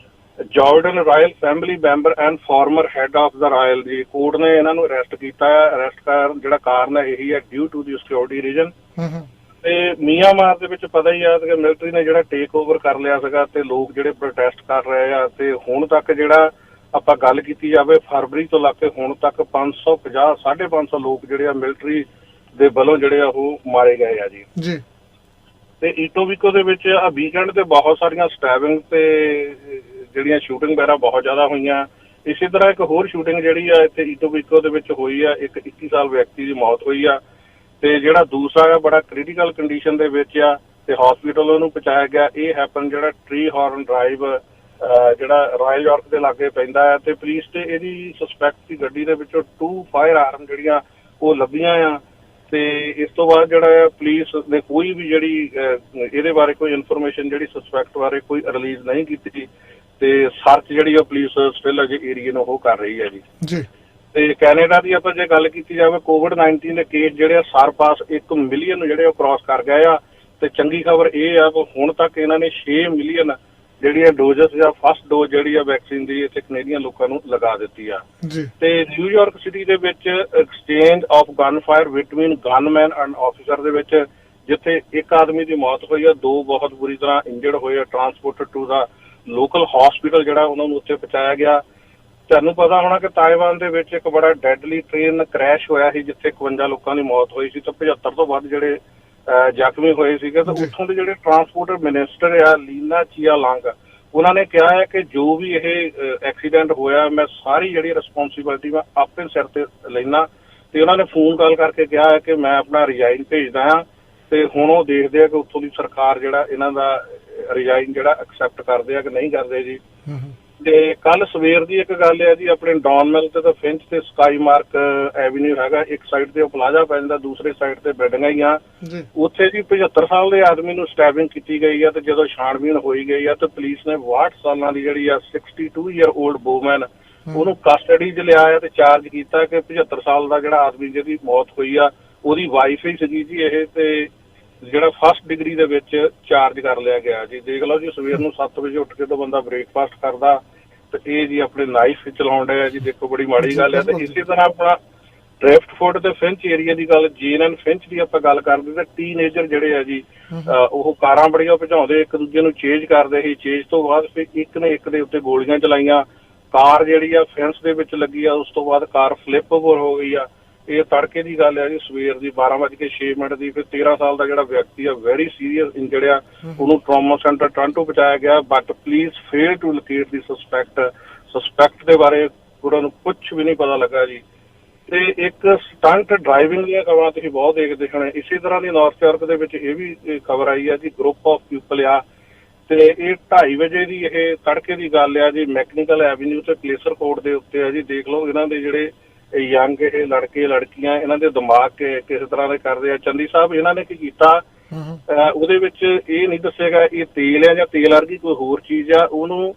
Jordan royal family member and farmer head of the royal ਜੀ ਕੋਰਟ ਨੇ ਇਹਨਾਂ ਨੂੰ ਅਰੈਸਟ ਕੀਤਾ ਹੈ। ਅਰੈਸਟ ਕਰਨ ਜਿਹੜਾ ਕਾਰਨ ਹੈ ਇਹੀ ਹੈ due to the security reason. ਤੇ ਮਿਆਂਮਾਰ ਦੇ ਵਿੱਚ ਪਤਾ ਹੀ ਆ ਕਿ ਮਿਲਟਰੀ ਨੇ ਜਿਹੜਾ ਟੇਕ ਓਵਰ ਕਰ ਲਿਆ ਸੀਗਾ ਤੇ ਲੋਕ ਜਿਹੜੇ ਪ੍ਰੋਟੈਸਟ ਕਰ ਰਹੇ ਆ। ਤੇ ਹੁਣ ਤੱਕ ਜਿਹੜਾ ਆਪਾਂ ਗੱਲ ਕੀਤੀ ਜਾਵੇ ਫਰਵਰੀ ਤੋਂ ਲੈ ਕੇ ਹੁਣ ਤੱਕ 550 550 ਲੋਕ ਜਿਹੜੇ ਆ ਮਿਲਟਰੀ ਦੇ ਵੱਲੋਂ ਜਿਹੜੇ ਆ ਉਹ ਮਾਰੇ ਗਏ ਆ ਜੀ। ਤੇ ਈਟੋਬੀਕੋ ਦੇ ਵਿੱਚ ਆ ਵੀਕਐਂਡ ਤੇ ਬਹੁਤ ਸਾਰੀਆਂ ਸਟੈਬਿੰਗ ਤੇ ਜਿਹੜੀਆਂ ਸ਼ੂਟਿੰਗ ਵਗੈਰਾ ਬਹੁਤ ਜ਼ਿਆਦਾ ਹੋਈਆਂ। ਇਸੇ ਤਰ੍ਹਾਂ ਇੱਕ ਹੋਰ ਸ਼ੂਟਿੰਗ ਜਿਹੜੀ ਆ ਇੱਥੇ ਈਟੋਬੀਕੋ ਦੇ ਵਿੱਚ ਹੋਈ ਆ। ਇੱਕ 21 ਸਾਲ ਵਿਅਕਤੀ ਦੀ ਮੌਤ ਹੋਈ ਆ ਤੇ ਜਿਹੜਾ ਦੂਸਰਾ ਆ ਬੜਾ ਕ੍ਰਿਟੀਕਲ ਕੰਡੀਸ਼ਨ ਦੇ ਵਿੱਚ ਆ ਤੇ ਹਸਪੀਟਲ ਉਹਨੂੰ ਪਹੁੰਚਾਇਆ ਗਿਆ। ਇਹ ਹੈਪਨ ਜਿਹੜਾ ਟ੍ਰੀ ਹਾਰਨ ਡਰਾਈਵ ਜਿਹੜਾ ਰਾਇਲ ਯਾਰਕ ਦੇ ਲਾਗੇ ਪੈਂਦਾ ਹੈ। ਤੇ ਪੁਲਿਸ ਤੇ ਇਹਦੀ ਸਸਪੈਕਟ ਦੀ ਗੱਡੀ ਦੇ ਵਿੱਚੋਂ 2 ਫਾਇਰ ਆਰਮ ਜਿਹੜੀਆਂ ਉਹ ਲੱਭੀਆਂ ਆ। ਤੇ ਇਸ ਤੋਂ ਬਾਅਦ ਜਿਹੜਾ ਪੁਲਿਸ ਨੇ ਕੋਈ ਵੀ ਜਿਹੜੀ ਇਹਦੇ ਬਾਰੇ ਕੋਈ ਇਨਫੋਰਮੇਸ਼ਨ ਜਿਹੜੀ ਸਸਪੈਕਟ ਬਾਰੇ ਕੋਈ ਰਿਲੀਜ਼ ਨਹੀਂ ਕੀਤੀ ਤੇ ਸਰਚ ਜਿਹੜੀ ਉਹ ਪੁਲਿਸ ਸਟਿਲ ਅਜੇ ਏਰੀਏ ਨੂੰ ਉਹ ਕਰ ਰਹੀ ਹੈ ਜੀ। ਤੇ ਕੈਨੇਡਾ ਦੀ ਆਪਾਂ ਜੇ ਗੱਲ ਕੀਤੀ ਜਾਵੇ COVID-19 ਦੇ ਕੇਸ ਜਿਹੜੇ ਆ ਸਰਪਾਸ 1 ਮਿਲੀਅਨ ਨੂੰ ਜਿਹੜੇ ਉਹ ਕ੍ਰਾਸ ਕਰ ਗਏ ਆ। ਤੇ ਚੰਗੀ ਖਬਰ ਇਹ ਆ ਕਿ ਹੁਣ ਤੱਕ ਇਹਨਾਂ ਨੇ 6 ਮਿਲੀਅਨ ਜਿਹੜੀਆਂ ਡੋਜ਼ਸ ਜਾਂ ਫਸਟ ਡੋਜ਼ ਜਿਹੜੀ ਆ ਵੈਕਸੀਨ ਦੀ ਇੱਥੇ ਕੈਨੇਡੀਅਨ ਲੋਕਾਂ ਨੂੰ ਲਗਾ ਦਿੱਤੀ ਆ। ਤੇ ਨਿਊਯਾਰਕ ਸਿਟੀ ਦੇ ਵਿੱਚ exchange of gun fire between gunman and officer ਦੇ ਵਿੱਚ ਜਿੱਥੇ ਇੱਕ ਆਦਮੀ ਦੀ ਮੌਤ ਹੋਈ ਆ, 2 ਬਹੁਤ ਬੁਰੀ ਤਰ੍ਹਾਂ ਇੰਜਰਡ ਹੋਏ ਆ। ਟਰਾਂਸਪੋਰਟਡ ਟੂ ਦਾ ਲੋਕਲ ਹਸਪੀਟਲ ਜਿਹੜਾ ਉਹਨਾਂ ਨੂੰ ਉੱਥੇ ਪਹੁੰਚਾਇਆ ਗਿਆ। ਤੁਹਾਨੂੰ ਪਤਾ ਹੋਣਾ ਕਿ ਤਾਇਵਾਨ ਦੇ ਵਿੱਚ ਇੱਕ ਬੜਾ ਡੈਡਲੀ ਟ੍ਰੇਨ ਕ੍ਰੈਸ਼ ਹੋਇਆ ਸੀ ਜਿੱਥੇ 51 ਲੋਕਾਂ ਦੀ ਮੌਤ ਹੋਈ ਸੀ ਤੇ 75 ਤੋਂ ਵੱਧ ਜਿਹੜੇ ਜ਼ਖਮੀ ਹੋਏ ਸੀਗੇ। ਤਾਂ ਉੱਥੋਂ ਦੇ ਜਿਹੜੇ ਟਰਾਂਸਪੋਰਟ ਮਿਨਿਸਟਰ ਆ ਲੀਨਾ ਚੀਆਲਾਂਗ, ਉਹਨਾਂ ਨੇ ਕਿਹਾ ਹੈ ਕਿ ਜੋ ਵੀ ਇਹ ਐਕਸੀਡੈਂਟ ਹੋਇਆ ਮੈਂ ਸਾਰੀ ਜਿਹੜੀ ਰਿਸਪੌਂਸਿਬਿਲਿਟੀ ਮੈਂ ਆਪਣੇ ਸਿਰ ਤੇ ਲੈਣਾ। ਤੇ ਉਹਨਾਂ ਨੇ ਫੋਨ ਕਾਲ ਕਰਕੇ ਕਿਹਾ ਹੈ ਕਿ ਮੈਂ ਆਪਣਾ ਰਿਜ਼ਾਈਨ ਭੇਜਦਾ ਹਾਂ, ਤੇ ਹੁਣ ਉਹ ਦੇਖਦੇ ਆ ਕਿ ਉੱਥੋਂ ਦੀ ਸਰਕਾਰ ਜਿਹੜਾ ਇਹਨਾਂ ਦਾ ਰਿਜ਼ਾਈਨ ਜਿਹੜਾ ਐਕਸੈਪਟ ਕਰਦੇ ਆ ਕਿ ਨਹੀਂ ਕਰਦੇ ਜੀ। ਤੇ ਕੱਲ ਸਵੇਰ ਦੀ ਇੱਕ ਗੱਲ ਹੈ ਜੀ, ਆਪਣੇ ਡੌਨ ਮਿਲ ਤੇ ਤਾਂ ਫਿੰਚ ਤੇ ਸਕਾਈ ਮਾਰਕ ਐਵੀਨਿਊ ਹੈਗਾ, ਇੱਕ ਸਾਈਡ ਤੇ ਉਹ ਪਲਾਜ਼ਾ ਪੈ ਜਾਂਦਾ, ਦੂਸਰੇ ਸਾਈਡ ਤੇ ਬਿਲਡਿੰਗਾਂ ਹੀ ਆ। ਉੱਥੇ ਜੀ 75 ਸਾਲ ਦੇ ਆਦਮੀ ਨੂੰ ਸਟੈਬਿੰਗ ਕੀਤੀ ਗਈ ਆ, ਤੇ ਜਦੋਂ ਛਾਣਬੀਣ ਹੋਈ ਗਈ ਆ ਤੇ ਪੁਲਿਸ ਨੇ 62 ਸਾਲਾਂ ਦੀ ਜਿਹੜੀ ਆ 62 ਈਅਰ ਓਲਡ ਵੂਮਨ ਉਹਨੂੰ ਕਸਟਡੀ 'ਚ ਲਿਆ ਆ ਤੇ ਚਾਰਜ ਕੀਤਾ ਕਿ 75 ਸਾਲ ਦਾ ਜਿਹੜਾ ਆਦਮੀ ਜਿਹਦੀ ਮੌਤ ਹੋਈ ਆ ਉਹਦੀ ਵਾਈਫ ਹੀ ਸੀਗੀ ਜੀ ਇਹ, ਤੇ ਜਿਹੜਾ ਫਸਟ ਡਿਗਰੀ ਦੇ ਵਿੱਚ ਚਾਰਜ ਕਰ ਲਿਆ ਗਿਆ ਜੀ। ਦੇਖ ਲਓ ਜੀ, ਸਵੇਰ ਨੂੰ 7 ਵਜੇ ਉੱਠ ਕੇ ਤਾਂ ਬੰਦਾ ਬ੍ਰੇਕਫਾਸਟ ਕਰਦਾ ਤੇ ਇਹ ਜੀ ਆਪਣੇ ਨਾਈਫ ਚਲਾਉਣ ਡਿਆ ਜੀ, ਦੇਖੋ ਬੜੀ ਮਾੜੀ ਗੱਲ ਹੈ। ਤੇ ਇਸੇ ਤਰ੍ਹਾਂ ਆਪਣਾ ਡ੍ਰਿਫਟਫੁੱਟ ਤੇ ਫਿੰਚ ਏਰੀਆ ਦੀ ਗੱਲ, ਜੇਨ ਐਂਡ ਫਿੰਚ ਦੀ ਆਪਾਂ ਗੱਲ ਕਰਦੇ ਤਾਂ ਟੀਨੇਜਰ ਜਿਹੜੇ ਆ ਜੀ ਉਹ ਕਾਰਾਂ ਬੜੀਆਂ ਭਜਾਉਂਦੇ, ਇੱਕ ਦੂਜੇ ਨੂੰ ਚੇਜ ਕਰਦੇ ਸੀ। ਚੇਜ ਤੋਂ ਬਾਅਦ ਫਿਰ ਇੱਕ ਨੇ ਇੱਕ ਦੇ ਉੱਤੇ ਗੋਲੀਆਂ ਚਲਾਈਆਂ, ਕਾਰ ਜਿਹੜੀ ਆ ਫੈਂਸ ਦੇ ਵਿੱਚ ਲੱਗੀ ਆ, ਉਸ ਤੋਂ ਬਾਅਦ ਕਾਰ ਫਲਿੱਪ ਓਵਰ ਹੋ ਗਈ ਆ। ਇਹ ਤੜਕੇ ਦੀ ਗੱਲ ਹੈ ਜੀ, ਸਵੇਰ ਦੀ 12:06 ਦੀ। ਫਿਰ 13 ਸਾਲ ਦਾ ਜਿਹੜਾ ਵਿਅਕਤੀ ਆ ਵੈਰੀ ਸੀਰੀਅਸ ਇੰਜਰਡ ਆ, ਉਹਨੂੰ ਟਰਾਮਾ ਸੈਂਟਰ ਟੋਰਾਂਟੋ ਪਹੁੰਚਾਇਆ ਗਿਆ, but police fail to locate the suspect ਦੇ ਬਾਰੇ ਉਹਨਾਂ ਨੂੰ ਕੁਝ ਵੀ ਨਹੀਂ ਪਤਾ ਲੱਗਾ ਜੀ। ਤੇ ਇੱਕ ਸਟੰਟ ਡਰਾਈਵਿੰਗ ਦੀਆਂ ਖਬਰਾਂ ਤੁਸੀਂ ਬਹੁਤ ਦੇਖਦੇ ਹੋਣੇ। ਇਸੇ ਤਰ੍ਹਾਂ ਦੀ ਨਾਰਥ ਯਾਰਕ ਦੇ ਵਿੱਚ ਇਹ ਵੀ ਖਬਰ ਆਈ ਆ ਜੀ, ਗਰੁੱਪ ਆਫ ਪੀਪਲ ਆ, ਤੇ ਇਹ 2:30 ਵਜੇ ਦੀ ਇਹ ਤੜਕੇ ਦੀ ਗੱਲ ਆ ਜੀ, ਮੈਕਨੀਕਲ ਐਵੀਨਿਊ ਤੇ ਪਲੇਸਰ ਕੋਰਟ ਦੇ ਉੱਤੇ ਆ ਜੀ। ਦੇਖ ਲਓ ਇਹਨਾਂ ਦੇ ਜਿਹੜੇ ਯੰਗ ਇਹ ਲੜਕੇ ਲੜਕੀਆਂ, ਇਹਨਾਂ ਦੇ ਦਿਮਾਗ ਕਿਸ ਤਰ੍ਹਾਂ ਦੇ ਕਰਦੇ ਆ। ਚੰਦੀ ਸਾਹਿਬ ਇਹਨਾਂ ਨੇ ਕੀ ਕੀਤਾ, ਉਹਦੇ ਵਿੱਚ ਇਹ ਨਹੀਂ ਦੱਸੇਗਾ ਇਹ ਤੇਲ ਆ ਜਾਂ ਤੇਲ ਵਰਗੀ ਕੋਈ ਹੋਰ ਚੀਜ਼ ਆ, ਉਹਨੂੰ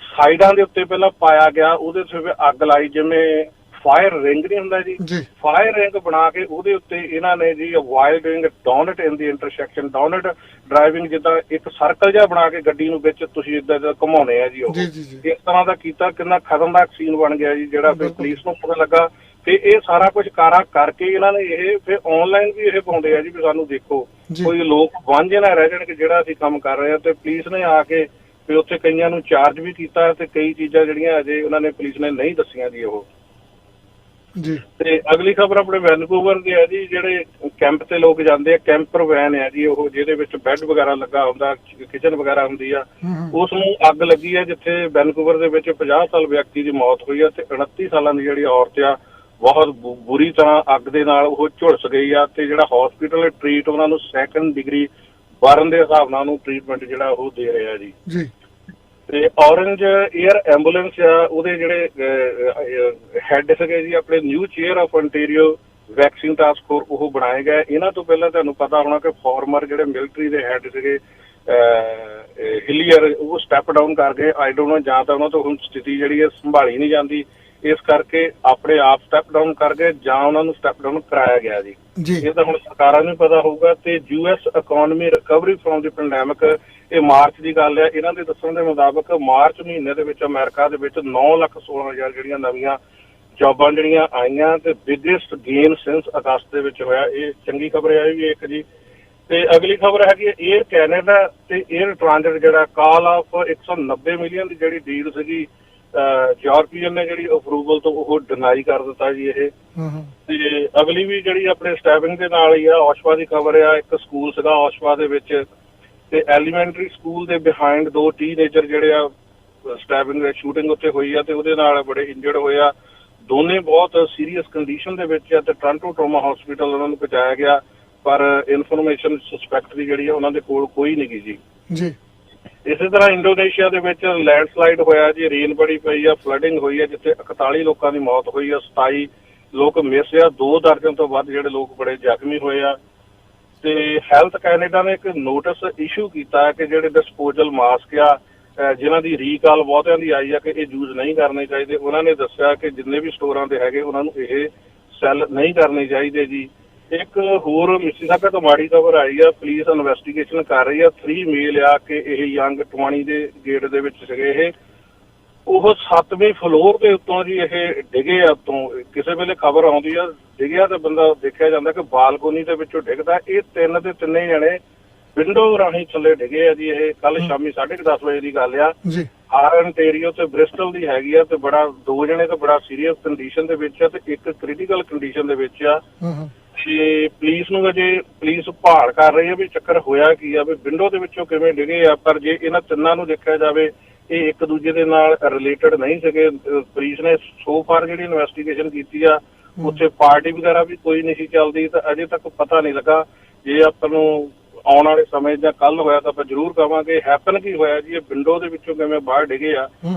ਸਾਈਡਾਂ ਦੇ ਉੱਤੇ ਪਹਿਲਾਂ ਪਾਇਆ ਗਿਆ, ਉਹਦੇ ਤੇ ਅੱਗ ਲਾਈ, ਜਿਵੇਂ ਫਾਇਰ ਰਿੰਗ ਨਹੀਂ ਹੁੰਦਾ ਜੀ, ਫਾਇਰ ਰਿੰਗ ਬਣਾ ਕੇ ਉਹਦੇ ਉੱਤੇ ਇਹਨਾਂ ਨੇ ਜੀ while doing don't in the intersection, don't driving, ਜਿੱਦਾਂ ਇੱਕ ਸਰਕਲ ਜਿਹਾ ਬਣਾ ਕੇ ਗੱਡੀ ਨੂੰ ਵਿੱਚ ਤੁਸੀਂ ਏਦਾਂ ਘੁਮਾਉਣੇ ਆ ਜੀ, ਉਹ ਇਸ ਤਰ੍ਹਾਂ ਦਾ ਕੀਤਾ। ਕਿੰਨਾ ਖਤਰਨਾਕ ਸੀਨ ਬਣ ਗਿਆ ਜੀ, ਜਿਹੜਾ ਫਿਰ ਪੁਲਿਸ ਨੂੰ ਪਤਾ ਲੱਗਾ। ਤੇ ਇਹ ਸਾਰਾ ਕੁਝ ਕਾਰਾਂ ਕਰਕੇ ਇਹਨਾਂ ਨੇ ਇਹ ਫਿਰ ਆਨਲਾਈਨ ਵੀ ਇਹ ਪਾਉਂਦੇ ਆ ਜੀ ਵੀ ਸਾਨੂੰ ਦੇਖੋ, ਕੋਈ ਲੋਕ ਵਾਂਝੇ ਨਾ ਰਹਿ ਜਾਣ ਕਿ ਜਿਹੜਾ ਅਸੀਂ ਕੰਮ ਕਰ ਰਹੇ ਆ। ਤੇ ਪੁਲਿਸ ਨੇ ਆ ਕੇ ਫਿਰ ਉੱਥੇ ਕਈਆਂ ਨੂੰ ਚਾਰਜ ਵੀ ਕੀਤਾ, ਤੇ ਕਈ ਚੀਜ਼ਾਂ ਜਿਹੜੀਆਂ ਅਜੇ ਉਹਨਾਂ ਨੇ ਪੁਲਿਸ ਨੇ ਨਹੀਂ ਦੱਸੀਆਂ ਜੀ ਉਹ। ਤੇ ਅਗਲੀ ਖਬਰ ਆਪਣੇ ਵੈਨਕੂਵਰ ਦੀ ਹੈ ਜੀ, ਜਿਹੜੇ ਕੈਂਪ ਤੇ ਲੋਕ ਜਾਂਦੇ ਆ, ਕੈਂਪਰ ਵੈਨ ਹੈ ਜੀ ਉਹ, ਜਿਹਦੇ ਵਿੱਚ ਬੈੱਡ ਵਗੈਰਾ ਲੱਗਾ ਹੁੰਦਾ, ਕਿਚਨ ਵਗੈਰਾ ਹੁੰਦੀ ਆ, ਉਸ ਨੂੰ ਅੱਗ ਲੱਗੀ ਹੈ, ਜਿੱਥੇ ਵੈਨਕੂਵਰ ਦੇ ਵਿੱਚ 50 ਸਾਲ ਵਿਅਕਤੀ ਦੀ ਮੌਤ ਹੋਈ ਆ, ਤੇ 29 ਸਾਲਾਂ ਦੀ ਜਿਹੜੀ ਔਰਤ ਆ ਬਹੁਤ ਬੁਰੀ ਤਰ੍ਹਾਂ ਅੱਗ ਦੇ ਨਾਲ ਉਹ ਝੁਲਸ ਗਈ ਆ। ਤੇ ਜਿਹੜਾ ਹਸਪੀਟਲ ਟ੍ਰੀਟ ਉਹਨਾਂ ਨੂੰ 2nd ਡਿਗਰੀ ਬਰਨ ਦੇ ਹਿਸਾਬ ਨਾਲ ਉਹਨੂੰ ਟ੍ਰੀਟਮੈਂਟ ਜਿਹੜਾ ਉਹ ਦੇ ਰਿਹਾ ਜੀ। ਤੇ ਔਰੰਜ ਏਅਰ ਐਂਬੂਲੈਂਸ ਆ, ਉਹਦੇ ਜਿਹੜੇ ਹੈੱਡ ਸੀਗੇ ਜੀ ਆਪਣੇ new chair of ontario vaccine task force, ਉਹ ਬਣਾਏ ਗਏ। ਇਹਨਾਂ ਤੋਂ ਪਹਿਲਾਂ ਤੁਹਾਨੂੰ ਪਤਾ ਹੋਣਾ ਕਿ ਫਾਰਮਰ ਜਿਹੜੇ ਮਿਲਟਰੀ ਦੇ ਹੈੱਡ ਸੀਗੇ ਹਿਲੀਅਰ, ਉਹ ਸਟੈਪ ਡਾਊਨ ਕਰ ਗਏ। ਆਈ ਡੋਨਟ ਨੋ, ਜਾਂ ਤਾਂ ਉਹਨਾਂ ਤੋਂ ਹੁਣ ਸਥਿਤੀ ਜਿਹੜੀ ਹੈ ਸੰਭਾਲੀ ਨਹੀਂ ਜਾਂਦੀ, ਇਸ ਕਰਕੇ ਆਪਣੇ ਆਪ ਸਟੈਪ ਡਾਊਨ ਕਰ ਗਏ, ਜਾਂ ਉਹਨਾਂ ਨੂੰ ਸਟੈਪ ਡਾਊਨ ਕਰਾਇਆ ਗਿਆ ਜੀ। ਇਹ ਤਾਂ ਹੁਣ ਸਰਕਾਰਾਂ ਨੂੰ ਪਤਾ ਹੋਊਗਾ। ਤੇ US economy recovery from the pandemic, ਇਹ ਮਾਰਚ ਦੀ ਗੱਲ ਹੈ। ਇਹਨਾਂ ਦੇ ਦੱਸਣ ਦੇ ਮੁਤਾਬਕ ਮਾਰਚ ਮਹੀਨੇ ਦੇ ਵਿੱਚ ਅਮਰੀਕਾ ਦੇ ਵਿੱਚ 9,16,000 ਜਿਹੜੀਆਂ ਨਵੀਆਂ ਜੌਬਾਂ ਜਿਹੜੀਆਂ ਆਈਆਂ, ਤੇ ਬਿਗੇਸਟ ਗੇਨ ਸਿੰਸ ਅਗਸਤ ਦੇ ਵਿੱਚ ਹੋਇਆ। ਇਹ ਚੰਗੀ ਖਬਰ ਹੈ ਵੀ ਇੱਕ ਜੀ। ਤੇ ਅਗਲੀ ਖਬਰ ਹੈਗੀ ਏਅਰ ਕੈਨੇਡਾ ਤੇ ਏਅਰ ਟ੍ਰਾਂਜ਼ਿਟ, ਜਿਹੜਾ ਕਾਲ ਆਫ 190 ਮਿਲੀਅਨ ਦੀ ਜਿਹੜੀ ਡੀਲ ਸੀਗੀ, ਯੂਰਪੀਅਨ ਨੇ ਜਿਹੜੀ ਅਪਰੂਵਲ ਤੋਂ ਉਹ ਡਿਨਾਈ ਕਰ ਦਿੱਤਾ ਜੀ ਇਹ। ਤੇ ਅਗਲੀ ਵੀ ਜਿਹੜੀ ਆਪਣੇ ਸਟੈਬਿੰਗ ਦੇ ਨਾਲ ਹੀ ਆ, ਔਸ਼ਵਾ ਦੀ ਖਬਰ ਆ। ਇੱਕ ਸਕੂਲ ਸੀਗਾ ਔਸ਼ਵਾ ਦੇ ਵਿੱਚ, ਤੇ ਐਲੀਮੈਂਟਰੀ ਸਕੂਲ ਦੇ ਬਿਹਾਈਂਡ 2 ਟੀਨੇਜਰ ਜਿਹੜੇ ਆ ਸਟੈਬਿੰਗ ਸ਼ੂਟਿੰਗ ਉੱਤੇ ਹੋਈ ਆ, ਤੇ ਉਹਦੇ ਨਾਲ ਬੜੇ ਇੰਜਰਡ ਹੋਏ ਆ। ਦੋਨੇ ਬਹੁਤ ਸੀਰੀਅਸ ਕੰਡੀਸ਼ਨ ਦੇ ਵਿੱਚ ਆ, ਤੇ ਟੋਰਾਂਟੋ ਟਰਾਮਾ ਹਸਪੀਟਲ ਉਹਨਾਂ ਨੂੰ ਪਹੁੰਚਾਇਆ ਗਿਆ, ਪਰ ਇਨਫੋਰਮੇਸ਼ਨ ਸਸਪੈਕਟ ਦੀ ਜਿਹੜੀ ਆ ਉਹਨਾਂ ਦੇ ਕੋਲ ਕੋਈ ਨਹੀਂ ਗਈ ਜੀ। ਇਸੇ ਤਰ੍ਹਾਂ ਇੰਡੋਨੇਸ਼ੀਆ ਦੇ ਵਿੱਚ ਲੈਂਡਸਲਾਈਡ ਹੋਇਆ ਜੀ, ਰੇਨ ਬੜੀ ਪਈ ਆ, ਫਲੱਡਿੰਗ ਹੋਈ ਆ, ਜਿੱਥੇ 41 ਲੋਕਾਂ ਦੀ ਮੌਤ ਹੋਈ ਆ, 27 ਲੋਕ ਮਿਸ ਆ, 2 ਦਰਜਨ ਤੋਂ ਵੱਧ ਜਿਹੜੇ ਲੋਕ ਬੜੇ ਜ਼ਖਮੀ ਹੋਏ ਆ। ਤੇ ਹੈਲਥ ਕੈਨੇਡਾ ਨੇ ਇੱਕ ਨੋਟਿਸ ਇਸ਼ੂ ਕੀਤਾ ਕਿ ਜਿਹੜੇ ਡਿਸਪੋਜ਼ਲ ਮਾਸਕ ਆ, ਜਿਨ੍ਹਾਂ ਦੀ ਰੀਕਾਲ ਬਹੁਤਿਆਂ ਦੀ ਆਈ ਆ ਕਿ ਇਹ ਯੂਜ਼ ਨਹੀਂ ਕਰਨੇ ਚਾਹੀਦੇ, ਉਹਨਾਂ ਨੇ ਦੱਸਿਆ ਕਿ ਜਿੰਨੇ ਵੀ ਸਟੋਰਾਂ ਦੇ ਹੈਗੇ ਉਹਨਾਂ ਨੂੰ ਇਹ ਸੈੱਲ ਨਹੀਂ ਕਰਨੇ ਚਾਹੀਦੇ ਜੀ। ਇੱਕ ਹੋਰ ਮਿਸੀਸਾਗਾ ਤੋਂ ਮਾੜੀ ਖਬਰ ਆਈ ਆ, ਪੁਲਿਸ ਇਨਵੈਸਟੀਗੇਸ਼ਨ ਕਰ ਰਹੀ ਆ। 3 ਮੇਲ ਆ ਕਿ ਇਹ ਯੰਗ 20 ਦੇ ਗੇਟ ਦੇ ਵਿੱਚ ਸੀਗੇ, ਇਹ ਉਹ 7ਵੇਂ ਫਲੋਰ ਦੇ ਉੱਤੋਂ ਜੀ ਇਹ ਡਿੱਗੇ ਆ। ਉੱਤੋਂ ਕਿਸੇ ਵੇਲੇ ਖਬਰ ਆਉਂਦੀ ਆ ਡਿੱਗਿਆ, ਤੇ ਬੰਦਾ ਦੇਖਿਆ ਜਾਂਦਾ ਕਿ ਬਾਲਕੋਨੀ ਦੇ ਵਿੱਚੋਂ ਡਿੱਗਦਾ। ਇਹ 3 ਦੇ 3 ਜਣੇ ਵਿੰਡੋ ਰਾਹੀਂ ਥੱਲੇ ਡਿੱਗੇ ਆ ਜੀ। ਇਹ ਕੱਲ ਸ਼ਾਮੀ 10:30 ਵਜੇ ਦੀ ਗੱਲ ਆ। ontario ਤੇ ਬ੍ਰਿਸਟਲ ਦੀ ਹੈਗੀ ਆ, ਤੇ ਬੜਾ 2 ਜਣੇ ਤਾਂ ਬੜਾ ਸੀਰੀਅਸ ਕੰਡੀਸ਼ਨ ਦੇ ਵਿੱਚ ਆ, ਤੇ ਇੱਕ ਕ੍ਰਿਟੀਕਲ ਕੰਡੀਸ਼ਨ ਦੇ ਵਿੱਚ ਆ। ਤੇ ਪੁਲਿਸ ਭਾਲ ਕਰ ਰਹੀ ਹੈ ਵੀ ਚੱਕਰ ਹੋਇਆ ਕੀ ਆ, ਵੀ ਵਿੰਡੋ ਦੇ ਵਿੱਚੋਂ ਕਿਵੇਂ ਡਿੱਗੇ ਆ। ਪਰ ਜੇ ਇਹਨਾਂ ਤਿੰਨਾਂ ਨੂੰ ਦੇਖਿਆ ਜਾਵੇ ਇਹ ਇੱਕ ਦੂਜੇ ਦੇ ਨਾਲ ਰਿਲੇਟਡ ਨਹੀਂ ਸੀਗੇ। ਪੁਲਿਸ ਨੇ ਸੋ ਫਾਰ ਜਿਹੜੀ ਇਨਵੈਸਟੀਗੇਸ਼ਨ ਕੀਤੀ ਆ ਉੱਥੇ ਪਾਰਟੀ ਵਗੈਰਾ ਵੀ ਕੋਈ ਨਹੀਂ ਸੀ ਚੱਲਦੀ, ਤਾਂ ਅਜੇ ਤੱਕ ਪਤਾ ਨਹੀਂ ਲੱਗਾ। ਜੇ ਆਪਾਂ ਨੂੰ ਆਉਣ ਵਾਲੇ ਸਮੇਂ ਜਾਂ ਕੱਲ ਹੋਇਆ ਤਾਂ ਆਪਾਂ ਜ਼ਰੂਰ ਕਵਾਂਗੇ ਹੈਪਨ ਕੀ ਹੋਇਆ ਜੀ, ਇਹ ਵਿੰਡੋ ਦੇ ਵਿੱਚੋਂ ਕਿਵੇਂ ਬਾਹਰ ਡਿੱਗੇ ਆ।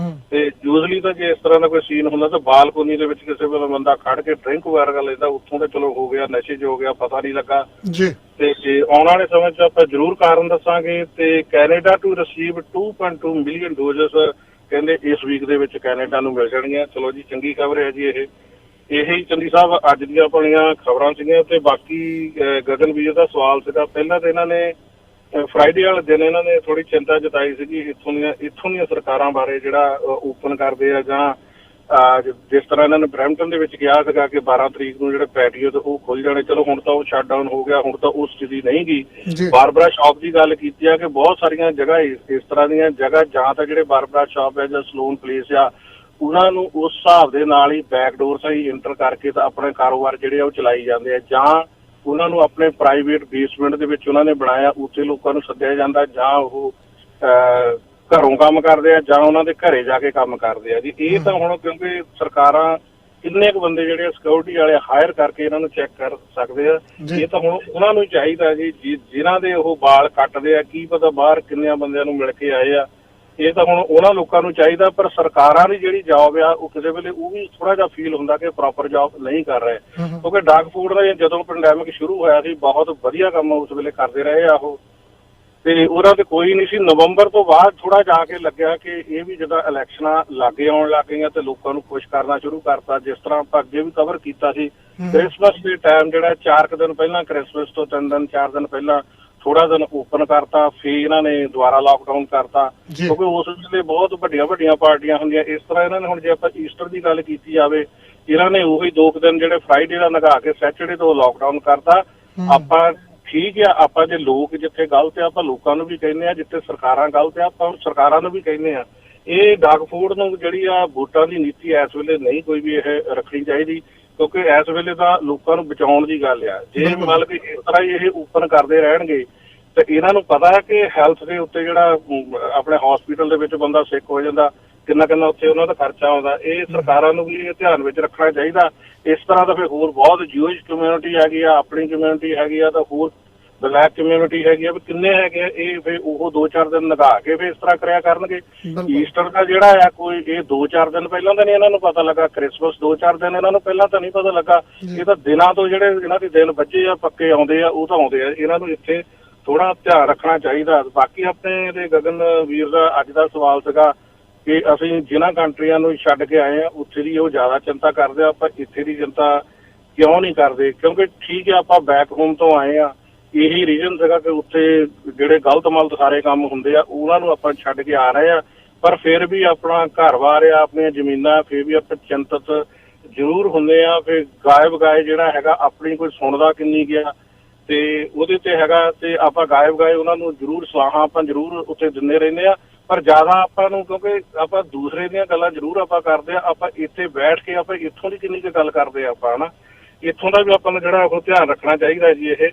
ਤੇ ਯੂਜ਼ਲੀ ਤਾਂ ਜੇ ਇਸ ਤਰ੍ਹਾਂ ਦਾ ਕੋਈ ਸੀਨ ਹੁੰਦਾ ਤਾਂ ਬਾਲਕੋਨੀ ਦੇ ਵਿੱਚ ਕਿਸੇ ਵੇਲੇ ਬੰਦਾ ਖੜ ਕੇ ਡਰਿੰਕ ਵਗੈਰਾ ਕਰ ਲੈਂਦਾ, ਉੱਥੋਂ ਤਾਂ ਚਲੋ ਹੋ ਗਿਆ, ਨਸ਼ੇ 'ਚ ਹੋ ਗਿਆ, ਪਤਾ ਨਹੀਂ ਲੱਗਾ ਜੀ। ਤੇ ਆਉਣ ਵਾਲੇ ਸਮੇਂ 'ਚ ਆਪਾਂ ਜ਼ਰੂਰ ਕਾਰਨ ਦੱਸਾਂਗੇ। ਤੇ Canada to receive 2.2 million doses ਕਹਿੰਦੇ ਇਸ ਵੀਕ ਦੇ ਵਿੱਚ ਕੈਨੇਡਾ ਨੂੰ ਮਿਲ ਜਾਣਗੀਆਂ। ਚਲੋ ਜੀ, ਚੰਗੀ ਖਬਰ ਹੈ ਜੀ। ਇਹੀ ਚੰਦੀ ਸਾਹਿਬ ਅੱਜ ਦੀਆਂ ਆਪਣੀਆਂ ਖਬਰਾਂ ਸੀਗੀਆਂ। ਤੇ ਬਾਕੀ ਗਗਨਵੀਰ ਦਾ ਸਵਾਲ ਸੀਗਾ, ਪਹਿਲਾਂ ਤਾਂ ਇਹਨਾਂ ਨੇ ਫਰਾਈਡੇ ਵਾਲੇ ਦਿਨ ਇਹਨਾਂ ਨੇ ਥੋੜੀ ਚਿੰਤਾ ਜਤਾਈ ਸੀਗੀ ਇੱਥੋਂ ਦੀਆਂ ਸਰਕਾਰਾਂ ਬਾਰੇ, ਜਿਹੜਾ ਓਪਨ ਕਰਦੇ ਆ ਜਾਂ ਜਿਸ ਤਰ੍ਹਾਂ ਇਹਨਾਂ ਨੇ ਬਰੈਂਪਟਨ ਦੇ ਵਿੱਚ ਕਿਹਾ ਸੀਗਾ ਕਿ 12 ਤਰੀਕ ਨੂੰ ਜਿਹੜੇ ਪੈਟੀਓ ਤੇ ਉਹ ਖੁੱਲ ਜਾਣੇ। ਚਲੋ ਹੁਣ ਤਾਂ ਉਹ ਸ਼ਟ ਡਾਊਨ ਹੋ ਗਿਆ, ਹੁਣ ਤਾਂ ਉਸ ਸਥਿਤੀ ਨਹੀਂ ਗਈ। ਬਾਰਬਰਾ ਸ਼ਾਪ ਦੀ ਗੱਲ ਕੀਤੀ ਆ ਕਿ ਬਹੁਤ ਸਾਰੀਆਂ ਜਗ੍ਹਾ ਇਸ ਤਰ੍ਹਾਂ ਦੀਆਂ ਜਗ੍ਹਾ ਜਾਂ ਤਾਂ ਜਿਹੜੇ ਬਾਰਬਰਾ ਸ਼ਾਪ ਹੈ ਜਾਂ ਸਲੂਨ ਪਲੇਸ ਆ ਉਹਨਾਂ ਨੂੰ ਉਸ ਹਿਸਾਬ ਦੇ ਨਾਲ ਹੀ ਬੈਕਡੋਰ ਸਹੀ ਇੰਟਰ ਕਰਕੇ ਤਾਂ ਆਪਣੇ ਕਾਰੋਬਾਰ ਜਿਹੜੇ ਆ ਉਹ ਚਲਾਈ ਜਾਂਦੇ ਆ, ਜਾਂ ਉਹਨਾਂ ਨੂੰ ਆਪਣੇ ਪ੍ਰਾਈਵੇਟ ਬੇਸਮੈਂਟ ਦੇ ਵਿੱਚ ਉਹਨਾਂ ਨੇ ਬਣਾਇਆ, ਉੱਥੇ ਲੋਕਾਂ ਨੂੰ ਸੱਦਿਆ ਜਾਂਦਾ, ਜਾਂ ਉਹ ਘਰੋਂ ਕੰਮ ਕਰਦੇ ਆ ਜਾਂ ਉਹਨਾਂ ਦੇ ਘਰੇ ਜਾ ਕੇ ਕੰਮ ਕਰਦੇ ਆ ਜੀ। ਇਹ ਤਾਂ ਹੁਣ ਕਿਉਂਕਿ ਸਰਕਾਰਾਂ ਕਿੰਨੇ ਕੁ ਬੰਦੇ ਜਿਹੜੇ ਸਿਕਿਉਰਿਟੀ ਵਾਲੇ ਹਾਇਰ ਕਰਕੇ ਇਹਨਾਂ ਨੂੰ ਚੈੱਕ ਕਰ ਸਕਦੇ ਆ। ਇਹ ਤਾਂ ਹੁਣ ਉਹਨਾਂ ਨੂੰ ਚਾਹੀਦਾ ਜੀ ਜਿਨ੍ਹਾਂ ਦੇ ਉਹ ਵਾਲ ਕੱਟਦੇ ਆ, ਕੀ ਪਤਾ ਬਾਹਰ ਕਿੰਨਿਆਂ ਬੰਦਿਆਂ ਨੂੰ ਮਿਲ ਕੇ ਆਏ ਆ। ਇਹ ਤਾਂ ਹੁਣ ਉਹਨਾਂ ਲੋਕਾਂ ਨੂੰ ਚਾਹੀਦਾ, ਪਰ ਸਰਕਾਰਾਂ ਦੀ ਜਿਹੜੀ ਜੌਬ ਆ ਉਹ ਕਿਸੇ ਵੇਲੇ ਉਹ ਵੀ ਥੋੜਾ ਜਿਹਾ ਫੀਲ ਹੁੰਦਾ ਕਿ ਪ੍ਰੋਪਰ ਜੌਬ ਨਹੀਂ ਕਰ ਰਹੇ। ਕਿਉਂਕਿ ਡਾਕ ਫੂਡ ਦਾ ਜਦੋਂ ਪੈਂਡੈਮਿਕ ਸ਼ੁਰੂ ਹੋਇਆ ਸੀ ਬਹੁਤ ਵਧੀਆ ਕੰਮ ਉਸ ਵੇਲੇ ਕਰਦੇ ਰਹੇ ਆ ਉਹ, ਤੇ ਉਹਨਾਂ ਤੇ ਕੋਈ ਨਹੀਂ ਸੀ। ਨਵੰਬਰ ਤੋਂ ਬਾਅਦ ਥੋੜਾ ਜਾ ਕੇ ਲੱਗਿਆ ਕਿ ਇਹ ਵੀ ਜਦੋਂ ਇਲੈਕਸ਼ਨਾਂ ਲਾਗੇ ਆਉਣ ਲੱਗ ਗਈਆਂ ਤੇ ਲੋਕਾਂ ਨੂੰ ਖੁਸ਼ ਕਰਨਾ ਸ਼ੁਰੂ ਕਰਤਾ। ਜਿਸ ਤਰ੍ਹਾਂ ਆਪਾਂ ਅੱਗੇ ਵੀ ਕਵਰ ਕੀਤਾ ਸੀ, ਕ੍ਰਿਸਮਸ ਦੇ ਟਾਈਮ ਜਿਹੜਾ 4 ਦਿਨ ਪਹਿਲਾਂ, ਕ੍ਰਿਸਮਸ ਤੋਂ 3 ਦਿਨ 4 ਦਿਨ ਪਹਿਲਾਂ ਥੋੜਾ ਦਿਨ ਓਪਨ ਕਰਤਾ, ਫਿਰ ਇਹਨਾਂ ਨੇ ਦੁਬਾਰਾ ਲਾਕਡਾਊਨ ਕਰਤਾ, ਕਿਉਂਕਿ ਉਸ ਵੇਲੇ ਬਹੁਤ ਵੱਡੀਆਂ ਪਾਰਟੀਆਂ ਹੁੰਦੀਆਂ। ਇਸ ਤਰ੍ਹਾਂ ਇਹਨਾਂ ਨੇ ਹੁਣ ਜੇ ਆਪਾਂ ਈਸਟਰ ਦੀ ਗੱਲ ਕੀਤੀ ਜਾਵੇ, ਇਹਨਾਂ ਨੇ ਉਹੀ 2 ਦਿਨ ਜਿਹੜੇ ਫਰਾਈਡੇ ਦਾ ਲਗਾ ਕੇ ਸੈਟਰਡੇ ਤੋਂ ਲਾਕਡਾਊਨ ਕਰਤਾ। ਆਪਾਂ ਠੀਕ ਆ, ਆਪਾਂ ਜੇ ਲੋਕ ਜਿੱਥੇ ਗਲਤ ਆ ਆਪਾਂ ਲੋਕਾਂ ਨੂੰ ਵੀ ਕਹਿੰਦੇ ਆ, ਜਿੱਥੇ ਸਰਕਾਰਾਂ ਗਲਤ ਆ ਆਪਾਂ ਸਰਕਾਰਾਂ ਨੂੰ ਵੀ ਕਹਿੰਦੇ ਆ। ਇਹ ਡਾਕ ਫੂਡ ਨੂੰ ਜਿਹੜੀ ਆ ਵੋਟਾਂ ਦੀ ਨੀਤੀ ਇਸ ਵੇਲੇ ਨਹੀਂ ਕੋਈ ਵੀ ਇਹ ਰੱਖਣੀ ਚਾਹੀਦੀ, ਕਿਉਂਕਿ ਇਸ ਵੇਲੇ ਤਾਂ ਲੋਕਾਂ ਨੂੰ ਬਚਾਉਣ ਦੀ ਗੱਲ ਆ। ਜੇ ਮਤਲਬ ਕਿ ਇਸ ਤਰ੍ਹਾਂ ਹੀ ਇਹ ਓਪਨ ਕਰਦੇ ਰਹਿਣਗੇ ਤੇ ਇਹਨਾਂ ਨੂੰ ਪਤਾ ਹੈ ਕਿ ਹੈਲਥ ਦੇ ਉੱਤੇ ਜਿਹੜਾ ਆਪਣੇ ਹਸਪੀਟਲ ਦੇ ਵਿੱਚ ਬੰਦਾ ਸਿੱਕ ਹੋ ਜਾਂਦਾ, ਕਿੰਨਾ ਉੱਥੇ ਉਹਨਾਂ ਦਾ ਖਰਚਾ ਆਉਂਦਾ। ਇਹ ਸਰਕਾਰਾਂ ਨੂੰ ਵੀ ਇਹ ਧਿਆਨ ਵਿੱਚ ਰੱਖਣਾ ਚਾਹੀਦਾ। ਇਸ ਤਰ੍ਹਾਂ ਦਾ ਫਿਰ ਹੋਰ ਬਹੁਤ ਜੂਇਸ਼ ਕਮਿਊਨਿਟੀ ਹੈਗੀ ਆ, ਆਪਣੀ ਕਮਿਊਨਿਟੀ ਹੈਗੀ ਆ, ਤਾਂ ਹੋਰ ਬਲੈਕ ਕਮਿਊਨਿਟੀ ਹੈਗੀ ਆ, ਵੀ ਕਿੰਨੇ ਹੈਗੇ ਆ। ਇਹ ਫਿਰ ਉਹ 2-4 ਦਿਨ ਲਗਾ ਕੇ ਫਿਰ ਇਸ ਤਰ੍ਹਾਂ ਕਰਿਆ ਕਰਨਗੇ। ਈਸਟਰ ਦਾ ਜਿਹੜਾ ਆ ਕੋਈ ਇਹ 2-4 ਦਿਨ ਪਹਿਲਾਂ ਤਾਂ ਨਹੀਂ ਇਹਨਾਂ ਨੂੰ ਪਤਾ ਲੱਗਾ, ਕ੍ਰਿਸਮਸ 2-4 ਦਿਨ ਇਹਨਾਂ ਨੂੰ ਪਹਿਲਾਂ ਤਾਂ ਨਹੀਂ ਪਤਾ ਲੱਗਾ। ਇਹ ਤਾਂ ਦਿਨਾਂ ਤੋਂ ਜਿਹੜੇ ਇਹਨਾਂ ਦੇ ਦਿਨ ਬੱਝੇ ਆ ਪੱਕੇ ਆਉਂਦੇ ਆ, ਉਹ ਤਾਂ ਆਉਂਦੇ ਆ। ਇਹਨਾਂ ਨੂੰ ਇੱਥੇ ਥੋੜਾ ਧਿਆਨ ਰੱਖਣਾ ਚਾਹੀਦਾ। ਬਾਕੀ ਆਪਣੇ ਤੇ ਗਗਨ ਵੀਰ ਦਾ ਅੱਜ ਦਾ ਸਵਾਲ ਸੀਗਾ ਕਿ ਅਸੀਂ ਜਿਨ੍ਹਾਂ ਕੰਟਰੀਆਂ ਨੂੰ ਛੱਡ ਕੇ ਆਏ ਆ ਉੱਥੇ ਦੀ ਉਹ ਜ਼ਿਆਦਾ ਚਿੰਤਾ ਕਰਦੇ ਆ, ਆਪਾਂ ਇੱਥੇ ਦੀ ਚਿੰਤਾ ਕਿਉਂ ਨਹੀਂ ਕਰਦੇ? ਕਿਉਂਕਿ ਠੀਕ ਹੈ ਆਪਾਂ ਬੈਕ ਹੋਮ ਤੋਂ ਆਏ ਆ, ਇਹੀ ਰੀਜ਼ਨ ਸੀਗਾ ਕਿ ਉੱਥੇ ਜਿਹੜੇ ਗਲਤ ਮਲਤ ਸਾਰੇ ਕੰਮ ਹੁੰਦੇ ਆ ਉਹਨਾਂ ਨੂੰ ਆਪਾਂ ਛੱਡ ਕੇ ਆ ਰਹੇ ਆ, ਪਰ ਫਿਰ ਵੀ ਆਪਣਾ ਘਰ-ਬਾਰ ਆ, ਆਪਣੀਆਂ ਜ਼ਮੀਨਾਂ, ਫਿਰ ਵੀ ਆਪਾਂ ਚਿੰਤਤ ਜ਼ਰੂਰ ਹੁੰਦੇ ਆ। ਫਿਰ ਗਾਇਬ ਗਾਏ ਜਿਹੜਾ ਹੈਗਾ ਆਪਣੀ ਕੋਈ ਸੁਣਦਾ ਕਿੰਨੀ ਗਿਆ ਤੇ ਉਹਦੇ ਤੇ ਹੈਗਾ, ਤੇ ਆਪਾਂ ਗਾਇਬ ਗਾਏ ਉਹਨਾਂ ਨੂੰ ਜ਼ਰੂਰ ਸਲਾਹਾਂ ਆਪਾਂ ਜ਼ਰੂਰ ਉੱਥੇ ਦਿੰਦੇ ਰਹਿੰਦੇ ਆ। ਪਰ ਜ਼ਿਆਦਾ ਆਪਾਂ ਨੂੰ, ਕਿਉਂਕਿ ਆਪਾਂ ਦੂਸਰੇ ਦੀਆਂ ਗੱਲਾਂ ਜ਼ਰੂਰ ਆਪਾਂ ਕਰਦੇ ਆ, ਆਪਾਂ ਇੱਥੇ ਬੈਠ ਕੇ ਆਪਾਂ ਇੱਥੋਂ ਦੀ ਕਿੰਨੀ ਕੁ ਗੱਲ ਕਰਦੇ ਆ ਆਪਾਂ, ਹਨਾ। ਇੱਥੋਂ ਦਾ ਵੀ ਆਪਾਂ ਨੂੰ ਜਿਹੜਾ ਉਹ ਧਿਆਨ ਰੱਖਣਾ ਚਾਹੀਦਾ ਜੀ ਇਹ।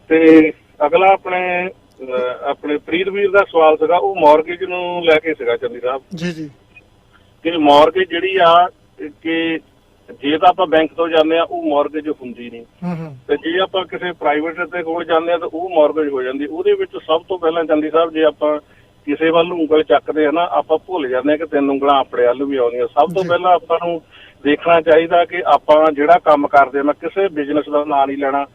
ਤੇ ਅਗਲਾ ਆਪਣੇ ਪ੍ਰੀਤਵੀਰ ਦਾ ਸਵਾਲ ਸੀਗਾ, ਉਹ ਮੌਰਗੇਜ ਨੂੰ ਲੈ ਕੇ ਸੀਗਾ ਚੰਦੀ ਸਾਹਿਬ ਜੀ ਕਿ ਮੌਰਗੇਜ ਜਿਹੜੀ ਆ ਕਿ ਜੇ ਤਾਂ ਆਪਾਂ ਬੈਂਕ ਤੋਂ ਜਾਂਦੇ ਆ ਉਹ ਮੌਰਗੇਜ ਹੁੰਦੀ ਨਹੀਂ, ਤੇ ਜੇ ਆਪਾਂ ਕਿਸੇ ਪ੍ਰਾਈਵੇਟ ਦੇ ਕੋਲ ਜਾਂਦੇ ਆ ਤਾਂ ਉਹ ਮੌਰਗੇਜ ਹੋ ਜਾਂਦੀ। ਉਹਦੇ ਵਿੱਚ ਸਭ ਤੋਂ ਪਹਿਲਾਂ ਚੰਦੀ ਸਾਹਿਬ ਜੇ ਆਪਾਂ ਕਿਸੇ ਵੱਲ ਉਂਗਲ ਚੱਕਦੇ ਆ ਨਾ, ਆਪਾਂ ਭੁੱਲ ਜਾਂਦੇ ਆ ਕਿ 3 ਉਂਗਲਾਂ ਆਪਣੇ ਵੱਲ ਵੀ ਆਉਂਦੀਆਂ। ਸਭ ਤੋਂ ਪਹਿਲਾਂ ਆਪਾਂ ਨੂੰ ਦੇਖਣਾ ਚਾਹੀਦਾ ਕਿ ਆਪਾਂ ਜਿਹੜਾ ਕੰਮ ਕਰਦੇ ਆ, ਮੈਂ ਕਿਸੇ ਬਿਜ਼ਨਸ ਦਾ ਨਾਂ ਨਹੀਂ ਲੈਣਾ,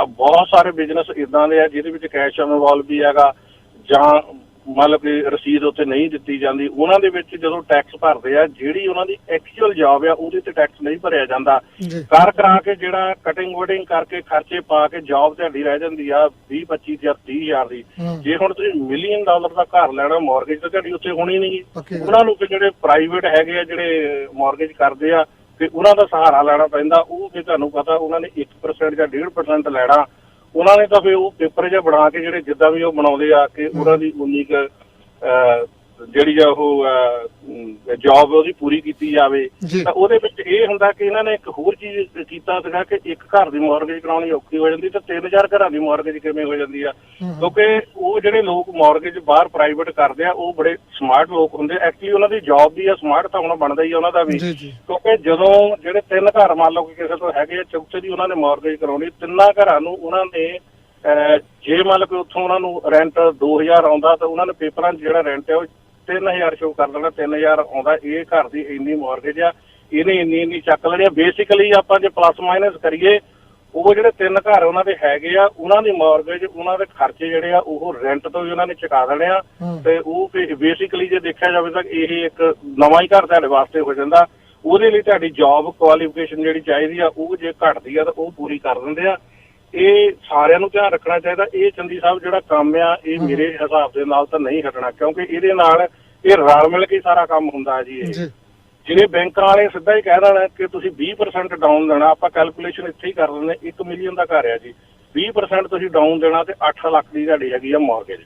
ਬਹੁਤ ਸਾਰੇ ਬਿਜ਼ਨਸ ਇਦਾਂ ਦੇ ਆ ਜਿਹਦੇ ਵਿੱਚ ਕੈਸ਼ ਇਨਵੋਲਵ ਵੀ ਹੈਗਾ, ਜਾਂ ਮਤਲਬ ਕਿ ਰਸੀਦ ਉੱਤੇ ਨਹੀਂ ਦਿੱਤੀ ਜਾਂਦੀ। ਉਹਨਾਂ ਦੇ ਵਿੱਚ ਜਦੋਂ ਟੈਕਸ ਭਰਦੇ ਆ, ਜਿਹੜੀ ਉਹਨਾਂ ਦੀ ਐਕਚੁਅਲ ਜੌਬ ਆ ਉਹਦੇ ਤੇ ਟੈਕਸ ਨਹੀਂ ਭਰਿਆ ਜਾਂਦਾ। ਕਰਾ ਕੇ ਜਿਹੜਾ ਕਟਿੰਗ ਵਟਿੰਗ ਕਰਕੇ ਖਰਚੇ ਪਾ ਕੇ ਜੌਬ ਤੁਹਾਡੀ ਰਹਿ ਜਾਂਦੀ ਆ 20-25 ਜਾਂ 30 ਹਜ਼ਾਰ ਦੀ। ਜੇ ਹੁਣ ਤੁਸੀਂ $1 ਮਿਲੀਅਨ ਦਾ ਘਰ ਲੈਣਾ, ਮੌਰਗੇਜ ਤਾਂ ਤੁਹਾਡੀ ਉੱਥੇ ਹੋਣੀ ਨਹੀਂ। ਉਹਨਾਂ ਨੂੰ ਜਿਹੜੇ ਪ੍ਰਾਈਵੇਟ ਹੈਗੇ ਆ ਜਿਹੜੇ ਮੌਰਗੇਜ ਕਰਦੇ ਆ, ਤੇ ਉਹਨਾਂ ਦਾ ਸਹਾਰਾ ਲੈਣਾ ਪੈਂਦਾ। ਉਹ ਫਿਰ ਤੁਹਾਨੂੰ ਪਤਾ ਉਹਨਾਂ ਨੇ 1% ਜਾਂ 1.5% ਲੈਣਾ। ਉਹਨਾਂ ਨੇ ਤਾਂ ਫਿਰ ਉਹ ਪੇਪਰ ਜਿਹਾ ਬਣਾ ਕੇ ਜਿਹੜੇ ਜਿੱਦਾਂ ਵੀ ਉਹ ਬਣਾਉਂਦੇ ਆ ਕਿ ਉਹਨਾਂ ਦੀ ਉਨੀ ਕੁ ਜਿਹੜੀ ਆ ਉਹ ਜੌਬ ਉਹਦੀ ਪੂਰੀ ਕੀਤੀ ਜਾਵੇ। ਤਾਂ ਉਹਦੇ ਵਿੱਚ ਇਹ ਹੁੰਦਾ ਕਿ ਇਹਨਾਂ ਨੇ ਇੱਕ ਹੋਰ ਚੀਜ਼ ਕੀਤਾ ਸੀਗਾ ਕਿ ਇੱਕ ਘਰ ਦੀ ਮੌਰਗੇਜ ਕਰਾਉਣੀ ਔਖੀ ਹੋ ਜਾਂਦੀ ਤੇ 3000 ਘਰਾਂ ਦੀ ਮੌਰਗੇਜ ਕਿਵੇਂ ਹੋ ਜਾਂਦੀ ਆ, ਕਿਉਂਕਿ ਉਹ ਜਿਹੜੇ ਲੋਕ ਮੌਰਗੇਜ ਬਾਹਰ ਪ੍ਰਾਈਵੇਟ ਕਰਦੇ ਆ ਉਹ ਬੜੇ ਸਮਾਰਟ ਲੋਕ ਹੁੰਦੇ। ਐਕਚੁਅਲੀ ਉਹਨਾਂ ਦੀ ਜੌਬ ਵੀ ਆ, ਸਮਾਰਟ ਤਾਂ ਹੁਣ ਬਣਦਾ ਹੀ ਆ ਉਹਨਾਂ ਦਾ ਵੀ, ਕਿਉਂਕਿ ਜਦੋਂ ਜਿਹੜੇ 3 ਘਰ ਮੰਨ ਲਓ ਕਿ ਕਿਸੇ ਤੋਂ ਹੈਗੇ ਆ, ਚੌਥੇ ਦੀ ਉਹਨਾਂ ਨੇ ਮੌਰਗੇਜ ਕਰਾਉਣੀ, 3 ਘਰਾਂ ਨੂੰ ਉਹਨਾਂ ਨੇ ਜੇ ਮੰਨ ਲਓ ਕਿ ਉੱਥੋਂ ਉਹਨਾਂ ਨੂੰ ਰੈਂਟ 2000 ਆਉਂਦਾ ਤਾਂ ਉਹਨਾਂ ਨੇ ਪੇਪਰਾਂ 'ਚ ਜਿਹੜਾ ਰੈਂਟ ਹੈ ਉਹ 3000 ਸ਼ੋ ਕਰ ਦੇਣਾ, 3000 ਆਉਂਦਾ, ਇਹ ਘਰ ਦੀ ਇੰਨੀ ਮੌਰਗੇਜ ਆ, ਇਹਨੇ ਇੰਨੀ ਚੱਕ ਲੈਣੀ ਆ। ਬੇਸਿਕਲੀ ਆਪਾਂ ਜੇ ਪਲੱਸ ਮਾਈਨਸ ਕਰੀਏ, ਉਹ ਜਿਹੜੇ 3 ਘਰ ਉਹਨਾਂ ਦੇ ਹੈਗੇ ਆ, ਉਹਨਾਂ ਦੀ ਮੌਰਗੇਜ, ਉਹਨਾਂ ਦੇ ਖਰਚੇ ਜਿਹੜੇ ਆ ਉਹ ਰੈਂਟ ਤੋਂ ਵੀ ਉਹਨਾਂ ਨੇ ਚੁਕਾ ਦੇਣੇ ਆ। ਤੇ ਉਹ ਬੇਸਿਕਲੀ ਜੇ ਦੇਖਿਆ ਜਾਵੇ ਤਾਂ ਇਹ ਇੱਕ ਨਵਾਂ ਹੀ ਘਰ ਤੁਹਾਡੇ ਵਾਸਤੇ ਹੋ ਜਾਂਦਾ। ਉਹਦੇ ਲਈ ਤੁਹਾਡੀ ਜੌਬ ਕੁਆਲੀਫਿਕੇਸ਼ਨ ਜਿਹੜੀ ਚਾਹੀਦੀ ਆ ਉਹ ਜੇ ਘਟਦੀ ਆ ਤਾਂ ਉਹ ਪੂਰੀ ਕਰ ਦਿੰਦੇ ਆ। ਇਹ ਸਾਰਿਆਂ ਨੂੰ ਧਿਆਨ ਰੱਖਣਾ ਚਾਹੀਦਾ। ਇਹ ਚੰਦੀ ਸਾਹਿਬ ਜਿਹੜਾ ਕੰਮ ਆ ਇਹ ਮੇਰੇ ਹਿਸਾਬ ਦੇ ਨਾਲ ਤਾਂ ਨਹੀਂ ਹਟਣਾ, ਕਿਉਂਕਿ ਇਹਦੇ ਨਾਲ ਇਹ ਰਲ ਮਿਲ ਕੇ ਸਾਰਾ ਕੰਮ ਹੁੰਦਾ ਜੀ। ਇਹ ਜਿਹੜੇ ਬੈਂਕਾਂ ਵਾਲੇ ਸਿੱਧਾ ਹੀ ਕਹਿ ਦੇਣਾ ਕਿ ਤੁਸੀਂ 20% ਡਾਊਨ ਦੇਣਾ, ਆਪਾਂ ਕੈਲਕੂਲੇਸ਼ਨ ਇੱਥੇ ਹੀ ਕਰ ਦਿੰਦੇ, 1 ਮਿਲੀਅਨ ਦਾ ਘਰ ਆ ਜੀ, 20% ਤੁਸੀਂ ਡਾਊਨ ਦੇਣਾ ਤੇ 8 ਲੱਖ ਦੀ ਤੁਹਾਡੀ ਹੈਗੀ ਆ ਮੌਰਗੇਜ।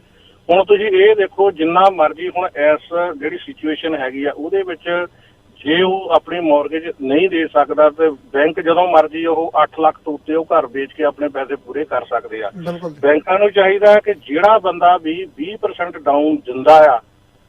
ਹੁਣ ਤੁਸੀਂ ਇਹ ਦੇਖੋ ਜਿੰਨਾ ਮਰਜ਼ੀ ਹੁਣ ਇਸ ਜਿਹੜੀ ਸਿਚੁਏਸ਼ਨ ਹੈਗੀ ਆ ਉਹਦੇ ਵਿੱਚ ਜੇ ਉਹ ਆਪਣੀ ਮੌਰਗੇਜ ਨਹੀਂ ਦੇ ਸਕਦਾ ਤੇ ਬੈਂਕ ਜਦੋਂ ਮਰਜ਼ੀ ਉਹ 8 ਲੱਖ ਤੋਂ ਉੱਤੇ ਉਹ ਘਰ ਵੇਚ ਕੇ ਆਪਣੇ ਪੈਸੇ ਪੂਰੇ ਕਰ ਸਕਦੇ ਆ। ਬੈਂਕਾਂ ਨੂੰ ਚਾਹੀਦਾ ਕਿ ਜਿਹੜਾ ਬੰਦਾ ਵੀ 20% ਡਾਊਨ ਦਿੰਦਾ ਆ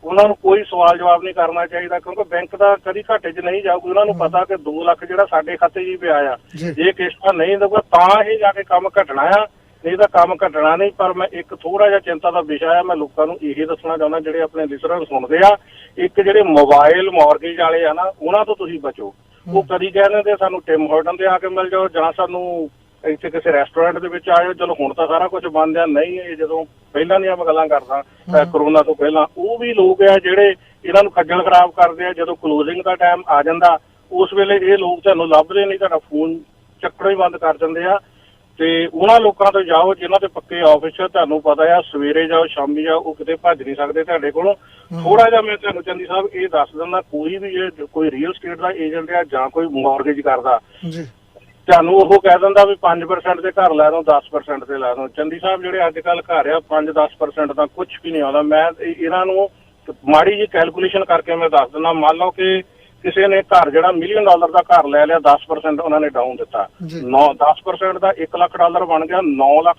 ਉਹਨਾਂ ਨੂੰ ਕੋਈ ਸਵਾਲ ਜਵਾਬ ਨਹੀਂ ਕਰਨਾ ਚਾਹੀਦਾ, ਕਿਉਂਕਿ ਬੈਂਕ ਦਾ ਕਦੀ ਘਾਟੇ 'ਚ ਨਹੀਂ ਜਾਊਗਾ। ਉਹਨਾਂ ਨੂੰ ਪਤਾ ਕਿ 2 ਲੱਖ ਜਿਹੜਾ ਸਾਡੇ ਖਾਤੇ 'ਚ ਹੀ ਪਿਆ ਆ, ਜੇ ਕਿਸ਼ਤਾਂ ਨਹੀਂ ਦਊਗਾ ਤਾਂ ਇਹ ਜਾ ਕੇ ਕੰਮ ਘਟਣਾ ਆ, ਨਹੀਂ ਤਾਂ ਕੰਮ ਘਟਣਾ ਨਹੀਂ। ਪਰ ਮੈਂ ਇੱਕ ਥੋੜਾ ਜਿਹਾ ਚਿੰਤਾ ਦਾ ਵਿਸ਼ਾ ਆ, ਮੈਂ ਲੋਕਾਂ ਨੂੰ ਇਹ ਦੱਸਣਾ ਚਾਹੁੰਦਾ ਜਿਹੜੇ ਆਪਣੇ ਲਿਸਨਰ ਸੁਣਦੇ ਆ, ਇੱਕ ਜਿਹੜੇ ਮੋਬਾਈਲ ਮੌਰਗੇਜ ਵਾਲੇ ਆ ਨਾ ਉਹਨਾਂ ਤੋਂ ਤੁਸੀਂ ਬਚੋ। ਉਹ ਕਦੀ ਕਹਿੰਦੇ ਤੇ ਸਾਨੂੰ ਟਿਮ ਹਾਰਟਨ ਤੇ ਆ ਕੇ ਮਿਲ ਜਾਓ ਜਾਂ ਸਾਨੂੰ ਇੱਥੇ ਕਿਸੇ ਰੈਸਟੋਰੈਂਟ ਦੇ ਵਿੱਚ ਆਇਓ। ਚਲੋ ਹੁਣ ਤਾਂ ਸਾਰਾ ਕੁਝ ਬੰਦ ਆ, ਨਹੀਂ ਇਹ ਜਦੋਂ ਪਹਿਲਾਂ ਦੀਆਂ ਮੈਂ ਗੱਲਾਂ ਕਰਦਾ ਕਰੋਨਾ ਤੋਂ ਪਹਿਲਾਂ, ਉਹ ਵੀ ਲੋਕ ਆ ਜਿਹੜੇ ਇਹਨਾਂ ਨੂੰ ਖੱਜਲ ਖਰਾਬ ਕਰਦੇ ਆ। ਜਦੋਂ ਕਲੋਜ਼ਿੰਗ ਦਾ ਟਾਈਮ ਆ ਜਾਂਦਾ ਉਸ ਵੇਲੇ ਇਹ ਲੋਕ ਤੁਹਾਨੂੰ ਲੱਭਦੇ ਨਹੀਂ, ਤੁਹਾਡਾ ਫੋਨ ਚੱਕਣਾ ਹੀ ਬੰਦ ਕਰ ਦਿੰਦੇ ਆ। ਤੇ ਉਹਨਾਂ ਲੋਕਾਂ ਤੋਂ ਜਾਓ ਜਿਨ੍ਹਾਂ ਦੇ ਪੱਕੇ ਆਫਿਸ ਤੁਹਾਨੂੰ ਪਤਾ ਆ, ਸਵੇਰੇ ਜਾਓ ਸ਼ਾਮੀ ਜਾਓ, ਉਹ ਕਿਤੇ ਭੱਜ ਨਹੀਂ ਸਕਦੇ ਤੁਹਾਡੇ ਕੋਲੋਂ। ਥੋੜਾ ਜਿਹਾ ਮੈਂ ਤੁਹਾਨੂੰ ਚੰਦੀ ਸਾਹਿਬ ਇਹ ਦੱਸ ਦਿੰਦਾ, ਕੋਈ ਵੀ ਜੇ ਕੋਈ ਰੀਅਲ ਸਟੇਟ ਦਾ ਏਜੰਟ ਆ ਜਾਂ ਕੋਈ ਮੌਰਗੇਜ ਕਰਦਾ ਤੁਹਾਨੂੰ ਉਹ ਕਹਿ ਦਿੰਦਾ ਵੀ 5% ਦੇ ਘਰ ਲੈ ਦੋ, 10% ਤੇ ਲੈ ਦੋ। ਚੰਦੀ ਸਾਹਿਬ ਜਿਹੜੇ ਅੱਜ ਕੱਲ੍ਹ ਘਰ ਆ 5-10% ਤਾਂ ਕੁਝ ਵੀ ਨਹੀਂ ਆਉਂਦਾ। ਮੈਂ ਇਹਨਾਂ ਨੂੰ ਮਾੜੀ ਜਿਹੀ ਕੈਲਕੂਲੇਸ਼ਨ ਕਰਕੇ ਮੈਂ ਦੱਸ ਦਿੰਦਾ, ਮੰਨ ਲਓ ਕਿ ਕਿਸੇ ਨੇ ਘਰ ਜਿਹੜਾ $1 ਮਿਲੀਅਨ ਦਾ ਘਰ ਲੈ ਲਿਆ, 10% ਉਹਨਾਂ ਨੇ ਡਾਊਨ ਦਿੱਤਾ, 10% ਦਾ $1 ਲੱਖ ਬਣ ਗਿਆ, $9 ਲੱਖ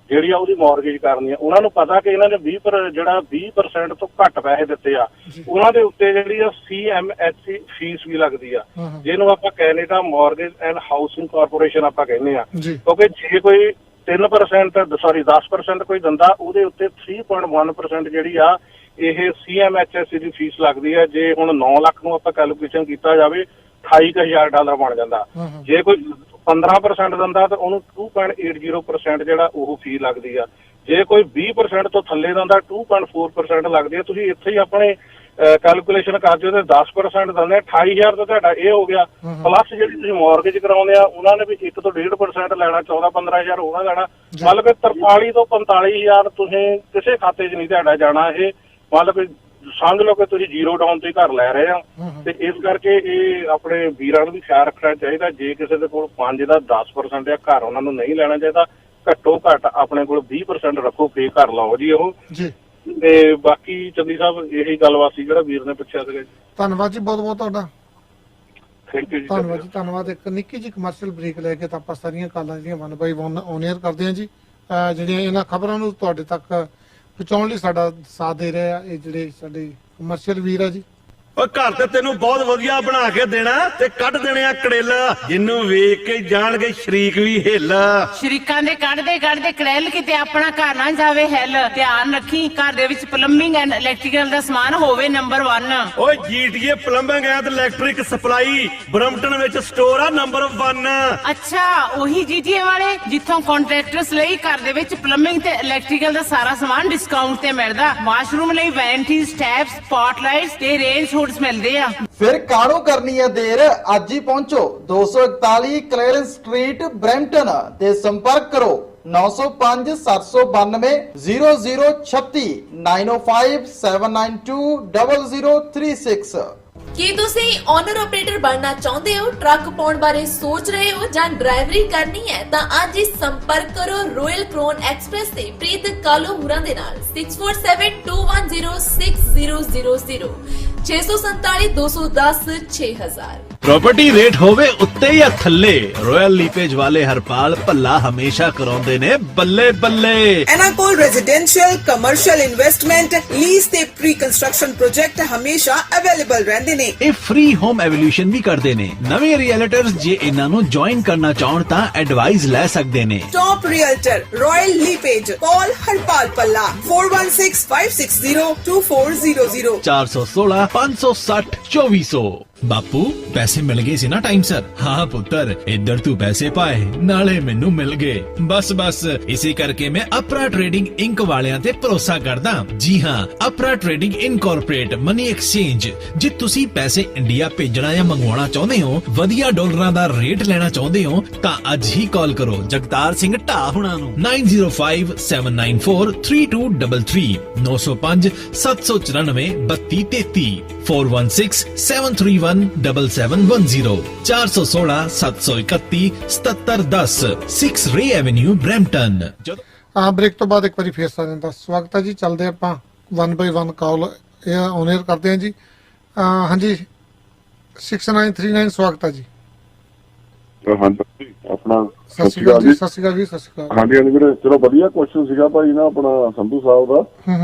ਜਿਹੜੀ ਆ ਉਹਦੀ ਮੌਰਗੇਜ ਕਰਨੀ ਆ। ਉਹਨਾਂ ਨੂੰ ਪਤਾ ਕਿ ਇਹਨਾਂ ਨੇ 20% ਤੋਂ ਘੱਟ ਪੈਸੇ ਦਿੱਤੇ ਆ, ਉਹਨਾਂ ਦੇ ਉੱਤੇ ਜਿਹੜੀ ਆ CMHC ਫੀਸ ਵੀ ਲੱਗਦੀ ਆ, ਜਿਹਨੂੰ ਆਪਾਂ Canada mortgage and housing corporation ਆਪਾਂ ਕਹਿੰਦੇ ਆ। ਕਿਉਂਕਿ ਜੇ ਕੋਈ 10% ਕੋਈ ਦਿੰਦਾ ਉਹਦੇ ਉੱਤੇ 3.1% ਜਿਹੜੀ ਆ ਇਹ CMHS ਦੀ ਫੀਸ ਲੱਗਦੀ ਹੈ। ਜੇ ਹੁਣ 9 ਲੱਖ ਨੂੰ ਆਪਾਂ ਕੈਲਕੂਲੇਸ਼ਨ ਕੀਤਾ ਜਾਵੇ $28,000 ਬਣ ਜਾਂਦਾ। ਜੇ ਕੋਈ 15% ਦਿੰਦਾ ਤਾਂ ਉਹਨੂੰ 2.80% ਜਿਹੜਾ ਉਹ ਫੀ ਲੱਗਦੀ ਆ। ਜੇ ਕੋਈ 20% ਤੋਂ ਥੱਲੇ ਦਿੰਦਾ 2.4% ਲੱਗਦੀ ਆ। ਤੁਸੀਂ ਇੱਥੇ ਹੀ ਆਪਣੇ ਕੈਲਕੂਲੇਸ਼ਨ ਕਰ ਦਿਓ ਤੇ 10% ਦਿੰਦੇ 28,000 ਤਾਂ ਤੁਹਾਡਾ ਇਹ ਹੋ ਗਿਆ। ਪਲੱਸ ਜਿਹੜੀ ਤੁਸੀਂ ਮੌਰਗੇਜ ਕਰਾਉਂਦੇ ਆ ਉਹਨਾਂ ਨੇ ਵੀ 1 ਤੋਂ 1.5% ਲੈਣਾ, 14-15,000 ਉਹਨਾਂ ਲੈਣਾ। ਮਤਲਬ ਕਿ 43 ਤੋਂ 45,000 ਤੁਸੀਂ ਕਿਸੇ ਖਾਤੇ 'ਚ ਨਹੀਂ ਤੁਹਾਡਾ ਜਾਣਾ। ਇਹ ਮਤਲਬ ਕਿ ਸਮਝ ਲਓ ਕਿ ਤੁਸੀਂ 0 ਡਾਊਨ ਤੇ ਘਰ ਲੈ ਰਹੇ ਆ। ਤੇ ਇਸ ਕਰਕੇ ਇਹ ਆਪਣੇ ਵੀਰਾਂ ਨੂੰ ਵੀ ਖਿਆਲ ਰੱਖਣਾ ਚਾਹੀਦਾ, ਜੇ ਕਿਸੇ ਦੇ ਕੋਲ 5 ਦਾ 10% ਆ ਘਰ ਉਹਨਾਂ ਨੂੰ ਨਹੀਂ ਲੈਣਾ ਚਾਹੀਦਾ। ਘੱਟੋ ਘੱਟ ਆਪਣੇ ਕੋਲ 20% ਰੱਖੋ, ਫੇਰ ਘਰ ਲਾਓ ਜੀ ਉਹ। ਤੇ ਬਾਕੀ ਚੰਦੀ ਸਾਹਿਬ ਇਹੀ ਗੱਲਬਾਤ ਸੀ ਜਿਹੜਾ ਵੀਰ ਨੇ ਪੁੱਛਿਆ ਸੀਗਾ ਜੀ। ਧੰਨਵਾਦ ਜੀ, ਬਹੁਤ ਬਹੁਤ ਤੁਹਾਡਾ। ਥੈਂਕ ਯੂ ਜੀ। ਧੰਨਵਾਦ ਜੀ, ਧੰਨਵਾਦ। ਇੱਕ ਨਿੱਕੀ ਜਿਹੀ ਕਮਰਸ਼ੀਅਲ ਬ੍ਰੇਕ ਲੈ ਕੇ ਤਾਂ ਆਪਾਂ ਸਾਰੀਆਂ ਕਾਲਾਂ ਜਿਹੜੀਆਂ ਮਨ ਬਾਈ ਔਨ 에ਅਰ ਕਰਦੇ ਹਾਂ ਜੀ। ਜਿਹੜੀਆਂ ਇਹਨਾਂ ਖਬਰਾਂ ਨੂੰ ਤੁਹਾਡੇ ਤੱਕ ਪਹੁੰਚਾਉਣ ਲਈ ਸਾਡਾ ਸਾਥ ਦੇ ਰਹੇ ਆ ਇਹ ਜਿਹੜੇ ਸਾਡੇ ਕਮਰਸ਼ੀਅਲ ਵੀਰ ਆ ਜੀ। ਉਹ ਘਰ ਤੇ ਤੈਨੂੰ ਬਹੁਤ ਵਧੀਆ ਬਣਾ ਕੇ ਦੇਣਾ ਤੇ ਕੱਢ ਦੇਣੇ ਆ ਕੜੇਲ, ਜਿੰਨੂੰ ਵੇਖ ਕੇ ਜਾਣਗੇ ਸ਼ਰੀਕ ਵੀ ਹਿੱਲ। ਸ਼ਰੀਕਾਂ ਦੇ ਕੱਢਦੇ ਕੜੇਲ ਕਿਤੇ ਆਪਣਾ ਘਰ ਨਾ ਜਾਵੇ ਹਿੱਲ। ਧਿਆਨ ਰੱਖੀ ਘਰ ਦੇ ਵਿੱਚ ਪਲੰਬਿੰਗ ਐਂਡ ਇਲੈਕਟ੍ਰੀਕਲ ਦਾ ਸਮਾਨ ਹੋਵੇ ਨੰਬਰ 1। ਓਏ GTA plumbing and electric supply Brampton ਵਿੱਚ ਸਟੋਰ ਆ ਨੰਬਰ 1। ਅੱਛਾ, ਉਹੀ GTA ਵਾਲੇ ਜਿੱਥੋਂ ਕੰਟਰੈਕਟਰਸ ਲਈ ਘਰ ਦੇ ਵਿੱਚ ਪਲੰਬਿੰਗ ਤੇ ਇਲੈਕਟ੍ਰੀਕਲ ਦਾ ਸਾਰਾ ਸਮਾਨ ਡਿਸਕਾਊਂਟ ਤੇ ਮਿਲਦਾ। ਵਾਸ਼ਰੂਮ ਲਈ ਵੈਨਿਟੀਜ਼, ਟੈਪਸ, ਸਪੌਟਲਾਈਟਸ ਤੇ ਰੇਂਜ ਮਿਲਦੇ ਆ। ਫਿਰ ਕਾਹਨੂੰ ਕਰਨੀ ਹੈ ਦੇਰ, ਅੱਜ ਹੀ ਪਹੁੰਚੋ 241 ਕਲੈਰੈਂਸ ਸਟਰੀਟ ਬਰੈਂਪਟਨ ਤੇ ਸੰਪਰਕ ਕਰੋ 905 792 0036 905 792 0036। ਕੀ ਤੁਸੀਂ ਓਨਰ ਆਪਰੇਟਰ ਬਣਨਾ ਚਾਹੁੰਦੇ ਹੋ, ਟਰੱਕ ਪਾਉਣ ਬਾਰੇ ਸੋਚ ਰਹੇ ਹੋ ਜਾਂ ਡਰਾਈਵਰੀ ਕਰਨੀ ਹੈ ਤਾਂ ਅੱਜ ਹੀ ਸੰਪਰਕ ਕਰੋ ਰੋਇਲ ਕ੍ਰੋਨ ਐਕਸਪ੍ਰੈਸ ਤੇ ਪ੍ਰੀਤ ਕਾਲੋ ਹੁਰਾਂ ਦੇ ਨਾਲ 6472106000 647 210 6000। प्रॉपर्टी रेट होवे उत्ते या थल्ले, रॉयल लीपेज वाले हरपाल भल्ला हमेशा कराउंदे ने बल्ले बल्ले। ਇਹਨਾਂ ਕੋਲ ਰੈਜ਼ੀਡੈਂਸ਼ੀਅਲ ਕਮਰਸ਼ੀਅਲ ਇਨਵੈਸਟਮੈਂਟ ਲੀਜ਼ ਤੇ ਪ੍ਰੀ ਕੰਸਟਰਕਸ਼ਨ ਪ੍ਰੋਜੈਕਟ ਹਮੇਸ਼ਾ ਅਵੇਲੇਬਲ ਰਹਿੰਦੇ ਨੇ। ਇਹ ਫ੍ਰੀ ਹੋਮ ਐਵੋਲੂਸ਼ਨ ਵੀ ਕਰਦੇ ਨੇ। ਨਵੇਂ ਰੀਅਲਟਰਸ ਜੇ ਇਹਨਾਂ ਨੂੰ ਜੁਆਇਨ ਕਰਨਾ ਚਾਹਣ ਤਾਂ ਐਡਵਾਈਸ ਲੈ ਸਕਦੇ ਨੇ। ਟੌਪ ਰੀਅਲਟਰ ਰॉयल ਲੀਪੇਜ, ਕਾਲ ਹਰਪਾਲ ਪੱਲਾ 4165602400 416 560 2400। ਬਾਪੂ ਪੈਸੇ ਮਿਲ ਗਏ ਸੀ ਨਾ ਟਾਈਮ ਸਰ? ਹਾਂ ਪੁੱਤਰ, ਇੱਧਰ ਤੂੰ ਪੈਸੇ ਪਾਏ ਨਾਲੇ ਮੈਨੂੰ ਮਿਲ ਗਏ। ਬਸ ਇਸੇ ਕਰਕੇ ਮੈਂ ਅਪਰਾ ਟ੍ਰੇਡਿੰਗ ਇੰਕ ਵਾਲਿਆਂ ਤੇ ਭਰੋਸਾ ਕਰਦਾ। ਜੀ ਹਾਂ, ਅਪਰਾ ਟ੍ਰੇਡਿੰਗ ਇਨਕੋਰਪੋਰੇਟ ਮਨੀ ਐਕਸਚੇਂਜ। ਜੇ ਤੁਸੀਂ ਪੈਸੇ ਇੰਡੀਆ ਭੇਜਣਾ ਜਾਂ ਮੰਗਵਾਉਣਾ ਚਾਹੁੰਦੇ ਹੋ, ਵਧੀਆ ਡਾਲਰਾਂ ਦਾ ਰੇਟ ਲੈਣਾ ਚਾਹੁੰਦੇ ਹੋ ਤਾਂ ਅੱਜ ਹੀ ਕਾਲ ਕਰੋ ਜਗਤਾਰ ਸਿੰਘ ਢਾ ਹੁਣਾਂ ਨੂੰ 9057943233 905 794 3233 416 731 416 731 7710 6 ਰੇ ਐਵੇਨਿਊ ਬਰੈਂਪਟਨ। ਬ੍ਰੇਕ ਤੋਂ ਬਾਅਦ ਇੱਕ ਵਾਰੀ ਫੇਰ ਸਾਰਿਆਂ ਦਾ ਸਵਾਗਤ ਹੈ ਜੀ। ਚੱਲਦੇ ਆਪਾਂ 1 by 1 ਕਾਲ ਔਨ 에ਅਰ ਕਰਦੇ ਹਾਂ ਜੀ। ਹਾਂਜੀ 6939 ਸਵਾਗਤ ਹੈ ਜੀ। ਹਾਂਜੀ ਆਪਣਾ ਸਤਿ ਸ਼੍ਰੀ ਅਕਾਲ ਜੀ। ਸਤਿ ਸ਼੍ਰੀ ਅਕਾਲ ਜੀ। ਸਤਿ ਸ਼੍ਰੀ ਅਕਾਲ। ਹਾਂਜੀ ਵੀਰੇ, ਚਲੋ ਵਧੀਆ ਕੁਐਸਚਨ ਸੀਗਾ ਭਾਈ ਨਾ ਆਪਣਾ ਸੰਧੂ ਸਾਹਿਬ ਦਾ।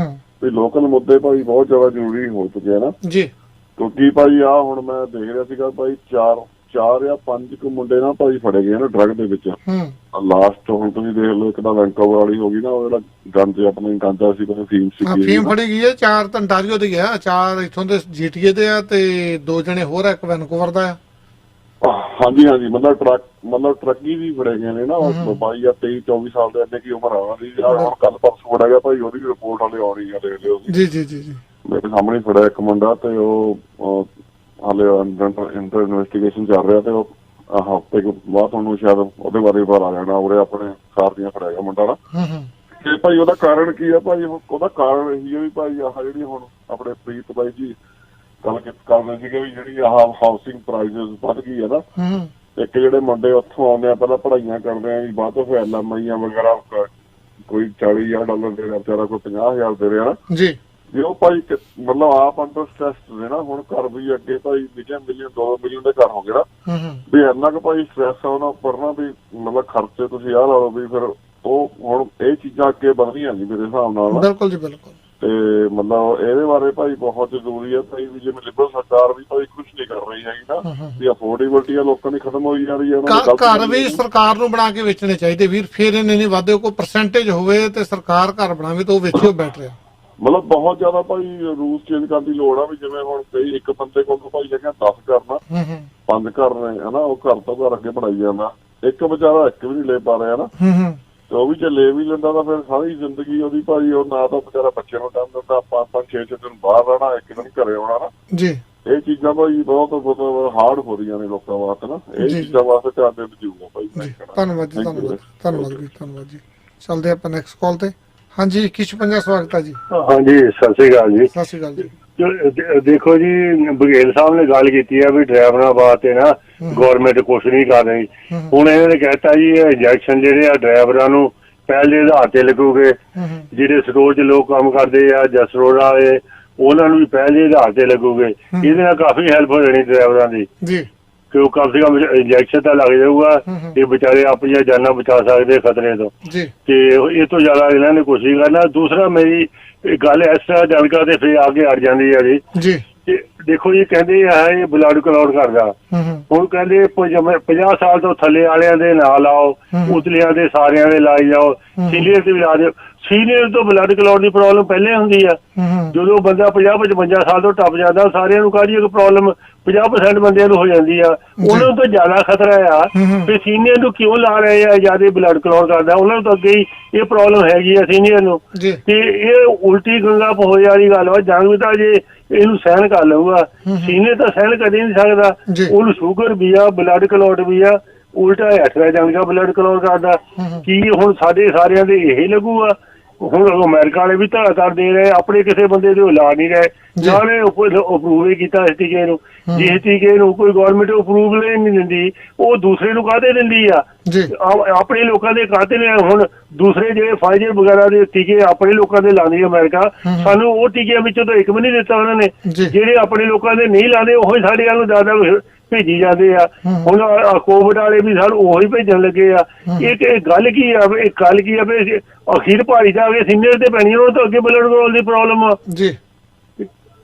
ਵੀ ਲੋਕਲ ਮੁੱਦੇ ਭਾਈ ਬਹੁਤ ਜ਼ਿਆਦਾ ਜ਼ਰੂਰੀ ਹੋ ਚੁੱਕੇ ਆ ਨਾ ਜੀ। ਕਿਉਂਕਿ ਭਾਈ ਆ ਹੁਣ ਮੈਂ ਦੇਖ ਰਿਹਾ ਸੀਗਾ ਭਾਈ 4 ਜਾਂ 5 ਕੁ ਮੁੰਡੇ ਨਾ ਭਾਈ ਫੜੇ ਗਏ ਨਾ ਡਰੱਗ ਦੇ ਵਿੱਚ। ਲਾਸਟ ਹੁਣ ਤੁਸੀਂ ਦੇਖ ਲਓ, ਇੱਕ ਤਾਂ ਵੈਂਕੂਵਰ ਵਾਲੀ ਹੋ ਗਈ ਨਾ, ਉਹ ਜਿਹੜਾ ਗੰਜ ਆਪਣੇ ਗਾਂਜਾ ਸੀ ਫੀਮ ਸੀ। ਫੀਮ ਫੜੀ ਗਈ ਹੈ। 4 ਤਾਂ ਅੰਟਾਰੀਓ ਦੇ ਗਿਆ, 4 ਇੱਥੋਂ ਦੇ GTA ਦੇ ਆ ਤੇ 2 ਜਣੇ ਹੋਰ ਆ, ਇੱਕ ਵੈਨਕੂਵਰ ਦਾ ਆ। ਹਾਂਜੀ ਮਤਲਬ ਟਰੱਕੀ ਵੀ ਫੜੇ ਗਏ ਨੇ ਨਾ। 22 ਜਾਂ 23 24 ਸਾਲ ਦੇ ਇੰਨੇ ਕੀ ਉਮਰ ਆ ਉਹਨਾਂ ਦੀ। ਹੁਣ ਕੱਲ ਪਰਸੋਂ ਫੜਿਆ ਗਿਆ ਭਾਈ, ਉਹਦੀ ਰਿਪੋਰਟ ਹਾਲੇ ਆਉਣੀ ਆ, ਦੇਖ ਲਿਓ ਜੀ। ਮੇਰੇ ਸਾਹਮਣੇ ਫੜਿਆ ਇੱਕ ਮੁੰਡਾ ਤੇ ਉਹ ਹਾਲੇ ਇੰਟਰ ਇਨਵੈਸਟੀਗੇਸ਼ਨ ਚੱਲ ਰਿਹਾ ਤੇ ਉਹ ਹਫ਼ਤੇ ਬਾਅਦ ਤੁਹਾਨੂੰ ਸ਼ਾਇਦ ਉਹਦੇ ਬਾਰੇ ਪਤਾ ਆ ਜਾਣਾ। ਉਰੇ ਆਪਣੇ ਕਾਰ ਦੀਆਂ ਫੜਿਆ ਗਿਆ ਮੁੰਡਾ ਨਾ। ਤੇ ਭਾਈ ਉਹਦਾ ਕਾਰਨ ਕੀ ਆ ਭਾਈ? ਉਹਦਾ ਕਾਰਨ ਇਹੀ ਹੈ ਵੀ ਭਾਈ ਆਹ ਜਿਹੜੀ ਹੁਣ ਆਪਣੇ ਪ੍ਰੀਤ ਬਾਈ ਜੀ ਗੱਲ ਕਰਦੇ ਸੀਗੇ ਵੀ ਜਿਹੜੀ ਆਹ ਹਾਊਸਿੰਗ ਪ੍ਰਾਈਸਿਸ ਵੱਧ ਗਈ ਹੈ ਨਾ। ਇੱਕ ਜਿਹੜੇ ਮੁੰਡੇ ਉੱਥੋਂ ਆਉਂਦੇ ਆ ਪਹਿਲਾਂ ਪੜ੍ਹਾਈਆਂ ਕਰਦੇ ਆ ਵੀ ਬਾਅਦ ਤੋਂ ਫਿਰ LMI ਵਗੈਰਾ ਕੋਈ $40,000 ਦੇ ਰਿਹਾ, ਵਿਚਾਰਾ ਕੋਈ $50,000 ਦੇ ਰਿਹਾ ਜੀ। ਜੇ ਉਹ ਭਾਈ ਮਤਲਬ ਆਪ ਅੰਡਰ ਸਟ੍ਰੈਸ ਨੇ ਨਾ। ਹੁਣ ਘਰ ਵੀ ਅੱਗੇ ਭਾਈ $1 ਮਿਲੀਅਨ 2 ਮਿਲੀਅਨ ਦੇ ਘਰ ਹੋ ਗਏ ਨਾ। ਵੀ ਇੰਨਾ ਕੁ ਭਾਈ ਸਟ੍ਰੈਸ ਆ ਉਹਨਾਂ ਉੱਪਰ ਨਾ, ਵੀ ਮਤਲਬ ਖਰਚੇ ਤੁਸੀਂ ਆਹ ਲਾ ਲਓ ਵੀ ਫਿਰ ਉਹ ਹੁਣ ਇਹ ਚੀਜ਼ਾਂ ਅੱਗੇ ਵਧਣੀਆਂ ਨਹੀਂ ਮੇਰੇ ਹਿਸਾਬ ਨਾਲ। ਬਿਲਕੁਲ ਜੀ ਬਿਲਕੁਲ। ਤੇ ਮਤਲਬ ਇਹਦੇ ਬਾਰੇ ਭਾਈ ਬਹੁਤ ਜ਼ਰੂਰੀ ਹੈ ਭਾਈ ਵੀ ਜਿਵੇਂ ਲਿਬਰਲ ਸਰਕਾਰ ਵੀ ਭਾਈ ਕੁਝ ਨਹੀਂ ਕਰ ਰਹੀ ਹੈਗੀ ਨਾ। ਵੀ ਅਫੋਰਡੇਬਿਲਟੀ ਆ ਲੋਕਾਂ ਦੀ ਖਤਮ ਹੋਈ ਜਾ ਰਹੀ ਹੈ। ਘਰ ਵੀ ਸਰਕਾਰ ਨੂੰ ਬਣਾ ਕੇ ਵੇਚਣੇ ਚਾਹੀਦੇ ਵੀਰ, ਫਿਰ ਇਹਨੇ ਨਹੀਂ ਵਾਧੇ। ਕੋਈ ਪਰਸੈਂਟੇਜ ਹੋਵੇ ਤੇ ਸਰਕਾਰ ਘਰ ਬਣਾਵੇ ਤਾਂ ਉਹ ਵੇਚਿਓ ਬੈਟਰ ਆ। ਮਤਲਬ ਬਹੁਤ ਜ਼ਿਆਦਾ ਭਾਈ ਰੂਲਸ ਚੇਂਜ ਕਰਨ ਦੀ ਲੋੜ ਆ। ਵੀ ਜਿਵੇਂ ਹੁਣ ਕਈ ਇੱਕ ਬੰਦੇ ਕੋਲ ਭਾਈ ਹੈਗਾ 10 ਘਰ ਨਾ, 5 ਘਰ ਨੇ ਹਨਾ, ਉਹ ਘਰ ਤੋਂ ਘਰ ਅੱਗੇ ਬਣਾਈ ਜਾਂਦਾ। ਇੱਕ ਵਿਚਾਰਾ ਇੱਕ ਵੀ ਨਹੀਂ ਲੈ ਪਾ ਰਿਹਾ ਨਾ। ਤੇ ਉਹ ਵੀ ਜੇ ਲੈ ਵੀ ਲੈਂਦਾ ਤਾਂ ਫਿਰ ਸਾਰੀ ਜ਼ਿੰਦਗੀ ਉਹਦੀ ਭਾਈ ਉਹ ਨਾ ਤਾਂ ਵਿਚਾਰਾ ਬੱਚੇ ਨੂੰ ਟਾਈਮ ਦਿੰਦਾ, 5-6 ਦਿਨ ਬਾਹਰ ਰਹਿਣਾ, ਇੱਕ ਦਿਨ ਘਰੇ ਆਉਣਾ ਨਾ ਜੀ। ਇਹ ਚੀਜ਼ਾਂ ਭਾਈ ਬਹੁਤ ਹਾਰਡ ਹੋ ਰਹੀਆਂ ਨੇ ਲੋਕਾਂ ਵਾਸਤੇ ਨਾ। ਇਹ ਚੀਜ਼ਾਂ ਵਾਸਤੇ ਧਿਆਨ ਦੇਣ ਜ਼ਰੂਰ ਭਾਈ। ਧੰਨਵਾਦ ਜੀ। ਧੰਨਵਾਦ ਜੀ। ਚੱਲਦੇ ਆਪਾਂ ਨੈਕਸਟ ਕਾਲ ਤੇ। ਹਾਂਜੀ 2155 ਸਵਾਗਤ ਹੈ ਜੀ। ਹਾਂਜੀ ਸਤਿ ਸ਼੍ਰੀ ਅਕਾਲ ਜੀ। ਸਤਿ ਸ਼੍ਰੀ ਅਕਾਲ ਜੀ। ਦੇਖੋ ਜੀ, ਬਘੇਲ ਸਾਹਿਬ ਨੇ ਗੱਲ ਕੀਤੀ ਹੈ ਵੀ ਡਰਾਈਵਰਾਂ ਵਾਸਤੇ ਨਾ ਗਵਰਨਮੈਂਟ ਕੁਛ ਨਹੀਂ ਕਰ ਰਹੀ। ਹੁਣ ਇਹਨਾਂ ਨੇ ਕਹਿਤਾ ਜੀ ਇੰਜੈਕਸ਼ਨ ਜਿਹੜੇ ਆ ਡਰਾਈਵਰਾਂ ਨੂੰ ਪਹਿਲੇ ਆਧਾਰ ਤੇ ਲੱਗੂਗੇ। ਜਿਹੜੇ ਸਟੋਰ 'ਚ ਲੋਕ ਕੰਮ ਕਰਦੇ ਆ ਜਾਂ ਸਟੋਰ ਵਾਲੇ ਉਹਨਾਂ ਨੂੰ ਵੀ ਪਹਿਲੇ ਆਧਾਰ ਤੇ ਲੱਗੂਗੇ। ਇਹਦੇ ਨਾਲ ਕਾਫੀ ਹੈਲਪ ਹੋ ਜਾਣੀ ਡਰਾਈਵਰਾਂ ਦੀ ਜੀ, ਕਿ ਉਹ ਕਮ ਸੇ ਕਮ ਇੰਜੈਕਸ਼ਨ ਤਾਂ ਲੱਗ ਜਾਊਗਾ। ਇਹ ਵਿਚਾਰੇ ਆਪਣੀਆਂ ਜਾਨਾਂ ਬਚਾ ਸਕਦੇ ਖਤਰੇ ਤੋਂ। ਤੇ ਇਹ ਤੋਂ ਜ਼ਿਆਦਾ ਇਹਨਾਂ ਨੇ ਕੁਛ ਨਹੀਂ ਕਰਨਾ। ਦੂਸਰਾ ਮੇਰੀ ਗੱਲ ਇਸ ਤਰ੍ਹਾਂ ਜਾਣਕਾਰ ਤੇ ਫਿਰ ਆ ਕੇ ਅੜ ਜਾਂਦੀ ਹੈ ਜੀ। ਦੇਖੋ ਜੀ, ਕਹਿੰਦੇ ਆ ਇਹ ਬਲੱਡ ਕਲੌਟ ਕਰਦਾ। ਹੁਣ ਕਹਿੰਦੇ 50 ਸਾਲ ਤੋਂ ਥੱਲੇ ਵਾਲਿਆਂ ਦੇ ਨਾਲ ਆਓ, ਉਤਲਿਆਂ ਦੇ ਸਾਰਿਆਂ ਦੇ ਲਾਈ ਜਾਓ, ਸੀਨੀਅਰ ਤੇ ਵੀ ਲਾ ਦਿਓ। ਸੀਨੀਅਰ ਤੋਂ ਬਲੱਡ ਕਲੌਟ ਦੀ ਪ੍ਰੋਬਲਮ ਪਹਿਲੇ ਹੁੰਦੀ ਆ। ਜਦੋਂ ਬੰਦਾ 50-55 ਸਾਲ ਤੋਂ ਟੱਪ ਜਾਂਦਾ, ਸਾਰਿਆਂ ਨੂੰ ਕਾਹਦੀ ਇੱਕ ਪ੍ਰੋਬਲਮ 50% ਬੰਦਿਆਂ ਨੂੰ ਹੋ ਜਾਂਦੀ ਆ। ਉਹਨਾਂ ਨੂੰ ਤਾਂ ਜ਼ਿਆਦਾ ਖਤਰਾ ਆ। ਫਿਰ ਸੀਨੀਅਰ ਨੂੰ ਕਿਉਂ ਲਾ ਰਹੇ ਆ? ਜਿਆਦਾ ਬਲੱਡ ਕਲੌਟ ਕਰਦਾ, ਉਹਨਾਂ ਨੂੰ ਤਾਂ ਅੱਗੇ ਹੀ ਇਹ ਪ੍ਰੋਬਲਮ ਹੈਗੀ ਆ ਸੀਨੀਅਰ ਨੂੰ। ਤੇ ਇਹ ਉਲਟੀ ਗੰਗਾ ਪਹੋਏ ਵਾਲੀ ਗੱਲ ਵਾ। ਜੰਗ ਵੀ ਤਾਂ ਜੇ ਇਹਨੂੰ ਸਹਿਣ ਕਰ ਲਊਗਾ, ਸੀਨੀਅਰ ਤਾਂ ਸਹਿਣ ਕਦੇ ਨਹੀਂ ਸਕਦਾ। ਉਹਨੂੰ ਸ਼ੂਗਰ ਵੀ ਆ, ਬਲੱਡ ਕਲੌਟ ਵੀ ਆ, ਉਲਟਾ ਐਸਰਾ ਜੰਗ ਦਾ ਬਲੱਡ ਕਲੌਟ ਕਰਦਾ। ਕੀ ਹੁਣ ਸਾਡੇ ਸਾਰਿਆਂ ਦੇ ਇਹ ਲੱਗੂਗਾ? ਹੁਣ ਅਮਰੀਕਾ ਵਾਲੇ ਵੀ ਧਾਰ ਦੇ ਰਹੇ, ਆਪਣੇ ਕਿਸੇ ਬੰਦੇ ਦੇ ਲਾ ਨਹੀਂ ਰਹੇ, ਨਾ ਨੇ ਅਪਰੂਵ ਹੀ ਕੀਤਾ ਇਸ ਟੀਕੇ ਨੂੰ। ਜਿਸ ਟੀਕੇ ਨੂੰ ਕੋਈ ਗਵਰਨਮੈਂਟ ਅਪਰੂਵ ਨਹੀਂ ਦਿੰਦੀ, ਉਹ ਦੂਸਰੇ ਨੂੰ ਕਾਹਦੇ ਦਿੰਦੀ ਆ? ਆਪਣੇ ਲੋਕਾਂ ਦੇ ਕਾਹਦੇ ਨੇ? ਹੁਣ ਦੂਸਰੇ ਜਿਹੜੇ ਫਾਈਜ਼ਰ ਵਗੈਰਾ ਦੇ ਟੀਕੇ ਆਪਣੇ ਲੋਕਾਂ ਦੇ ਲਾਉਂਦੀ ਅਮਰੀਕਾ, ਸਾਨੂੰ ਉਹ ਟੀਕਿਆਂ ਵਿੱਚੋਂ ਤਾਂ ਇੱਕ ਵੀ ਨਹੀਂ ਦਿੱਤਾ ਉਹਨਾਂ ਨੇ। ਜਿਹੜੇ ਆਪਣੇ ਲੋਕਾਂ ਦੇ ਨਹੀਂ ਲਾਉਂਦੇ ਉਹ ਹੀ ਸਾਡੇ ਵੱਲ ਜ਼ਿਆਦਾ ਭੇਜੀ ਜਾਂਦੇ ਆ। ਹੁਣ ਕੋਵਿਡ ਵਾਲੇ ਵੀ ਸਾਨੂੰ ਉਹੀ ਭੇਜਣ ਲੱਗੇ ਆ। ਇਹ ਗੱਲ ਕੀ ਆ? ਇਹ ਗੱਲ ਕੀ ਆ ਵੀ ਅਖੀਰ ਭਾਰੀ ਜਾ ਕੇ ਸੀਨੀਅਰ ਤੇ ਪੈਣੀ, ਉਹ ਤਾਂ ਅੱਗੇ ਬਲੱਡ ਕੰਟਰੋਲ ਦੀ ਪ੍ਰੋਬਲਮ ਆ ਜੀ।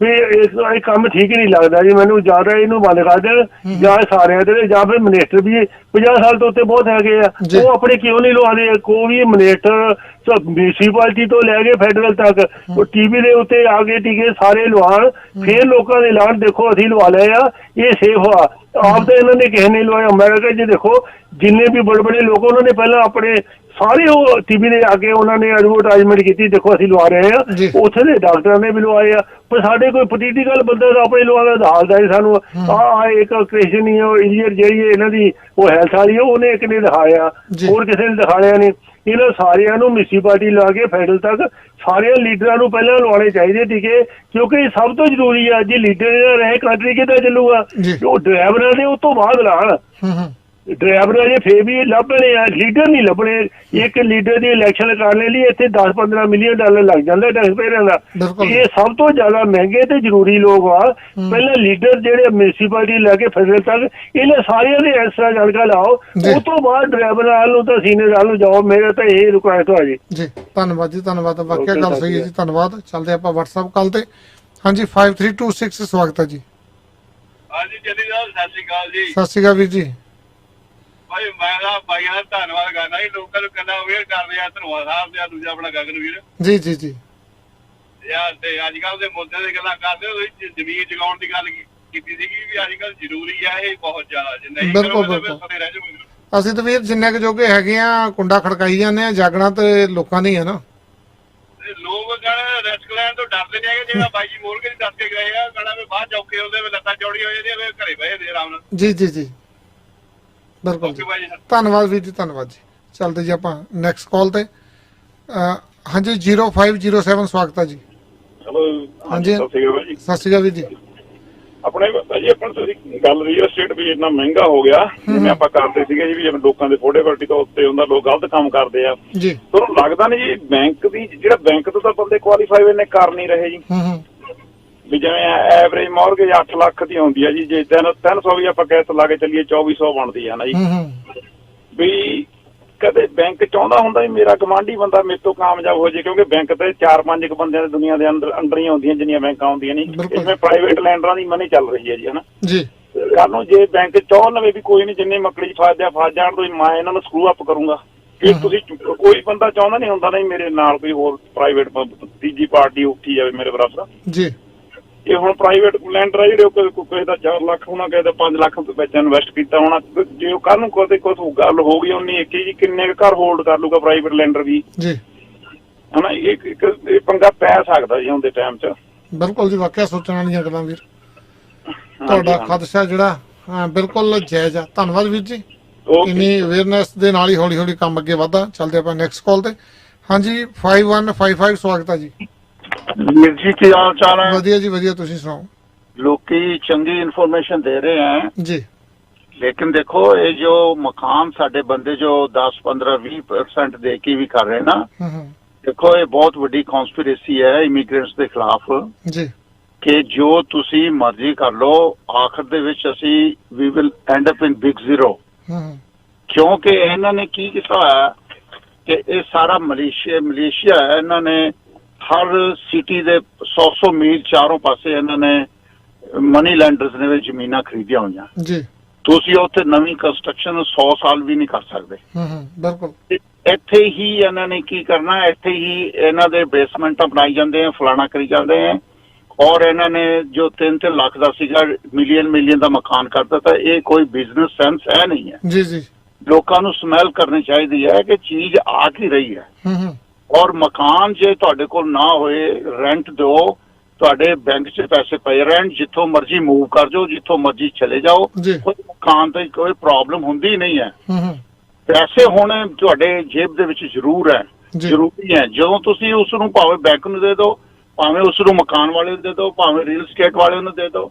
ਫਿਰ ਇਹ ਕੰਮ ਠੀਕ ਨਹੀਂ ਲੱਗਦਾ ਜੀ ਮੈਨੂੰ। ਜ਼ਿਆਦਾ ਇਹਨੂੰ ਬੰਦ ਕਰ ਦੇਣ ਜਾਂ ਸਾਰਿਆਂ ਦੇ, ਜਾਂ ਫਿਰ ਮਿਨਿਸਟਰ ਵੀ 50 ਸਾਲ ਤੋਂ ਉੱਤੇ ਬਹੁਤ ਹੈਗੇ ਆ, ਉਹ ਆਪਣੇ ਕਿਉਂ ਨਹੀਂ ਲਵਾਉਂਦੇ? ਕੋਈ ਵੀ ਮਿਨਿਸਟਰ ਮਿਊਨਿਸਪੈਲਿਟੀ ਤੋਂ ਲੈ ਕੇ ਫੈਡਰਲ ਤੱਕ ਉਹ ਟੀਵੀ ਦੇ ਉੱਤੇ ਆ ਕੇ ਟੀਕੇ ਸਾਰੇ ਲਵਾਉਣ, ਫਿਰ ਲੋਕਾਂ ਦੇ ਲਾਣ। ਦੇਖੋ ਅਸੀਂ ਲਵਾ ਲਏ ਆ, ਇਹ ਸੇਫ ਆ। ਆਪ ਤਾਂ ਇਹਨਾਂ ਨੇ ਕਿਸੇ ਨੇ ਲਵਾਇਆ। ਅਮਰੀਕਾ 'ਚ ਦੇਖੋ ਜਿੰਨੇ ਵੀ ਬੜੇ ਬੜੇ ਲੋਕ ਉਹਨਾਂ ਨੇ ਪਹਿਲਾਂ ਆਪਣੇ ਸਾਰੇ ਉਹ ਟੀਵੀ ਦੇ ਆ ਕੇ ਉਹਨਾਂ ਨੇ ਐਡਵਰਟਾਈਜ਼ਮੈਂਟ ਕੀਤੀ, ਦੇਖੋ ਅਸੀਂ ਲਵਾ ਰਹੇ ਆ। ਉੱਥੇ ਦੇ ਡਾਕਟਰਾਂ ਨੇ ਵੀ ਲਵਾਏ ਆ, ਪਰ ਸਾਡੇ ਕੋਈ ਪੋਲੀਟੀਕਲ ਬੰਦਾ ਤਾਂ ਆਪਣੇ ਲਵਾਉਂਦਾ ਦੱਸਦਾ ਹੀ ਸਾਨੂੰ। ਇੱਕ ਕ੍ਰਿਸ਼ਨ ਹੀ ਇੰਜੀਨੀਅਰ ਜਿਹੜੀ ਇਹਨਾਂ ਦੀ ਉਹ ਹੈਲਥ ਵਾਲੀ, ਉਹਨੇ ਇੱਕ ਨੇ ਦਿਖਾਇਆ, ਹੋਰ ਕਿਸੇ ਨੇ ਦਿਖਾਇਆ ਨਹੀਂ। ਇਹਨਾਂ ਸਾਰਿਆਂ ਨੂੰ ਮਿਊਨਿਸਪੈਲਿਟੀ ਲਾ ਕੇ ਫੈਡਰਲ ਤੱਕ ਸਾਰਿਆਂ ਲੀਡਰਾਂ ਨੂੰ ਪਹਿਲਾਂ ਲਵਾਉਣੇ ਚਾਹੀਦੇ ਟੀਕੇ, ਕਿਉਂਕਿ ਇਹ ਸਭ ਤੋਂ ਜ਼ਰੂਰੀ ਆ। ਜੇ ਲੀਡਰ ਰਹੇ ਕੰਟਰੀ ਕਿੱਦਾਂ ਚੱਲੂਗਾ? ਉਹ ਡਰਾਈਵਰਾਂ ਦੇ ਉਹ ਤੋਂ ਬਾਅਦ ਲਾਣ। ਡਰਾਈਵਰਾਂ ਜੇ ਫੇਰ ਵੀ ਲੱਭਣੇ ਆ, ਲੀਡਰ ਨਹੀਂ ਲੱਭਣੇ। ਇੱਕ ਲੀਡਰ ਦੀ ਇਲੈਕਸ਼ਨ ਕਰਨ ਲਈ ਇੱਥੇ 10-15 ਮਿਲੀਅਨ ਡਾਲਰ ਲੱਗ ਜਾਂਦਾ ਟੈਕਸਪੇਅਰਾਂ ਦਾ। ਇਹ ਸਭ ਤੋਂ ਜ਼ਿਆਦਾ ਮਹਿੰਗੇ ਤੇ ਜ਼ਰੂਰੀ ਲੋਕ ਆ। ਪਹਿਲਾਂ ਲੀਡਰ ਜਿਹੜੇ ਮਿਊਨਿਸਪੈਲਿਟੀ ਲੈ ਕੇ ਫੈਡਰਲ ਤੱਕ ਇਹਨਾਂ ਸਾਰਿਆਂ ਦੇ ਇਸ ਤਰ੍ਹਾਂ ਜਾਣਕਾਰ ਲਾਓ, ਉਸ ਤੋਂ ਬਾਅਦ ਡਰਾਈਵਰ ਨਾਲ ਨੂੰ ਤਾਂ ਸੀਨੀਅਰ ਨਾਲ ਨੂੰ ਜਾਓ। ਮੇਰਾ ਤਾਂ ਇਹ ਰਿਕੁਐਸਟ ਆ ਜੀ। ਜੀ ਧੰਨਵਾਦ ਜੀ, ਧੰਨਵਾਦ। ਵਾਕਿਆ ਗੱਲ ਸਹੀ ਹੈ ਜੀ, ਧੰਨਵਾਦ। ਚੱਲਦੇ ਆਪਾਂ WhatsApp ਕਾਲ ਤੇ। ਹਾਂਜੀ 5326 ਸਵਾਗਤ ਹੈ ਜੀ। ਹਾਂਜੀ ਜੱਦੀ ਸਾਹਿਬ ਸਤਿ ਸ਼੍ਰੀ ਅਕਾਲ ਜੀ। ਸਤਿ ਸ਼੍ਰੀ ਅਕਾਲ ਵੀਰ ਜੀ। ਭਾਈ ਮੈਂ ਤਾਂ ਭਾਈਆਂ ਦਾ ਧੰਨਵਾਦ ਕਰਨਾ ਜੀ, ਲੋਕਾਂ ਨੂੰ ਕਿੰਨਾ ਅਵੇਅਰ ਕਰਦੇ ਆ ਧੰਨਵਾਦ ਸਾਹਿਬ ਤੇ ਦੂਜਾ ਆਪਣਾ ਗਗਨ ਵੀਰ ਜੀ ਜੀ ਜੀ। ਯਾਰ ਤੇ ਅੱਜ ਕੱਲ ਦੇ ਮੁੱਦੇ ਦੀ ਗੱਲਾਂ ਕਰਦੇ ਹੋ, ਜ਼ਮੀਨ ਜਗਾਉਣ ਦੀ ਗੱਲ ਕੀਤੀ ਸੀਗੀ ਵੀ ਅੱਜ ਕੱਲ ਜ਼ਰੂਰੀ ਆ ਇਹ ਬਹੁਤ ਜ਼ਿਆਦਾ। ਜੇ ਨਹੀਂ ਕਰੋਗੇ ਰਹਿ ਜਾਓਗੇ। ਅਸੀਂ ਤਾਂ ਵੀਰ ਜਿੰਨੇ ਕੁ ਜੋਗੇ ਹੈਗੇ ਆ ਕੁੰਡਾ ਖੜਕਾਈ ਜਾਂਦੇ ਆ, ਜਾਗਣਾ ਤੇ ਲੋਕਾਂ ਨੇ ਹੈ ਨਾ। ਲੋਕ ਕਹਿੰਦੇ ਰਿਸਕ ਲੈਣ ਤੋਂ ਡਰਦੇ ਨਹੀਂ ਹੈਗੇ। ਜਿਹੜਾ ਬਾਈ ਜੀ ਮੋੜ ਕੇ ਦੱਸ ਕੇ ਗਏ ਆ ਕਹਿੰਦਾ ਵੀ ਬਾਅਦ ਚੌਕੇ ਹੁੰਦੇ ਲੱਤਾਂ ਚੌੜੀਆਂ ਹੋ ਜਾਂਦੀਆਂ, ਘਰੇ ਬਹਿ ਜਾਂਦੇ ਆਰਾਮ ਨਾਲ। ਜੀ ਜੀ ਜੀ ਬਿਲਕੁਲ ਜੀ, ਧੰਨਵਾਦ ਵੀਰ ਜੀ, ਧੰਨਵਾਦ ਜੀ। ਚੱਲਦੇ ਜੀ ਆਪਾਂ ਨੈਕਸਟ ਕਾਲ ਤੇ। ਹਾਂਜੀ 0507 ਸਵਾਗਤ ਹੈ ਜੀ। ਚਲੋ ਹਾਂਜੀ ਸਤਿ ਸ਼੍ਰੀ ਅਕਾਲ ਵੀਰ ਜੀ। ਆਪਣੇ ਜੀ ਆਪਾਂ ਤੁਸੀਂ ਗੱਲ ਰੀਅਲ estate ਵੀ ਇੰਨਾ ਮਹਿੰਗਾ ਹੋ ਗਿਆ, ਜਿਵੇਂ ਆਪਾਂ ਕਰਦੇ ਸੀਗੇ ਜੀ, ਵੀ ਜਿਵੇਂ ਲੋਕਾਂ ਦੇ ਅਫੋਰਡੇਬਿਲਟੀ ਤੋਂ ਉੱਤੇ ਹੁੰਦਾ, ਲੋਕ ਗਲਤ ਕੰਮ ਕਰਦੇ ਆ ਜੀ। ਤੁਹਾਨੂੰ ਲੱਗਦਾ ਨਹੀਂ ਜੀ ਬੈਂਕ ਦੀ ਜਿਹੜਾ ਬੈਂਕ ਤੋਂ ਤਾਂ ਬੰਦੇ ਕੁਆਲੀਫਾਈ ਇਹਨੇ ਕਰ ਨਹੀਂ ਰਹੇ ਜੀ। ਵੀ ਜਿਵੇਂ ਐਵਰੇਜ ਮੌਰਗੇਜ 8 ਲੱਖ ਦੀ ਹੁੰਦੀ ਆ ਜੀ, ਜੇ 300 ਵੀ ਆਪਾਂ ਕਿਸ਼ਤ ਲਾ ਕੇ ਚੱਲੀਏ 2400 ਬਣਦੀ ਆ ਨਾ ਜੀ। ਵੀ ਕਦੇ ਬੈਂਕ ਚਾਹੁੰਦਾ ਹੁੰਦਾ ਵੀ ਮੇਰਾ ਗਵਾਂਢੀ ਬੰਦਾ ਮੇਰੇ ਤੋਂ ਕਾਮਯਾਬ ਹੋ ਜਾਏ, ਕਿਉਂਕਿ ਬੈਂਕ ਤੇ 4-5 ਬੰਦਿਆਂ ਦੀ ਦੁਨੀਆ ਦੇ ਅੰਦਰ ਹੀ ਆਉਂਦੀਆਂ ਜਿੰਨੀਆਂ ਬੈਂਕਾਂ ਆਉਂਦੀਆਂ ਨਹੀਂ। ਜਿਵੇਂ ਪ੍ਰਾਈਵੇਟ ਲੈਂਡਰਾਂ ਦੀ ਮਨੀ ਚੱਲ ਰਹੀ ਹੈ ਜੀ, ਹਨਾ ਜੀ। ਕੱਲ ਨੂੰ ਜੇ ਬੈਂਕ ਚਾਹ ਲਵੇ ਵੀ ਕੋਈ ਨਹੀਂ, ਜਿੰਨੇ ਮੱਕੜੀ ਚ ਫਸ ਜਾਣ ਤੋਂ ਮੈਂ ਇਹਨਾਂ ਨੂੰ ਸਕਰੂ ਅਪ ਕਰੂੰਗਾ, ਫਿਰ ਤੁਸੀਂ ਕੋਈ ਬੰਦਾ ਚਾਹੁੰਦਾ ਨਹੀਂ ਹੁੰਦਾ ਨਹੀਂ ਮੇਰੇ ਨਾਲ ਕੋਈ ਹੋਰ ਪ੍ਰਾਈਵੇਟ ਤੀਜੀ ਪਾਰਟੀ ਉੱਠੀ ਜਾਵੇ ਮੇਰੇ ਬਰਾਬਰ ਜੀ। ਇਹ ਹੁਣ ਪ੍ਰਾਈਵੇਟ ਲੈਂਡਰ ਆ ਜਿਹੜੇ ਕਿਸੇ ਦਾ 4 ਲੱਖ ਹੋਣਾ, ਕਿਸੇ ਦਾ 5 ਲੱਖ ਵਿੱਚ ਇਨਵੈਸਟ ਕੀਤਾ ਹੋਣਾ, ਜੇ ਉਹ ਕੱਲ ਨੂੰ ਕੋਈ ਗੱਲ ਹੋ ਗਈ ਉਨੀ ਇੱਕ ਜੀ ਕਿੰਨੇ ਘਰ ਹੋਲਡ ਕਰ ਲੂਗਾ ਪ੍ਰਾਈਵੇਟ ਲੈਂਡਰ ਵੀ ਜੀ, ਹਨਾ। ਇਹ ਪੰਗਾ ਪੈ ਸਕਦਾ ਜੀ ਆਉਂਦੇ ਟਾਈਮ 'ਚ। ਬਿਲਕੁਲ ਜੀ, ਵਾਕਿਆ ਸੋਚਣ ਵਾਲੀਆਂ ਗੱਲਾਂ ਵੀਰ। ਤੁਹਾਡਾ ਖਦਸ਼ਾ ਜਿਹੜਾ ਬਿਲਕੁਲ ਜਾਇਜ਼ ਆ। ਧੰਨਵਾਦ ਵੀਰ ਜੀ। ਇੰਨੀ ਅਵੇਅਰਨੈਸ ਦੇ ਨਾਲ ਹੀ ਹੌਲੀ ਹੌਲੀ ਕੰਮ ਅੱਗੇ ਵਧਦਾ। ਚੱਲਦੇ ਆਪਾਂ ਨੈਕਸਟ ਕਾਲ ਤੇ। ਹਾਂਜੀ 5155 ਸਵਾਗਤ ਹੈ ਜੀ। ਵੀਰ ਜੀ ਕੀ ਹਾਲ ਚਾਲ ਹੈ? ਵਧੀਆ ਜੀ ਵਧੀਆ, ਤੁਸੀਂ ਸੁਣਾਓ? ਲੋਕੀ ਚੰਗੀ ਇਨਫੋਰਮੇਸ਼ਨ ਦੇ ਰਹੇ ਹੈ ਜੀ, ਲੇਕਿਨ ਦੇਖੋ ਇਹ ਜੋ ਮਕਾਨ ਸਾਡੇ ਬੰਦੇ ਜੋ 10, 15, 20% ਦੇ ਕੇ ਵੀ ਕਰ ਰਹੇ ਨਾ, ਦੇਖੋ ਇਹ ਬਹੁਤ ਵੱਡੀ ਕਨਸਪੀਰੇਸੀ ਹੈ ਇਮੀਗ੍ਰੈਂਟਸ ਦੇ ਖਿਲਾਫ ਜੀ, ਕਿ ਜੋ ਤੁਸੀਂ ਮਰਜ਼ੀ ਕਰ ਲਓ, ਆਖਰ ਦੇ ਵਿੱਚ ਅਸੀਂ we will end up in big zero. ਕਿਉਂਕਿ ਇਹਨਾਂ ਨੇ ਕੀ ਕੀਤਾ ਹੋਇਆ ਕਿ ਇਹ ਸਾਰਾ ਮਲੇਸ਼ੀਆ ਹੈ, ਇਹਨਾਂ ਨੇ ਹਰ ਸਿਟੀ ਦੇ 100 ਮੀਲ ਚਾਰੋਂ ਪਾਸੇ ਇਹਨਾਂ ਨੇ ਮਨੀ ਲੈਂਡਰਸ ਨੇ ਜ਼ਮੀਨਾਂ ਖਰੀਦੀਆਂ ਹੋਈਆਂ ਜੀ। ਤੁਸੀਂ ਉੱਥੇ ਨਵੀਂ ਕੰਸਟਰਕਸ਼ਨ 100 ਸਾਲ ਵੀ ਨਹੀਂ ਕਰ ਸਕਦੇ। ਬਿਲਕੁਲ ਇੱਥੇ ਹੀ ਇਹਨਾਂ ਨੇ ਕੀ ਕਰਨਾ, ਇੱਥੇ ਹੀ ਇਹਨਾਂ ਦੇ ਬੇਸਮੈਂਟਾਂ ਬਣਾਈ ਜਾਂਦੇ ਆ, ਫਲਾਣਾ ਕਰੀ ਜਾਂਦੇ ਆ। ਔਰ ਇਹਨਾਂ ਨੇ ਜੋ 3-3 ਲੱਖ ਦਾ ਸੀਗਾ ਮਿਲੀਅਨ ਦਾ ਮਕਾਨ ਕਰਦਾ ਤਾਂ ਇਹ ਕੋਈ ਬਿਜ਼ਨਸ ਸੈਂਸ ਹੈ ਨਹੀਂ ਹੈ ਜੀ ਜੀ। ਲੋਕਾਂ ਨੂੰ ਸਮੈਲ ਕਰਨੀ ਚਾਹੀਦੀ ਹੈ ਕਿ ਚੀਜ਼ ਆ ਕੀ ਰਹੀ ਹੈ। ਔਰ ਮਕਾਨ ਜੇ ਤੁਹਾਡੇ ਕੋਲ ਨਾ ਹੋਏ, ਰੈਂਟ ਦਿਓ, ਤੁਹਾਡੇ ਬੈਂਕ 'ਚ ਪੈਸੇ ਪਏ ਰਹਿਣ, ਜਿੱਥੋਂ ਮਰਜ਼ੀ ਮੂਵ ਕਰ ਜਾਓ, ਜਿੱਥੋਂ ਮਰਜ਼ੀ ਚਲੇ ਜਾਓ, ਕੋਈ ਮਕਾਨ ਤੇ ਕੋਈ ਪ੍ਰੋਬਲਮ ਹੁੰਦੀ ਨਹੀਂ ਹੈ। ਪੈਸੇ ਹੋਣੇ ਤੁਹਾਡੇ ਜੇਬ ਦੇ ਵਿੱਚ ਜ਼ਰੂਰ ਹੈ, ਜ਼ਰੂਰੀ ਹੈ। ਜਦੋਂ ਤੁਸੀਂ ਉਸ ਨੂੰ ਭਾਵੇਂ ਬੈਂਕ ਨੂੰ ਦੇ ਦਿਓ, ਭਾਵੇਂ ਉਸ ਨੂੰ ਮਕਾਨ ਵਾਲੇ ਨੂੰ ਦੇ ਦਿਓ, ਭਾਵੇਂ ਰੀਅਲ ਸਟੇਟ ਵਾਲੇ ਨੂੰ ਦੇ ਦਿਓ,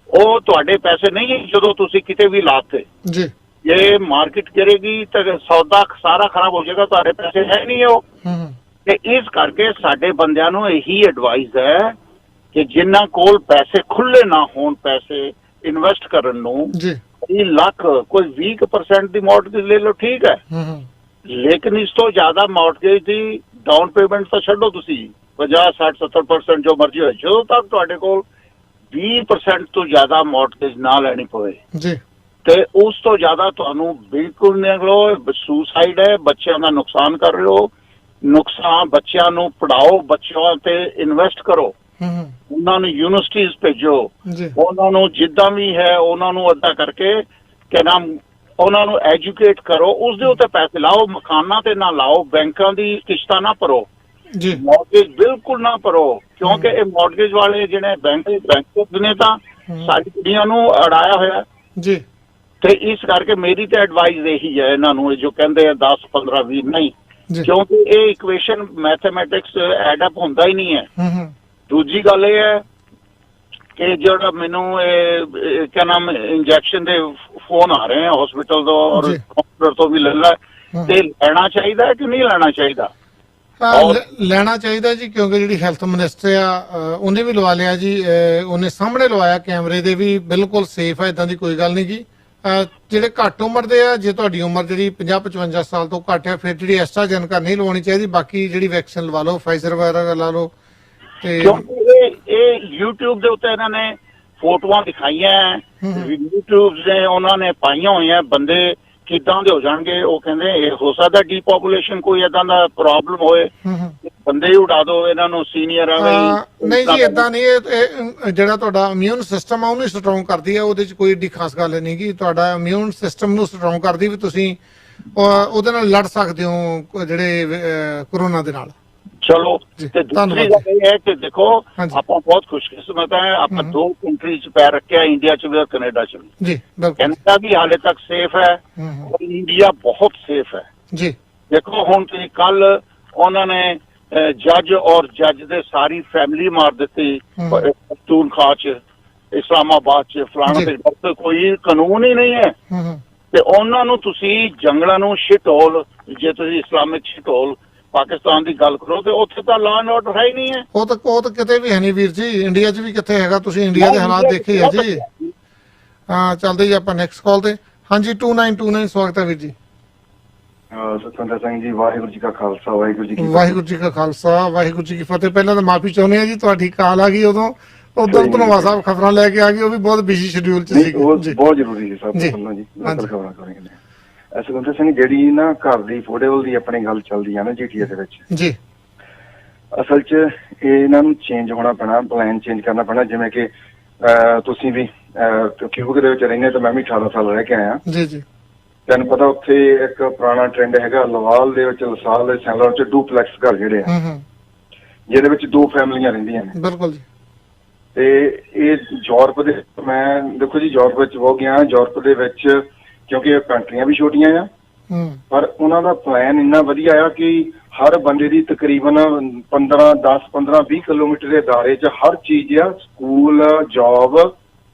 ਉਹ ਤੁਹਾਡੇ ਪੈਸੇ ਨਹੀਂ ਜਦੋਂ ਤੁਸੀਂ ਕਿਤੇ ਵੀ ਲਾਤੇ। ਜੀ ਜੇ ਮਾਰਕੀਟ ਗਿਰੇਗੀ ਤਾਂ ਸੌਦਾ ਸਾਰਾ ਖਰਾਬ ਹੋ ਜਾਏਗਾ, ਤੁਹਾਡੇ ਪੈਸੇ ਹੈ ਨਹੀਂ ਉਹ। ਤੇ ਇਸ ਕਰਕੇ ਸਾਡੇ ਬੰਦਿਆਂ ਨੂੰ ਇਹੀ ਐਡਵਾਈਸ ਹੈ ਕਿ ਜਿਨ੍ਹਾਂ ਕੋਲ ਪੈਸੇ ਖੁੱਲੇ ਨਾ ਹੋਣ ਪੈਸੇ ਇਨਵੈਸਟ ਕਰਨ ਨੂੰ, 30 ਲੱਖ ਕੋਈ 20% ਦੀ ਮੌਰਟਗੇਜ ਲੈ ਲਓ, ਠੀਕ ਹੈ, ਲੇਕਿਨ ਇਸ ਤੋਂ ਜ਼ਿਆਦਾ ਮੌਰਟਗੇਜ ਦੀ ਡਾਊਨ ਪੇਮੈਂਟ ਤਾਂ ਛੱਡੋ, ਤੁਸੀਂ 50, 60, 70% ਜੋ ਮਰਜ਼ੀ ਹੋਏ, ਜਦੋਂ ਤੱਕ ਤੁਹਾਡੇ ਕੋਲ 20% ਤੋਂ ਜ਼ਿਆਦਾ ਮੌਰਟਗੇਜ ਨਾ ਲੈਣੀ ਪਵੇ ਤੇ ਉਸ ਤੋਂ ਜ਼ਿਆਦਾ ਤੁਹਾਨੂੰ ਬਿਲਕੁਲ ਨਹੀਂ ਲਓ। ਸੁਸਾਈਡ ਹੈ, ਬੱਚਿਆਂ ਦਾ ਨੁਕਸਾਨ ਕਰ ਰਹੇ ਹੋ, ਨੁਕਸਾਨ ਬੱਚਿਆਂ ਨੂੰ ਪੜਾਓ, ਬੱਚਿਆਂ ਤੇ ਇਨਵੈਸਟ ਕਰੋ, ਉਹਨਾਂ ਨੂੰ ਯੂਨੀਵਰਸਿਟੀਜ਼ ਭੇਜੋ, ਉਹਨਾਂ ਨੂੰ ਜਿੱਦਾਂ ਵੀ ਹੈ ਉਹਨਾਂ ਨੂੰ ਅੱਧਾ ਕਰਕੇ ਕਿ ਨਾਮ ਉਹਨਾਂ ਨੂੰ ਐਜੂਕੇਟ ਕਰੋ, ਉਸ ਦੇ ਉੱਤੇ ਪੈਸੇ ਲਾਓ, ਮਕਾਨਾਂ ਤੇ ਨਾ ਲਾਓ, ਬੈਂਕਾਂ ਦੀ ਕਿਸ਼ਤਾਂ ਨਾ ਭਰੋ, ਮੌਰਗੇਜ ਬਿਲਕੁਲ ਨਾ ਭਰੋ, ਕਿਉਂਕਿ ਇਹ ਮੌਰਗੇਜ ਵਾਲੇ ਜਿਹੜੇ ਬੈਂਕ ਨੇ ਤਾਂ ਸਾਰੀ ਦੁਨੀਆ ਨੂੰ ਅੜਾਇਆ ਹੋਇਆ ਜੀ। ਤੇ ਇਸ ਕਰਕੇ ਮੇਰੀ ਤਾਂ ਐਡਵਾਈਸ ਇਹੀ ਹੈ ਇਹਨਾਂ ਨੂੰ, ਜੋ ਕਹਿੰਦੇ ਆ 10, 15, 20 ਨਹੀਂ, ਕਿਉਂਕਿ ਇਹ ਇਕੁਏਸ਼ਨ ਮੈਥਮੈਟਿਕਸ ਐਡ ਅਪ ਹੁੰਦਾ ਹੀ ਨਹੀਂ ਹੈ। ਦੂਜੀ ਗੱਲ ਇਹ ਹੈ ਕਿ ਜਿਹੜਾ ਮੈਨੂੰ ਇਹ ਕਿਆ ਨਾਮ ਇੰਜੈਕਸ਼ਨ ਦੇ ਫੋਨ ਆ ਰਹੇ ਆ ਹਸਪੀਟਲ ਤੋਂ ਔਰ ਡਾਕਟਰ ਤੋਂ ਵੀ ਲੈ ਲੈ, ਤੇ ਲੈਣਾ ਚਾਹੀਦਾ ਹੈ ਕਿ ਨਹੀਂ ਲੈਣਾ ਚਾਹੀਦਾ? ਲੈਣਾ ਚਾਹੀਦਾ ਜੀ, ਕਿਉਂਕਿ ਜਿਹੜੀ ਹੈਲਥ ਮਿਨਿਸਟਰ ਆ ਉਹਨੇ ਵੀ ਲਵਾ ਲਿਆ ਜੀ, ਉਹਨੇ ਸਾਹਮਣੇ ਲਵਾਇਆ ਕੈਮਰੇ ਦੇ ਵੀ, ਬਿਲਕੁਲ ਸੇਫ ਹੈ, ਇਦਾਂ ਦੀ ਕੋਈ ਗੱਲ ਨਹੀਂ ਜੀ। ਜਿਹੜੇ ਘੱਟ ਉਮਰ ਦੇ ਆ, ਜੇ ਤੁਹਾਡੀ ਉਮਰ ਜਿਹੜੀ 50-55 ਸਾਲ ਤੋਂ ਘੱਟ ਹੈ, ਫਿਰ ਜਿਹੜੀ ਐਸਟਰਾਜੈਨੇਕਾ ਨਹੀਂ ਲਵਾਉਣੀ ਚਾਹੀਦੀ, ਬਾਕੀ ਜਿਹੜੀ ਵੈਕਸੀਨ ਲਵਾ ਲਓ, ਫਾਈਜ਼ਰ ਵਗੈਰਾ ਲਾ ਲਓ। ਤੇ ਇਹ YouTube ਦੇ ਉੱਤੇ ਇਹਨਾਂ ਨੇ ਫੋਟੋਆਂ ਦਿਖਾਈਆਂ, YouTube ਨੇ ਉਹਨਾਂ ਨੇ ਪਾਈਆਂ ਹੋਈਆਂ, ਬੰਦੇ ਕਿੱਦਾਂ ਦੇ ਹੋ ਜਾਣਗੇ। ਉਹ ਕਹਿੰਦੇ ਇਹ ਹੋ ਸਕਦਾ ਡੀਪੋਪੂਲੇਸ਼ਨ ਕੋਈ ਏਦਾਂ ਦਾ ਪ੍ਰੋਬਲਮ ਹੋਏ, ਬੰਦੇ ਹੀ ਉਡਾ ਦਿਓ ਇਹਨਾਂ ਨੂੰ, ਸੀਨੀਅਰ ਆ ਨਹੀਂ ਜੀ, ਏਦਾਂ ਨਹੀਂ। ਇਹ ਜਿਹੜਾ ਤੁਹਾਡਾ ਇਮਿਊਨ ਸਿਸਟਮ ਆ ਉਹਨੂੰ ਸਟਰੋਂਗ ਕਰਦੀ ਹੈ, ਉਹਦੇ ਚ ਕੋਈ ਏਡੀ ਖਾਸ ਗੱਲ ਨਹੀਂ ਗੀ। ਤੁਹਾਡਾ ਇਮਿਊਨ ਸਿਸਟਮ ਨੂੰ ਸਟਰੋਂਗ ਕਰਦੀ ਵੀ ਤੁਸੀਂ ਉਹਦੇ ਨਾਲ ਲੜ ਸਕਦੇ ਹੋ ਜਿਹੜੇ ਕੋਰੋਨਾ ਦੇ ਨਾਲ। ਚਲੋ, ਤੇ ਦੂਸਰੀ ਗੱਲ ਇਹ ਹੈ ਕਿ ਦੇਖੋ ਆਪਾਂ ਬਹੁਤ ਖੁਸ਼ਕਿਸਮਤ ਹੈ, ਆਪਾਂ 2 ਕੰਟਰੀ ਚ ਪੈਰ ਰੱਖਿਆ, ਇੰਡੀਆ ਚ ਵੀ ਔਰ ਕੈਨੇਡਾ ਚ ਵੀ। ਕੈਨੇਡਾ ਵੀ ਹਾਲੇ ਤੱਕ ਸੇਫ ਹੈ ਔਰ ਇੰਡੀਆ ਬਹੁਤ ਸੇਫ ਹੈ ਜੀ। ਦੇਖੋ ਹੁਣ ਤੁਸੀਂ ਕੱਲ ਉਹਨਾਂ ਨੇ ਜੱਜ ਔਰ ਜੱਜ ਦੇ ਸਾਰੀ ਫੈਮਿਲੀ ਮਾਰ ਦਿੱਤੀ ਪਖਤੂਨਖਵਾ ਚ, ਇਸਲਾਮਾਬਾਦ ਚ, ਫਲਾਣਾ ਤੇ, ਕੋਈ ਕਾਨੂੰਨ ਹੀ ਨਹੀਂ ਹੈ। ਤੇ ਉਹਨਾਂ ਨੂੰ ਤੁਸੀਂ ਜੰਗਲਾਂ ਨੂੰ ਸ਼ਿਟਹੋਲ, ਜੇ ਤੁਸੀਂ ਇਸਲਾਮਿਕ ਸ਼ਿਟਹੋਲ ਪਾਕਿਸਤਾਨ ਦੀ ਗੱਲ ਕਰੋ ਤੇ ਉੱਥੇ ਤਾਂ ਲਾਅ ਐਂਡ ਆਰਡਰ ਹੈ ਹੀ ਨਹੀਂ ਹੈ। ਉਹ ਤਾਂ ਕਿਤੇ ਵੀ ਹੈ ਨਹੀਂ ਵੀਰ ਜੀ, ਇੰਡੀਆ 'ਚ ਵੀ ਕਿੱਥੇ ਹੈਗਾ? ਤੁਸੀਂ ਇੰਡੀਆ ਦੇ ਹਾਲਾਤ ਦੇਖੇ ਆ ਜੀ। ਹਾਂ, ਚੱਲਦੇ ਜੀ ਆਪਾਂ ਨੈਕਸਟ ਕਾਲ ਤੇ। ਹਾਂਜੀ 2929 ਸਵਾਗਤ ਹੈ ਵੀਰ ਜੀ। ਸਤਿੰਦਰ ਸਿੰਘ ਜੀ, ਵਾਹਿਗੁਰੂ ਜੀ ਕਾ ਖਾਲਸਾ, ਵਾਹਿਗੁਰੂ ਜੀ ਕੀ ਫਤਿਹ। ਵਾਹਿਗੁਰੂ ਜੀ ਕਾ ਖਾਲਸਾ, ਵਾਹਿਗੁਰੂ ਜੀ ਕੀ ਫਤਿਹ। ਪਹਿਲਾਂ ਤਾਂ ਮਾਫੀ ਚਾਹੁੰਦੇ ਆ ਜੀ, ਤੁਹਾਡੀ ਕਾਲ ਆ ਗਈ ਉਦੋਂ ਧਨਵਾ ਸਾਹਿਬ ਖਬਰਾਂ ਲੈ ਕੇ ਆ ਗਏ, ਉਹ ਵੀ ਬਹੁਤ ਬਿਜ਼ੀ ਸ਼ਡਿਊਲ 'ਚ ਸੀ। ਬਹੁਤ ਜ਼ਰੂਰੀ ਸੀ ਸਭ ਤੋਂ ਪਹਿਲਾਂ ਜੀ ਖਬਰਾਂ ਕਰਾਂਗੇ। ਸਤਿੰਦਰ ਸਿੰਘ, ਜਿਹੜੀ ਨਾ ਘਰ ਦੀ ਅਫੋਰਡੇਬਲ ਦੀ ਆਪਣੀ ਗੱਲ ਚੱਲਦੀ ਆ ਨਾ GTA ਦੇ ਵਿੱਚ ਜੀ, ਅਸਲ 'ਚ ਇਹਨਾਂ ਨੂੰ ਚੇਂਜ ਹੋਣਾ ਪੈਣਾ, ਪਲਾਨ ਚੇਂਜ ਕਰਨਾ ਪੈਣਾ। ਜਿਵੇਂ ਕਿ ਤੁਸੀਂ ਵੀ ਕਿਊਬਕ ਦੇ ਵਿੱਚ ਰਹਿੰਦੇ, ਤਾਂ ਮੈਂ ਵੀ 18 ਸਾਲ ਰਹਿ ਕੇ ਆਇਆ ਜੀ ਜੀ। ਤੈਨੂੰ ਪਤਾ ਉੱਥੇ ਇੱਕ ਪੁਰਾਣਾ ਟ੍ਰੈਂਡ ਹੈਗਾ, ਲਵਾਲ ਦੇ ਵਿੱਚ, ਲਸਾਲ ਦੇ ਸੈਂਗਲਰ 'ਚ ਡੂਪਲੈਕਸ ਘਰ ਜਿਹੜੇ ਆ, ਜਿਹਦੇ ਵਿੱਚ 2 ਫੈਮਲੀਆਂ ਰਹਿੰਦੀਆਂ ਨੇ। ਬਿਲਕੁਲ ਜੀ। ਤੇ ਇਹ ਯੂਰਪ ਦੇ, ਮੈਂ ਦੇਖੋ ਜੀ ਯੂਰਪ ਵਿੱਚ ਹੋ ਗਿਆ, ਯੂਰਪ ਦੇ ਵਿੱਚ ਕਿਉਂਕਿ ਇਹ ਕੰਟਰੀਆਂ ਵੀ ਛੋਟੀਆਂ ਆ, ਪਰ ਉਹਨਾਂ ਦਾ ਪਲਾਨ ਇੰਨਾ ਵਧੀਆ ਆ ਕਿ ਹਰ ਬੰਦੇ ਦੀ ਤਕਰੀਬਨ 15-20 ਕਿਲੋਮੀਟਰ ਦੇ ਦਾਇਰੇ 'ਚ ਹਰ ਚੀਜ਼ ਆ, ਸਕੂਲ, ਜੌਬ।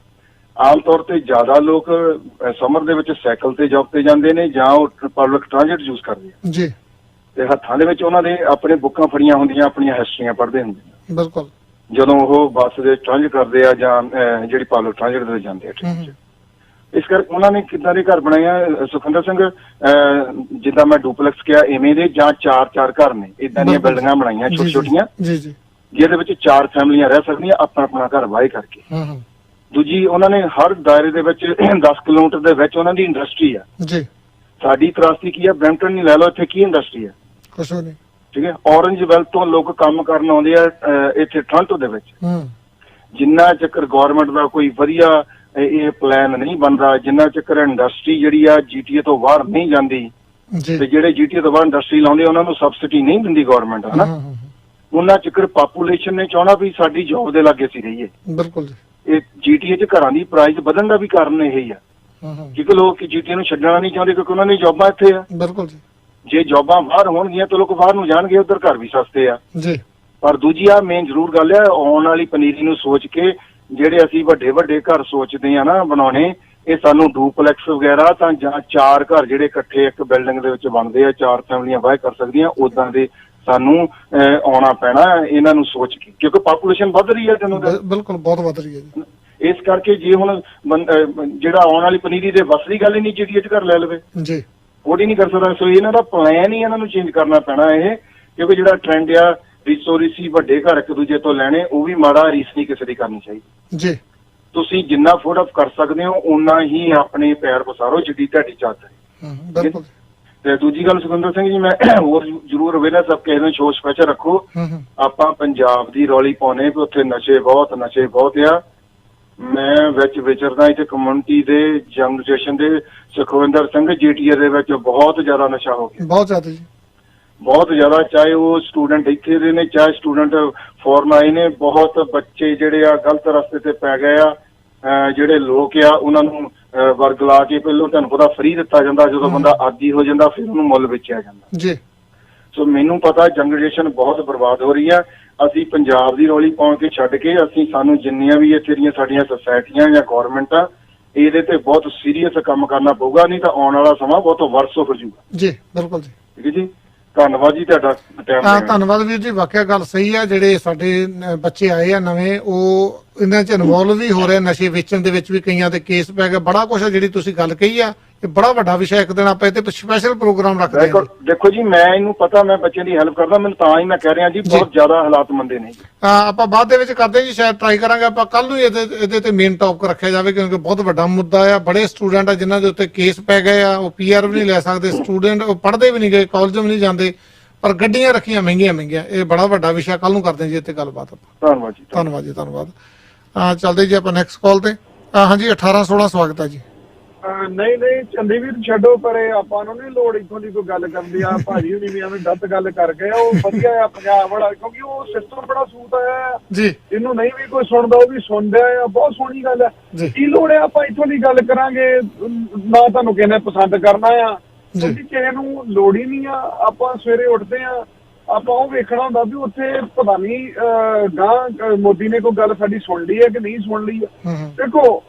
ਆਮ ਤੌਰ ਤੇ ਜ਼ਿਆਦਾ ਲੋਕ ਸਮਰ ਦੇ ਵਿੱਚ ਸਾਈਕਲ ਤੇ ਜੌਬ ਤੇ ਜਾਂਦੇ ਨੇ ਜਾਂ ਉਹ ਪਬਲਿਕ ਟ੍ਰਾਂਸਪੋਰਟ ਯੂਜ਼ ਕਰਦੇ ਆ ਜੀ। ਤੇ ਹੱਥਾਂ ਦੇ ਵਿੱਚ ਉਹਨਾਂ ਦੇ ਆਪਣੇ ਬੁੱਕਾਂ ਫੜੀਆਂ ਹੁੰਦੀਆਂ, ਆਪਣੀਆਂ ਹਿਸਟਰੀਆਂ ਪੜ੍ਹਦੇ ਹੁੰਦੇ। ਬਿਲਕੁਲ। ਜਦੋਂ ਉਹ ਬੱਸ ਦੇ ਟ੍ਰਾਂਸਪੋਰਟ ਕਰਦੇ ਆ ਜਾਂ ਜਿਹੜੀ ਪਬਲਿਕ ਟ੍ਰਾਂਸਪੋਰਟ ਦੇ ਵਿੱਚ ਜਾਂਦੇ ਆ ਟ੍ਰੇਨ 'ਚ। ਇਸ ਕਰਕੇ ਉਹਨਾਂ ਨੇ ਕਿੱਦਾਂ ਦੇ ਘਰ ਬਣਾਏ ਆ ਸੁਖਿੰਦਰ ਸਿੰਘ, ਜਿੱਦਾਂ ਮੈਂ ਡੂਪਲੈਕਸ ਕਿਹਾ ਇਵੇਂ ਦੇ, ਜਾਂ 4-4 ਘਰ ਨੇ, ਇਦਾਂ ਦੀਆਂ ਬਿਲਡਿੰਗਾਂ ਬਣਾਈਆਂ ਛੋਟੀਆਂ, ਜਿਹਦੇ ਵਿੱਚ 4 ਫੈਮਲੀਆਂ ਰਹਿ ਸਕਦੀਆਂ ਆਪਣਾ ਆਪਣਾ ਘਰ ਵਾਹੀ ਕਰਕੇ। ਦੂਜੀ, ਉਹਨਾਂ ਨੇ ਹਰ ਦਾਇਰੇ ਦੇ ਵਿੱਚ 10 ਕਿਲੋਮੀਟਰ ਦੇ ਵਿੱਚ ਉਹਨਾਂ ਦੀ ਇੰਡਸਟਰੀ ਆ ਜੀ। ਸਾਡੀ ਤਰਾਸਦੀ ਕੀ ਆ, ਬਰੈਂਪਟਨ ਨਹੀਂ ਲੈ ਲਓ, ਇੱਥੇ ਕੀ ਇੰਡਸਟਰੀ ਆ? ਕੁਛ ਨਹੀਂ। ਠੀਕ ਹੈ, ਔਰੰਜ ਵੈਲ ਤੋਂ ਲੋਕ ਕੰਮ ਕਰਨ ਆਉਂਦੇ ਆ ਇੱਥੇ ਟੋਰਾਂਟੋ ਦੇ ਵਿੱਚ। ਜਿੰਨਾ ਚੱਕਰ ਗਵਰਨਮੈਂਟ ਦਾ ਕੋਈ ਵਧੀਆ ਇਹ ਪਲਾਨ ਨਹੀਂ ਬਣਦਾ, ਜਿੰਨਾ ਚੱਕਰ ਇੰਡਸਟਰੀ ਜਿਹੜੀ ਆ GTA ਤੋਂ ਬਾਹਰ ਨਹੀਂ ਜਾਂਦੀ, ਤੇ ਜਿਹੜੇ GTA ਤੋਂ ਬਾਹਰ ਇੰਡਸਟਰੀ ਲਾਉਂਦੇ ਉਹਨਾਂ ਨੂੰ ਸਬਸਿਡੀ ਨਹੀਂ ਦਿੰਦੀ ਗਵਰਨਮੈਂਟ, ਹਨਾ, ਉਹਨਾਂ ਚੱਕਰ ਪਾਪੂਲੇਸ਼ਨ ਨੇ ਚਾਹਣਾ ਵੀ ਸਾਡੀ ਜੌਬ ਦੇ ਲਾਗੇ ਅਸੀਂ ਰਹੀਏ। ਬਿਲਕੁਲ ਜੀ। ਇਹ GTA 'ਚ ਘਰਾਂ ਦੀ ਪ੍ਰਾਈਸ ਵਧਣ ਦਾ ਵੀ ਕਾਰਨ ਇਹੀ ਆ, ਕਿਉਂਕਿ ਲੋਕ GTA ਨੂੰ ਛੱਡਣਾ ਨਹੀਂ ਚਾਹੁੰਦੇ, ਕਿਉਂਕਿ ਉਹਨਾਂ ਦੀ ਜੌਬਾਂ ਇੱਥੇ ਆ। ਬਿਲਕੁਲ ਜੀ। ਜੇ ਜੌਬਾਂ ਬਾਹਰ ਹੋਣਗੀਆਂ ਤਾਂ ਲੋਕ ਬਾਹਰ ਨੂੰ ਜਾਣਗੇ, ਉੱਧਰ ਘਰ ਵੀ ਸਸਤੇ ਆ ਜੀ। ਪਰ ਦੂਜੀ ਆ ਮੇਨ ਜ਼ਰੂਰ ਗੱਲ ਆ, ਆਉਣ ਵਾਲੀ ਪਨੀਰੀ ਨੂੰ ਸੋਚ ਕੇ ਜਿਹੜੇ ਅਸੀਂ ਵੱਡੇ ਵੱਡੇ ਘਰ ਸੋਚਦੇ ਆ ਨਾ ਬਣਾਉਣੇ, ਇਹ ਸਾਨੂੰ ਡੂਪਲੈਕਸ ਵਗੈਰਾ ਤਾਂ ਜਾਂ 4 ਘਰ ਜਿਹੜੇ ਇਕੱਠੇ ਇੱਕ ਬਿਲਡਿੰਗ ਦੇ ਵਿੱਚ ਬਣਦੇ ਆ, 4 ਫੈਮਲੀਆਂ ਵਾਹ ਕਰ ਸਕਦੀਆਂ, ਉਦਾਂ ਦੇ ਸਾਨੂੰ ਆਉਣਾ ਪੈਣਾ ਇਹਨਾਂ ਨੂੰ ਸੋਚ ਕੇ, ਕਿਉਂਕਿ ਪਾਪੂਲੇਸ਼ਨ ਵੱਧ ਰਹੀ ਹੈ ਦਿਨੋਂ ਦਿਨ। ਬਿਲਕੁਲ ਬਹੁਤ ਵੱਧ ਰਹੀ ਹੈ ਜੀ। ਇਸ ਕਰਕੇ ਜੇ ਹੁਣ ਜਿਹੜਾ ਆਉਣ ਵਾਲੀ ਪਨੀਰੀ ਦੇ ਵੱਸ ਦੀ ਗੱਲ ਹੀ ਨਹੀਂ, ਜਿਹੜੀ ਘਰ ਲੈ ਲਵੇ ਜੀ, ਉਹ ਨਹੀਂ ਕਰ ਸਕਦਾ। ਸੋ ਇਹਨਾਂ ਦਾ ਪਲਾਨ ਹੀ ਇਹਨਾਂ ਨੂੰ ਚੇਂਜ ਕਰਨਾ ਪੈਣਾ ਇਹ, ਕਿਉਂਕਿ ਜਿਹੜਾ ਟ੍ਰੈਂਡ ਆ ਰੀਸੋ ਵੱਡੇ ਘਰ ਇੱਕ ਦੂਜੇ ਤੋਂ ਲੈਣੇ, ਉਹ ਵੀ ਮਾੜਾ, ਰੀਸ ਨਹੀਂ ਕਿਸੇ ਦੀ ਕਰਨੀ ਚਾਹੀਦੀ ਜੀ। ਤੁਸੀਂ ਜਿੰਨਾ ਅਫੋਰਡ ਕਰ ਸਕਦੇ ਹੋ ਓਨਾ ਹੀ ਆਪਣੇ ਪੈਰ ਪਸਾਰੋ, ਜਿੱਡੀ ਤੁਹਾਡੀ ਚਾਹਤ ਹੈ। ਬਿਲਕੁਲ। ਤੇ ਦੂਜੀ ਗੱਲ ਸੁਖਿੰਦਰ ਸਿੰਘ ਜੀ, ਮੈਂ ਹੋਰ ਜ਼ਰੂਰ ਅਵੇਅਰਨੈਸ ਸਭ ਕਿਸੇ ਨੂੰ ਸ਼ੋਅ ਸਪੈਸ਼ਲ ਰੱਖੋ। ਆਪਾਂ ਪੰਜਾਬ ਦੀ ਰੌਲੀ ਪਾਉਣੇ ਵੀ ਉੱਥੇ ਨਸ਼ੇ ਬਹੁਤ ਆ। ਮੈਂ ਵਿੱਚ ਵਿਚਰਦਾ ਇੱਥੇ ਕਮਿਊਨਿਟੀ ਦੇ ਯੰਗ ਜਨਰੇਸ਼ਨ ਦੇ, ਸੁਖਵਿੰਦਰ ਸਿੰਘ GTA ਦੇ ਵਿੱਚ ਬਹੁਤ ਜ਼ਿਆਦਾ ਨਸ਼ਾ ਹੋ ਗਿਆ, ਬਹੁਤ ਜ਼ਿਆਦਾ ਜੀ, ਬਹੁਤ ਜ਼ਿਆਦਾ। ਚਾਹੇ ਉਹ ਸਟੂਡੈਂਟ ਇੱਥੇ ਦੇ ਨੇ, ਚਾਹੇ ਸਟੂਡੈਂਟ ਫੋਰਨ ਆਏ ਨੇ, ਬਹੁਤ ਬੱਚੇ ਜਿਹੜੇ ਆ ਗਲਤ ਰਸਤੇ ਤੇ ਪੈ ਗਏ ਆ। ਜਿਹੜੇ ਲੋਕ ਆ ਉਹਨਾਂ ਨੂੰ ਵਰਗਲਾ ਕੇ ਪਹਿਲਾਂ ਤੁਹਾਨੂੰ ਪਤਾ ਫ੍ਰੀ ਦਿੱਤਾ ਜਾਂਦਾ, ਜਦੋਂ ਬੰਦਾ ਆਦੀ ਹੋ ਜਾਂਦਾ ਫਿਰ ਉਹਨੂੰ ਮੁੱਲ ਵੇਚਿਆ ਜਾਂਦਾ ਜੀ। ਸੋ ਮੈਨੂੰ ਪਤਾ ਜਨਰੇਸ਼ਨ ਬਹੁਤ ਬਰਬਾਦ ਹੋ ਰਹੀ ਆ। ਅਸੀਂ ਪੰਜਾਬ ਦੀ ਰੌਲੀ ਪਾਉਣ ਕੇ ਛੱਡ ਕੇ ਸਾਨੂੰ ਜਿੰਨੀਆਂ ਵੀ ਇੱਥੇ ਦੀਆਂ ਸਾਡੀਆਂ ਸੁਸਾਇਟੀਆਂ ਜਾਂ ਗੌਰਮੈਂਟ ਆ, ਇਹਦੇ ਤੇ ਬਹੁਤ ਸੀਰੀਅਸ ਕੰਮ ਕਰਨਾ ਪਊਗਾ, ਨਹੀਂ ਤਾਂ ਆਉਣ ਵਾਲਾ ਸਮਾਂ ਬਹੁਤ ਵਰਸ ਹੋ ਜੂਗਾ ਜੀ। ਬਿਲਕੁਲ ਜੀ, ਠੀਕ ਹੈ ਜੀ। ਧੰਨਵਾਦ ਜੀ ਤੁਹਾਡਾ ਟਾਈਮ। ਧੰਨਵਾਦ ਵੀਰ ਜੀ, ਵਾਕਿਆ ਗੱਲ ਸਹੀ ਹੈ। ਜਿਹੜੇ ਸਾਡੇ ਬੱਚੇ ਆਏ ਆ ਨਵੇਂ, ਉਹ ਇਹਨਾਂ 'ਚ ਇਨਵੋਲਵ ਵੀ ਹੋ ਰਹੇ, ਨਸ਼ੇ ਵੇਚਣ ਦੇ ਵਿੱਚ ਵੀ ਕਈਆਂ ਤੇ ਕੇਸ ਪੈ ਗਏ, ਬੜਾ ਕੁਛ ਹੈ। ਜਿਹੜੀ ਤੁਸੀਂ ਗੱਲ ਕਹੀ ਆ, ਇਹ ਬੜਾ ਵੱਡਾ ਵਿਸ਼ਾ, ਇੱਕ ਦਿਨ ਆਪਾਂ ਇਹ ਤੇ ਸਪੈਸ਼ਲ ਪ੍ਰੋਗਰਾਮ ਰੱਖਦੇ ਹਾਂ। ਦੇਖੋ ਜੀ, ਮੈਂ ਇਹਨੂੰ ਪਤਾ, ਮੈਂ ਬੱਚਿਆਂ ਦੀ ਹੈਲਪ ਕਰਦਾ, ਮੈਨੂੰ ਤਾਂ ਹੀ ਮੈਂ ਕਹਿ ਰਿਹਾ ਜੀ, ਬਹੁਤ ਜ਼ਿਆਦਾ ਹਾਲਾਤ ਮੰਦੇ ਨੇ। ਆਪਾਂ ਬਾਅਦ ਦੇ ਵਿੱਚ ਕਰਦੇ ਜੀ, ਸ਼ਾਇਦ ਟਰਾਈ ਕਰਾਂਗੇ ਆਪਾਂ ਕੱਲ ਨੂੰ ਇਹਦੇ ਤੇ ਮੇਨ ਟੌਪਿਕ ਰੱਖਿਆ ਜਾਵੇ, ਕਿਉਂਕਿ ਬਹੁਤ ਵੱਡਾ ਮੁੱਦਾ ਆ। ਬੜੇ ਸਟੂਡੈਂਟ ਆ ਜਿਨ੍ਹਾਂ ਦੇ ਉੱਤੇ ਕੇਸ ਪੈ ਗਏ ਆ, ਉਹ PR ਵੀ ਨਹੀਂ ਲੈ ਸਕਦੇ, ਸਟੂਡੈਂਟ ਉਹ ਪੜ੍ਹਦੇ ਵੀ ਨਹੀਂ ਗਏ, ਕਾਲਜ ਵੀ ਨਹੀਂ ਜਾਂਦੇ, ਪਰ ਗੱਡੀਆਂ ਰੱਖੀਆਂ ਮਹਿੰਗੀਆਂ। ਇਹ ਬੜਾ ਵੱਡਾ ਵਿਸ਼ਾ, ਕੱਲ ਨੂੰ ਕਰਦੇ ਜੀ ਇੱਥੇ ਗੱਲਬਾਤ ਆਪਾਂ। ਧੰਨਵਾਦ ਜੀ। ਧੰਨਵਾਦ ਜੀ, ਧੰਨਵਾਦ। ਚੱਲਦੇ ਜੀ ਆਪਾਂ ਨੈਕਸਟ ਕਾਲ ਤੇ। ਹਾਂਜੀ 1816 ਸਵਾਗਤ ਹੈ ਜੀ। ਨਹੀਂ ਚੰਡੀਗੜ੍ਹ ਛੱਡੋ, ਪਰ ਆਪਾਂ ਨੂੰ ਨਹੀਂ ਲੋੜ ਇੱਥੋਂ ਦੀ ਕੋਈ ਗੱਲ ਕਰਦੀ ਆ। ਭਾਜੀ ਹੁਣੀ ਵੀ ਐਵੇਂ ਗਲਤ ਗੱਲ ਕਰ ਗਏ, ਉਹ ਵਧੀਆ ਆ ਪੰਜਾਬ ਵਾਲਾ, ਕਿਉਂਕਿ ਉਹ ਸਿਸਟਮ ਬੜਾ ਸੂਤ ਆਇਆ ਜੀ। ਇਹਨੂੰ ਨਹੀਂ ਵੀ ਕੋਈ ਸੁਣਦਾ, ਉਹ ਵੀ ਸੁਣਦਾ ਆ, ਬਹੁਤ ਸੋਹਣੀ ਗੱਲ ਹੈ। ਕੀ ਲੋੜ ਹੈ ਆਪਾਂ ਇੱਥੋਂ ਦੀ ਗੱਲ ਕਰਾਂਗੇ, ਨਾ ਤੁਹਾਨੂੰ ਕਿਸੇ ਪਸੰਦ ਕਰਨਾ ਆ, ਕਿਉਂਕਿ ਕਿਸੇ ਨੂੰ ਲੋੜ ਹੀ ਨਹੀਂ ਆ। ਆਪਾਂ ਸਵੇਰੇ ਉੱਠਦੇ ਆ, ਆਪਾਂ ਉਹ ਵੇਖਣਾ ਹੁੰਦਾ ਵੀ ਉੱਥੇ ਪਤਾ ਨਹੀਂ ਗਾਂ ਮੋਦੀ ਨੇ ਕੋਈ ਗੱਲ ਸਾਡੀ ਸੁਣ ਲਈ ਹੈ ਕਿ ਨਹੀਂ ਸੁਣ ਲਈ ਹੈ। ਦੇਖੋ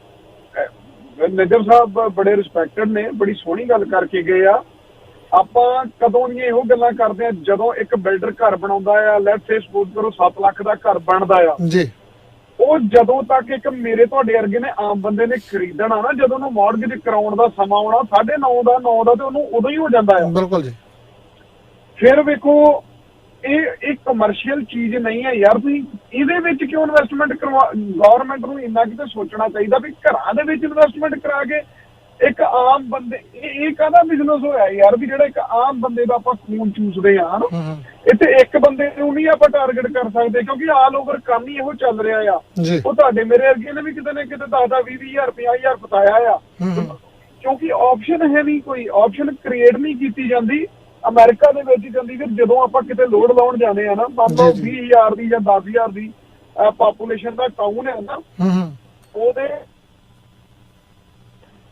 ਨਿਜਮ ਸਾਹਿਬ ਬੜੇ ਰਿਸਪੈਕਟਡ ਨੇ, ਬੜੀ ਸੋਹਣੀ ਗੱਲ ਕਰਕੇ ਗਏ ਆ। ਆਪਾਂ ਕਦੋਂ ਦੀਆਂ ਇਹੋ ਗੱਲਾਂ ਕਰਦੇ ਆ, ਜਦੋਂ ਇੱਕ ਬਿਲਡਰ ਘਰ ਬਣਾਉਂਦਾ ਆ, ਲੈਟਸ ਸੇ ਸਪੋਜ਼ ਕਰੋ 7 ਲੱਖ ਦਾ ਘਰ ਬਣਦਾ ਆ ਜੀ, ਉਹ ਜਦੋਂ ਤੱਕ ਇੱਕ ਮੇਰੇ ਤੁਹਾਡੇ ਵਰਗੇ ਨੇ ਆਮ ਬੰਦੇ ਨੇ ਖਰੀਦਣਾ ਨਾ, ਜਦੋਂ ਉਹਨੂੰ ਮੌਰਗੇਜ ਕਰਾਉਣ ਦਾ ਸਮਾਂ ਆਉਣਾ 9.5 ਦਾ 9 ਦਾ, ਤੇ ਉਹਨੂੰ ਉਦੋਂ ਹੀ ਹੋ ਜਾਂਦਾ ਆ। ਬਿਲਕੁਲ ਜੀ। ਫਿਰ ਵੇਖੋ, ਇਹ ਕਮਰਸ਼ੀਅਲ ਚੀਜ਼ ਨਹੀਂ ਹੈ ਯਾਰ, ਤੁਸੀਂ ਇਹਦੇ ਵਿੱਚ ਕਿਉਂ ਇਨਵੈਸਟਮੈਂਟ ਗਵਰਨਮੈਂਟ ਨੂੰ ਇੰਨਾ ਕਿਤੇ ਸੋਚਣਾ ਚਾਹੀਦਾ ਵੀ ਘਰਾਂ ਦੇ ਵਿੱਚ ਇਨਵੈਸਟਮੈਂਟ ਕਰਾ ਕੇ ਇੱਕ ਆਮ ਬੰਦੇ, ਇਹ ਕਾਹਦਾ ਬਿਜ਼ਨਸ ਹੋਇਆ ਯਾਰ ਵੀ ਜਿਹੜਾ ਇੱਕ ਆਮ ਬੰਦੇ ਦਾ ਆਪਾਂ ਖੂਨ ਚੂਸਦੇ ਆ ਨਾ। ਇੱਥੇ ਇੱਕ ਬੰਦੇ ਨੂੰ ਨਹੀਂ ਆਪਾਂ ਟਾਰਗੇਟ ਕਰ ਸਕਦੇ, ਕਿਉਂਕਿ ਆਲ ਓਵਰ ਕੰਮ ਹੀ ਇਹੋ ਚੱਲ ਰਿਹਾ ਆ। ਉਹ ਤੁਹਾਡੇ ਮੇਰੇ ਵਰਗੇ ਨੇ ਵੀ ਕਿਤੇ ਨਾ ਕਿਤੇ 10-10, 20-20 50,000 ਪਤਾਇਆ ਆ, ਕਿਉਂਕਿ ਆਪਸ਼ਨ ਹੈ ਨਹੀਂ, ਕੋਈ ਆਪਸ਼ਨ ਕ੍ਰੀਏਟ ਨਹੀਂ ਕੀਤੀ ਜਾਂਦੀ। ਅਮਰੀਕਾ ਦੇ ਵਿੱਚ ਚੰਡੀਗੜ੍ਹ ਜਦੋਂ ਆਪਾਂ ਕਿਤੇ ਲੋਡ ਲਾਉਣ ਜਾਂਦੇ ਆ ਨਾ, ਮੰਨ ਲਓ 20,000 ਦੀ ਜਾਂ 10,000 ਦੀ ਪਾਪੂਲੇਸ਼ਨ ਦਾ ਟਾਊਨ ਹੈ ਨਾ, ਉਹਦੇ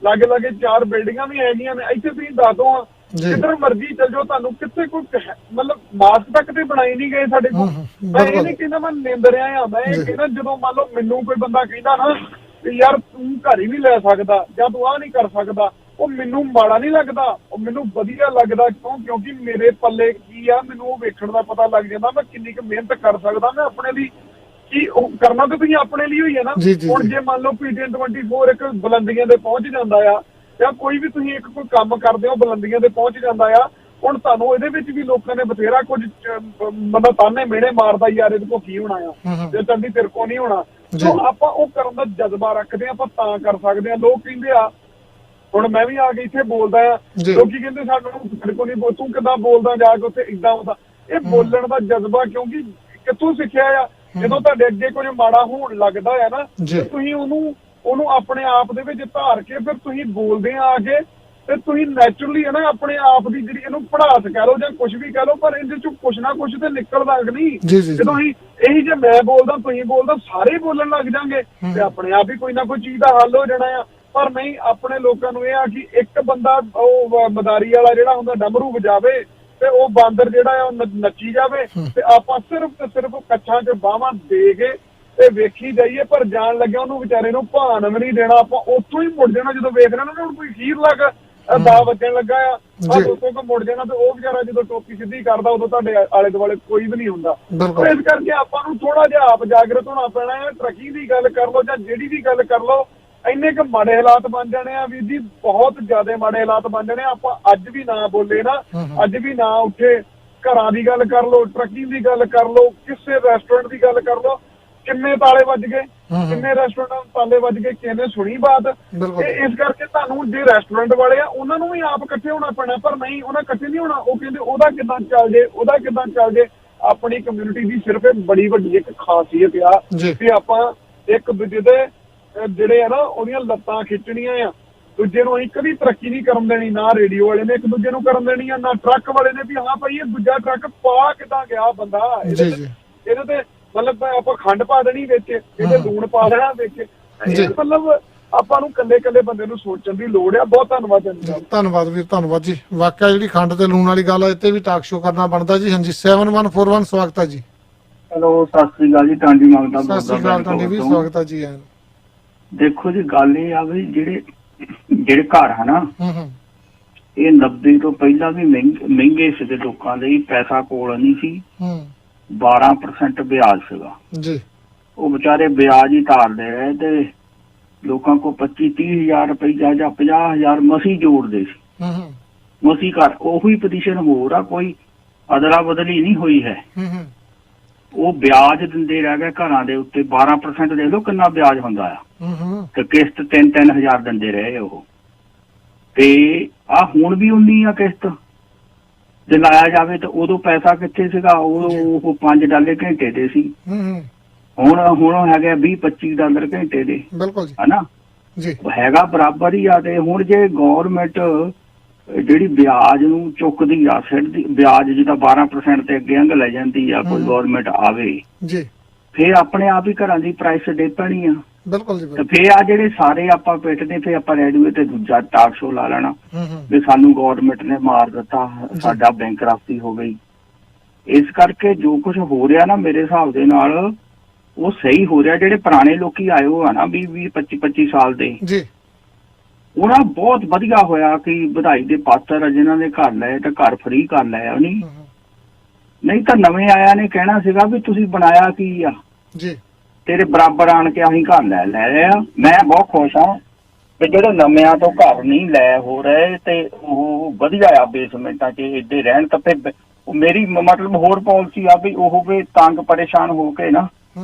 ਲਾਗੇ 4 ਬਿਲਡਿੰਗਾਂ ਵੀ ਹੈਗੀਆਂ ਨੇ। ਇੱਥੇ ਤੁਸੀਂ ਦੱਸ ਦੋ, ਜਿੱਧਰ ਮਰਜ਼ੀ ਚੱਲ ਜਾਓ, ਤੁਹਾਨੂੰ ਕਿੱਥੇ ਕੋਈ ਮਤਲਬ ਮਾਸਕ ਤੱਕ ਤੇ ਬਣਾਈ ਨਹੀਂ ਗਏ ਸਾਡੇ ਕੋਲ। ਮੈਂ ਇਹ ਨਹੀਂ ਕਹਿੰਦਾ ਮੈਂ ਨਿੰਦ ਰਿਹਾ ਆ, ਮੈਂ ਇਹ ਕਹਿੰਦਾ ਜਦੋਂ ਮੰਨ ਲਓ ਮੈਨੂੰ ਕੋਈ ਬੰਦਾ ਕਹਿੰਦਾ ਨਾ ਵੀ ਯਾਰ ਤੂੰ ਘਰ ਹੀ ਨਹੀਂ ਲੈ ਸਕਦਾ ਜਾਂ ਤੂੰ ਆਹ ਨਹੀਂ ਕਰ ਸਕਦਾ, ਉਹ ਮੈਨੂੰ ਮਾੜਾ ਨਹੀਂ ਲੱਗਦਾ, ਉਹ ਮੈਨੂੰ ਵਧੀਆ ਲੱਗਦਾ। ਕਿਉਂਕਿ ਮੇਰੇ ਪੱਲੇ ਕੀ ਆ, ਮੈਨੂੰ ਉਹ ਵੇਖਣ ਦਾ ਪਤਾ ਲੱਗ ਜਾਂਦਾ ਮੈਂ ਕਿੰਨੀ ਕੁ ਮਿਹਨਤ ਕਰ ਸਕਦਾ ਮੈਂ ਆਪਣੇ ਲਈ। ਕੀ ਉਹ ਕਰਨਾ ਤਾਂ ਤੁਸੀਂ ਆਪਣੇ ਲਈ ਹੋਈ ਹੈ ਨਾ। ਹੁਣ ਜੇ ਮੰਨ ਲਓ PTN 24 ਇੱਕ ਬੁਲੰਦੀਆਂ ਦੇ ਪਹੁੰਚ ਜਾਂਦਾ ਆ, ਜਾਂ ਕੋਈ ਵੀ ਤੁਸੀਂ ਕੋਈ ਕੰਮ ਕਰਦੇ ਹੋ ਬੁਲੰਦੀਆਂ ਦੇ ਪਹੁੰਚ ਜਾਂਦਾ ਆ, ਹੁਣ ਤੁਹਾਨੂੰ ਇਹਦੇ ਵਿੱਚ ਵੀ ਲੋਕਾਂ ਨੇ ਬਥੇਰਾ ਕੁਝ ਮਤਲਬ ਤਾਨੇ ਮਿਹਣੇ ਮਾਰਦਾ ਯਾਰ ਇਹਦੇ ਕੋਲ ਕੀ ਹੋਣਾ ਆ, ਜੇ ਚੰਡੀ ਤੇਰੇ ਕੋਲ ਨਹੀਂ ਹੋਣਾ। ਸੋ ਆਪਾਂ ਉਹ ਕਰਨ ਦਾ ਜਜ਼ਬਾ ਰੱਖਦੇ ਆ, ਆਪਾਂ ਤਾਂ ਕਰ ਸਕਦੇ ਆ। ਲੋਕ ਕਹਿੰਦੇ ਆ, ਹੁਣ ਮੈਂ ਵੀ ਆ ਕੇ ਇੱਥੇ ਬੋਲਦਾ ਆ, ਲੋਕੀ ਕਹਿੰਦੇ ਸਾਡੇ ਕੋਲ ਨਹੀਂ, ਤੂੰ ਕਿੱਦਾਂ ਬੋਲਦਾ ਜਾ ਕੇ ਉੱਥੇ ਏਦਾਂ ਹੁੰਦਾ। ਇਹ ਬੋਲਣ ਦਾ ਜਜ਼ਬਾ ਕਿਉਂਕਿ ਕਿੱਥੋਂ ਸਿੱਖਿਆ ਆ, ਜਦੋਂ ਤੁਹਾਡੇ ਅੱਗੇ ਕੁਝ ਮਾੜਾ ਹੋਣ ਲੱਗਦਾ ਹੈ ਨਾ, ਤੁਸੀਂ ਉਹਨੂੰ ਆਪਣੇ ਆਪ ਦੇ ਵਿੱਚ ਧਾਰ ਕੇ ਫਿਰ ਤੁਸੀਂ ਬੋਲਦੇ ਆ ਕੇ, ਤੇ ਤੁਸੀਂ ਨੈਚੁਰਲੀ ਹੈ ਨਾ ਆਪਣੇ ਆਪ ਦੀ ਜਿਹੜੀ ਇਹਨੂੰ ਪੜਾਸ ਕਹਿ ਲਓ ਜਾਂ ਕੁਝ ਵੀ ਕਹਿ ਲਓ, ਪਰ ਇਹਦੇ ਚੋਂ ਕੁਛ ਨਾ ਕੁਛ ਤੇ ਨਿਕਲਦਾ ਨਹੀਂ। ਜਦੋਂ ਇਹੀ ਜੇ ਮੈਂ ਬੋਲਦਾ ਤੁਸੀਂ ਬੋਲਦਾ ਸਾਰੇ ਬੋਲਣ ਲੱਗ ਜਾਗੇ ਤੇ ਆਪਣੇ ਆਪ ਹੀ ਕੋਈ ਨਾ ਕੋਈ ਚੀਜ਼ ਦਾ ਹੱਲ ਹੋ ਜਾਣਾ ਆ। ਪਰ ਨਹੀਂ, ਆਪਣੇ ਲੋਕਾਂ ਨੂੰ ਇਹ ਆ ਕਿ ਇੱਕ ਬੰਦਾ ਉਹ ਮਦਾਰੀ ਵਾਲਾ ਜਿਹੜਾ ਹੁੰਦਾ ਡਮਰੂ ਵਜਾਵੇ ਤੇ ਉਹ ਬਾਂਦਰ ਜਿਹੜਾ ਆ ਉਹ ਨੱਚੀ ਜਾਵੇ ਤੇ ਆਪਾਂ ਸਿਰਫ ਤੇ ਸਿਰਫ ਕੱਛਾਂ 'ਚ ਬਾਹਾਂ ਦੇ ਕੇ ਤੇ ਵੇਖੀ ਜਾਈਏ, ਪਰ ਜਾਣ ਲੱਗਿਆ ਉਹਨੂੰ ਵਿਚਾਰੇ ਨੂੰ ਭਾਨ ਵੀ ਨਹੀਂ ਦੇਣਾ। ਆਪਾਂ ਉੱਥੋਂ ਹੀ ਮੁੜ ਜਾਣਾ ਜਦੋਂ ਵੇਖ ਰਹੇ ਨਾ ਹੁਣ ਕੋਈ ਖੀਰ ਲੱਗ ਦਾ ਵੱਜਣ ਲੱਗਾ ਆ, ਉੱਥੋਂ ਕੋ ਮੁੜ ਜਾਣਾ ਤੇ ਉਹ ਵਿਚਾਰਾ ਜਦੋਂ ਟੋਪੀ ਸਿੱਧੀ ਕਰਦਾ ਉਦੋਂ ਤੁਹਾਡੇ ਆਲੇ ਦੁਆਲੇ ਕੋਈ ਵੀ ਨਹੀਂ ਹੁੰਦਾ। ਇਸ ਕਰਕੇ ਆਪਾਂ ਨੂੰ ਥੋੜਾ ਜਿਹਾ ਆਪ ਜਾਗਰੂਕ ਹੋਣਾ ਪੈਣਾ ਹੈ। ਟਰੱਕਿੰਗ ਦੀ ਗੱਲ ਕਰ ਲਓ ਜਾਂ ਜਿਹੜੀ ਵੀ ਗੱਲ ਕਰ ਲਓ, ਇੰਨੇ ਕੁ ਮਾੜੇ ਹਾਲਾਤ ਬਣ ਜਾਣੇ ਆ ਵੀਰ ਜੀ, ਬਹੁਤ ਜ਼ਿਆਦਾ ਮਾੜੇ ਹਾਲਾਤ ਬਣ ਜਾਣੇ ਆ। ਆਪਾਂ ਅੱਜ ਵੀ ਨਾ ਬੋਲੇ ਨਾ, ਅੱਜ ਵੀ ਨਾ ਉੱਠੇ, ਘਰਾਂ ਦੀ ਗੱਲ ਕਰ ਲਓ, ਟਰੱਕਿੰਗ ਦੀ ਗੱਲ ਕਰ ਲਓ, ਕਿਸੇ ਰੈਸਟੋਰੈਂਟ ਦੀ ਗੱਲ ਕਰ ਲਓ, ਕਿੰਨੇ ਤਾਲੇ ਵੱਜ ਗਏ, ਕਿੰਨੇ ਰੈਸਟੋਰੈਂਟਾਂ ਨੂੰ ਤਾਲੇ ਵੱਜ ਗਏ, ਕਿਹਨੇ ਸੁਣੀ ਬਾਤ। ਇਸ ਕਰਕੇ ਤੁਹਾਨੂੰ ਜੇ ਰੈਸਟੋਰੈਂਟ ਵਾਲੇ ਆ ਉਹਨਾਂ ਨੂੰ ਵੀ ਆਪ ਇਕੱਠੇ ਹੋਣਾ ਪੈਣਾ, ਪਰ ਨਹੀਂ ਉਹਨਾਂ ਇਕੱਠੇ ਨਹੀਂ ਹੋਣਾ। ਉਹ ਕਹਿੰਦੇ ਉਹਦਾ ਕਿੱਦਾਂ ਚੱਲ ਜੇ, ਉਹਦਾ ਕਿੱਦਾਂ ਚੱਲ ਜੇ। ਆਪਣੀ ਕਮਿਊਨਿਟੀ ਦੀ ਸਿਰਫ ਬੜੀ ਵੱਡੀ ਇੱਕ ਖਾਸੀਅਤ ਆ ਕਿ ਆਪਾਂ ਇੱਕ ਦੂਜੇ ਦੇ ਜਿਹੜੇ ਆ ਨਾ ਉਹਦੀਆਂ ਲੱਤਾਂ ਖਿੱਚਣੀਆਂ ਆ। ਦੂਜੇ ਨੂੰ ਅਸੀਂ ਕਦੀ ਤਰੱਕੀ ਨਹੀਂ ਕਰਨ ਦੇਣੀ, ਨਾ ਰੇਡੀਓ ਵਾਲੇ ਨੇ ਇੱਕ ਦੂਜੇ ਨੂੰ ਕਰਨ ਦੇਣੀ ਆ, ਨਾ ਟਰੱਕ ਵਾਲੇ ਨੇ ਵੀ ਹਾਂ ਭਾਈ ਇਹ ਦੂਜਾ ਟਰੱਕ ਪਾ ਕਿੱਦਾਂ ਗਿਆ ਬੰਦਾ, ਇਹਦੇ ਤੇ ਮਤਲਬ ਆਪਾਂ ਖੰਡ ਪਾ ਦੇਣੀ ਵਿੱਚ, ਇਹਦੇ ਲੂਣ ਪਾ ਦੇਣਾ ਵਿੱਚ। ਮਤਲਬ ਆਪਾਂ ਨੂੰ ਕੱਲੇ ਕੱਲੇ ਬੰਦੇ ਨੂੰ ਸੋਚਣ ਦੀ ਲੋੜ ਆ। ਬਹੁਤ ਧੰਨਵਾਦ ਜੀ। ਧੰਨਵਾਦ ਵੀਰ, ਧੰਨਵਾਦ ਜੀ। ਵਾਕਿਆ ਜਿਹੜੀ ਖੰਡ ਤੇ ਲੂਣ ਵਾਲੀ ਗੱਲ ਹੈ ਇੱਥੇ ਵੀ ਟਾਕ ਸ਼ੋ ਕਰਨਾ ਬਣਦਾ ਜੀ। ਹਾਂਜੀ 7141 ਸਵਾਗਤ ਹੈ ਜੀ। ਹੈਲੋ ਸਤਿ ਸ੍ਰੀ ਅਕਾਲ ਜੀ, ਟਾਂਡੀ ਮੰਗਦਾ। ਸਤਿ ਸ੍ਰੀ ਅਕਾਲ ਟਾਂਡੀ ਵੀ, ਸਵਾਗਤ ਹੈ ਜੀ। ਦੇਖੋ ਜੀ ਗੱਲ ਇਹ ਆ ਵੀ ਜਿਹੜੇ ਘਰ ਹਨਾ ਇਹ 90 ਤੋਂ ਪਹਿਲਾਂ ਵੀ ਮਹਿੰਗੇ ਸੀਗੇ, ਲੋਕਾਂ ਲਈ ਪੈਸਾ ਕੋਲ ਨਹੀਂ ਸੀ, 12% ਵਿਆਜ ਸੀਗਾ ਜੀ। ਉਹ ਵਿਚਾਰੇ ਵਿਆਜ ਹੀ ਤਾਰਦੇ ਰਹੇ ਤੇ ਲੋਕਾਂ ਕੋਲ 25-30 ਹਜ਼ਾਰ ਰੁਪਈਆ ਜਾਂ 50 ਹਜ਼ਾਰ ਮਸੀ ਜੋੜਦੇ ਸੀ। ਮਸੀ ਘਰ ਉਹੀ ਪੋਜੀਸ਼ਨ ਹੋਰ ਆ, ਕੋਈ ਅਦਲਾ ਬਦਲੀ ਨਹੀਂ ਹੋਈ ਹੈ। ਉਹ ਵਿਆਜ ਦਿੰਦੇ ਰਹਿ ਗਏ ਘਰਾਂ ਦੇ ਉੱਤੇ। 12% ਦੇਖ ਲਓ ਕਿੰਨਾ ਵਿਆਜ ਹੁੰਦਾ ਆ, ਤੇ ਕਿਸ਼ਤ 3-3 ਹਜ਼ਾਰ ਦਿੰਦੇ ਰਹੇ ਉਹ। ਤੇ ਆ ਹੁਣ ਵੀ ਉਨੀ ਆ ਕਿਸ਼ਤ ਜੇ ਲਾਇਆ ਜਾਵੇ ਤਾਂ ਉਦੋਂ ਪੈਸਾ ਕਿੱਥੇ ਸੀਗਾ, ਉਹ $5 ਘੰਟੇ ਦੇ ਸੀ, ਹੁਣ ਹੈਗਾ $20-25 ਘੰਟੇ ਦੇ, ਹਨਾ ਜੀ, ਹੈਗਾ ਬਰਾਬਰ ਹੀ ਆ। ਤੇ ਹੁਣ ਜੇ ਗੌਰਮੈਂਟ ਜਿਹੜੀ ਵਿਆਜ ਨੂੰ ਚੁੱਕਦੀ ਆ, ਸਿੱਟਦੀ ਵਿਆਜ ਜਿਹਦਾ 12% ਤੇ ਅੱਗੇ ਅੰਗ ਲੈ ਜਾਂਦੀ ਆ, ਕੋਈ ਗੌਰਮੈਂਟ ਆਵੇ ਜੀ, ਫੇਰ ਆਪਣੇ ਆਪ ਹੀ ਘਰਾਂ ਦੀ ਪ੍ਰਾਈਸ ਡੇ ਪੈਣੀ ਆ। ਬਿਲਕੁਲ ਜੀ। ਤੇ ਫੇਰ ਆ ਜਿਹੜੇ ਸਾਰੇ ਆਪਾਂ ਪਿੱਟਦੇ, ਫੇਰ ਆਪਾਂ ਰੇਡੀਓ ਤੇ ਦੂਜਾ ਟਾਕ ਸ਼ੋ ਲਾ ਲੈਣਾ ਵੀ ਸਾਨੂੰ ਗੌਰਮੈਂਟ ਨੇ ਮਾਰ ਦਿੱਤਾ, ਸਾਡਾ ਬੈਂਕਰਪਸੀ ਹੋ ਗਈ। ਇਸ ਕਰਕੇ ਜੋ ਕੁਝ ਹੋ ਰਿਹਾ ਨਾ ਮੇਰੇ ਹਿਸਾਬ ਦੇ ਨਾਲ ਉਹ ਸਹੀ ਹੋ ਰਿਹਾ। ਜਿਹੜੇ ਪੁਰਾਣੇ ਲੋਕੀ ਆਏ ਹੋ ਆ ਨਾ 20-25 ਸਾਲ ਦੇ ਜੀ, ਉਹਨਾਂ ਬਹੁਤ ਵਧੀਆ ਹੋਇਆ ਕਿ ਵਧਾਈ ਦੇ ਪਾਤਰ ਜਿਨ੍ਹਾਂ ਨੇ ਘਰ ਲਏ ਤਾਂ ਘਰ ਫ੍ਰੀ ਕਰ ਲਿਆ ਨਹੀਂ ਤਾਂ ਨਵੇਂ ਆਇਆ ਨੇ ਕਹਿਣਾ ਸੀਗਾ ਵੀ ਤੁਸੀਂ ਬਣਾਇਆ ਕੀ ਆ ਜੀ, ਤੇਰੇ ਬਰਾਬਰ ਆਣ ਕੇ ਅਸੀਂ ਘਰ ਲੈ ਰਹੇ ਆ। ਮੈਂ ਬਹੁਤ ਖੁਸ਼ ਹਾਂ ਵੀ ਜਿਹੜੇ ਨਵਿਆਂ ਤੋਂ ਘਰ ਨਹੀਂ ਲੈ ਹੋ ਰਹੇ ਤੇ ਉਹ ਵਧੀਆ ਆ ਬੇਸਮੈਂਟਾਂ 'ਚ ਏਡੇ ਰਹਿਣ। ਤਾਂ ਫਿਰ ਮੇਰੀ ਮਤਲਬ ਹੋਰ ਪਾਲਿਸੀ ਆ ਵੀ ਉਹ ਵੀ ਤੰਗ ਪਰੇਸ਼ਾਨ ਹੋ ਕੇ ਨਾ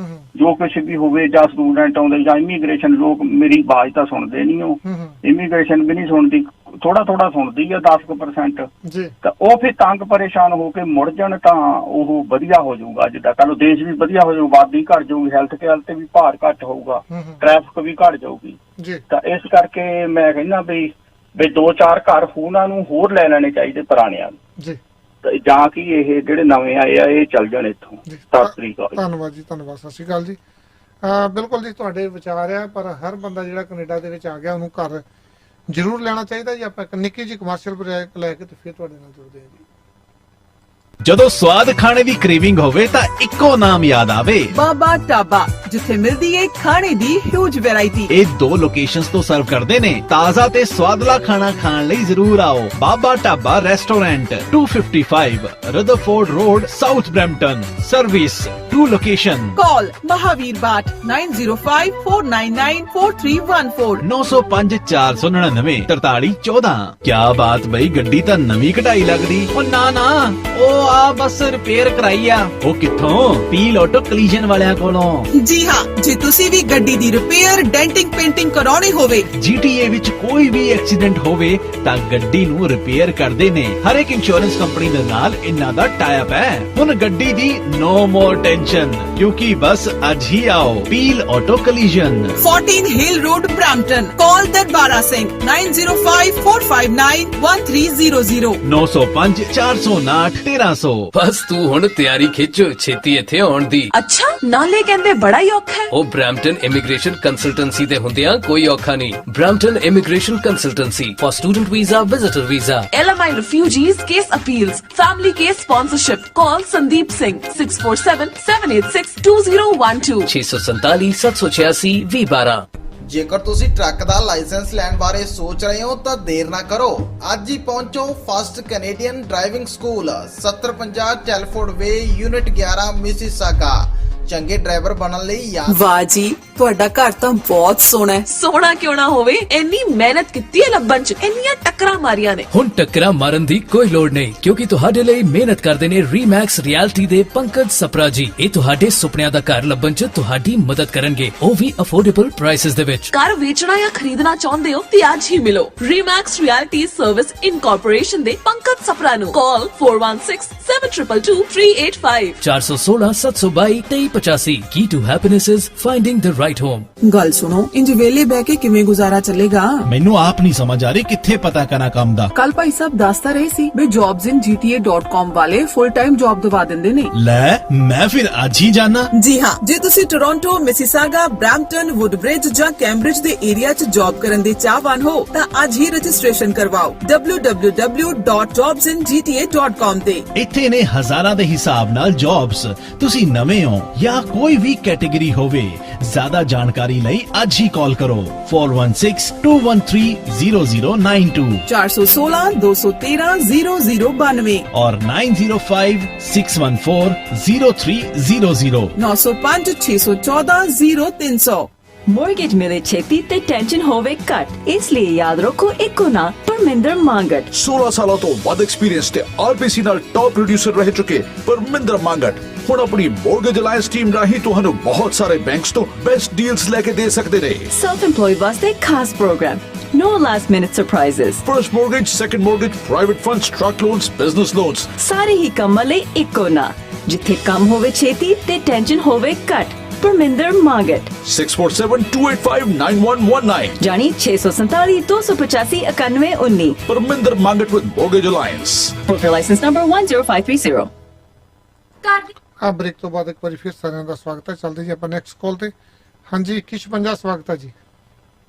ਜੋ ਕੁਛ ਵੀ ਹੋਵੇ, ਜਾਂ ਸਟੂਡੈਂਟ ਆਉਂਦੇ ਜਾਂ ਇਮੀਗ੍ਰੇਸ਼ਨ, ਲੋਕ ਮੇਰੀ ਆਵਾਜ਼ ਤਾਂ ਸੁਣਦੇ ਨਹੀਂ, ਉਹ ਇਮੀਗ੍ਰੇਸ਼ਨ ਵੀ ਨਹੀਂ ਸੁਣਦੀ, ਥੋੜਾ ਸੁਣਦੀ ਆ 10% ਤਾਂ ਉਹ ਫਿਰ ਤੰਗ ਪਰੇਸ਼ਾਨ ਹੋ ਕੇ ਮੁੜ ਜਾਣ ਤਾਂ ਉਹ ਵਧੀਆ ਹੋ ਜਾਊਗਾ। ਜਿੱਦਾਂ ਕੱਲ ਦੇਸ਼ ਵੀ ਵਧੀਆ ਹੋ ਜਾਊ, ਆਬਾਦੀ ਘੱਟ ਜਾਊਗੀ, ਹੈਲਥ ਕੇਅਰ ਤੇ ਵੀ ਭਾਰ ਘੱਟ ਹੋਊਗਾ, ਟ੍ਰੈਫਿਕ ਵੀ ਘੱਟ ਜਾਊਗੀ। ਤਾਂ ਇਸ ਕਰਕੇ ਮੈਂ ਕਹਿੰਦਾ ਵੀ 2-4 ਘਰ ਉਹਨਾਂ ਨੂੰ ਹੋਰ ਲੈ ਲੈਣੇ ਚਾਹੀਦੇ ਪੁਰਾਣਿਆਂ ਨੂੰ, ਜਾਂ ਕਿ ਇਹ ਜਿਹੜੇ ਨਵੇਂ ਆਏ ਆ ਇਹ ਚੱਲ ਜਾਣ ਇੱਥੋਂ। ਸਤਿ ਸ੍ਰੀ ਅਕਾਲ। ਧੰਨਵਾਦ ਜੀ, ਧੰਨਵਾਦ। ਸਤਿ ਸ੍ਰੀ ਅਕਾਲ ਜੀ। ਬਿਲਕੁਲ ਜੀ, ਤੁਹਾਡੇ ਵਿਚਾਰ ਆ, ਪਰ ਹਰ ਬੰਦਾ ਜਿਹੜਾ ਕੈਨੇਡਾ ਦੇ ਵਿੱਚ ਆ ਗਿਆ ਉਹਨੂੰ ਘਰ ਜ਼ਰੂਰ ਲੈਣਾ ਚਾਹੀਦਾ ਜੀ। ਆਪਾਂ ਇੱਕ ਨਿੱਕੀ ਜਿਹੀ ਕਮਰਸ਼ੀਅਲ ਬ੍ਰੇਕ ਲੈ ਕੇ ਤੇ ਫਿਰ ਤੁਹਾਡੇ ਨਾਲ ਜੁੜਦੇ ਹਾਂ ਜੀ। ਜਦੋਂ ਸਵਾਦ ਖਾਣੇ ਦੀ ਕ੍ਰੇਵਿੰਗ ਹੋਵੇ ਤਾਂ ਇੱਕੋ ਨਾਮ ਯਾਦ ਆਵੇ, ਬਾਬਾ ਢਾਬਾ, ਜਿੱਥੇ ਮਿਲਦੀ ਹੈ ਖਾਣੇ ਦੀ ਹਿਊਜ ਵੈਰਾਈਟੀ। ਇਹ 2 ਲੋਕੇਸ਼ਨਸ ਤੋਂ ਸਰਵ ਕਰਦੇ ਨੇ। ਤਾਜ਼ਾ ਤੇ ਸਵਾਦਲਾ ਖਾਣਾ ਖਾਣ ਲਈ ਜ਼ਰੂਰ ਆਓ। Baba Dhaba restaurant 255 Rutherford road, South Brampton. Service 2 location. Call Mahavir Bhat 905-499-4314 905 499 4314। ਕਿਆ ਬਾਤ ਬਈ, ਗੱਡੀ ਤਾਂ ਨਵੀਂ ਕਢਾਈ ਲੱਗਦੀ। ਉਹ ਨਾ ਉਹ ਆ ਬਸ ਰਿਪੇਅਰ ਕਰਾਈ ਆ। ਉਹ ਕਿੱਥੋਂ? ਪੀਲ ਆਟੋ ਕਲੀਜਨ ਵਾਲਿਆਂ ਕੋਲੋਂ। ਜੀ ਹਾਂ, ਜੇ ਤੁਸੀਂ ਵੀ ਗੱਡੀ ਦੀ ਰਿਪੇਅਰ, ਡੈਂਟਿੰਗ, ਪੇਂਟਿੰਗ ਕਰਾਉਣੀ ਹੋਵੇ, GTA ਵਿੱਚ ਕੋਈ ਵੀ ਐਕਸੀਡੈਂਟ ਹੋਵੇ ਤਾਂ ਗੱਡੀ ਨੂੰ ਰਿਪੇਅਰ ਕਰਦੇ ਨੇ। ਹਰ ਇੱਕ ਇੰਸ਼ੋਰੈਂਸ ਕੰਪਨੀ ਦੇ ਨਾਲ ਇਹਨਾਂ ਦਾ ਟਾਈ ਅਪ ਹੈ। ਹੁਣ ਗੱਡੀ ਦੀ ਨੋ ਮੋਰ ਟੈਨਸ਼ਨ। टेंशन, क्योंकि बस आज ही आओ पील ऑटो कलीजन, 14 हिल रोड ब्रैम्पटन। कॉल दरबारा सिंह 9054591300 905 459 1300। बस तू हुण तैयारी खिच, छेती इत्थे आउण दी। अच्छा, नाले कहंदे बड़ा ही औखा है। ओ ब्रैम्पटन इमिग्रेशन कंसल्टेंसी दे हुंदियां कोई औखा नहीं। Brampton immigration consultancy for student visa, visitor visa, LMI refugees case appeals, family case sponsorship. Call Sandeep Singh 647-786-2012 647 786 2012। ਜੇਕਰ ਤੁਸੀਂ ਟਰੱਕ ਦਾ ਲਾਇਸੈਂਸ ਲੈਣ ਬਾਰੇ ਸੋਚ ਰਹੇ ਹੋ ਤਾਂ ਦੇਰ ਨਾ ਕਰੋ, ਅੱਜ ਹੀ ਪਹੁੰਚੋ ਫਸਟ ਕੈਨੇਡੀਅਨ ਡਰਾਈਵਿੰਗ ਸਕੂਲ 7050 ਚੈਲਫੋਰਡ ਵੇ ਯੂਨਿਟ 11 ਮਿਸੀਸਾਗਾ। ਚੰਗੇ ਡਰਾਈਵਰ ਬਣਨ ਲਈ ਯਾਦ ਵਾਹ ਜੀ, ਤੁਹਾਡਾ ਘਰ ਤਾਂ ਬਹੁਤ ਸੋਹਣਾ ਹੈ। ਸੋਹਣਾ ਕਿਉਂ ਨਾ ਹੋਵੇ, ਇੰਨੀ ਮਿਹਨਤ ਕੀਤੀ ਹੈ ਲੱਭਣ ਚ, ਇੰਨੀਆਂ ਟੱਕਰਾਂ ਮਾਰੀਆਂ ਨੇ। ਹੁਣ ਟੱਕਰਾਂ ਮਾਰਨ ਦੀ ਕੋਈ ਲੋੜ ਨਹੀਂ, ਕਿਉਂਕਿ ਤੁਹਾਡੇ ਲਈ ਮਿਹਨਤ ਕਰਦੇ ਨੇ ਰੀਮੈਕਸ ਰਿਐਲਿਟੀ ਦੇ ਪੰਕਜ ਸਪਰਾ ਜੀ। ਇਹ ਤੁਹਾਡੇ ਸੁਪਨਿਆਂ ਦਾ ਘਰ ਲੱਭਣ ਚ ਤੁਹਾਡੀ ਮਦਦ ਕਰਨਗੇ, ਉਹ ਵੀ ਅਫੋਰਡੇਬਲ ਪ੍ਰਾਈਸਸ ਦੇ ਵਿੱਚ। ਘਰ ਵੇਚਣਾ ਜਾਂ ਖਰੀਦਣਾ ਚਾਹੁੰਦੇ ਹੋ ਤੇ ਅੱਜ ਹੀ ਮਿਲੋ ਰੀਮੈਕਸ ਰਿਐਲਿਟੀ ਸਰਵਿਸ ਇਨਕੋਰਪੋਰੇਸ਼ਨ ਦੇ ਪੰਕਜ ਸਪਰਾ ਨੂੰ। ਕਾਲ 4167222385 416 722 85। Key to happiness is finding the right home। ਗੱਲ ਸੁਣੋ, ਇੰਜ ਵੇਲੇ ਬਹਿ ਕੇ ਕਿਵੇਂ ਗੁਜ਼ਾਰਾ ਚੱਲੇਗਾ? ਮੈਨੂੰ ਆਪ ਨਹੀਂ ਸਮਝ ਆ ਰਹੀ ਕਿੱਥੇ ਪਤਾ ਕਰਾਂ ਕੰਮ ਦਾ। ਕੱਲ ਭਾਈ ਸਾਹਿਬ ਦੱਸਦਾ ਰਹੇ ਸੀ ਵੀ jobsinGTA.com ਵਾਲੇ ਫੁੱਲ ਟਾਈਮ ਜੌਬ ਦਵਾ ਦਿੰਦੇ ਨੇ। ਲੈ ਮੈਂ ਫਿਰ ਅੱਜ ਹੀ ਜਾਣਾ। ਜੀ ਹਾਂ, ਜੇ ਤੁਸੀਂ ਟੋਰਾਂਟੋ, ਮਿਸੀਸਾਗਾ, ਬ੍ਰੈਂਪਟਨ, ਵੁੱਡਬ੍ਰਿਜ ਜਾਂ ਕੈਂਬਰਿਜ ਦੇ ਏਰੀਆ 'ਚ ਜੌਬ ਕਰਨ ਦੇ ਚਾਹਵਾਨ ਹੋ ਤਾਂ ਅੱਜ ਹੀ ਰਜਿਸਟ੍ਰੇਸ਼ਨ ਕਰਵਾਓ www.jobsingta.com ਤੇ। ਇੱਥੇ ਨੇ ਹਜ਼ਾਰਾਂ ਦੇ ਹਿਸਾਬ ਨਾਲ ਜੌਬਸ। ਤੁਸੀਂ ਨਵੇਂ ਹੋ ਜਾਂ ਕੋਈ ਵੀ ਕੈਟੇਗਰੀ ਹੋਵੇ, ਜ਼ਿਆਦਾ ਜਾਣਕਾਰੀ ਲਈ ਅੱਜ ਹੀ ਕਾਲ ਕਰੋ 4162130092 416-213-0092 और 9056140300 905-614-0300। ਮੋਰਗੇਜ ਮਿਲੇ ਛੇਤੀ ਤੇ ਟੈਨਸ਼ਨ ਹੋਵੇ ਘੱਟ, ਇਸ ਲਈ ਯਾਦ ਰੱਖੋ ਇੱਕੋ ਨਾ ਪਰਮਿੰਦਰ ਮੰਗਟ। 16 ਸਾਲਾਂ ਤੋਂ ਵੱਧ ਐਕਸਪੀਰੀਅੰਸ ਤੇ ਆਰਬੀਸੀ ਨਾਲ ਟੌਪ ਪ੍ਰੋਡਿਊਸਰ ਰਹਿ ਚੁੱਕੇ ਪਰਮਿੰਦਰ ਮੰਗਟ ਹੁਣ ਆਪਣੀ ਮੋਰਗੇਜ ਅਲਾਈਅੰਸ ਟੀਮ ਰਾਹੀਂ ਤੁਹਾਨੂੰ ਬਹੁਤ ਸਾਰੇ ਬੈਂਕਸ ਤੋਂ ਬੈਸਟ ਡੀਲਸ ਲੈ ਕੇ ਦੇ ਸਕਦੇ ਨੇ। ਸੈਲਫ ਇੰਪਲੋਇਡ ਵਾਸਤੇ ਖਾਸ programme, no last minute surprises, first mortgage, second mortgage, private funds, truck loans, business loans, ਸਾਰੇ ਹੀ ਕੰਮਾਂ ਲਈ ਇੱਕੋ ਨਾ, ਜਿੱਥੇ ਕੰਮ ਹੋਵੇ ਛੇਤੀ ਤੇ ਟੈਨਸ਼ਨ ਹੋਵੇ ਘੱਟ। ਪਰਮਿੰਦਰ ਮੰਗਟ 647-285-9119 ਜਾਨੀ 647-285-9119। Parminder Mangat with Mortgage Alliance। Broker license number 10530। ਆ ਬ੍ਰੇਕ ਤੋਂ ਬਾਅਦ ਇੱਕ ਵਾਰੀ ਫਿਰ ਸਾਰਿਆਂ ਦਾ ਸਵਾਗਤ ਹੈ। ਚੱਲਦੇ ਜੀ ਆਪਾਂ ਨੈਕਸਟ ਕਾਲ ਤੇ। ਹਾਂਜੀ 2156 ਸਵਾਗਤ ਹੈ ਜੀ।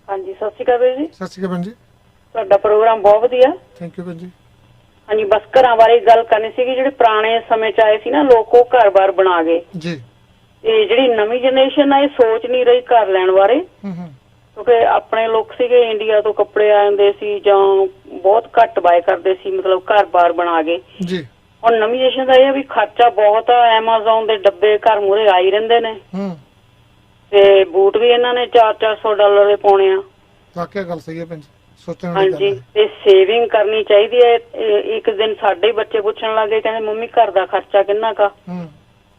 ਹਾਂਜੀ ਸਤਿ ਸ਼੍ਰੀ ਅਕਾਲ ਵੀਰ ਜੀ। ਸਤਿ ਸ਼੍ਰੀ ਅਕਾਲ ਜੀ। ਤੁਹਾਡਾ ਪ੍ਰੋਗਰਾਮ ਬਹੁਤ ਵਧੀਆ। ਥੈਂਕ ਯੂ ਜੀ। ਹਾਂਜੀ ਬਸ ਘਰਾਂ ਬਾਰੇ ਗੱਲ ਕਰਨੀ ਸੀਗੀ, ਜਿਹੜੇ ਪੁਰਾਣੇ ਸਮੇਂ ਚ ਆਏ ਸੀ ਨਾ ਲੋਕ, ਉਹ ਘਰ-ਬਾਰ ਬਣਾ ਗਏ ਜੀ। ਤੇ ਜਿਹੜੀ ਨਵੀਂ ਜਨਰੇਸ਼ਨ ਆ ਇਹ ਸੋਚ ਨਹੀਂ ਰਹੀ ਘਰ ਲੈਣ ਬਾਰੇ, ਕਿਉਂਕਿ ਆਪਣੇ ਲੋਕ ਸੀਗੇ ਇੰਡੀਆ ਤੋਂ ਕੱਪੜੇ ਆ ਜਾਂਦੇ ਸੀ ਜਾਂ ਬਹੁਤ ਘੱਟ ਬਾਏ ਕਰਦੇ ਸੀ, ਮਤਲਬ ਘਰ-ਬਾਰ ਬਣਾ ਗਏ ਜੀ। ਹੁਣ ਨਵੀਂ ਜਨਰੇਸ਼ਨ ਦਾ ਇਹ ਵੀ ਖਰਚਾ ਬਹੁਤ ਆ, ਐਮਾਜ਼ੋਨ ਦੇ ਡੱਬੇ ਘਰ ਮੂਹਰੇ ਆ ਹੀ ਰਹਿੰਦੇ ਨੇ ਤੇ ਬੂਟ ਵੀ ਇਹਨਾਂ ਨੇ $400 ਦੇ ਪਾਉਣੇ ਆ। ਵਾਕਿਆ ਗੱਲ ਸਹੀ ਹੈ ਭੈਣ ਜੀ, ਸੋਚਣ ਵਾਲੀ ਗੱਲ ਹਾਂਜੀ, ਹੈ। ਤੇ ਸੇਵਿੰਗ ਕਰਨੀ ਚਾਹੀਦੀ ਹੈ। ਇੱਕ ਦਿਨ ਸਾਡੇ ਬੱਚੇ ਪੁੱਛਣ ਲੱਗੇ, ਕਹਿੰਦੇ ਮੰਮੀ ਘਰ ਦਾ ਖਰਚਾ ਕਿੰਨਾ ਕਾ?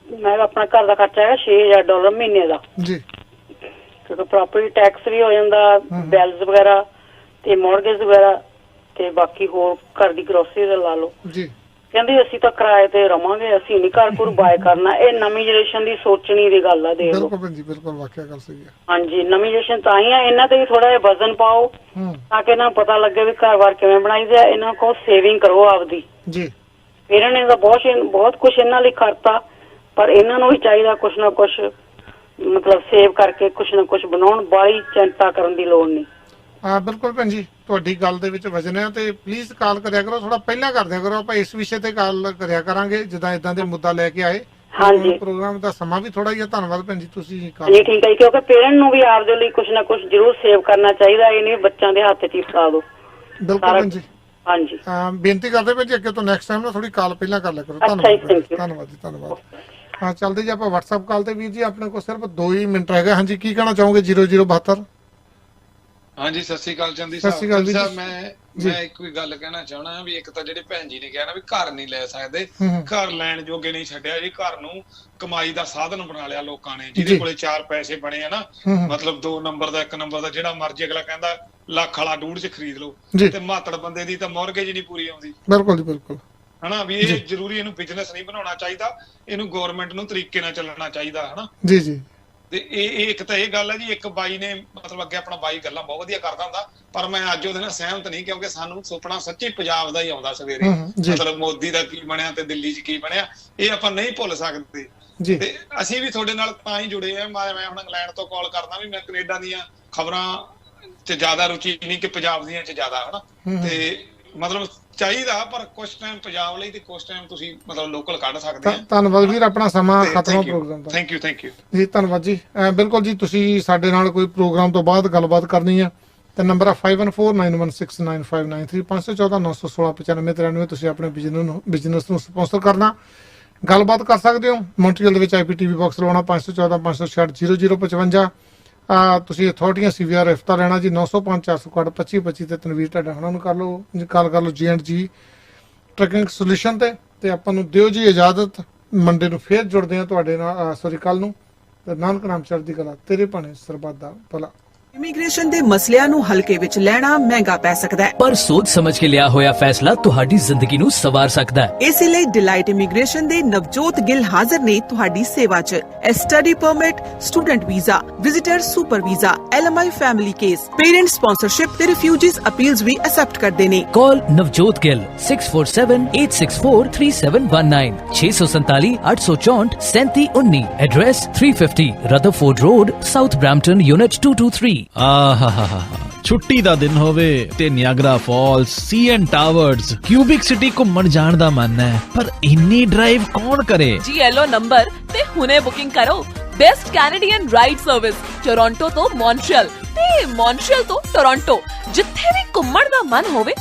ਮੈਂ ਕਿਹਾ ਆਪਣਾ ਘਰ ਦਾ ਖਰਚਾ ਹੈਗਾ $6000 ਮਹੀਨੇ ਦਾ ਜੀ, ਕਿਉਂਕਿ ਪ੍ਰੋਪਰਟੀ ਟੈਕਸ ਵੀ ਹੋ ਜਾਂਦਾ, ਬਿਲਸ ਵਗੈਰਾ ਤੇ ਮੌਰਗੇਜ ਵਗੈਰਾ ਤੇ ਬਾਕੀ ਹੋਰ ਘਰ ਦੀ ਗਰੋਸਰੀ ਦਾ ਲਾ ਲਓ ਜੀ। ਕਹਿੰਦੇ ਅਸੀਂ ਤਾਂ ਕਿਰਾਏ ਤੇ ਰਵਾਂਗੇ, ਅਸੀਂ ਨਹੀਂ ਘਰ ਘੁਰ ਬਾਏ ਕਰਨਾ। ਇਹ ਨਵੀਂ ਜਨਰੇਸ਼ਨ ਦੀ ਸੋਚਣੀ ਦੀ ਗੱਲ ਆ, ਦੇਖ ਲਓ। ਬਿਲਕੁਲ ਜੀ, ਬਿਲਕੁਲ ਵਾਕਿਆ ਗੱਲ ਸਹੀ ਹੈ। ਹਾਂਜੀ ਨਵੀਂ ਜਨਰੇਸ਼ਨ ਤਾਂ ਹੀ ਆ, ਇਹਨਾਂ ਤੇ ਵੀ ਥੋੜਾ ਜਿਹਾ ਵਜ਼ਨ ਪਾਓ ਤਾਂ ਕਿ ਇਹਨਾਂ ਨੂੰ ਪਤਾ ਲੱਗੇ ਵੀ ਘਰ-ਬਾਰ ਕਿਵੇਂ ਬਣਾਈਦਾ। ਇਹਨਾਂ ਕੋਲ ਸੇਵਿੰਗ ਕਰੋ ਆਪਦੀ ਜੀ। ਇਹਨਾਂ ਨੇ ਤਾਂ ਬਹੁਤ ਕੁਝ ਇਹਨਾਂ ਲਈ ਕਰਤਾ, ਪਰ ਇਹਨਾਂ ਨੂੰ ਵੀ ਚਾਹੀਦਾ ਕੁਛ ਨਾ ਕੁਛ ਮਤਲਬ ਸੇਵ ਕਰਕੇ ਕੁਛ ਨਾ ਕੁਛ ਬਣਾਉਣ। ਬਾਹਲੀ ਚਿੰਤਾ ਕਰਨ ਦੀ ਲੋੜ ਨਹੀਂ। ਹਾਂ ਬਿਲਕੁਲ ਭੈਣ ਜੀ, ਤੁਹਾਡੀ ਗੱਲ ਦੇ ਵਿੱਚ ਵਜਨ ਹੈ ਤੇ ਪਲੀਜ਼ ਕਾਲ ਕਰਿਆ ਕਰੋ, ਥੋੜਾ ਪਹਿਲਾਂ ਕਰ ਦਿਆ ਕਰੋ। ਆਪਾਂ ਇਸ ਵਿਸ਼ੇ ਤੇ ਕਾਲ ਕਰਿਆ ਕਰਾਂਗੇ ਜਿੱਦਾਂ ਇਦਾਂ ਦੇ ਮੁੱਦਾ ਲੈ ਕੇ ਆਏ। ਹਾਂਜੀ ਪ੍ਰੋਗਰਾਮ ਦਾ ਸਮਾਂ ਵੀ ਥੋੜਾ ਜਿਹਾ। ਧੰਨਵਾਦ ਭੈਣ ਜੀ ਤੁਸੀਂ ਜੀ। ਠੀਕ ਹੈ, ਕਿਉਂਕਿ ਪੇਰੈਂਟ ਨੂੰ ਵੀ ਆਪਦੇ ਲਈ ਕੁਛ ਨਾ ਕੁਛ ਜ਼ਰੂਰ ਸੇਵ ਕਰਨਾ ਚਾਹੀਦਾ। ਇਹ ਨਹੀਂ ਬੱਚਿਆਂ ਦੇ ਹੱਥ 'ਚ ਹੀ ਫੜਾ ਦਿਓ। ਬਿਲਕੁਲ ਭੈਣ ਜੀ। ਹਾਂਜੀ ਬੇਨਤੀ ਕਰਦੇ ਭੈਣ ਜੀ ਅੱਗੇ ਤੋਂ ਨੈਕਸਟ ਟਾਈਮ ਨਾ ਥੋੜੀ ਕਾਲ ਪਹਿਲਾਂ ਕਰ ਲਿਆ ਕਰੋ। ਧੰਨਵਾਦ ਜੀ, ਧੰਨਵਾਦ। ਹਾਂ ਚੱਲਦੇ ਜੀ ਆਪਾਂ WhatsApp ਕਾਲ ਤੇ। ਵੀਰ ਜੀ ਆਪਣੇ ਕੋਲ ਸਿਰਫ 2 ਹੀ ਮਿੰਟ ਰਹਿ ਗਏ। ਹਾਂਜੀ ਕੀ ਕਹਿਣਾ ਚਾਹੋਗੇ? 0072। ਹਾਂਜੀ ਸਤਿ ਸ਼੍ਰੀ ਅਕਾਲ ਚੰਦੀ ਸਤਿ ਸ਼੍ਰੀ ਅਕਾਲ ਜੀ। ਸਾਹਿਬ। ਮੈਂ ਇੱਕ ਵੀ ਗੱਲ ਕਹਿਣਾ ਚਾਹਣਾ ਵੀ ਇੱਕ ਤਾਂ ਜਿਹੜੇ ਭੈਣ ਜੀ ਨੇ ਕਿਹਾ ਨਾ ਵੀ ਘਰ ਨਹੀਂ ਲੈ ਸਕਦੇ, ਘਰ ਲੈਣ ਜੋਗੇ ਨਹੀਂ ਛੱਡਿਆ ਜੀ। ਘਰ ਨੂੰ ਕਮਾਈ ਦਾ ਸਾਧਨ ਬਣਾ ਲਿਆ ਲੋਕਾਂ ਨੇ, ਜਿਹਦੇ ਕੋਲੇ 4 ਪੈਸੇ ਬਣੇ ਆ ਨਾ, ਮਤਲਬ 2 ਨੰਬਰ ਦਾ 1 ਨੰਬਰ ਦਾ ਜਿਹੜਾ ਮਰਜ਼ੀ ਅਗਲਾ ਕਹਿੰਦਾ ਲੱਖ ਵਾਲਾ 1.5 ਚ ਖਰੀਦ ਲਓ, ਤੇ ਮਾਤੜ ਬੰਦੇ ਦੀ ਤਾਂ ਮੌਰਗੇਜ ਨਹੀਂ ਪੂਰੀ ਆਉਂਦੀ। ਬਿਲਕੁਲ ਜੀ ਬਿਲਕੁਲ। ਹਨਾ ਵੀ ਇਹ ਜ਼ਰੂਰੀ ਇਹਨੂੰ ਬਿਜ਼ਨਸ ਨਹੀਂ ਬਣਾਉਣਾ ਚਾਹੀਦਾ, ਇਹਨੂੰ ਗਵਰਨਮੈਂਟ ਨੂੰ ਤਰੀਕੇ ਨਾਲ ਚੱਲਣਾ ਚਾਹੀਦਾ ਹਨਾ ਜੀ ਜੀ। ਤੇ ਇਹ ਇੱਕ ਤਾਂ ਇਹ ਗੱਲ ਹੈ ਜੀ, ਇੱਕ ਬਾਈ ਨੇ ਮਤਲਬ ਅੱਗੇ ਆਪਣਾ ਬਾਈ ਗੱਲਾਂ ਬਹੁਤ ਵਧੀਆ ਕਰਦਾ ਹੁੰਦਾ, ਪਰ ਮੈਂ ਅੱਜ ਉਹਦੇ ਨਾਲ ਸਹਿਮਤ ਨਹੀਂ, ਕਿਉਂਕਿ ਸਾਨੂੰ ਸੁਪਨਾ ਸੱਚੀ ਪੰਜਾਬ ਦਾ ਹੀ ਆਉਂਦਾ ਸਵੇਰੇ, ਮਤਲਬ ਮੋਦੀ ਦਾ ਕੀ ਬਣਿਆ ਤੇ ਦਿੱਲੀ 'ਚ ਕੀ ਬਣਿਆ, ਇਹ ਆਪਾਂ ਨਹੀਂ ਭੁੱਲ ਸਕਦੇ। ਤੇ ਅਸੀਂ ਵੀ ਤੁਹਾਡੇ ਨਾਲ ਤਾਂ ਹੀ ਜੁੜੇ ਆ। ਮੈਂ ਹੁਣ ਇੰਗਲੈਂਡ ਤੋਂ ਕਾਲ ਕਰਦਾ, ਵੀ ਮੈਂ ਕੈਨੇਡਾ ਦੀਆਂ ਖਬਰਾਂ 'ਚ ਜ਼ਿਆਦਾ ਰੁਚੀ ਨਹੀਂ ਕਿ ਪੰਜਾਬ ਦੀਆਂ 'ਚ ਜ਼ਿਆਦਾ ਹਨਾ, ਤੇ ਮਤਲਬ ਚਾਹੀਦਾ, ਪਰ ਕੁਝ ਟਾਈਮ ਪੰਜਾਬ ਲਈ ਤੇ ਕੁਝ ਟਾਈਮ ਤੁਸੀਂ ਮਤਲਬ ਲੋਕਲ ਕੱਢ ਸਕਦੇ ਆ। ਧੰਨਵਾਦ ਵੀਰ, ਆਪਣਾ ਸਮਾਂ ਖਤਮ ਪ੍ਰੋਗਰਾਮ ਦਾ। ਥੈਂਕ ਯੂ ਜੀ, ਧੰਨਵਾਦ ਜੀ। ਬਿਲਕੁਲ ਜੀ, ਤੁਸੀਂ ਸਾਡੇ ਨਾਲ ਕੋਈ ਪ੍ਰੋਗਰਾਮ ਤੋਂ ਬਾਅਦ ਗੱਲਬਾਤ ਕਰਨੀ ਆ ਤੇ ਨੰਬਰ ਆ 5149169593 514-916-9593। ਤੁਸੀਂ ਆਪਣੇ ਬਿਜ਼ਨਸ ਨੂੰ ਸਪਾਂਸਰ ਕਰਨਾ, ਗੱਲਬਾਤ ਕਰ ਸਕਦੇ ਹੋ। ਮੌਂਟਰੀਅਲ ਦੇ ਵਿੱਚ IPTV ਬਾਕਸ ਲਵਾਉਣਾ 514-566-0055। ਤੁਸੀਂ ਅਥਾਰਟੀਆਂ CVR ਹਫਤਾ ਲੈਣਾ ਜੀ 905-461-2525 ਤੇ ਤਨਵੀਰ ਤੁਹਾਡਾ ਉਹਨਾਂ ਨੂੰ ਕਰ ਲਓ, ਕਾਲ ਕਰ ਲਓ G&G ਟਰੱਕਿੰਗ ਸੋਲੂਸ਼ਨ ਤੇ ਆਪਾਂ ਨੂੰ ਦਿਓ ਜੀ ਇਜਾਜ਼ਤ। ਮੰਡੇ ਨੂੰ ਫੇਰ ਜੁੜਦੇ ਹਾਂ ਤੁਹਾਡੇ ਨਾਲ, ਕੱਲ ਨੂੰ। ਤੇ ਨਾਨਕ ਨਾਮ ਚੜ੍ਹਦੀ ਕਲਾ, ਤੇਰੇ ਭਾਣੇ ਸਰਬੱਤ ਦਾ ਭਲਾ। ਇਮੀਗ੍ਰੇਸ਼ਨ ਦੇ ਮਸਲਿਆਂ ਨੂੰ ਹਲਕੇ ਵਿੱਚ ਲੈਣਾ ਮਹਿੰਗਾ ਪੈ ਸਕਦਾ ਹੈ, ਪਰ ਸੋਚ ਸਮਝ ਕੇ ਲਿਆ ਹੋਇਆ ਫੈਸਲਾ ਤੁਹਾਡੀ ਜ਼ਿੰਦਗੀ ਨੂੰ ਸਵਾਰ ਸਕਦਾ ਹੈ। ਇਸੇ ਲਈ ਡਿਲਾਈਟ ਇਮੀਗ੍ਰੇਸ਼ਨ ਦੇ ਨਵਜੋਤ ਗਿੱਲ ਹਾਜ਼ਰ ਨੇ ਤੁਹਾਡੀ ਸੇਵਾ 'ਚ। Study permit, student visa, visitor super visa, LMI family case, parent sponsorship ਤੇ ਰਿਫਿਊਜੀਜ਼ ਅਪੀਲਸ ਵੀ ਐਕਸੈਪਟ ਕਰਦੇ ਨੇ। Call Navjot Gill 6478643719 647 864 3719। Address 350 Rutherford road, South Brampton, unit 223। ਛੁੱਟੀ ਦਾ ਦਿਨ ਹੋਵੇ ਤੇ Niagara Falls, CN towers, Quebec City ਘੁੰਮਣ ਜਾਣ ਦਾ ਮਨ ਹੈ, ਪਰ ਇੰਨੀ ਡਰਾਈਵ ਕੌਣ ਕਰੇ? ਜੀ ਐਲੋ ਨੰਬਰ ਤੇ ਹੁਣੇ ਬੁਕਿੰਗ ਕਰੋ। Best Canadian ride service, Toronto ਤੋਂ ਮੌਂਟਰੀਅਲ ਤੇ ਮੌਂਟਰੀਅਲ ਤੋਂ ਟੋਰਾਂਟੋ, ਜਿੱਥੇ ਵੀ ਘੁੰਮਣ ਦਾ ਮਨ ਹੋਵੇ